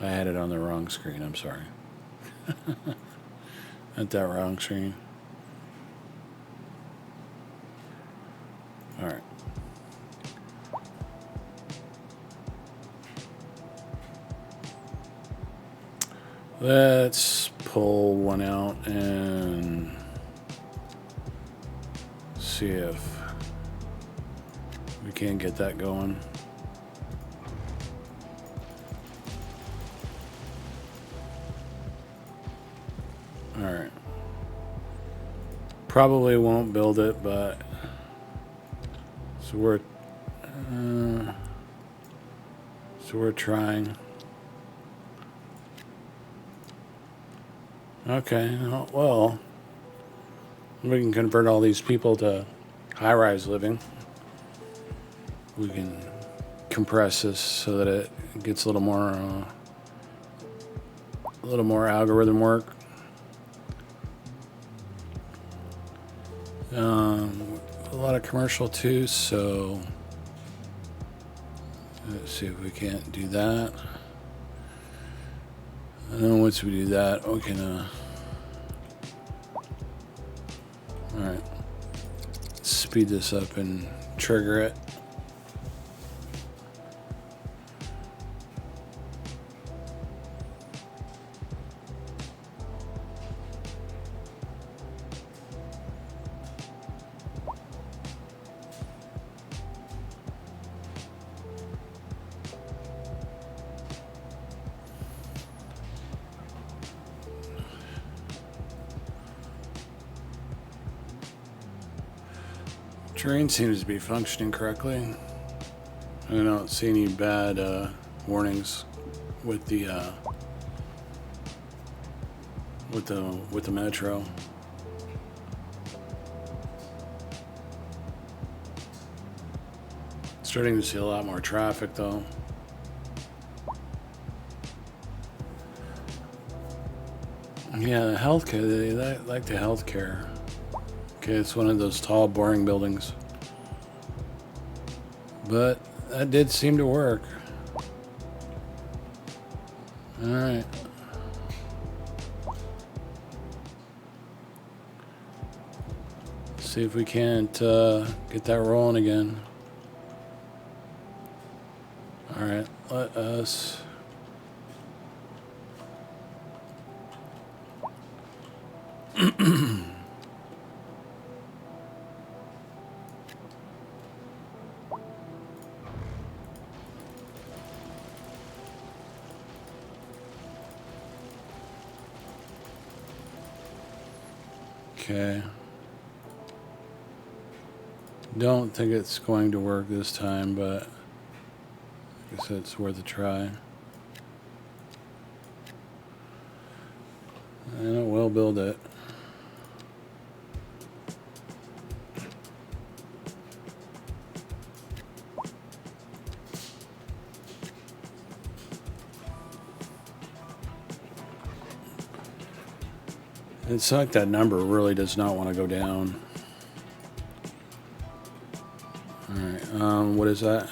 I had it on the wrong screen, I'm sorry. At that wrong screen. All right. Let's pull one out and see if we can get that going. All right. Probably won't build it, but so we're trying. Okay, well, we can convert all these people to high-rise living. We can compress this so that it gets a little more algorithm work. A lot of commercial too, so let's see if we can't do that. And then once we do that, we can alright, speed this up and trigger it. Terrain seems to be functioning correctly. I don't see any bad warnings with the metro. Starting to see a lot more traffic though. Yeah, the healthcare, they like the healthcare. Okay, it's one of those tall, boring buildings. But that did seem to work. Alright. See if we can't get that rolling again. Alright, let us... Okay. Don't think it's going to work this time, but I guess it's worth a try. And it will build it. It's like that number really does not want to go down. Alright, what is that?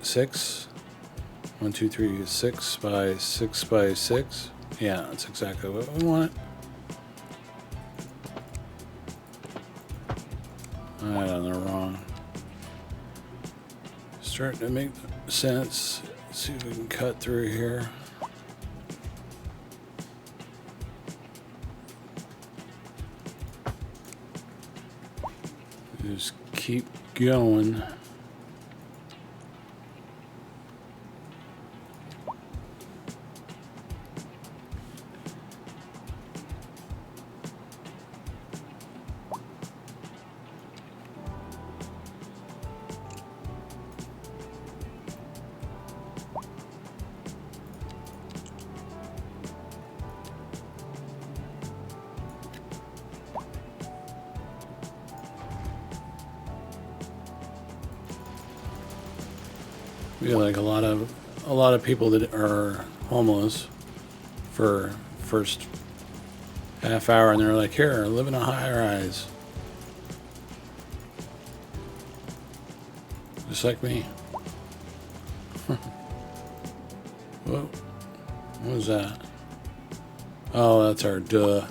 6? 1, 2, 3, 6 by 6 by 6. Yeah, that's exactly what we want. I don't know, wrong. Starting to make sense. Let's see if we can cut through here. Just keep going. We got like a lot of people that are homeless for first half hour, and they're like, "Here, live in a high rise," just like me. Whoa, what was that? Oh, that's our duh.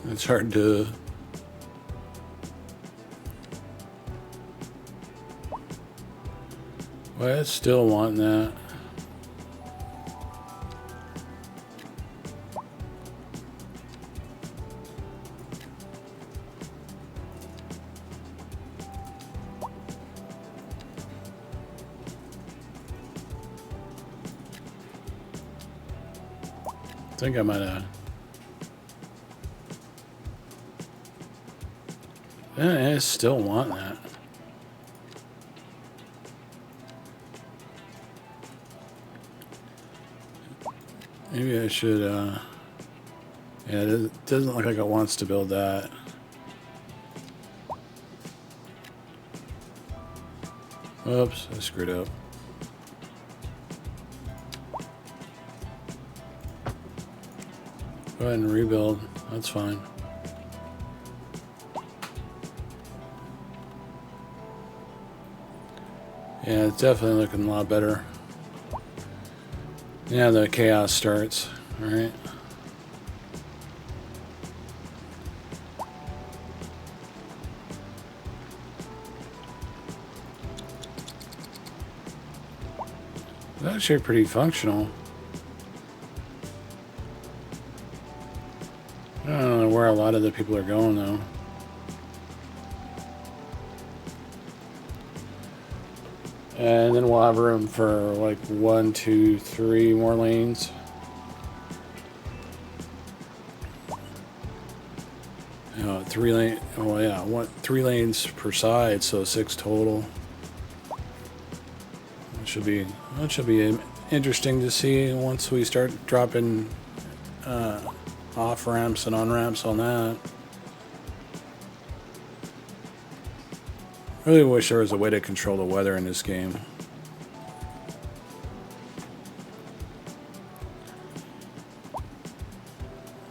That's our duh. Well, it's still wanting that. I think I might have. Yeah, it's still wanting that. Maybe I should, yeah, it doesn't look like it wants to build that. Oops, I screwed up. Go ahead and rebuild. That's fine. Yeah, it's definitely looking a lot better. Yeah, the chaos starts. Alright. It's actually pretty functional. I don't know where a lot of the people are going though. And then we'll have room for like 1, 2, 3 more lanes. You know, 3 lane. Oh yeah, 3 lanes per side, so 6 total. That should be interesting to see once we start dropping off ramps and on ramps on that. Really wish there was a way to control the weather in this game.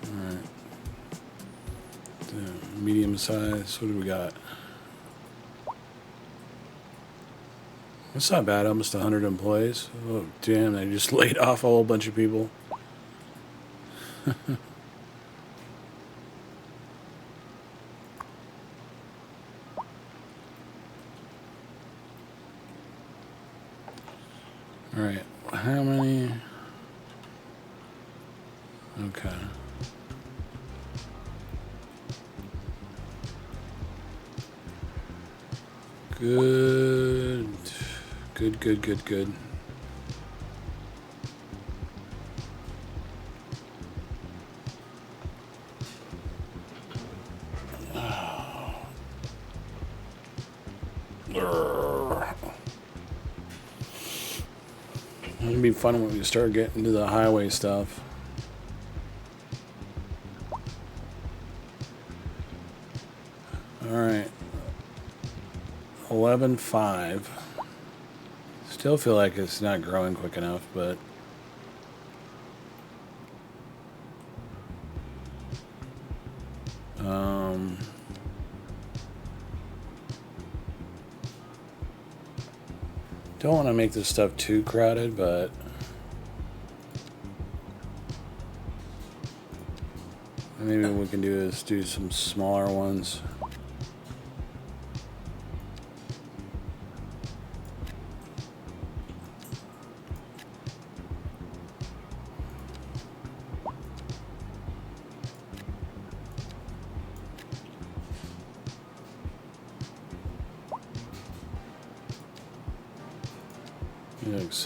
Alright. Medium size. What do we got? That's not bad. Almost 100 employees. Oh, damn. They just laid off a whole bunch of people. Alright, how many? Okay. Good. Good. It'll be fun when we start getting to the highway stuff. Alright. 11.5. Still feel like it's not growing quick enough, but don't want to make this stuff too crowded, but maybe what we can do is do some smaller ones.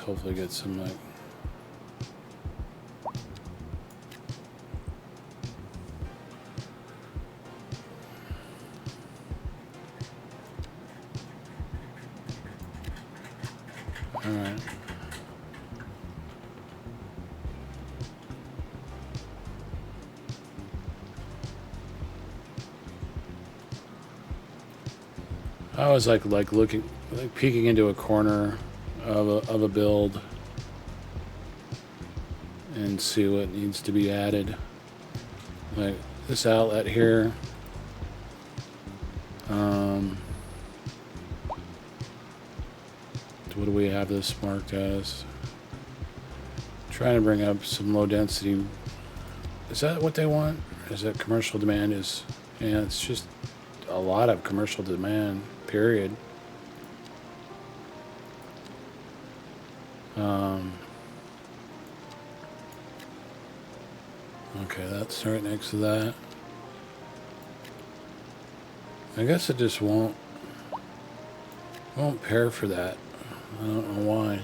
Hopefully get some like all right. I was like looking, like peeking into a corner of a build and see what needs to be added. Like this outlet here. What do we have this marked as? Trying to bring up some low density. Is that what they want? Is that commercial demand is? Yeah, it's just a lot of commercial demand, period. Okay, that's right next to that. I guess it just won't pair for that. I don't know why.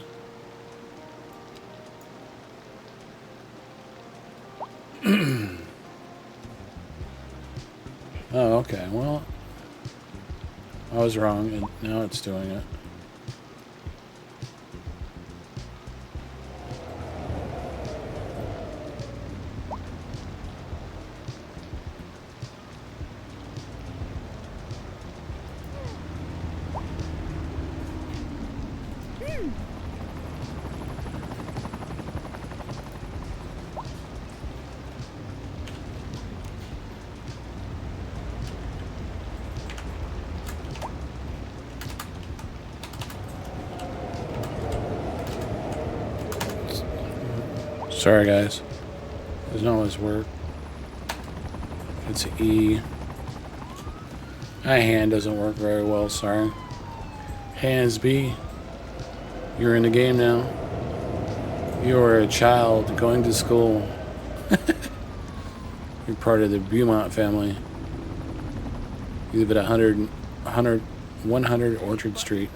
Oh, okay. Well, I was wrong, and now it's doing it. Sorry, guys. Doesn't always work. It's E. My hand doesn't work very well, sorry. Hands B. You're in the game now. You are a child going to school. You're part of the Beaumont family. You live at 100 Orchard Street.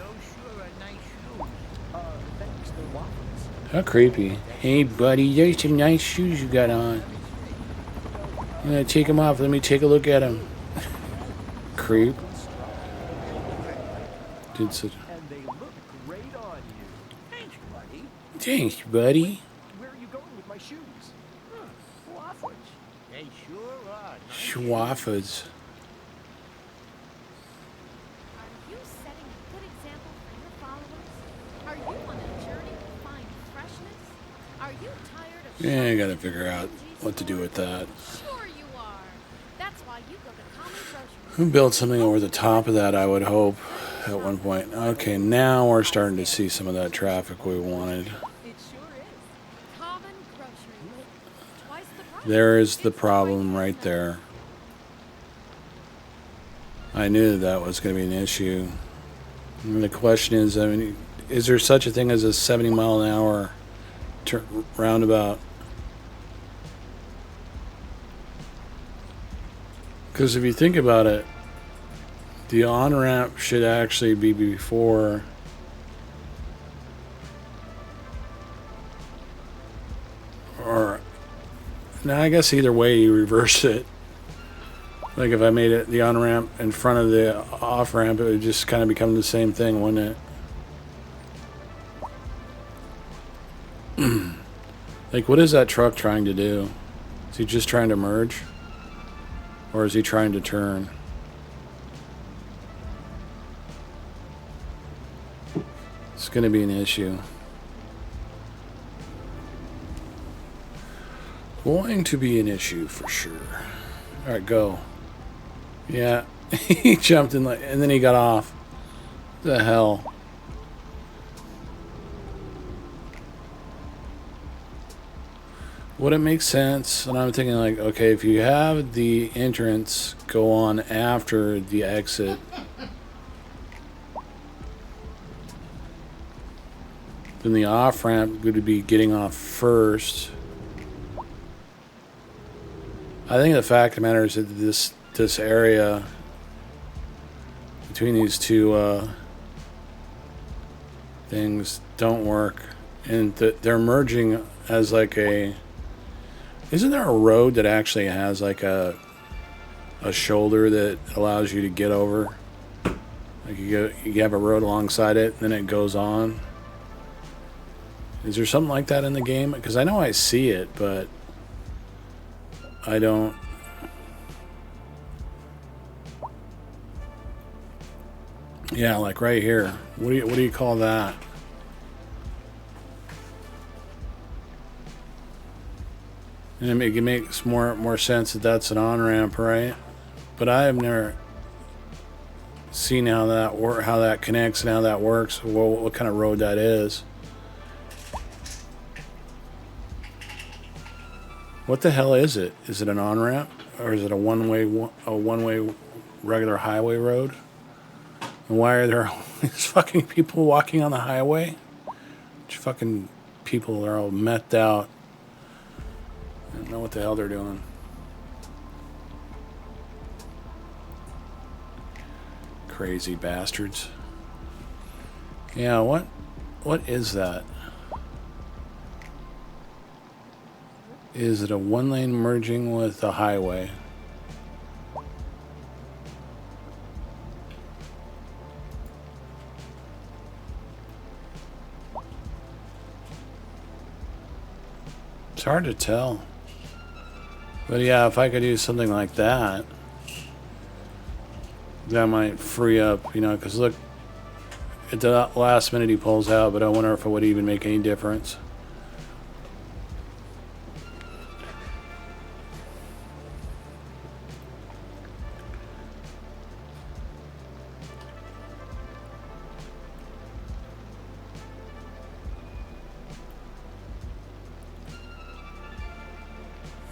How creepy. Hey, buddy, there's some nice shoes you got on. I'm gonna take them off. Let me take a look at them. Creep. Did such. And they look great on you. Thanks, buddy. Thanks, buddy. Where are you going with my shoes? Waffles. They sure are. Schwaffers. Are you setting a good example for your followers? Are you on a journey to find freshness? Are you tired of Yeah, I gotta figure out what to do with that. Sure you are. That's why you go to Common Grocery. Who built something over the top of that, I would hope, at one point. Okay, now we're starting to see some of that traffic we wanted. It sure is. Common Grocery. Twice the price. There is the problem right there. I knew that was going to be an issue. And the question is, I mean, is there such a thing as a 70 mile an hour roundabout? Because if you think about it, the on-ramp should actually be before or now I guess either way you reverse it. Like if I made it the on-ramp in front of the off-ramp, it would just kind of become the same thing, wouldn't it? Like, what is that truck trying to do? Is he just trying to merge? Or is he trying to turn? It's going to be an issue. Going to be an issue for sure. Alright, go. Yeah, he jumped in, and then he got off. What the hell? Would it make sense? And I'm thinking like, okay, if you have the entrance go on after the exit, then the off-ramp would be getting off first. I think the fact of the matter is that this area between these two things don't work, and they're merging as like a. Isn't there a road that actually has like a shoulder that allows you to get over? Like you have a road alongside it, and then it goes on. Is there something like that in the game? Because I know I see it, but I don't. Yeah, like right here. What do you call that? And it makes more sense that that's an on-ramp, right? But I have never seen how that connects and how that works. What kind of road that is. What the hell is it? Is it an on-ramp, or is it a one-way regular highway road? And why are there all these fucking people walking on the highway? Which fucking people are all methed out. I don't know what the hell they're doing. Crazy bastards. Yeah, what is that? Is it a one-lane merging with a highway? It's hard to tell. But yeah, if I could do something like that, that might free up, because look, at the last minute he pulls out, but I wonder if it would even make any difference.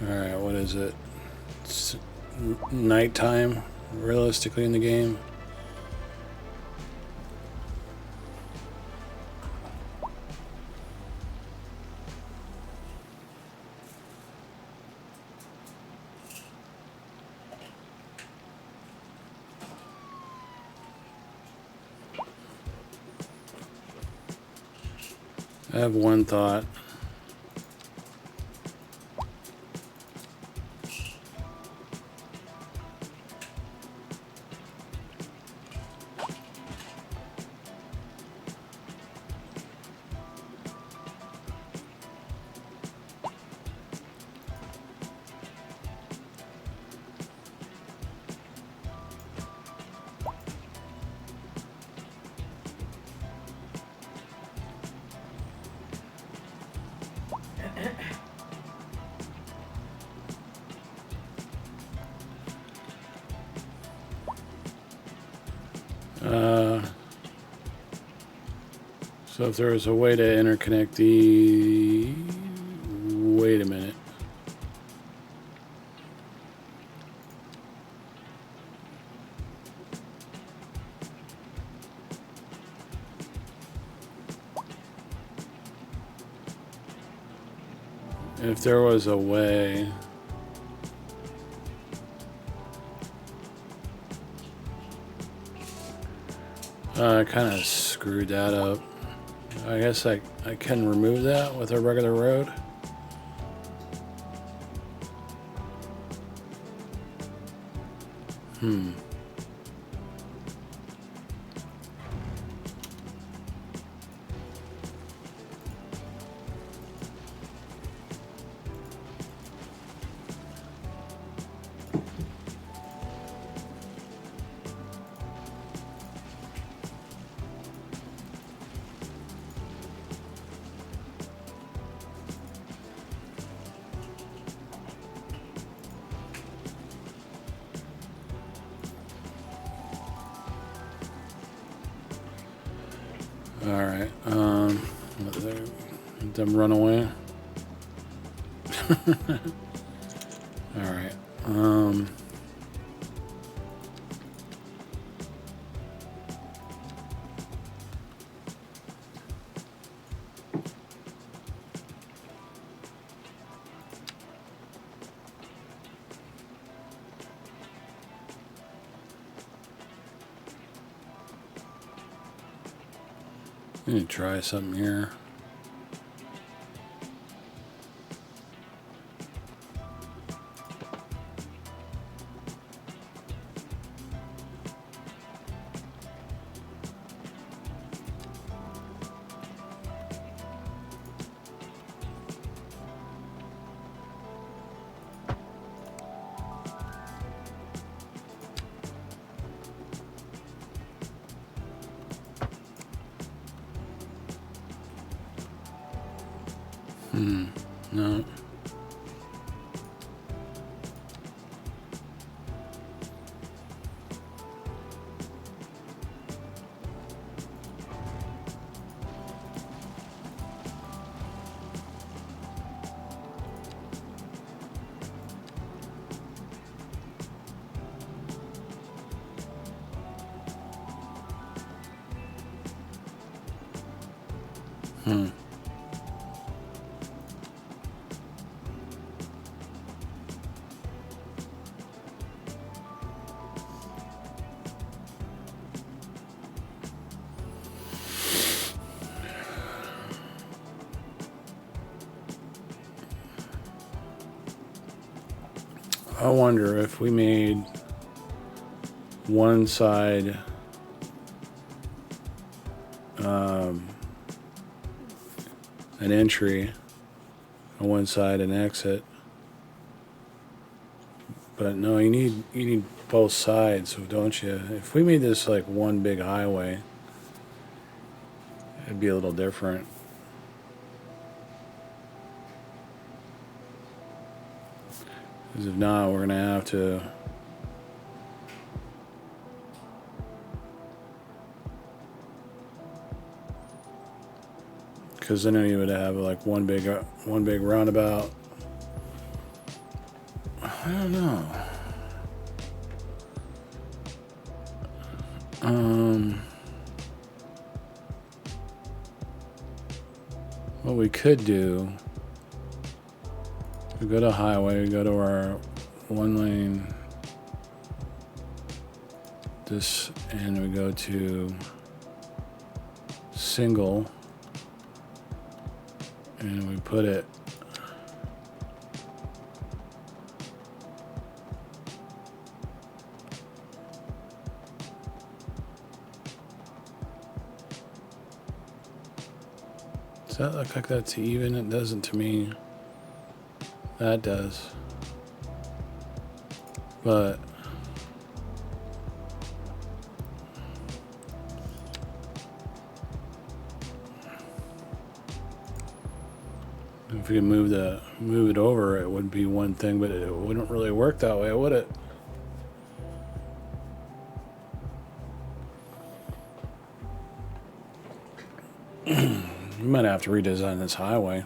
Alright, what is it? It's nighttime, realistically, in the game. I have one thought. So if there was a way to interconnect the... Wait a minute. If there was a way... I kind of screwed that up. I guess I can remove that with a regular road. Alright, let them run away. Alright, let me try something here. No. I wonder if we made one side an entry and one side an exit. But no, you need both sides, don't you? If we made this like one big highway, it'd be a little different. Because if not, we're gonna have to because then you would have like one big roundabout, I don't know. What we could do, we go to highway, we go to our one lane, this, and we go to single, and we put it Does that look like that's even? It doesn't to me. That does. But if we could move it over, it would be one thing, but it wouldn't really work that way, would it? We might have to redesign this highway.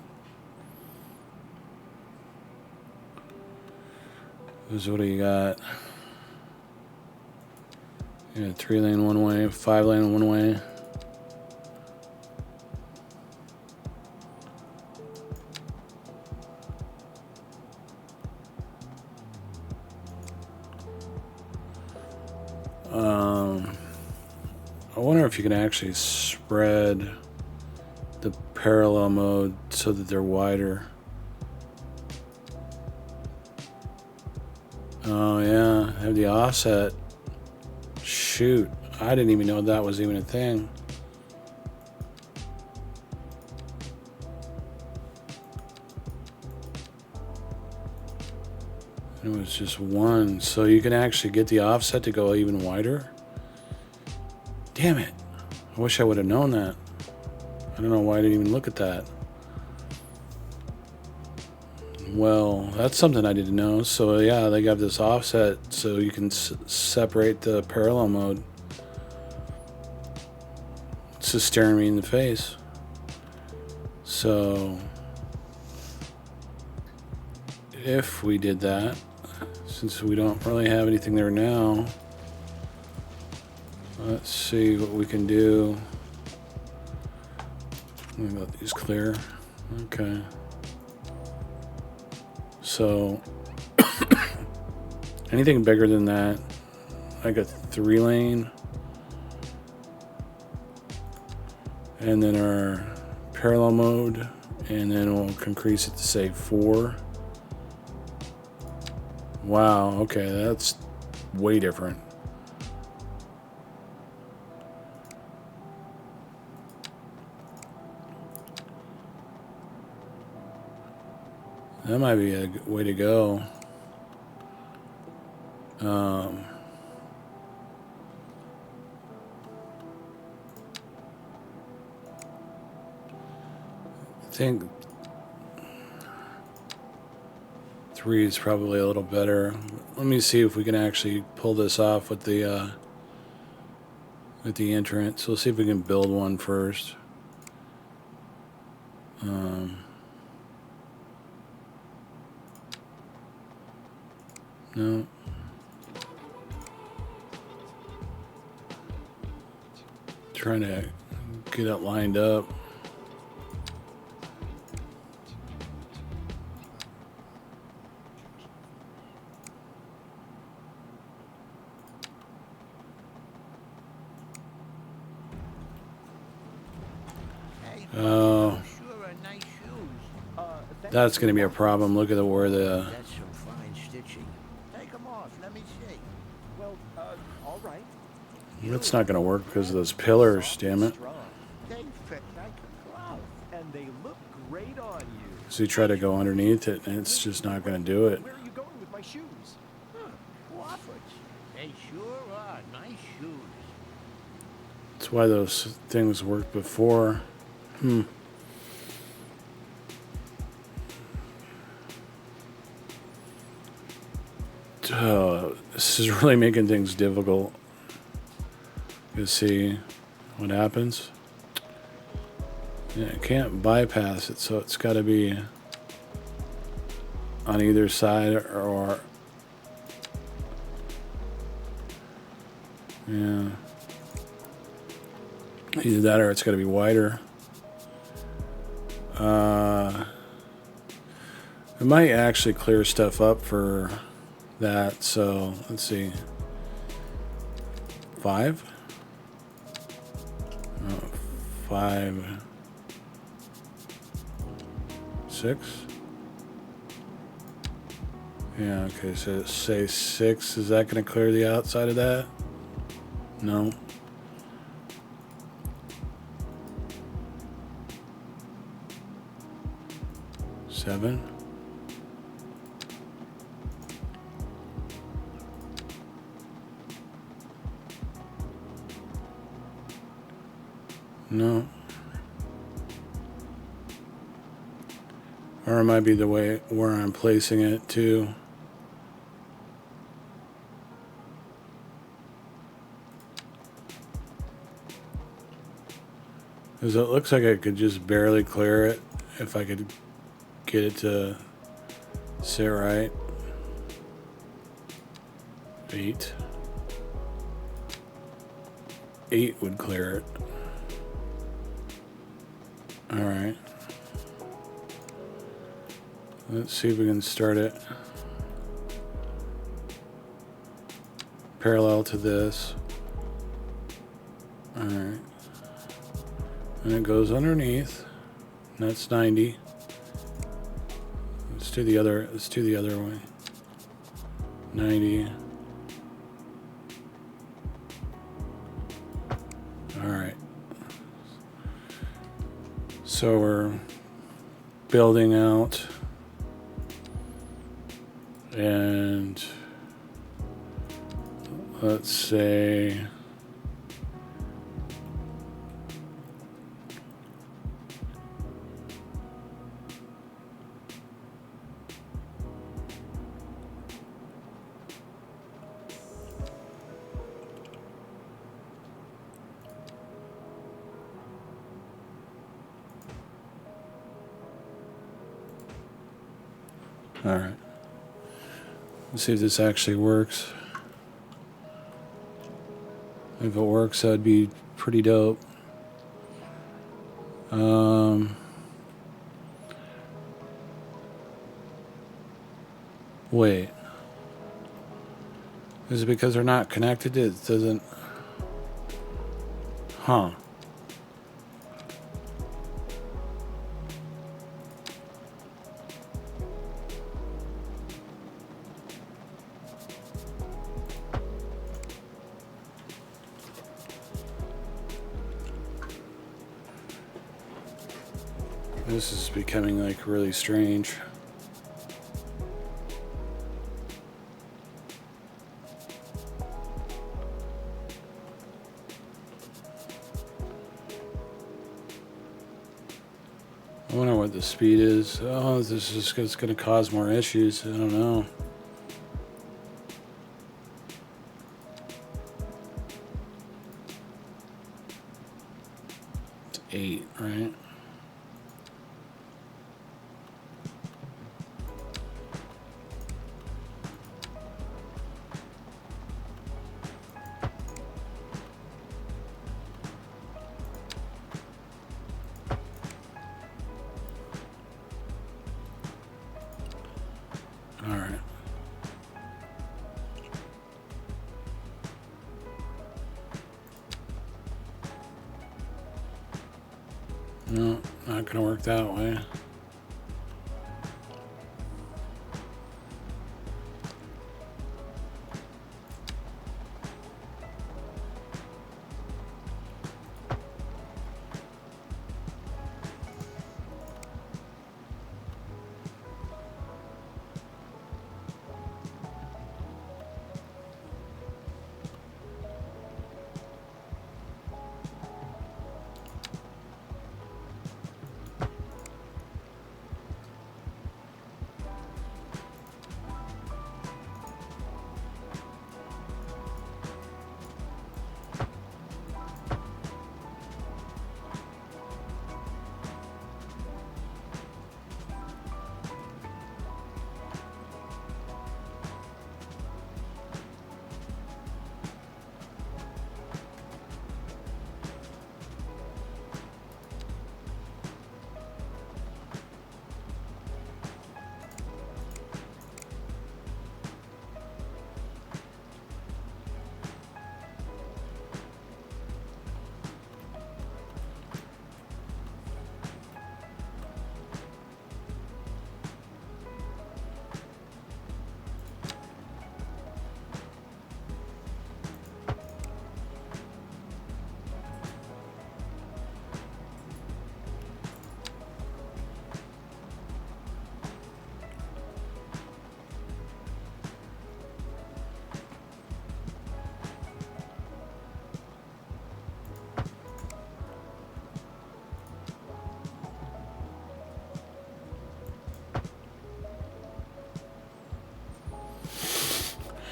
So what do you got? Yeah, 3-lane one way, 5-lane one way. I wonder if you can actually spread the parallel mode so that they're wider. Oh yeah, have the offset. Shoot, I didn't even know that was even a thing. It was just one, so you can actually get the offset to go even wider. Damn it, I wish I would have known that. I don't know why I didn't even look at that. Well, that's something I didn't know. So yeah, they got this offset so you can separate the parallel mode. It's just staring me in the face. So if we did that, since we don't really have anything there now, let's see what we can do. Let me let these clear. Okay. So anything bigger than that, like a 3-lane, and then our parallel mode, and then we'll increase it to say 4. Wow, okay, that's way different. That might be a way to go. I think 3 is probably a little better. Let me see if we can actually pull this off with the entrance. We'll see if we can build one first. No. Trying to get it lined up. Oh, that's going to be a problem. Look at where the. That's some fine stitching. Take them off. Let me see. Well, all right. That's not going to work because of those pillars. Damn it. They fit like a glove. And they look great on you. So you try to go underneath it, and it's just not going to do it. Where are you going with my shoes? Wofford. They sure are nice shoes. That's why those things worked before. This is really making things difficult. You see what happens. Yeah, I can't bypass it, so it's got to be on either side or Yeah. Either that or it's got to be wider. It might actually clear stuff up for that. So let's see. 5? 5, 6. Yeah, okay, so say 6. Is that going to clear the outside of that? No. Seven. No. Or it might be the way where I'm placing it too. Because it looks like I could just barely clear it if I could get it to sit right. 8. 8 would clear it. Alright. Let's see if we can start it parallel to this. Alright. And it goes underneath. And that's 90. Let's do the other way. 90. Alright. So we're building out, and let's say alright. Let's see if this actually works. If it works, that'd be pretty dope. Wait. Is it because they're not connected? It doesn't... Huh. This is becoming like really strange. I wonder what the speed is. Oh, this is just going to cause more issues. I don't know. It's 8, right? Alright. No, not gonna work that way.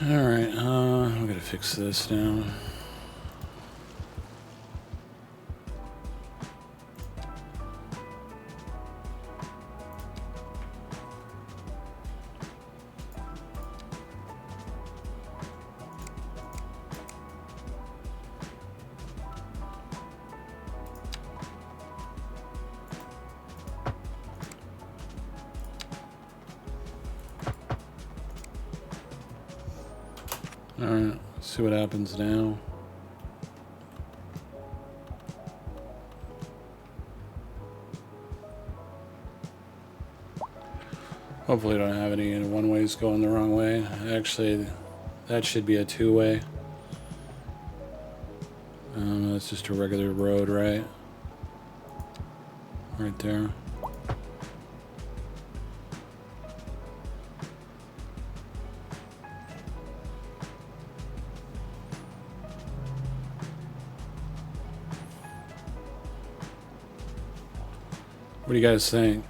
Alright, I'm gonna fix this now. Alright, see what happens now. Hopefully I don't have any one-ways going the wrong way. Actually, that should be a two-way. That's just a regular road, right? Right there. What do you guys think?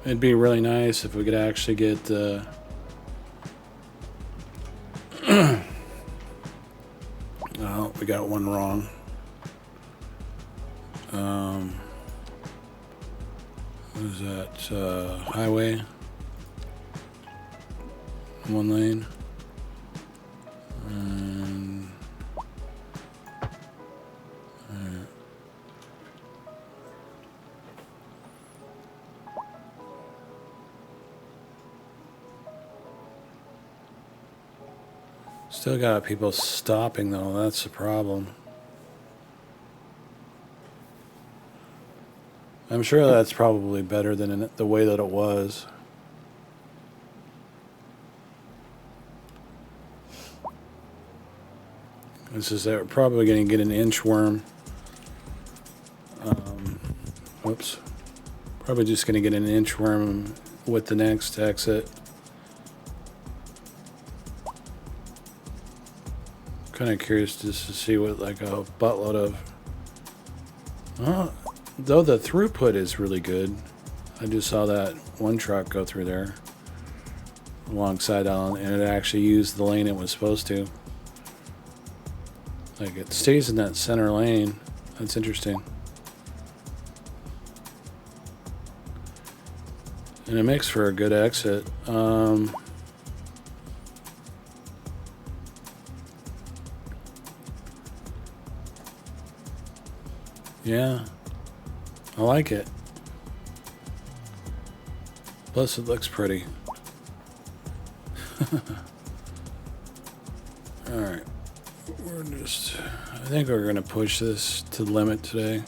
It'd be really nice if we could actually get oh, we got one wrong. What is that? Highway. One lane. And still got people stopping though, that's the problem. I'm sure that's probably better than the way that it was. This is that we're probably going to get an inchworm. Whoops. Probably just going to get an inchworm with the next exit. Kind of curious just to see what like a buttload of. Though the throughput is really good. I just saw that one truck go through there alongside Alan, and it actually used the lane it was supposed to. Like it stays in that center lane. That's interesting. And it makes for a good exit. Yeah, I like it. Plus, it looks pretty. All right, I think we're gonna push this to the limit today.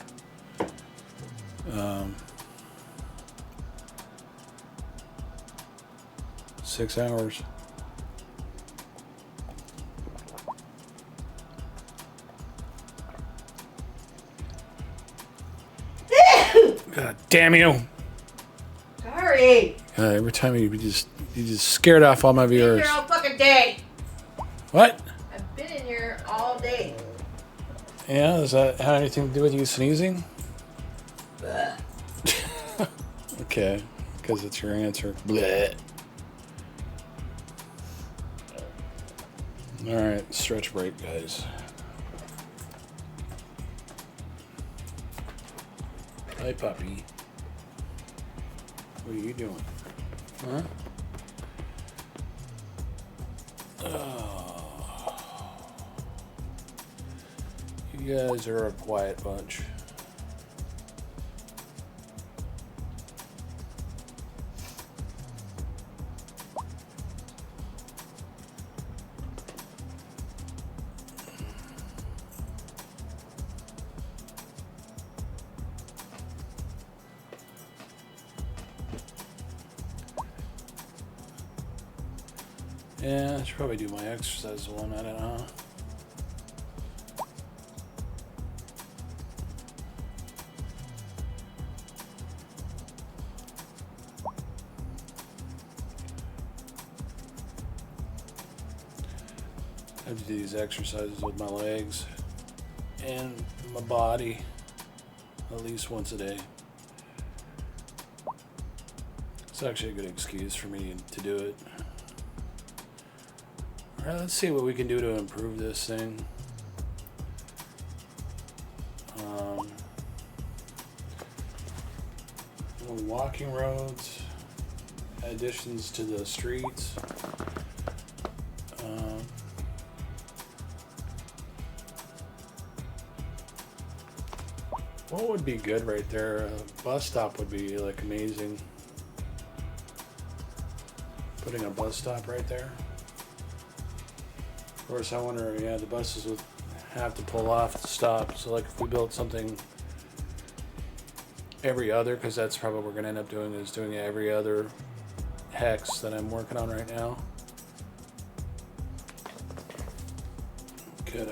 6 hours. God damn you! Sorry. Every time you just scared off all my viewers. Been here all fucking day. What? I've been in here all day. Yeah, does that have anything to do with you sneezing? Okay, because it's your answer. Bleh. Alright, stretch break, guys. Hi, puppy. What are you doing? Huh? Oh. You guys are a quiet bunch. Yeah, I should probably do my exercise one. I don't know. I have to do these exercises with my legs and my body at least once a day. It's actually a good excuse for me to do it. Alright, let's see what we can do to improve this thing. Walking roads, additions to the streets. What would be good right there? A bus stop would be like amazing. Putting a bus stop right there. Of course, I wonder, yeah, the buses would have to pull off to stop. So like if we built something every other, because that's probably what we're going to end up doing, is doing every other hex that I'm working on right now. Could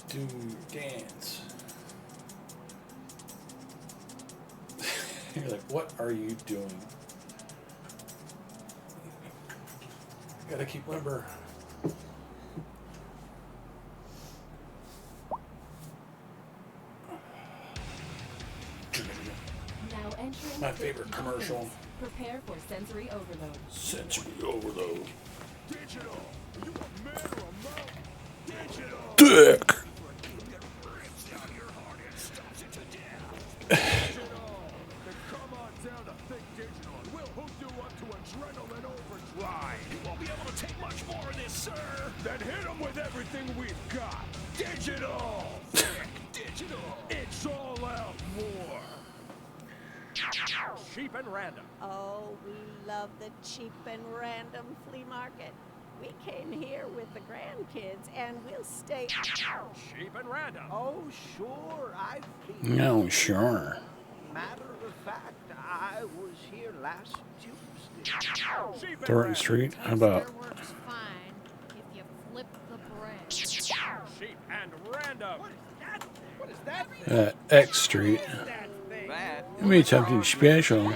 do dance. You're like, what are you doing? Gotta keep limber. Now entering My favorite commercial. Prepare for sensory overload. Sensory overload. Digital. You a man or a mountain? Digital. Dick. Rips out your heart and stops it to death. Digital. Then come on down to Think Digital and we'll hook you up to adrenaline overdrive. You won't be able to take much more of this, sir. Then hit them with everything we've got. Digital. Think Digital. It's all out war. Cheap and random. Oh, we love the cheap and random flea market. We came here with the grandkids and we'll stay. Cheap and random. Oh, sure, I've been. No, sure. Matter of fact, I was here last Tuesday. Cheap and Thornton random. Street. How about? Toaster works fine if you flip the bread. Cheap and random. What is that thing? X Street. Give me something special.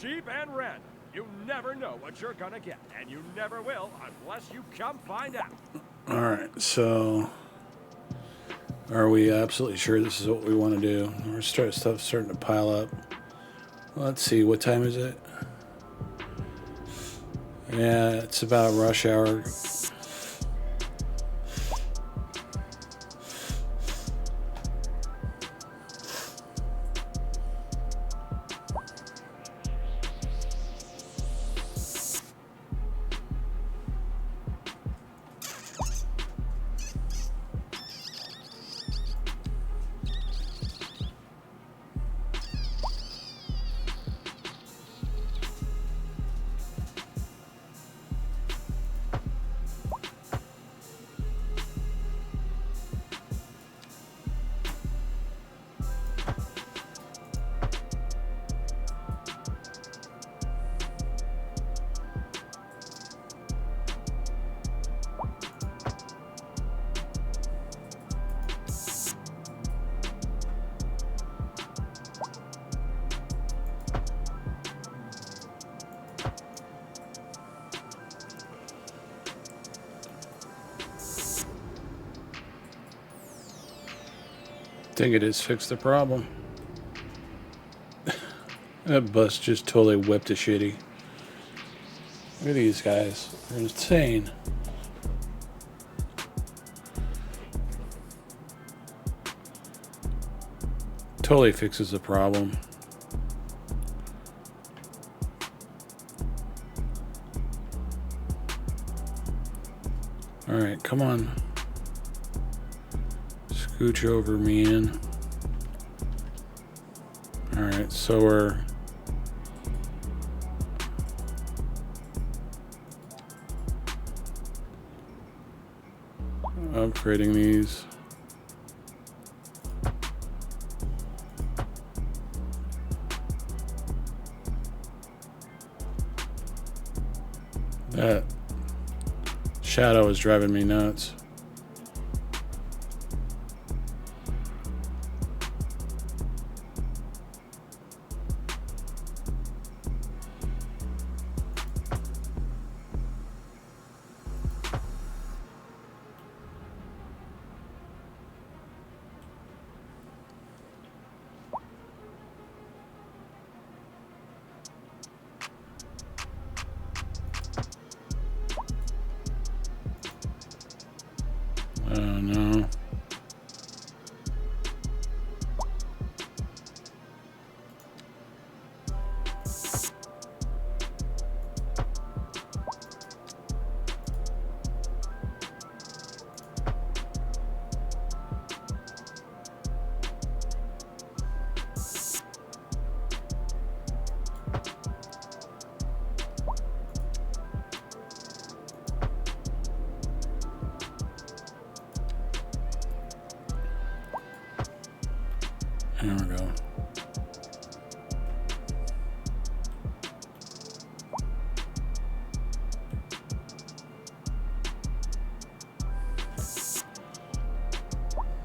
Cheap and random. You never know what you're gonna get, and you never will unless you come find out. Alright, so are we absolutely sure this is what we want to do? We're stuff starting to pile up. Let's see, what time is it? Yeah, it's about rush hour. I think it has fixed the problem. That bus just totally whipped a shitty. Look at these guys. They're insane. Totally fixes the problem. Alright, come on. Scooch over, man. Alright, so we're upgrading these. That shadow is driving me nuts. I don't know. There we go.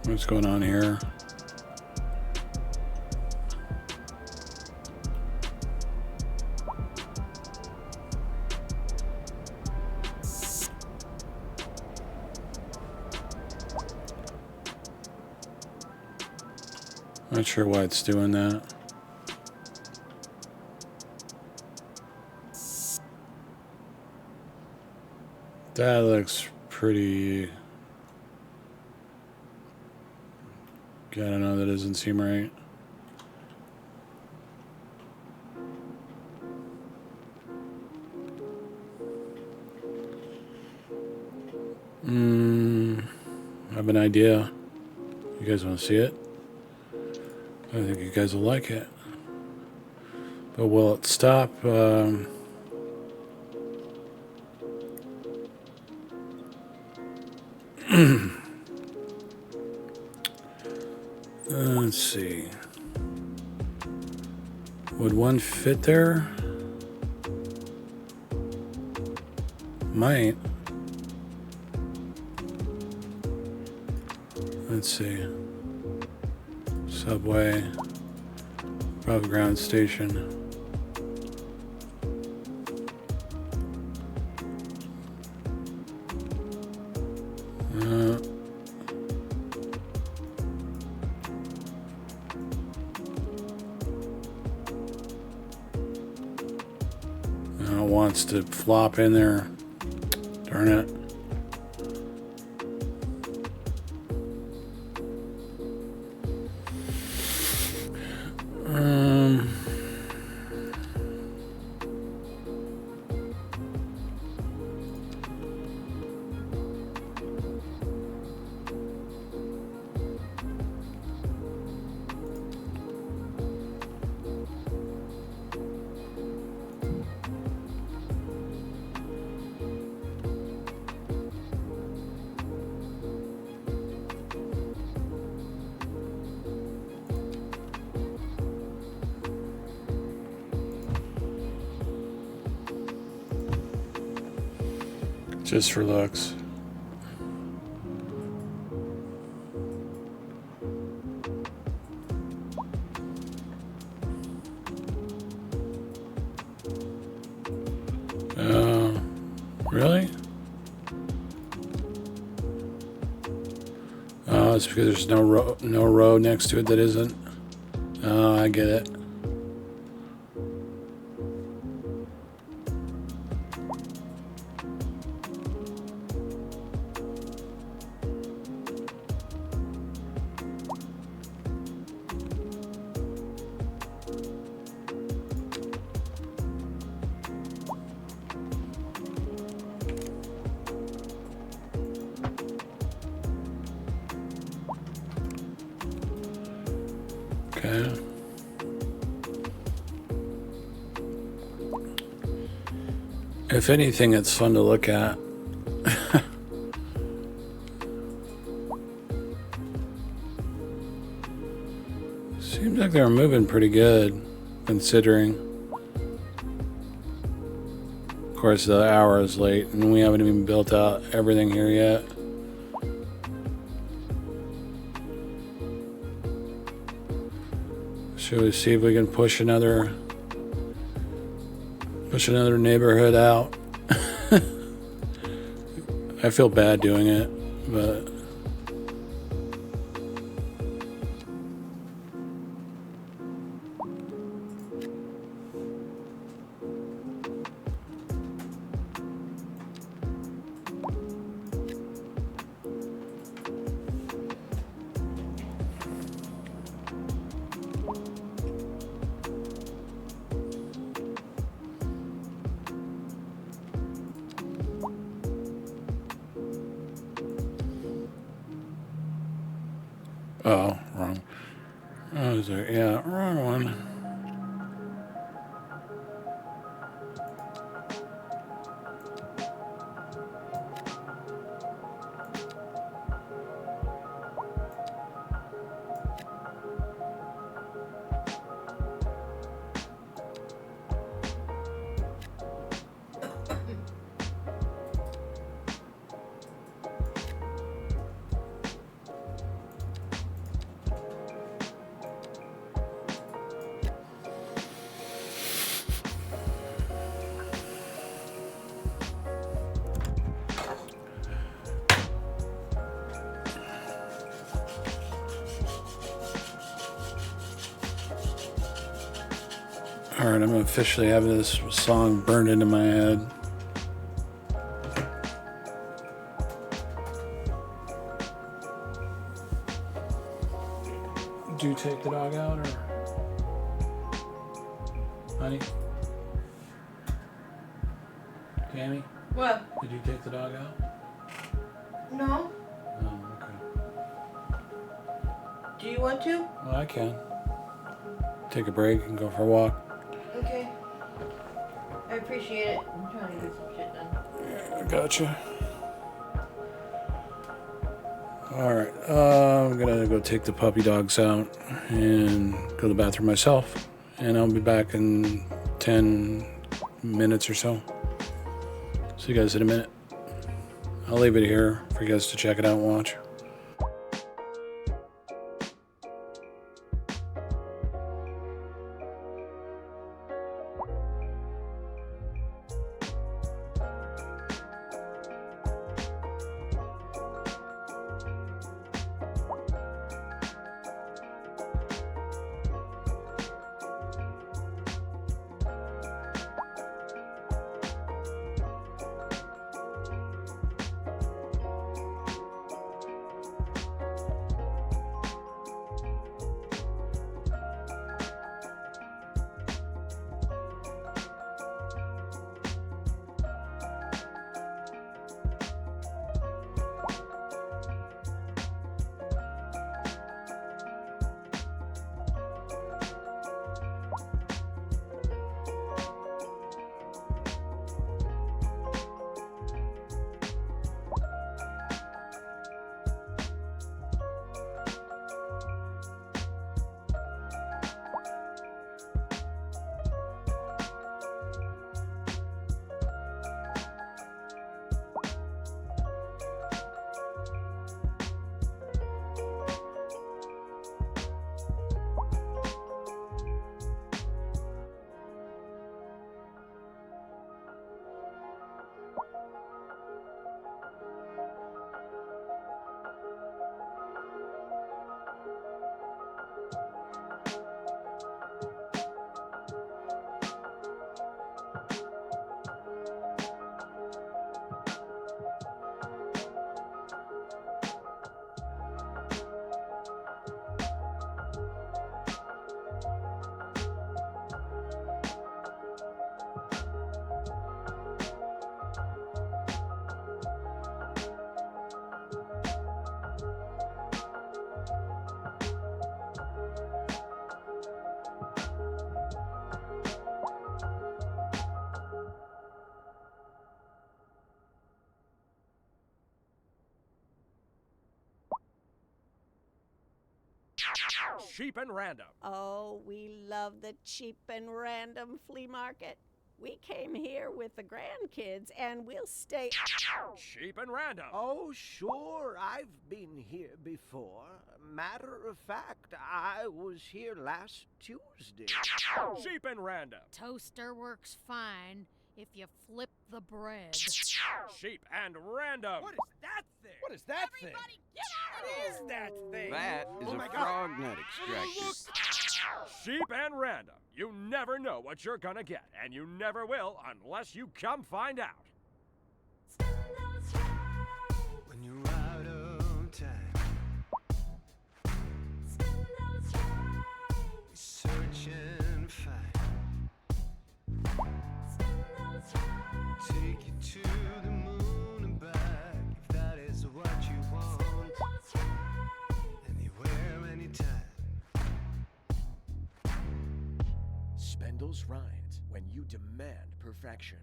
What's going on here? Not sure why it's doing that. That looks pretty... I don't know, that doesn't seem right. I have an idea. You guys want to see it? I think you guys will like it. But will it stop? Let's see. Would one fit there? Might. Let's see. Subway. Above ground station. It wants to flop in there. Darn it. Just for looks. Really? Oh, it's because there's no row next to it that isn't. Oh, I get it. Okay. If anything, it's fun to look at. Seems like they're moving pretty good, considering. Of course, the hour is late, and we haven't even built out everything here yet. Should we see if we can push another neighborhood out? I feel bad doing it, but Oh, wrong. Oh, is there? Yeah, wrong one. All right, I'm officially having this song burned into my head. Do you take the dog out, or honey? Tammy, What? did you take the dog out? No? Oh, okay. Do you want to? Well, I can. Take a break and go for a walk. Okay. I appreciate it. I'm trying to get some shit done. I gotcha. Alright, I'm gonna go take the puppy dogs out and go to the bathroom myself. And I'll be back in 10 minutes or so. See you guys in a minute. I'll leave it here for you guys to check it out and watch. Cheap and random. Oh, we love the cheap and random flea market. We came here with the grandkids and we'll stay. Cheap and random. Oh, sure, I've been here before. Matter of fact, I was here last Tuesday. Cheap and random. Toaster works fine if you flip the bread. Cheap and random. What is that thing? What is that Everybody, thing? get out What is that thing? That is Oh a my God. frog nut extractor. Cheap and random. You never know what you're gonna get, and you never will unless you come find out. When you're out of time, search and find. Take you to the moon and back, if that is what you want. Anywhere feels right when you demand perfection.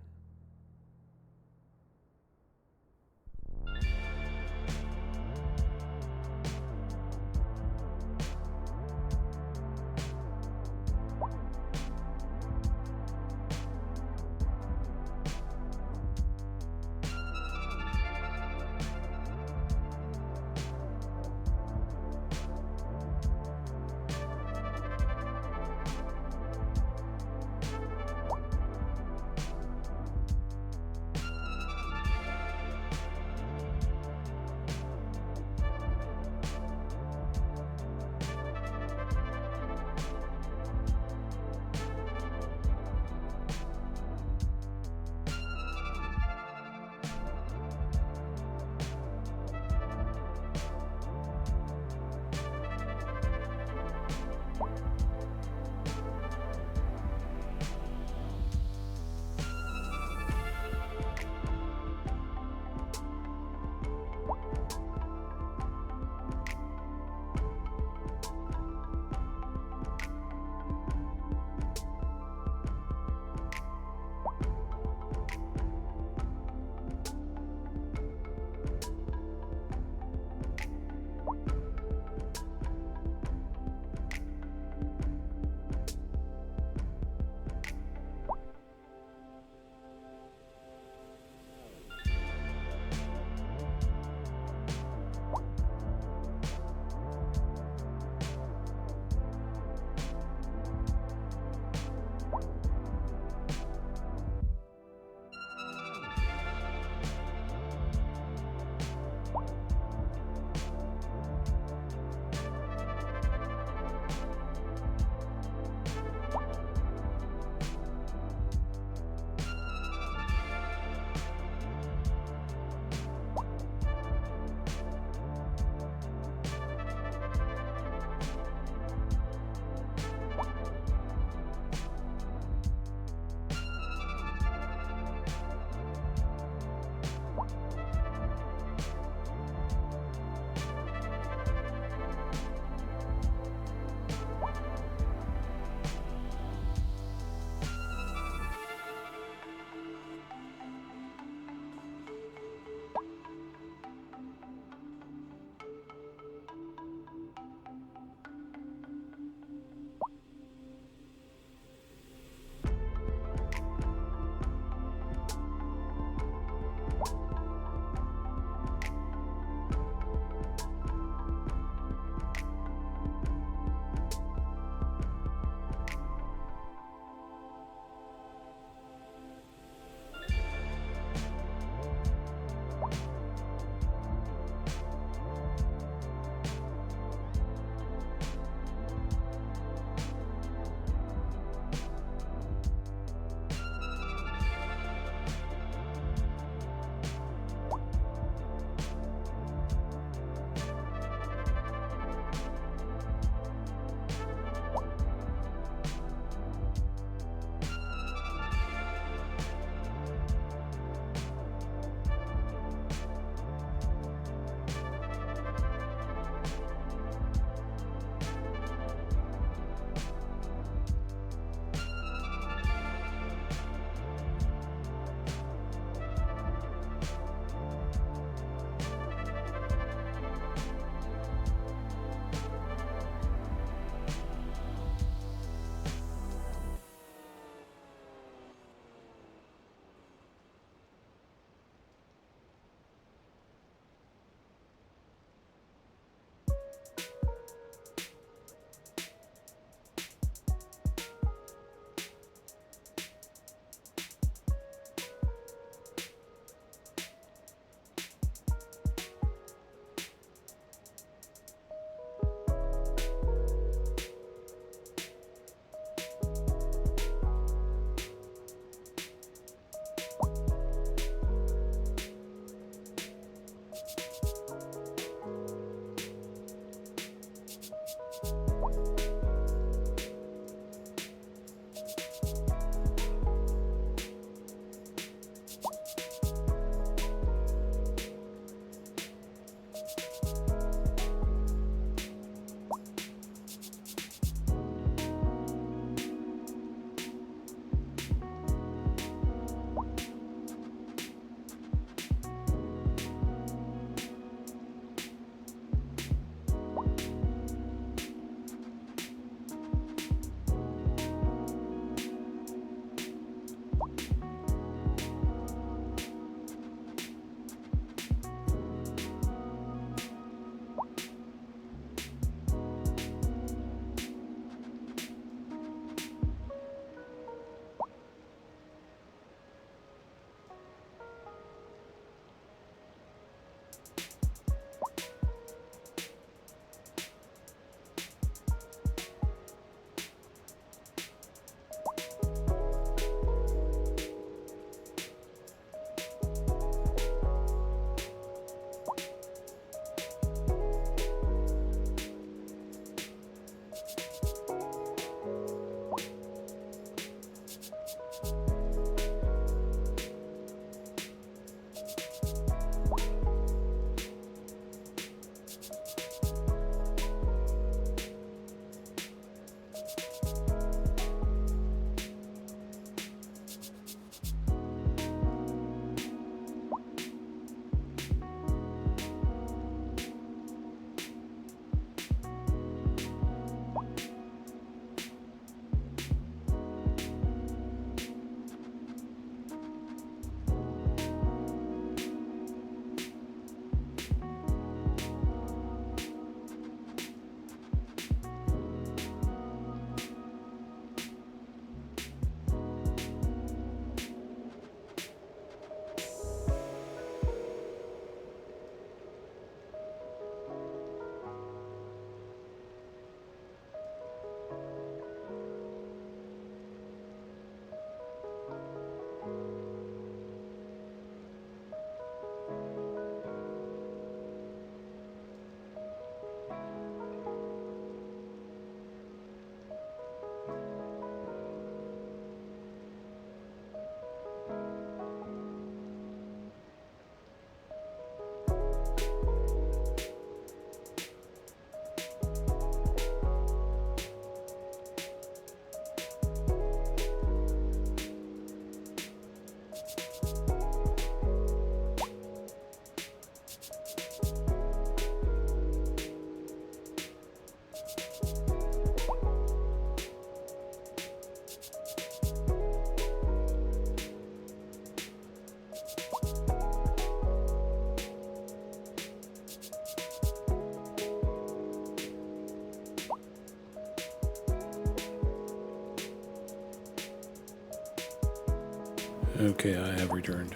Okay, I have returned.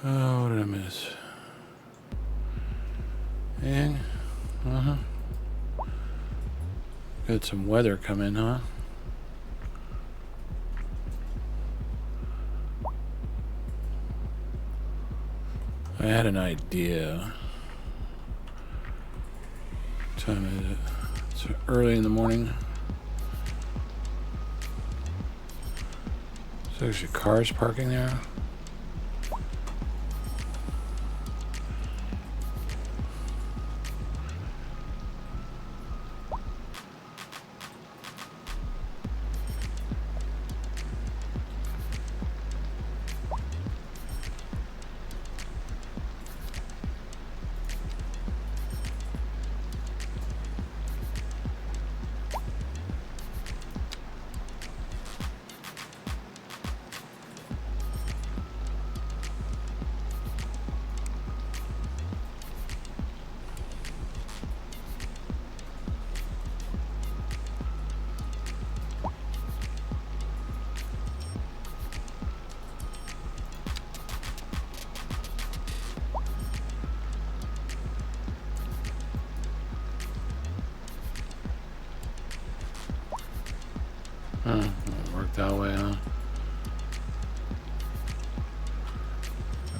Oh, what did I miss? And, got some weather coming, huh? I had an idea. What time is it? It's early in the morning. There's actually cars parking there. It worked that way, huh?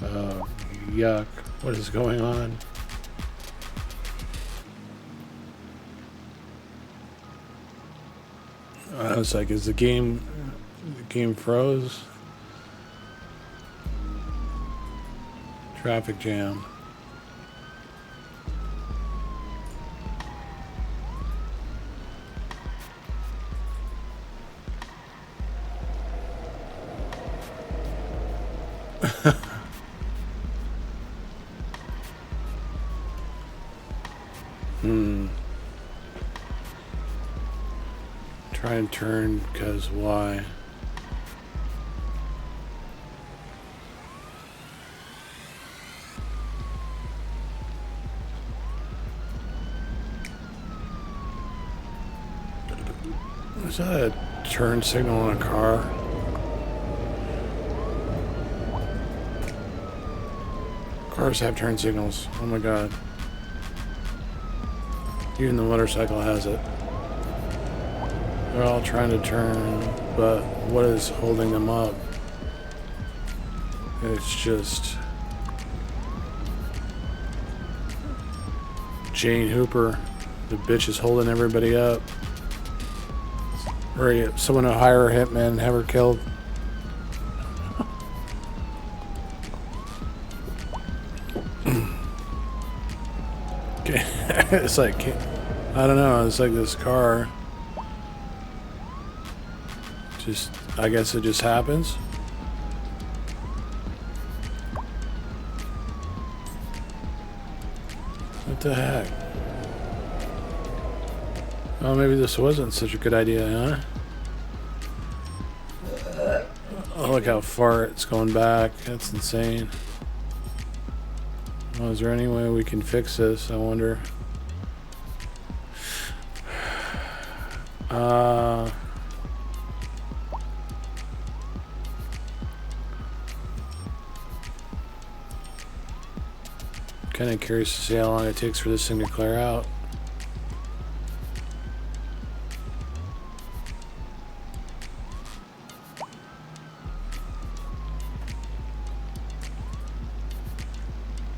Oh, yuck. What is going on? I was like, is the game froze? Traffic jam. Try and turn, because why? Is that a turn signal on a car? Cars have turn signals. Oh my god. Even the motorcycle has it. They're all trying to turn, but what is holding them up? It's just Jane Hooper. The bitch is holding everybody up. Or someone to hire a hitman and have her killed. Okay. It's like, I don't know, it's like this car. Just, I guess it just happens. What the heck? Oh, maybe this wasn't such a good idea, huh? Oh, look how far it's going back. That's insane. Oh, is there any way we can fix this? I wonder. Kind of curious to see how long it takes for this thing to clear out.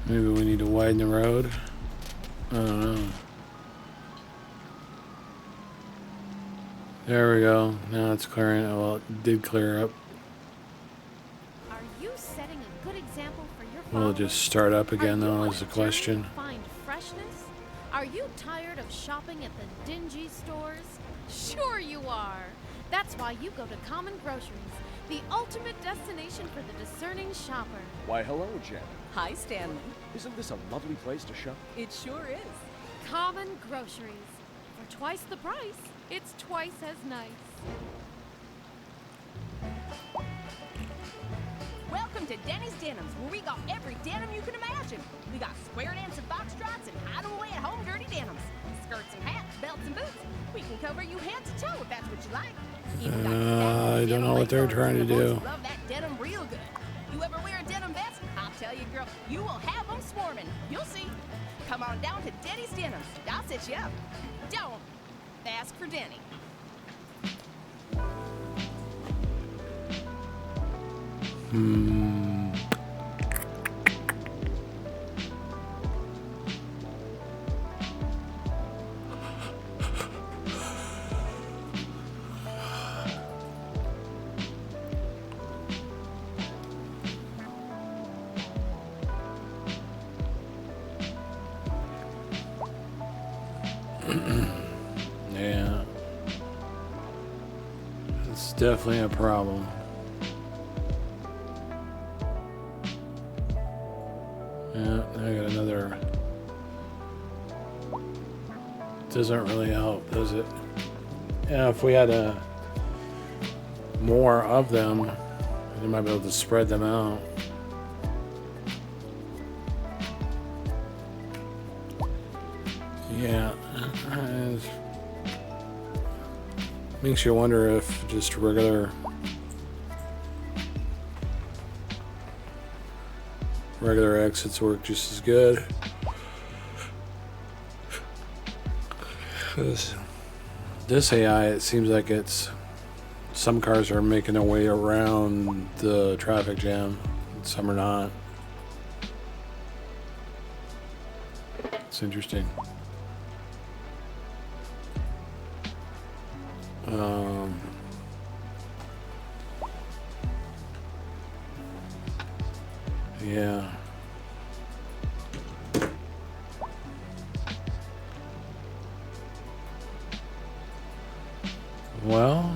Maybe we need to widen the road. I don't know. There we go. Now it's clearing. Oh, well, it did clear up. Are you setting a good example for your Will it just start up again, though, is the question. Find freshness? Are you tired of shopping at the dingy stores? Sure you are. That's why you go to Common Groceries, the ultimate destination for the discerning shopper. Why, hello, Jen. Hi, Stanley. Isn't this a lovely place to shop? It sure is. Common Groceries. For twice the price, it's twice as nice. Welcome to Denny's Denims, where we got every denim you can imagine. We got square dance and foxtrots and hide-away at home dirty denims. Skirts and hats, belts and boots. We can cover you head to toe if that's what you like. I don't know what they're trying to do. Love that denim real good. You ever wear a denim vest? I'll tell you, girl, you will have them swarming. You'll see. Come on down to Denny's Denims. I'll set you up. Don't ask for Denny. Yeah. It's definitely a problem. Yeah, I got another. Doesn't really help, does it? Yeah, if we had more of them, we might be able to spread them out. Yeah, makes you wonder if just regular exits work just as good. This AI, it seems like some cars are making their way around the traffic jam, some are not. It's interesting. Yeah. Well,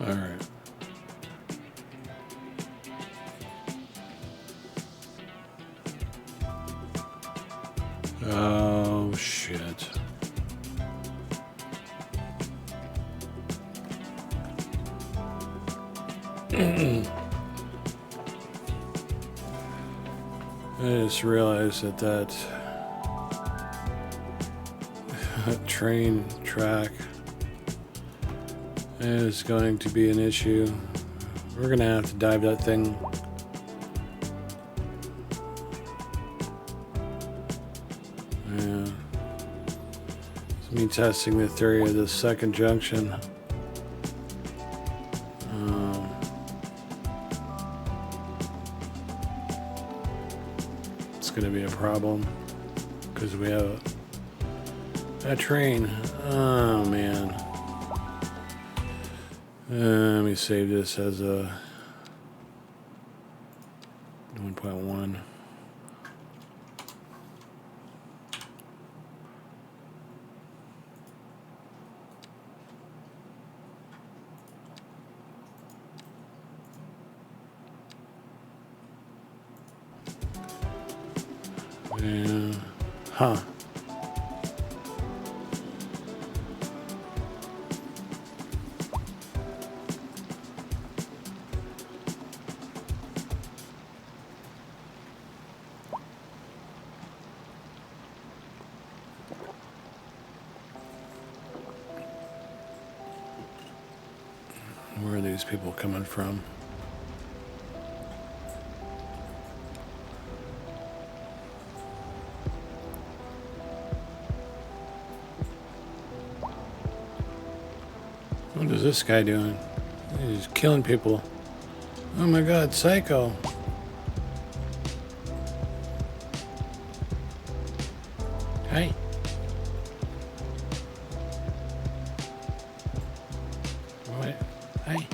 All right. Oh, shit. I just realized that train track is going to be an issue. We're gonna have to dive that thing. Yeah. It's me testing the theory of the second junction. It's gonna be a problem because we have that train. Oh man. Let me save this as a 1.1. Yeah. Huh. Where are these people coming from? What is this guy doing? He's killing people. Oh my god, psycho. Hey. What? Hey.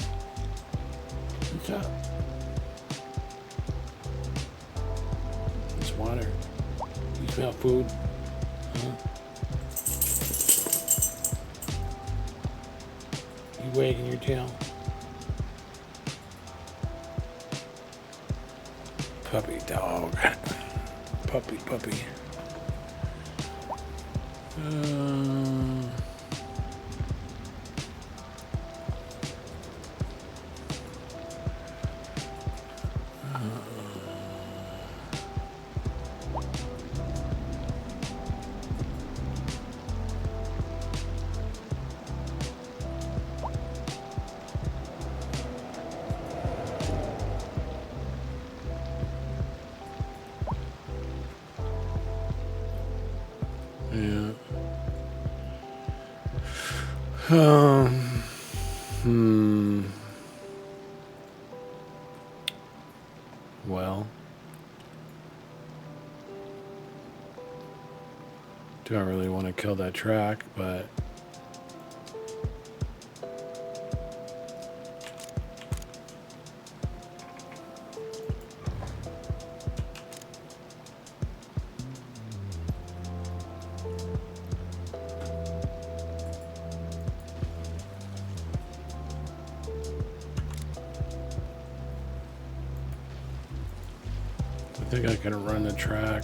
What's up? It's water. You smell food? Huh? You wagging your tail? Puppy dog. Puppy. Yeah. Well, do I really want to kill that track, but I think I can run the track.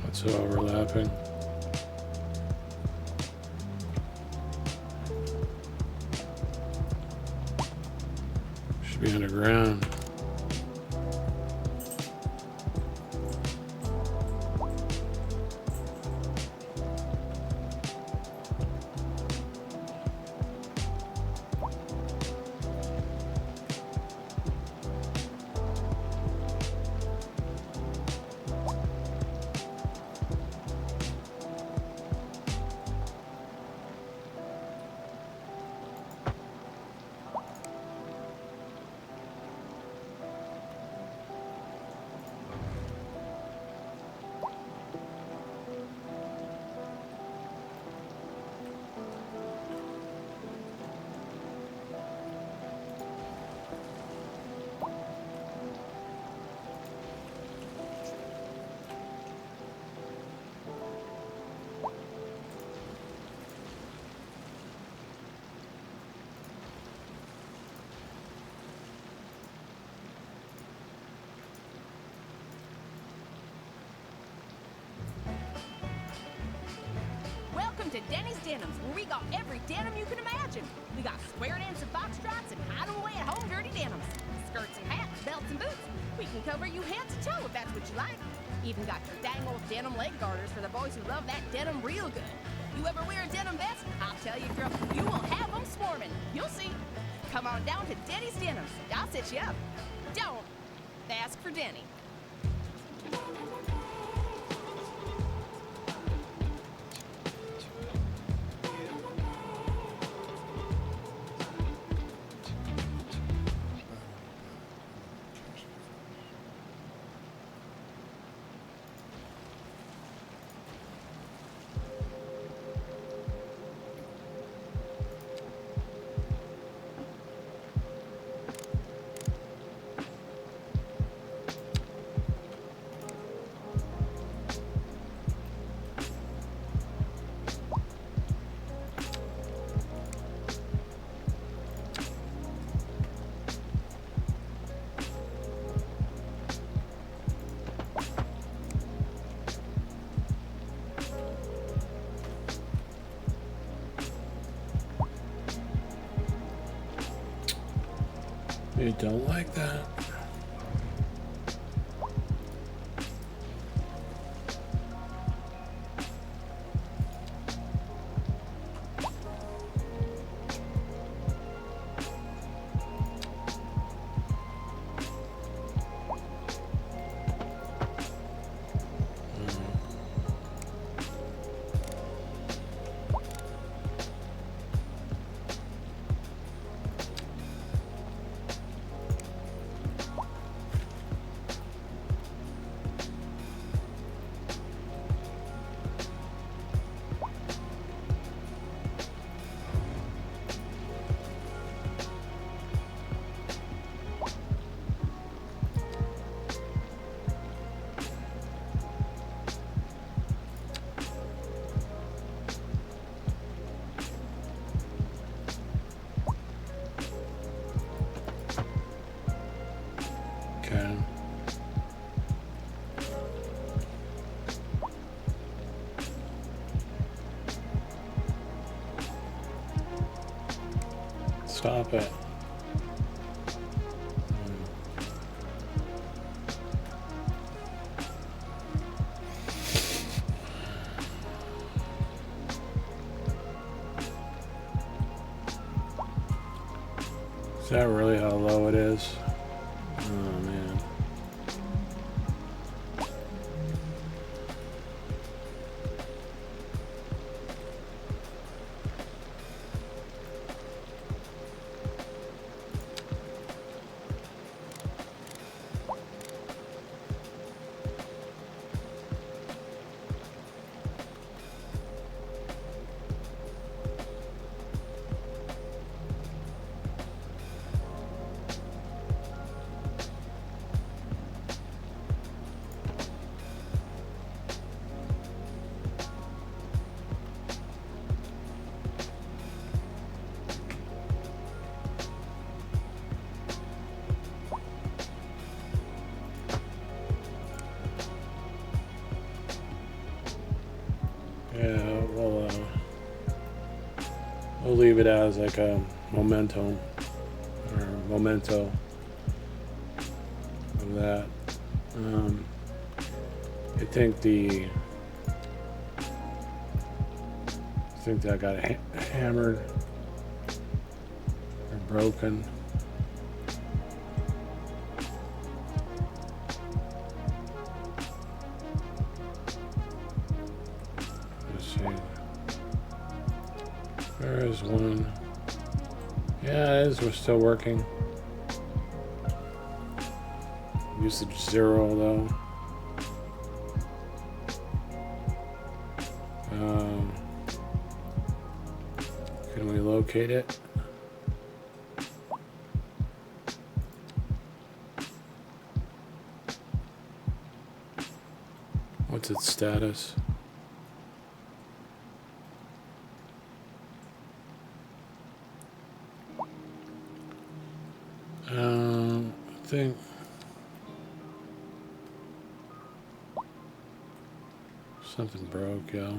It's overlapping. Should be underground. Denny's Denims, where we got every denim you can imagine. We got square dance and foxtrots and hide-away at home dirty denims. Skirts and hats, belts and boots. We can cover you head to toe if that's what you like. Even got your dang old denim leg garters for the boys who love that denim real good. You ever wear a denim vest? I'll tell you, girl, you will have them swarming. You'll see. Come on down to Denny's Denims. I'll set you up. Don't ask for Denny. You don't like that? Okay. Stop it. Is that really how low it is? Oh man. Yeah, well, we'll leave it as like a memento of that. I think that got hammered or broken. There is one. Yeah, it is. We're still working. Usage 0 though. Can we locate it? What's its status? I think something broke, yo.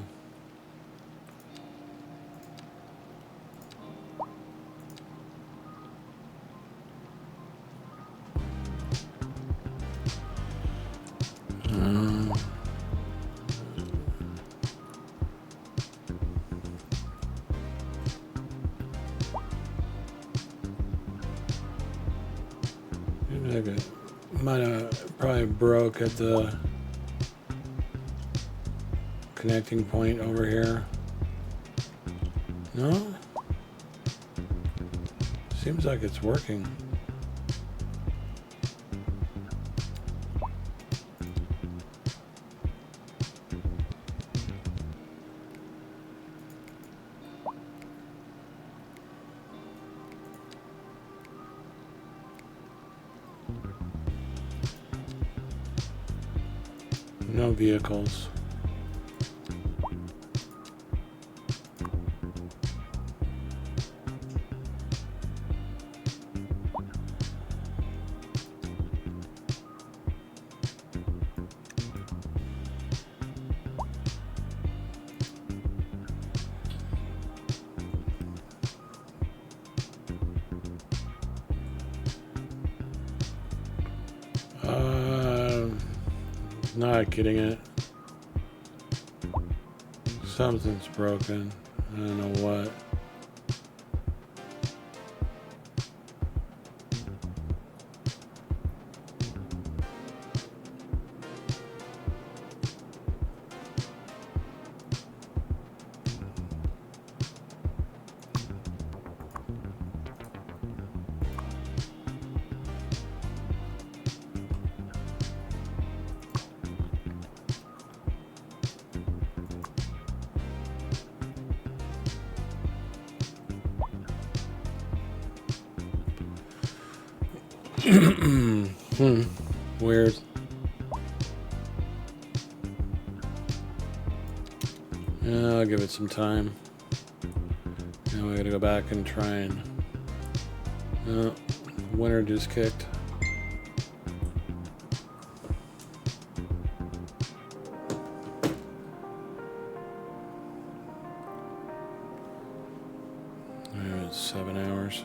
Seems like it might have probably broke at the connecting point over here. No? Seems like it's working. No vehicles. Not getting it. Something's broken. I don't know what. Weird. Yeah, I'll give it some time. Now we gotta go back and try and. Winter just kicked. It's 7 hours.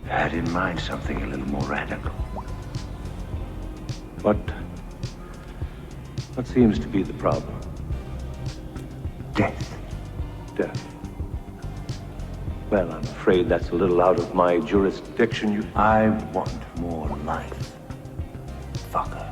I had in mind something a little more radical. What seems to be the problem? Death. Death. Well, I'm afraid that's a little out of my jurisdiction. I want more life. Fucker.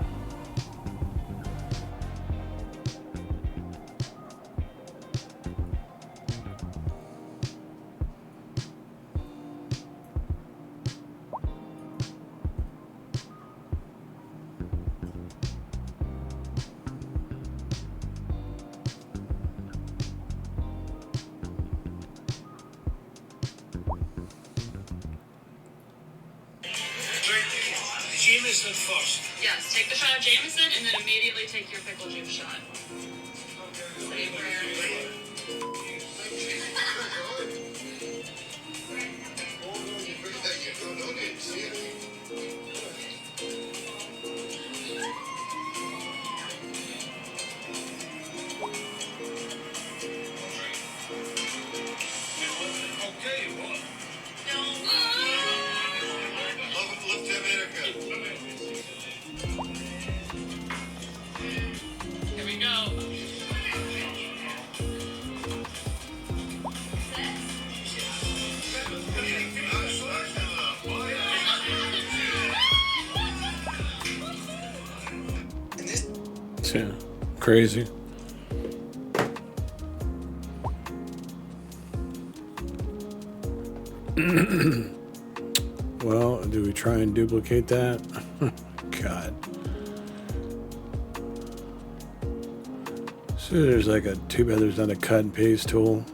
Jameson first. Yes, take the shot of Jameson and then immediately take your pickle juice shot. Save okay, what? Here we go. Yeah, crazy. Well, do we try and duplicate that? God. So there's like a, too bad there's not a cut and paste tool.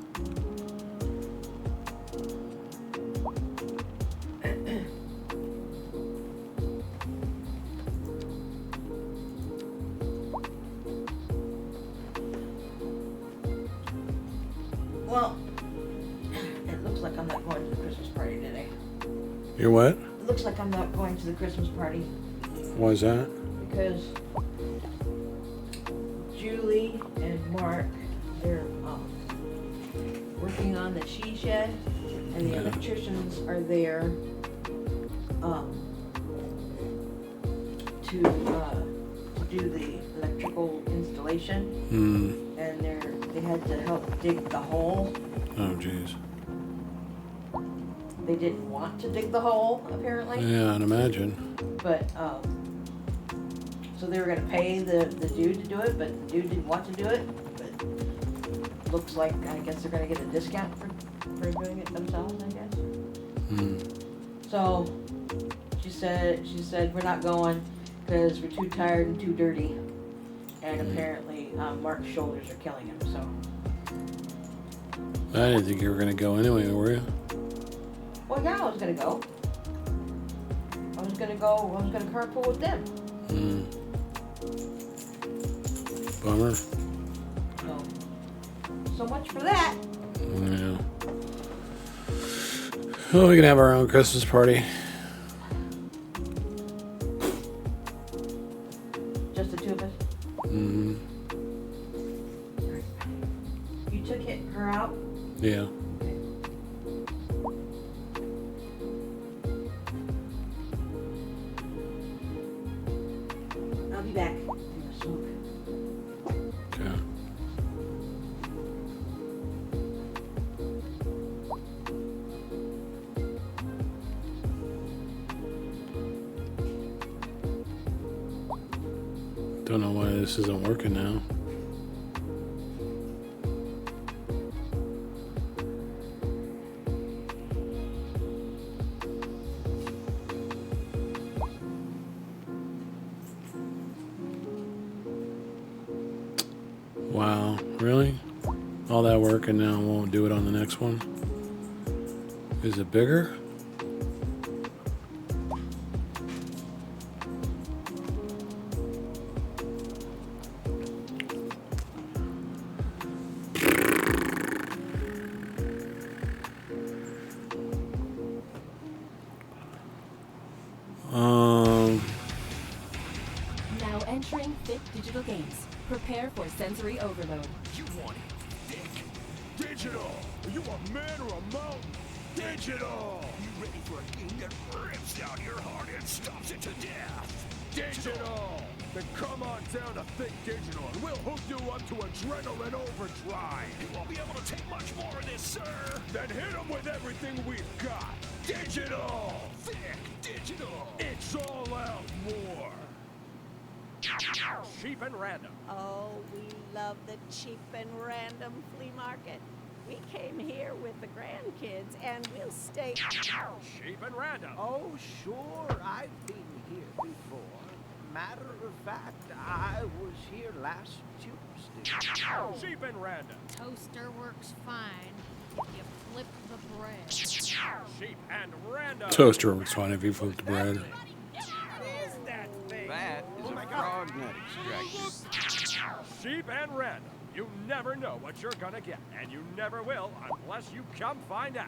Well, it looks like I'm not going to the Christmas party today. You're what? It looks like I'm not going to the Christmas party. Why is that? Because Julie and Mark, they're working on the she shed, and the electricians are there to do the electrical installation. And they had to help dig the hole. Oh, jeez. They didn't want to dig the hole, apparently. Yeah, I'd imagine. But so they were gonna pay the dude to do it, but the dude didn't want to do it. But looks like, I guess they're gonna get a discount for doing it themselves, I guess. So she said we're not going because we're too tired and too dirty, and apparently Mark's shoulders are killing him. So I didn't think you were going to go anyway, were you? well, yeah, I was gonna go. I was gonna carpool with them. Bummer. So much for that. Yeah. Well, we can have our own Christmas party. Just the two of us. You took her out? Yeah. I'll be back. I'm gonna smoke. Okay. Don't know why this isn't working now. Wow, really? All that work and now won't do it on the next one? Is it bigger? Now entering Fit Digital Games. Prepare for sensory overload. You want it thick? Digital! Are you a man or a mountain? Digital! You ready for a game that rips out your heart and stomps it to death? Digital! Then come on down to Thick Digital and we'll hook you up to adrenaline overdrive. You won't be able to take much more of this, sir. Then hit them with everything we've got. Digital! Thick Digital! It's all out more. Cheap and random. Oh, we love the cheap and random flea market. We came here with the grandkids, and we'll stay. Cheap and random. Oh, sure, I've been here before. Matter of fact, I was here last Tuesday. Cheap and random. Toaster works fine if you flip the bread. Cheap and random. Toaster works fine if you flip the bread. What is that thing? That is a frog nut extraction. Cheap and random. You never know what you're gonna get, and you never will unless you come find out.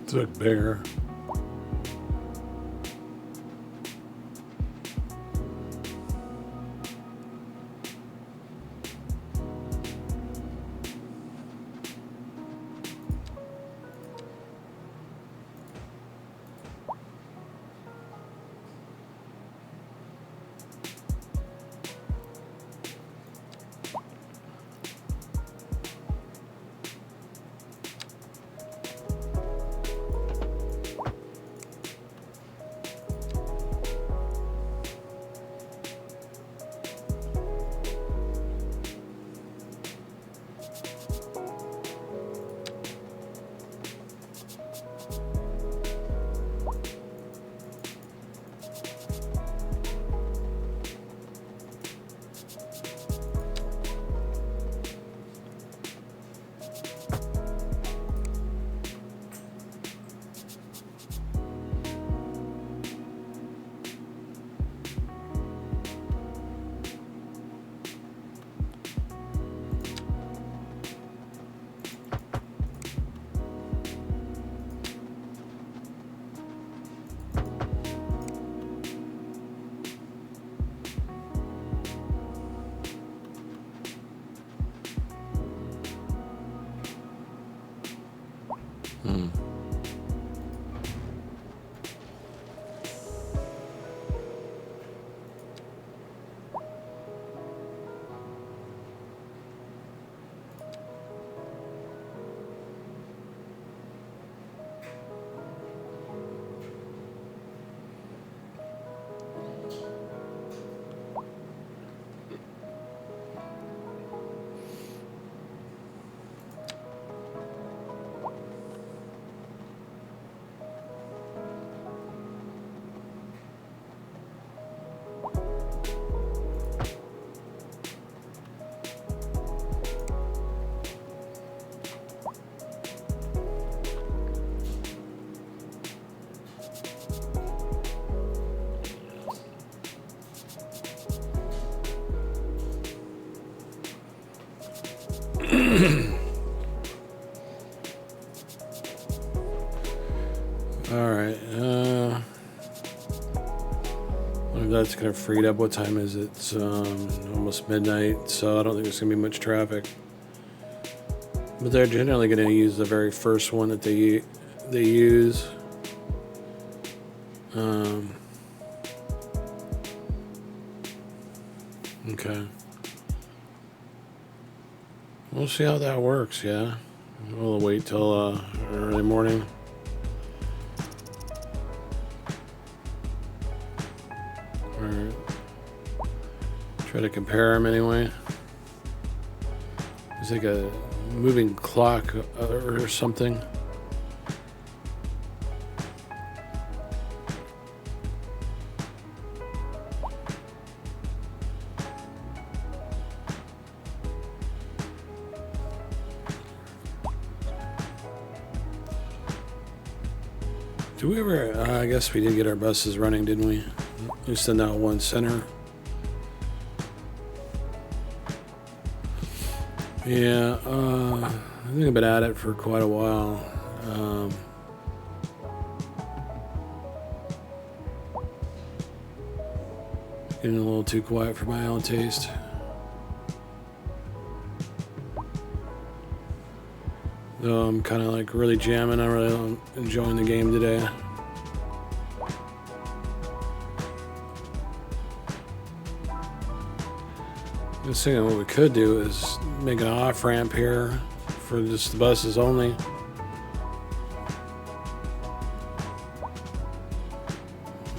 It's look bigger. Alright, that's kind of freed up. What time is it? It's almost midnight, so I don't think there's going to be much traffic. But they're generally going to use the very first one that they use. Okay. We'll see how that works, yeah. We'll wait till early morning. Alright. Try to compare them anyway. It's like a moving clock or something. Do we ever, I guess we did get our buses running, didn't we? At least in that one center. Yeah, I think I've been at it for quite a while. Getting a little too quiet for my own taste. Though I'm kind of like really jamming, I'm really enjoying the game today. I was thinking what we could do is make an off-ramp here for just the buses only.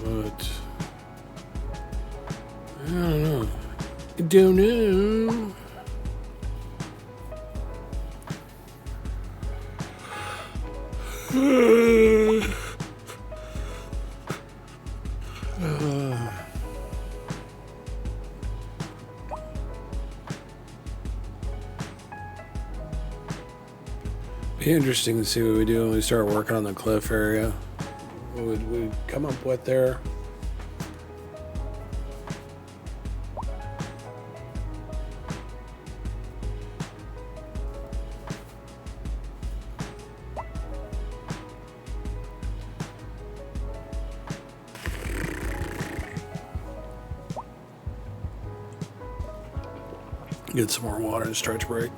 But I don't know. I don't know. Be interesting to see what we do when we start working on the cliff area. What would we come up with there? Get some more water and stretch break.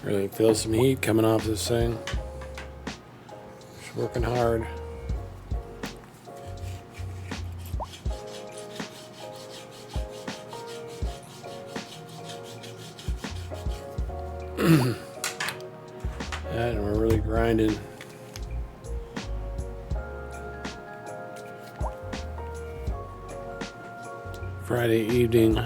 Really feel some heat coming off this thing. Just working hard. And we're really grinding. Friday evening.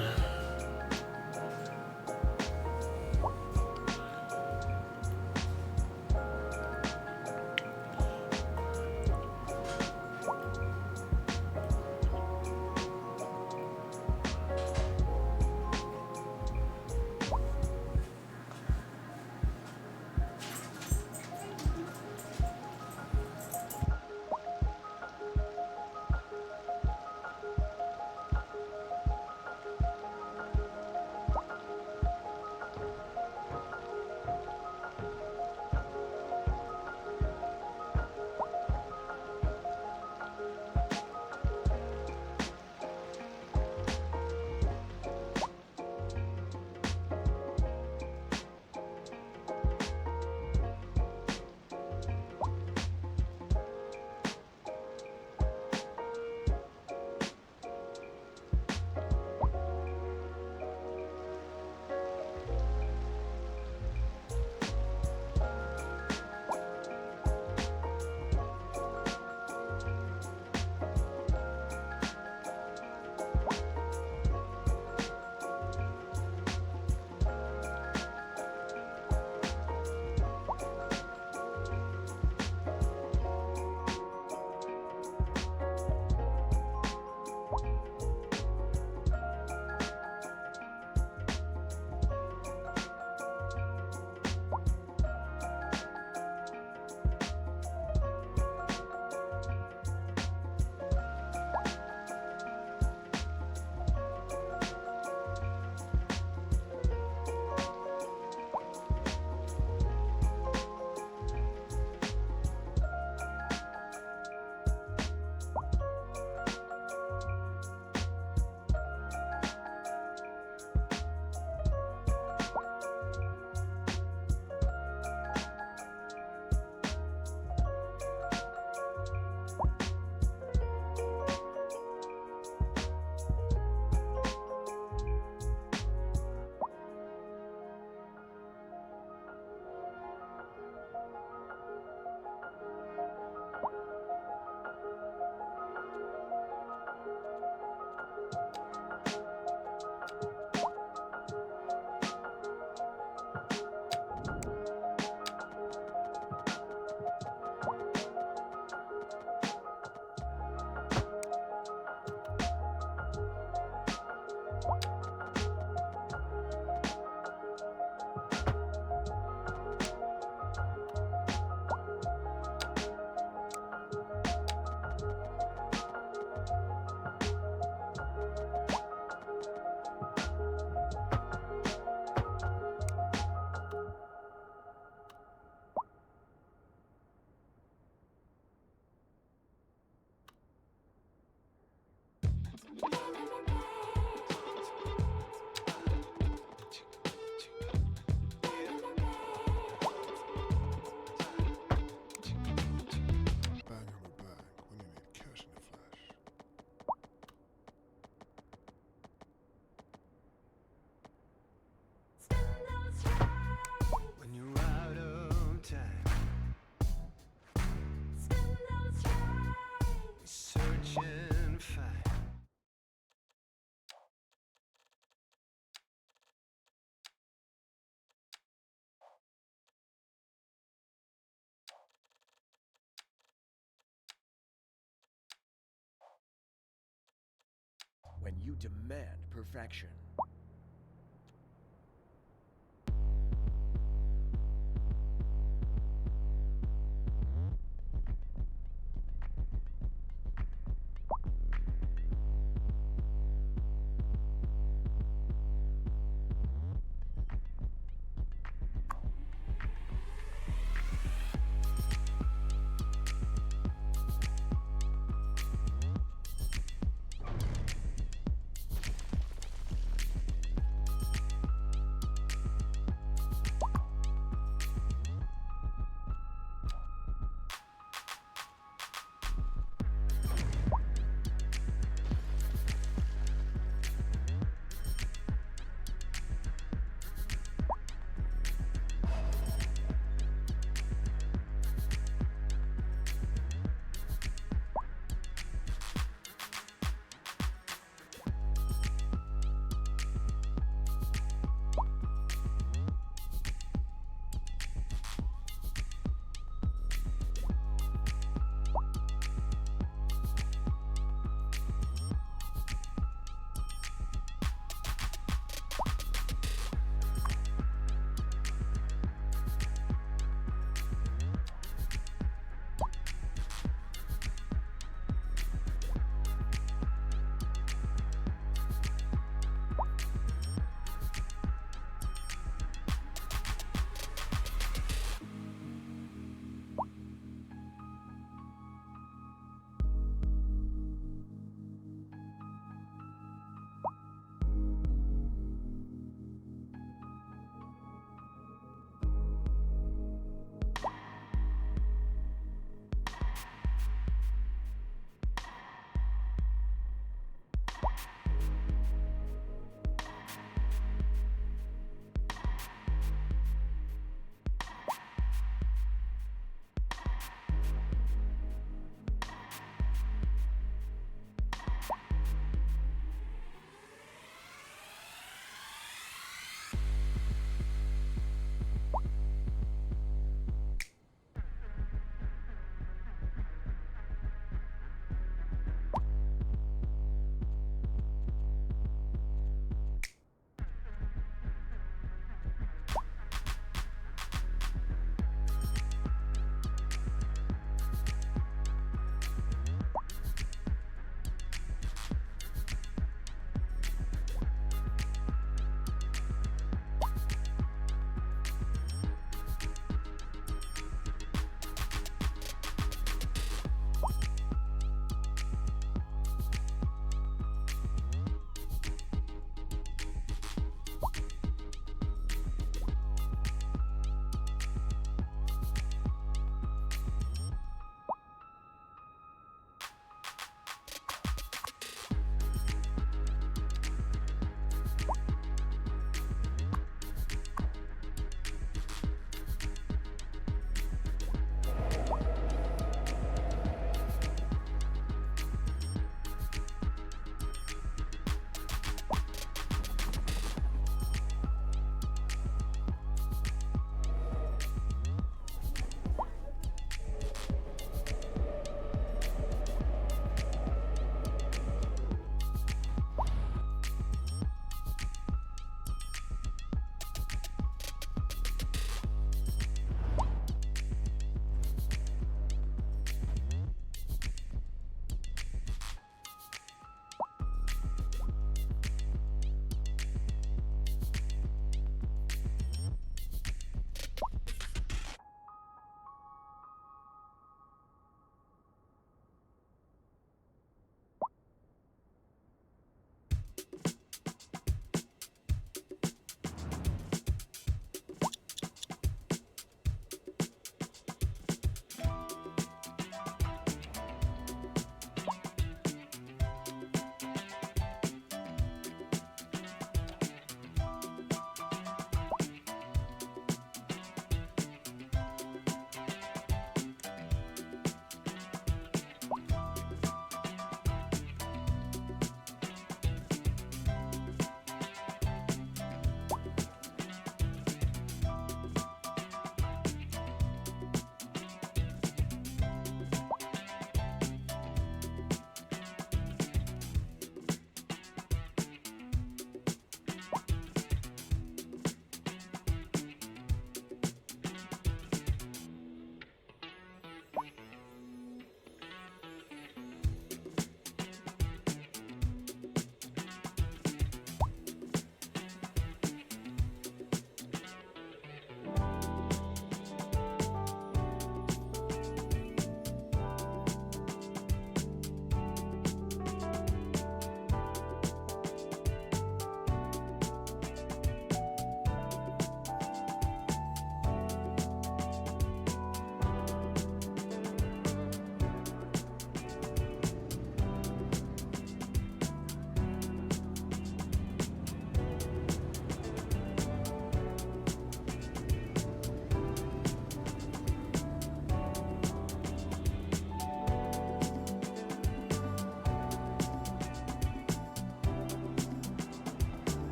When you demand perfection,